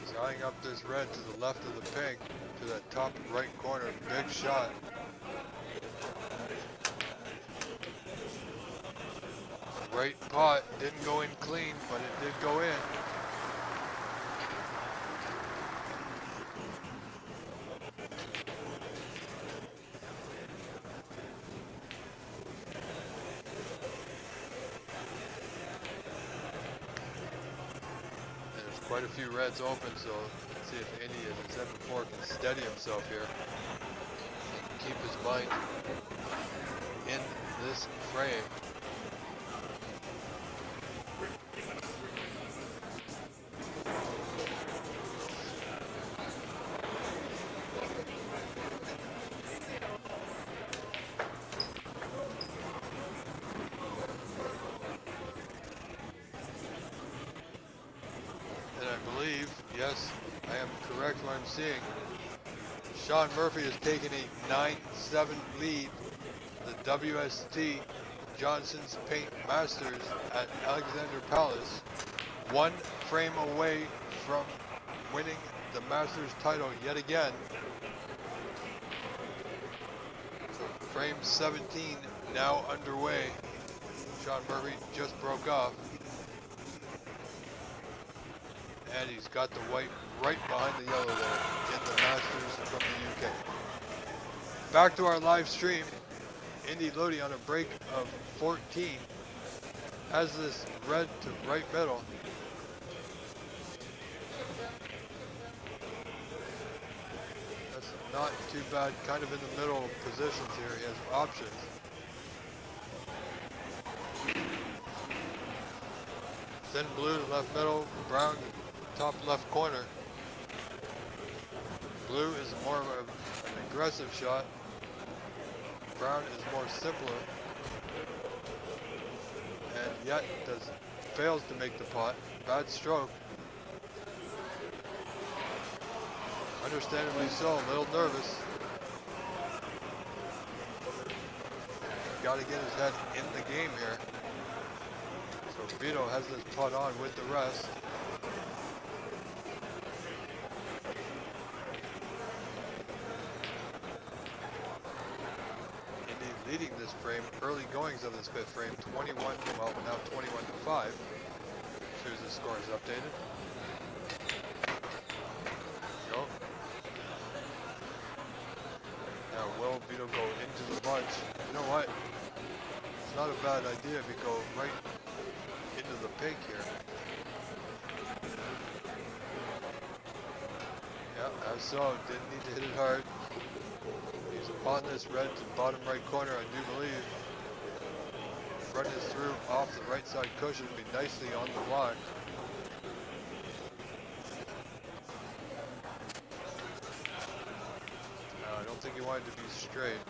He's eyeing up this red to the left of the pink to that top right corner. Big shot. Right pot didn't go in clean, but it did go in. There's quite a few reds open, so let's see if Indy, as I said before, can steady himself here and keep his mind in this frame. Yes, I am correct what I'm seeing. Sean Murphy has taken a 9-7 lead. The WST Johnson's Paint Masters at Alexander Palace. 1 frame away from winning the Masters title yet again. So frame 17 now underway. Sean Murphy just broke off. And he's got the white right behind the yellow there in the Masters from the UK. Back to our live stream. Indy Lodi on a break of 14 has this red to right middle. That's not too bad, kind of in the middle positions here. He has options. Then blue to left middle, brown top left corner. Blue is more of an aggressive shot. Brown is more simpler. yet fails to make the putt. Bad stroke. Understandably so, a little nervous. Got to get his head in the game here. So Vito has this putt on with the rest. Indy leading this frame, early goings of this fifth frame, 21, well now 21 to 5. As soon as the score is updated. Go. Now will Vito go into the bunch? You know what? It's not a bad idea if you go right into the pink here. Yeah, as so, didn't need to hit it hard. He's on this red to bottom right corner, I do believe. Front is through off the right side cushion, be nicely on the block. I don't think he wanted to be straight.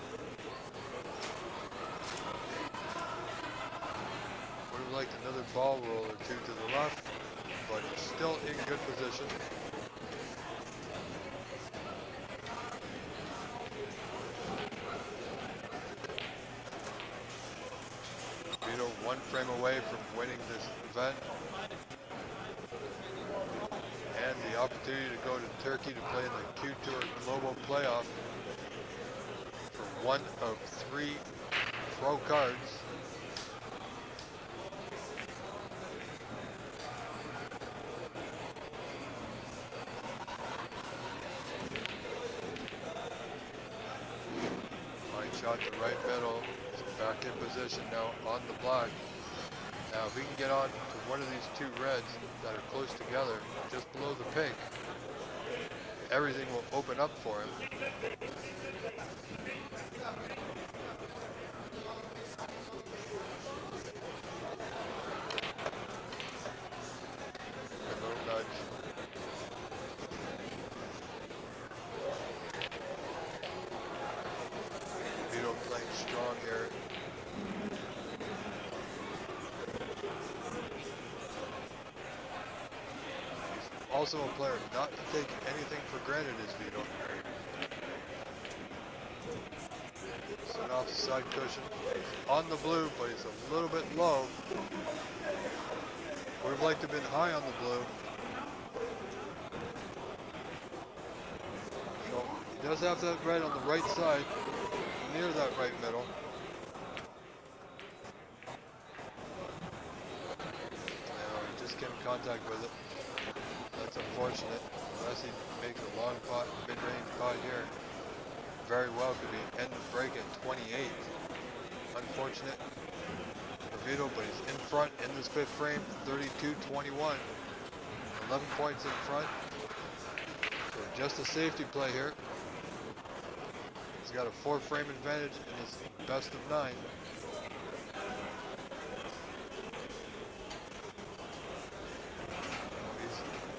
Would have liked another ball roll or two to the left, but he's still in good position. Vito one frame away from winning this event. And the opportunity to go to Turkey to play in the QTour Global Playoff for one of 3 pro cards. Fine shot to right middle. Back in position now on the block. Now if we can get on to one of these 2 reds that are close together, just below the pink, everything will open up for him. A little nudge. Vito playing strong here. Also a player not to take anything for granted is Vito. Set off the side cushion. On the blue, but he's a little bit low. Would have liked to have been high on the blue. So he does have that red on the right side, near that right middle. Now he just came in contact with it. That's unfortunate, unless he makes a long pot, mid-range pot here. Very well could be end of break at 28. Unfortunate for Vito, but he's in front in this fifth frame, 32-21. 11 points in front. So just a safety play here. He's got a 4-frame advantage in his best of 9.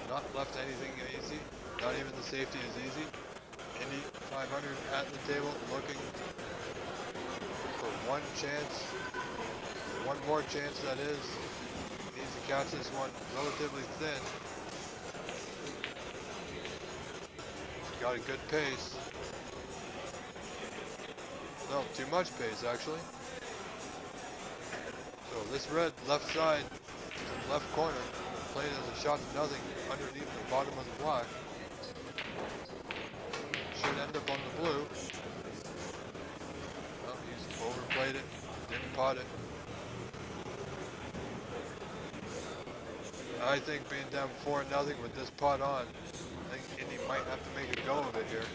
Not left anything easy. Not even the safety is easy. Indy 500 at the table, looking for one chance. One more chance, that is. Needs to catch this one relatively thin. Got a good pace. No, too much pace actually. So this red left side, left corner, played as a shot to nothing underneath the bottom of the block. Should end up on the blue. Well, he's overplayed it, didn't pot it. I think being down 4-0 with this pot on, I think Indy might have to make a go of it here.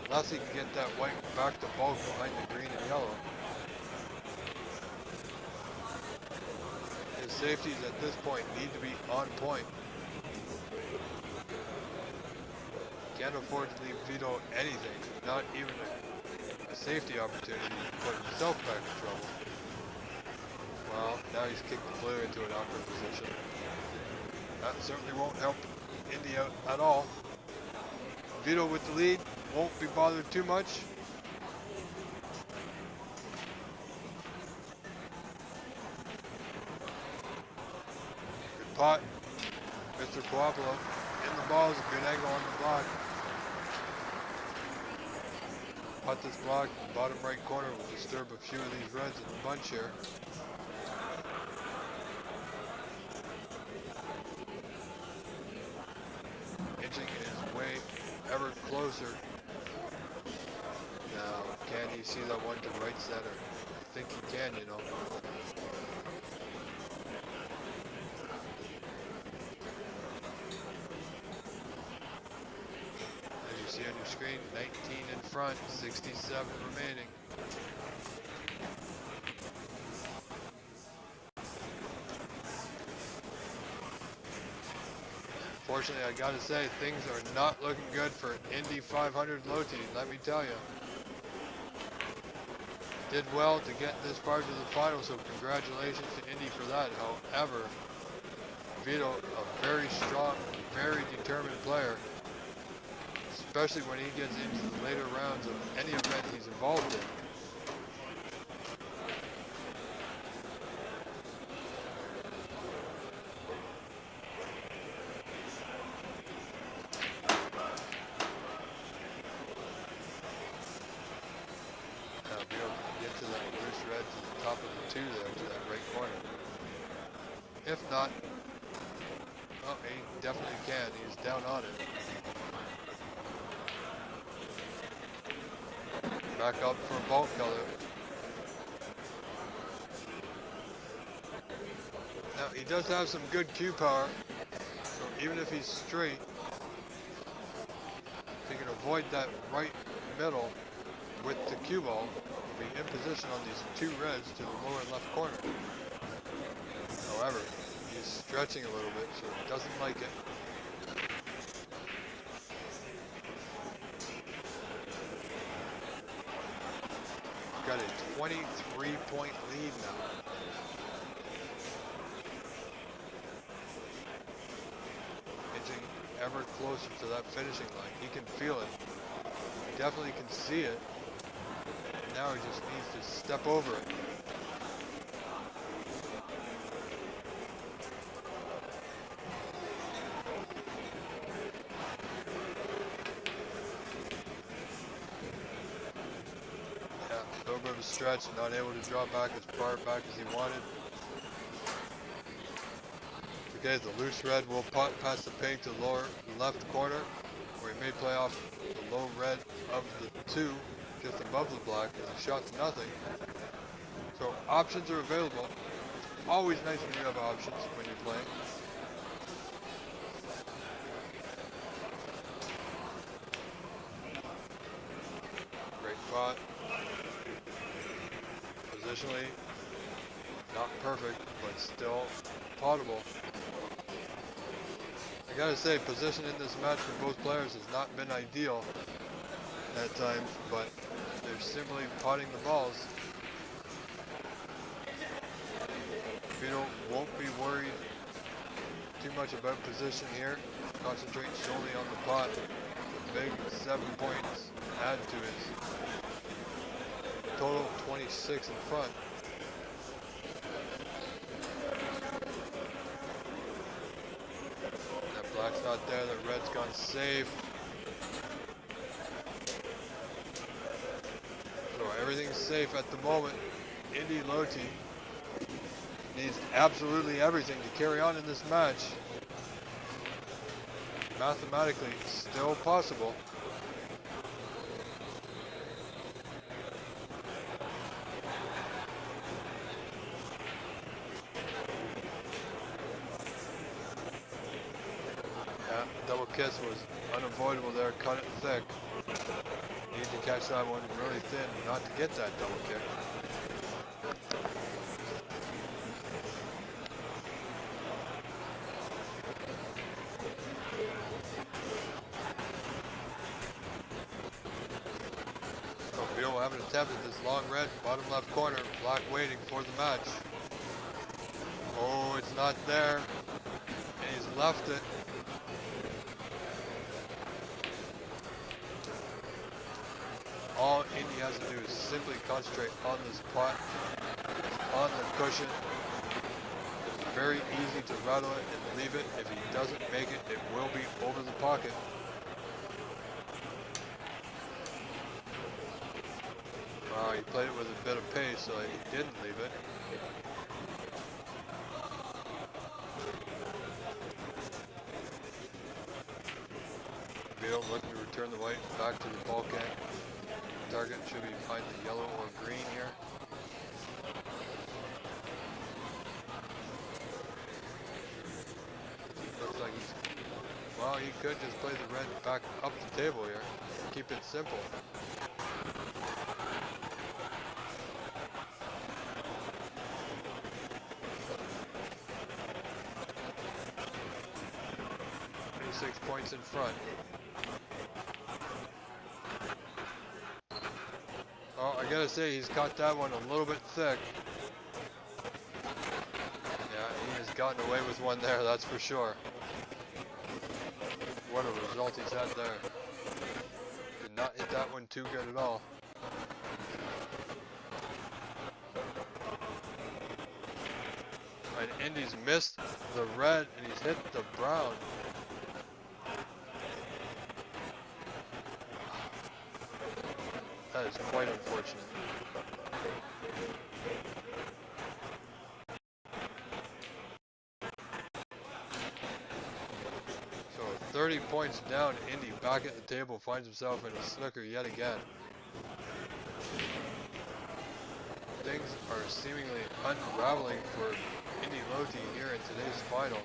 Unless he can get that white back to bulk behind the green and yellow. His safeties at this point need to be on point. Can't afford to leave Vito anything, not even a safety opportunity to put himself back in trouble. Well, now he's kicked the blue into an awkward position. That certainly won't help Indy out at all. Vito with the lead, won't be bothered too much. pot. Mr. Puopolo in the balls, a good angle on the block. Putt this block, bottom right corner will disturb a few of these reds in the bunch here. Inching his way ever closer. Now, can he see that one to right center? I think he can, you know. As you see on your screen, 19 in front, 67 remaining. Fortunately, I gotta say, things are not looking good for Indy 500 Loti, let me tell you. Did well to get this far to the final, so congratulations to Indy for that. However, Vito, a very strong, very determined player, especially when he gets into the later rounds of any event he's involved in. If not, oh, he definitely can. He's down on it. Back up for a ball color. Now, he does have some good cue power, so even if he's straight, he can avoid that right middle with the cue ball, be in position on these two reds to the lower left corner. However, he's stretching a little bit, so he doesn't like it. Got a 23-point lead now. Inching ever closer to that finishing line. He can feel it. He definitely can see it. And now he just needs to step over it. Stretch, not able to draw back as far back as he wanted. Okay, the loose red will putt past the pink to lower left corner, where he may play off the low red of the two, just above the black, as a shot to nothing. So options are available. It's always nice when you have options when you're playing. Great putt. Positionally, not perfect, but still potable. I gotta say, position in this match for both players has not been ideal at times, but they're simply potting the balls. Vito won't be worried too much about position here. Concentrate solely on the pot. The big 7 points add to his total 26 in front. That black's not there, the red's gone safe. So everything's safe at the moment. Indy Loti needs absolutely everything to carry on in this match. Mathematically, still possible. Double kiss was unavoidable there, cut it thick. Need to catch that one really thin not to get that double kick. So Vito will have an attempt at this long red, bottom left corner, black waiting for the match. Oh, it's not there, and he's left it. All Indy has to do is simply concentrate on this pot, on the cushion. very easy to rattle it and leave it. If he doesn't make it, it will be over the pocket. Wow, he played it with a bit of pace, so he didn't leave it. Beetle looking to return the white back to the ball can. Target should be behind the yellow or green here. Looks like he's, well, he could just play the red back up the table here. Keep it simple. Six points in front. Oh, I gotta say, he's caught that one a little bit thick. Yeah, he has gotten away with one there, that's for sure. What a result he's had there. Did not hit that one too good at all. And Indy's missed the red and he's hit the brown. That is quite unfortunate. So 30 points down, Indy back at the table finds himself in a snooker yet again. Things are seemingly unraveling for Indy Loti here in today's final.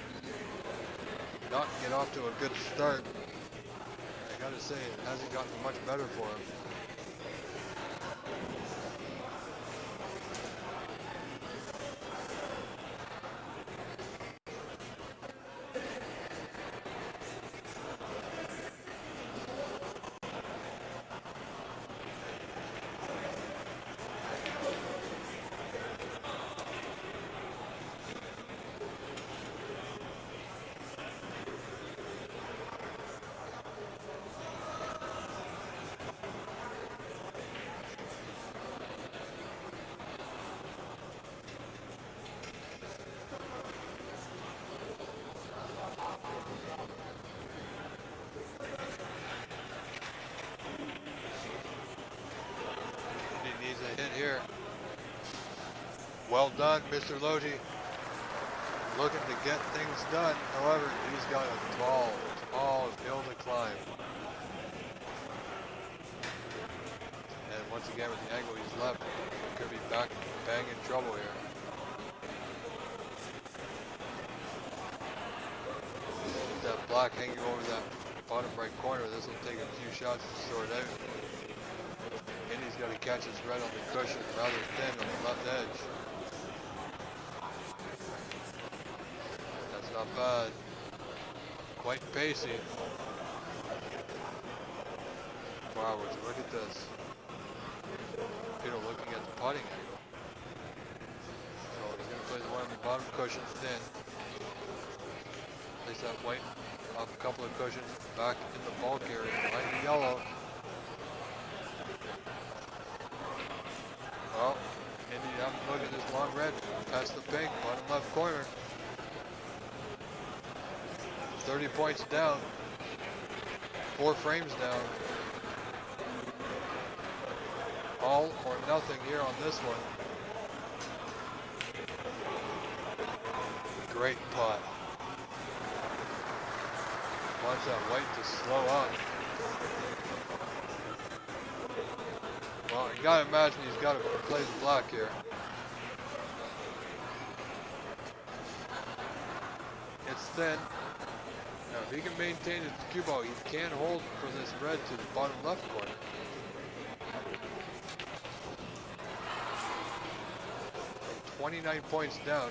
Not get off to a good start. I gotta say, it hasn't gotten much better for him. Here. Well done, Mr. Loti. Looking to get things done. However, he's got a tall hill to climb. And once again, with the angle he's left, he could be back bang in trouble here. With that black hanging over that bottom right corner, this will take a few shots to sort out. Indy's got to catch his red on the cushion, rather thin on the left edge. That's not bad. Quite pacey. Wow, would you look at this. Peter looking at the putting angle. So he's going to play the one on the bottom cushion thin. Place that white off a couple of cushions back in the ball carrier behind the yellow. Well, Indy having to look at this long red past the pink, bottom left corner. 30 points down. 4 frames down. All or nothing here on this one. Great putt. Wants that white to slow up. Well, you gotta imagine he's gotta play the black here. It's thin. Now, if he can maintain his cue ball, he can hold for this red to the bottom left corner. So 29 points down.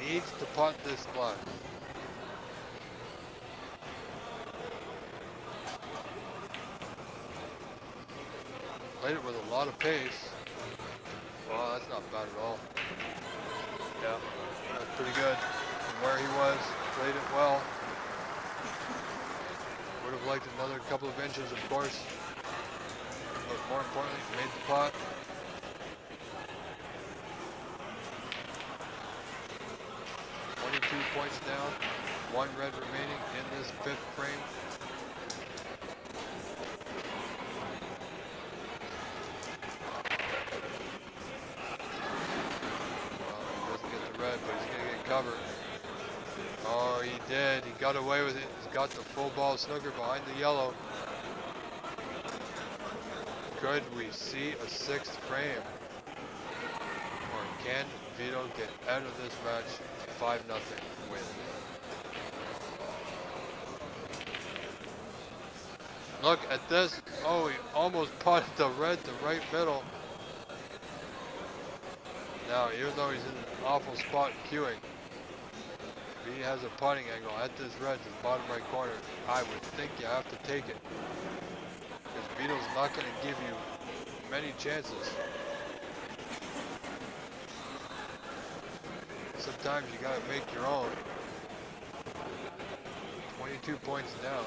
Needs to putt this black. Played it with a lot of pace. Well, that's not bad at all. Yeah, that's pretty good. From where he was, played it well. Would have liked another couple of inches, of course. But more importantly, made the putt. points down. 1 red remaining in this 5th frame. Well, he doesn't get the red, but he's going to get covered. Oh, he did. He got away with it. He's got the full ball snooker behind the yellow. Could we see a 6th frame? Or can Vito get out of this match 5-0 win? Look at this. Oh, he almost putted the red to right middle. Now, even though he's in an awful spot queuing, if he has a putting angle at this red to the bottom right corner, I would think you have to take it. Because Vito's not going to give you many chances. Sometimes you got to make your own. 22 points down.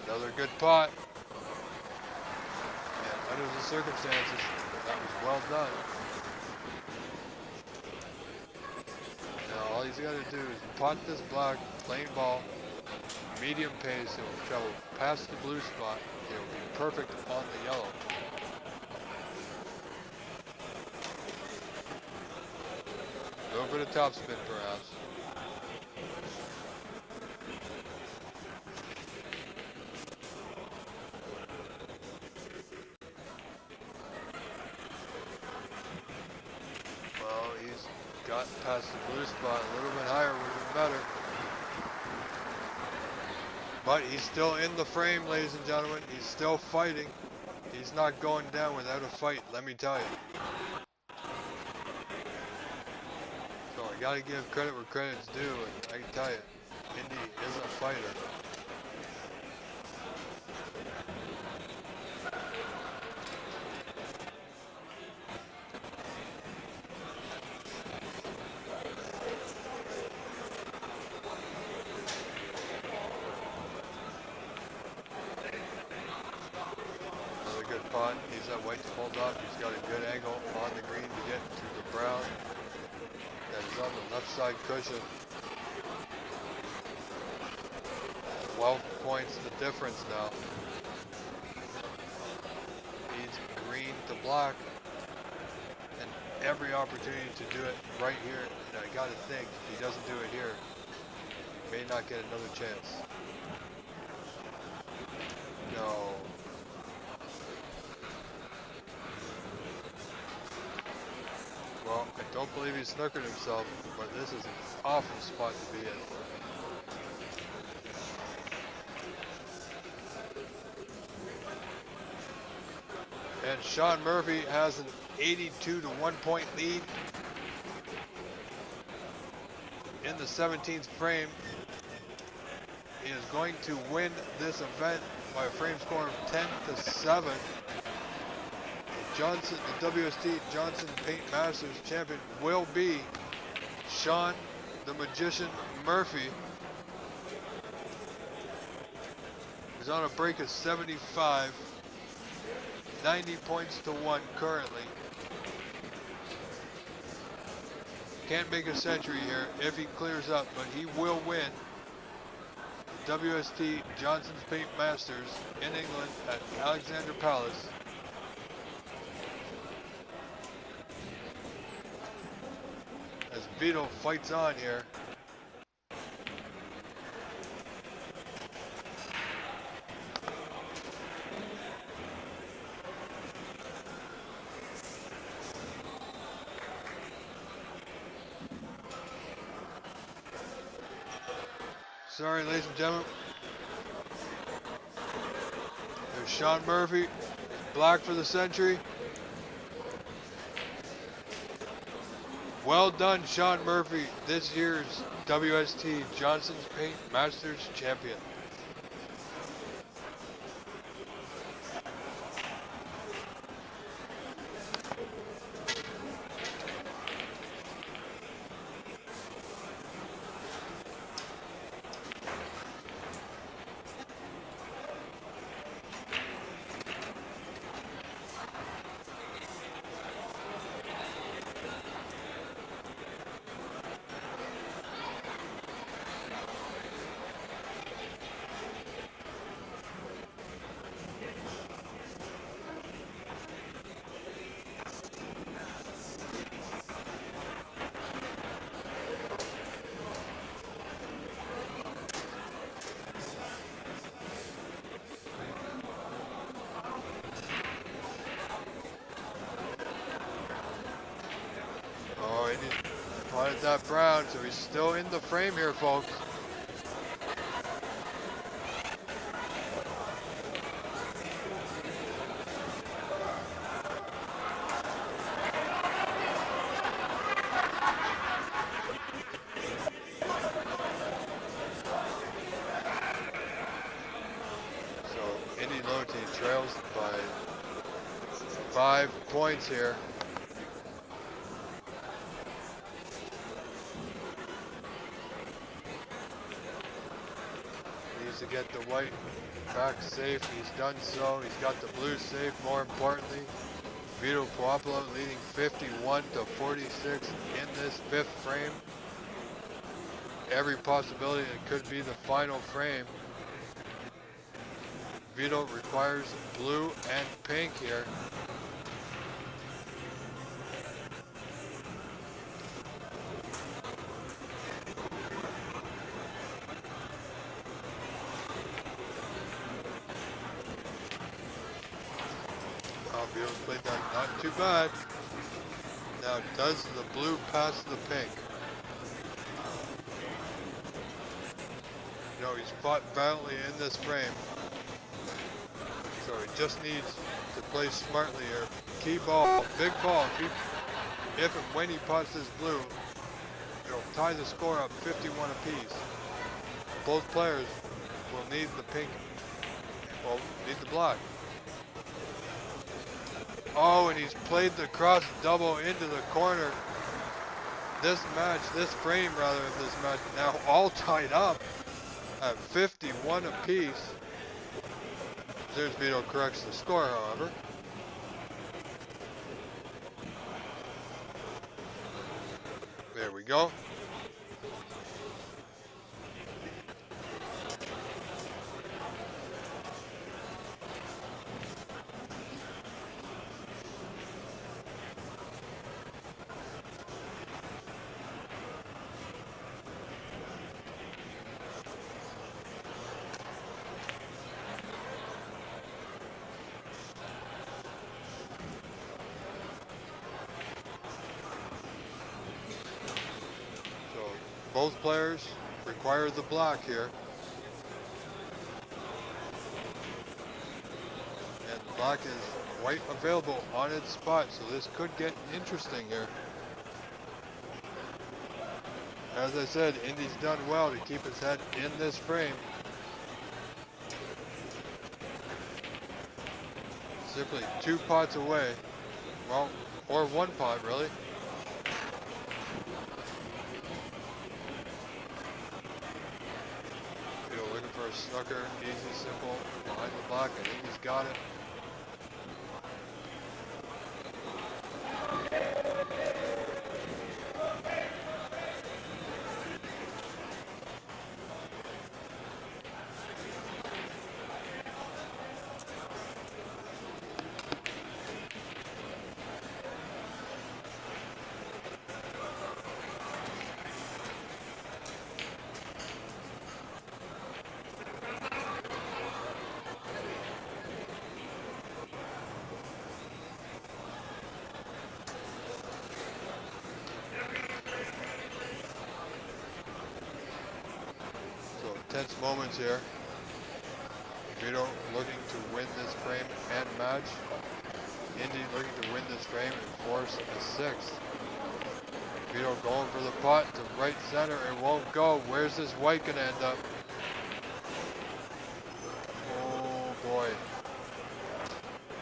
Another good pot. And under the circumstances, that was well done. Now all he's got to do is pot this black, plain ball, medium pace. He'll travel past the blue spot. He'll be perfect on the yellow. A little bit of topspin perhaps. Well, he's got past the blue spot. A little bit higher would have been better. But he's still in the frame, ladies and gentlemen. He's still fighting. He's not going down without a fight, let me tell you. So I gotta give credit where credit's due, and I can tell you, Indy is a fighter. He's at white to hold up. He's got a good angle on the green to get to the brown. That is on the left side cushion. 12 points the difference now. Needs green to black. And every opportunity to do it right here. And I gotta think, if he doesn't do it here, he may not get another chance. No. Well, I don't believe he snookered himself, but this is an awful spot to be in. And Sean Murphy has an 82 to 1 point lead in the 17th frame. He is going to win this event by a frame score of 10 to 7. Johnson, the WST Johnson Paint Masters champion will be Sean the Magician Murphy. He's on a break of 75, 90 points to 1 currently. Can't make a century here if he clears up, but he will win the WST Johnson's Paint Masters in England at Alexandra Palace. As Vito fights on here. Sorry, ladies and gentlemen. There's Sean Murphy, black for the century. Well done, Sean Murphy, this year's WST Johnson's Paint Masters champion. Wanted that brown, so he's still in the frame here, folks. So Indy Loyalty trails by 5 points here. Needs to get the white back safe. He's done so. He's got the blue safe, more importantly. Vito Puopolo leading 51 to 46 in this 5th frame. Every possibility it could be the final frame. Vito requires blue and pink here. Vito played that not too bad. Now does the blue pass the pink? You know, he's fought valiantly in this frame. So he just needs to play smartly here. Key ball, big ball. If and when he pots this blue, it'll tie the score up 51 apiece. Both players will need the pink, well, need the black. Oh, and he's played the cross double into the corner. This frame of this match now all tied up at 51 apiece. There's Vito corrects the score, however. There we go. Both players require the block here. And the block is white available on its spot, so this could get interesting here. As I said, Indy's done well to keep his head in this frame. Simply 2 pots away. Well, or 1 pot really. For a snooker, easy, simple, behind the block. I think he's got it. Tense moments here. Vito looking to win this frame and match. Indy looking to win this frame and force a 6th. Vito going for the pot to right center. It won't go. Where's this white gonna end up? Oh boy.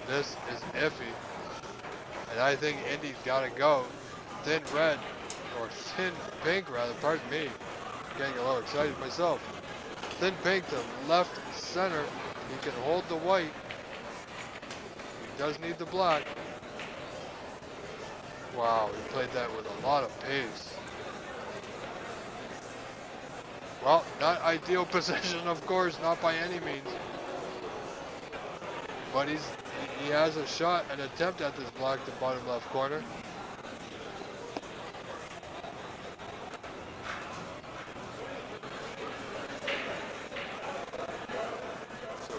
This is iffy. And I think Indy's gotta go. Thin red, or thin pink rather, pardon me. Getting a little excited myself. Thin pink to left center. He can hold the white. He does need the black. Wow, he played that with a lot of pace. Well, not ideal position, of course, not by any means. But he has a shot, an attempt at this black to bottom left corner.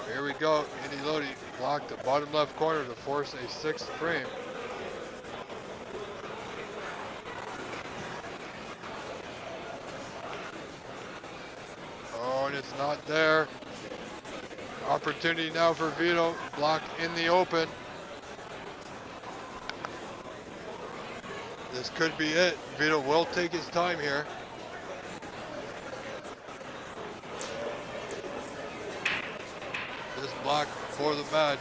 Here we go, Indy Lodi blocked the bottom left corner to force a 6th frame. there. Opportunity now for Vito. Block in the open. This could be it. Vito will take his time here. This block for the match.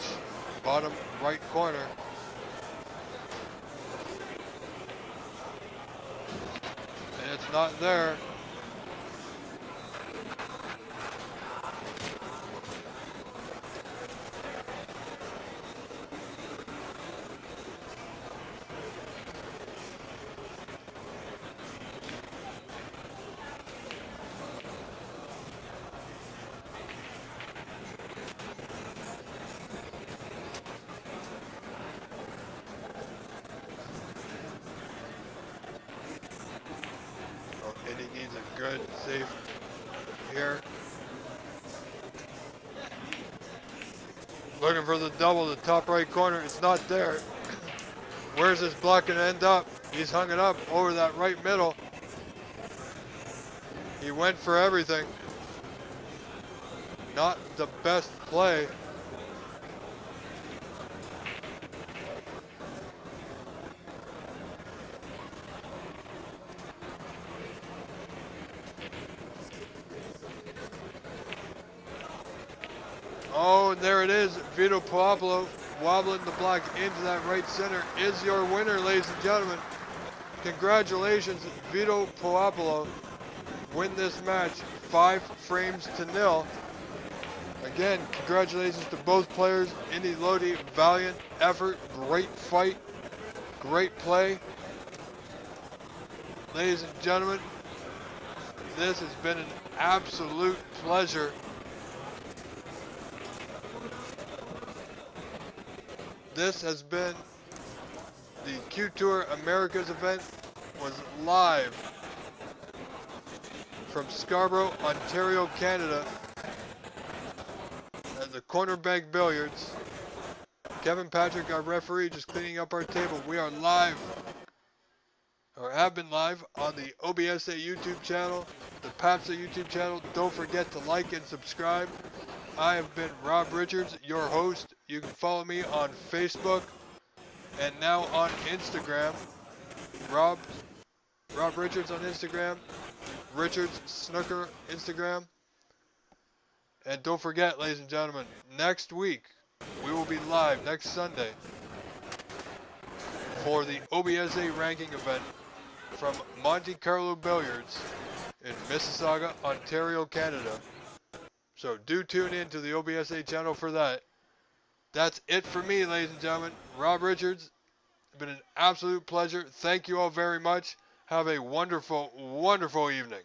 Bottom right corner. And it's not there. And he needs a good save here. Looking for the double, the top right corner. It's not there. Where's this block going to end up? He's hung it up over that right middle. He went for everything. Not the best play. Oh, and there it is. Vito Puopolo wobbling the block into that right center is your winner, ladies and gentlemen. Congratulations, Vito Puopolo. Win this match 5-0. Again, congratulations to both players. Indy Lodi, valiant effort, great fight, great play. Ladies and gentlemen, this has been an absolute pleasure. This has been the QTour Americas event, was live from Scarborough, Ontario, Canada at the CornerBank Billiards. Kevin Patrick, our referee, just cleaning up our table. We are live, or have been live, on the OBSA YouTube channel, the PAPSA YouTube channel. Don't forget to like and subscribe. I have been Rob Richards, your host. You can follow me on Facebook and now on Instagram. Rob Richards on Instagram. Richards Snooker Instagram. And don't forget, ladies and gentlemen, next week we will be live next Sunday for the OBSA ranking event from Monte Carlo Billiards in Mississauga, Ontario, Canada. So do tune in to the OBSA channel for that. That's it for me, ladies and gentlemen. Rob Richards, it's been an absolute pleasure. Thank you all very much. Have a wonderful, wonderful evening.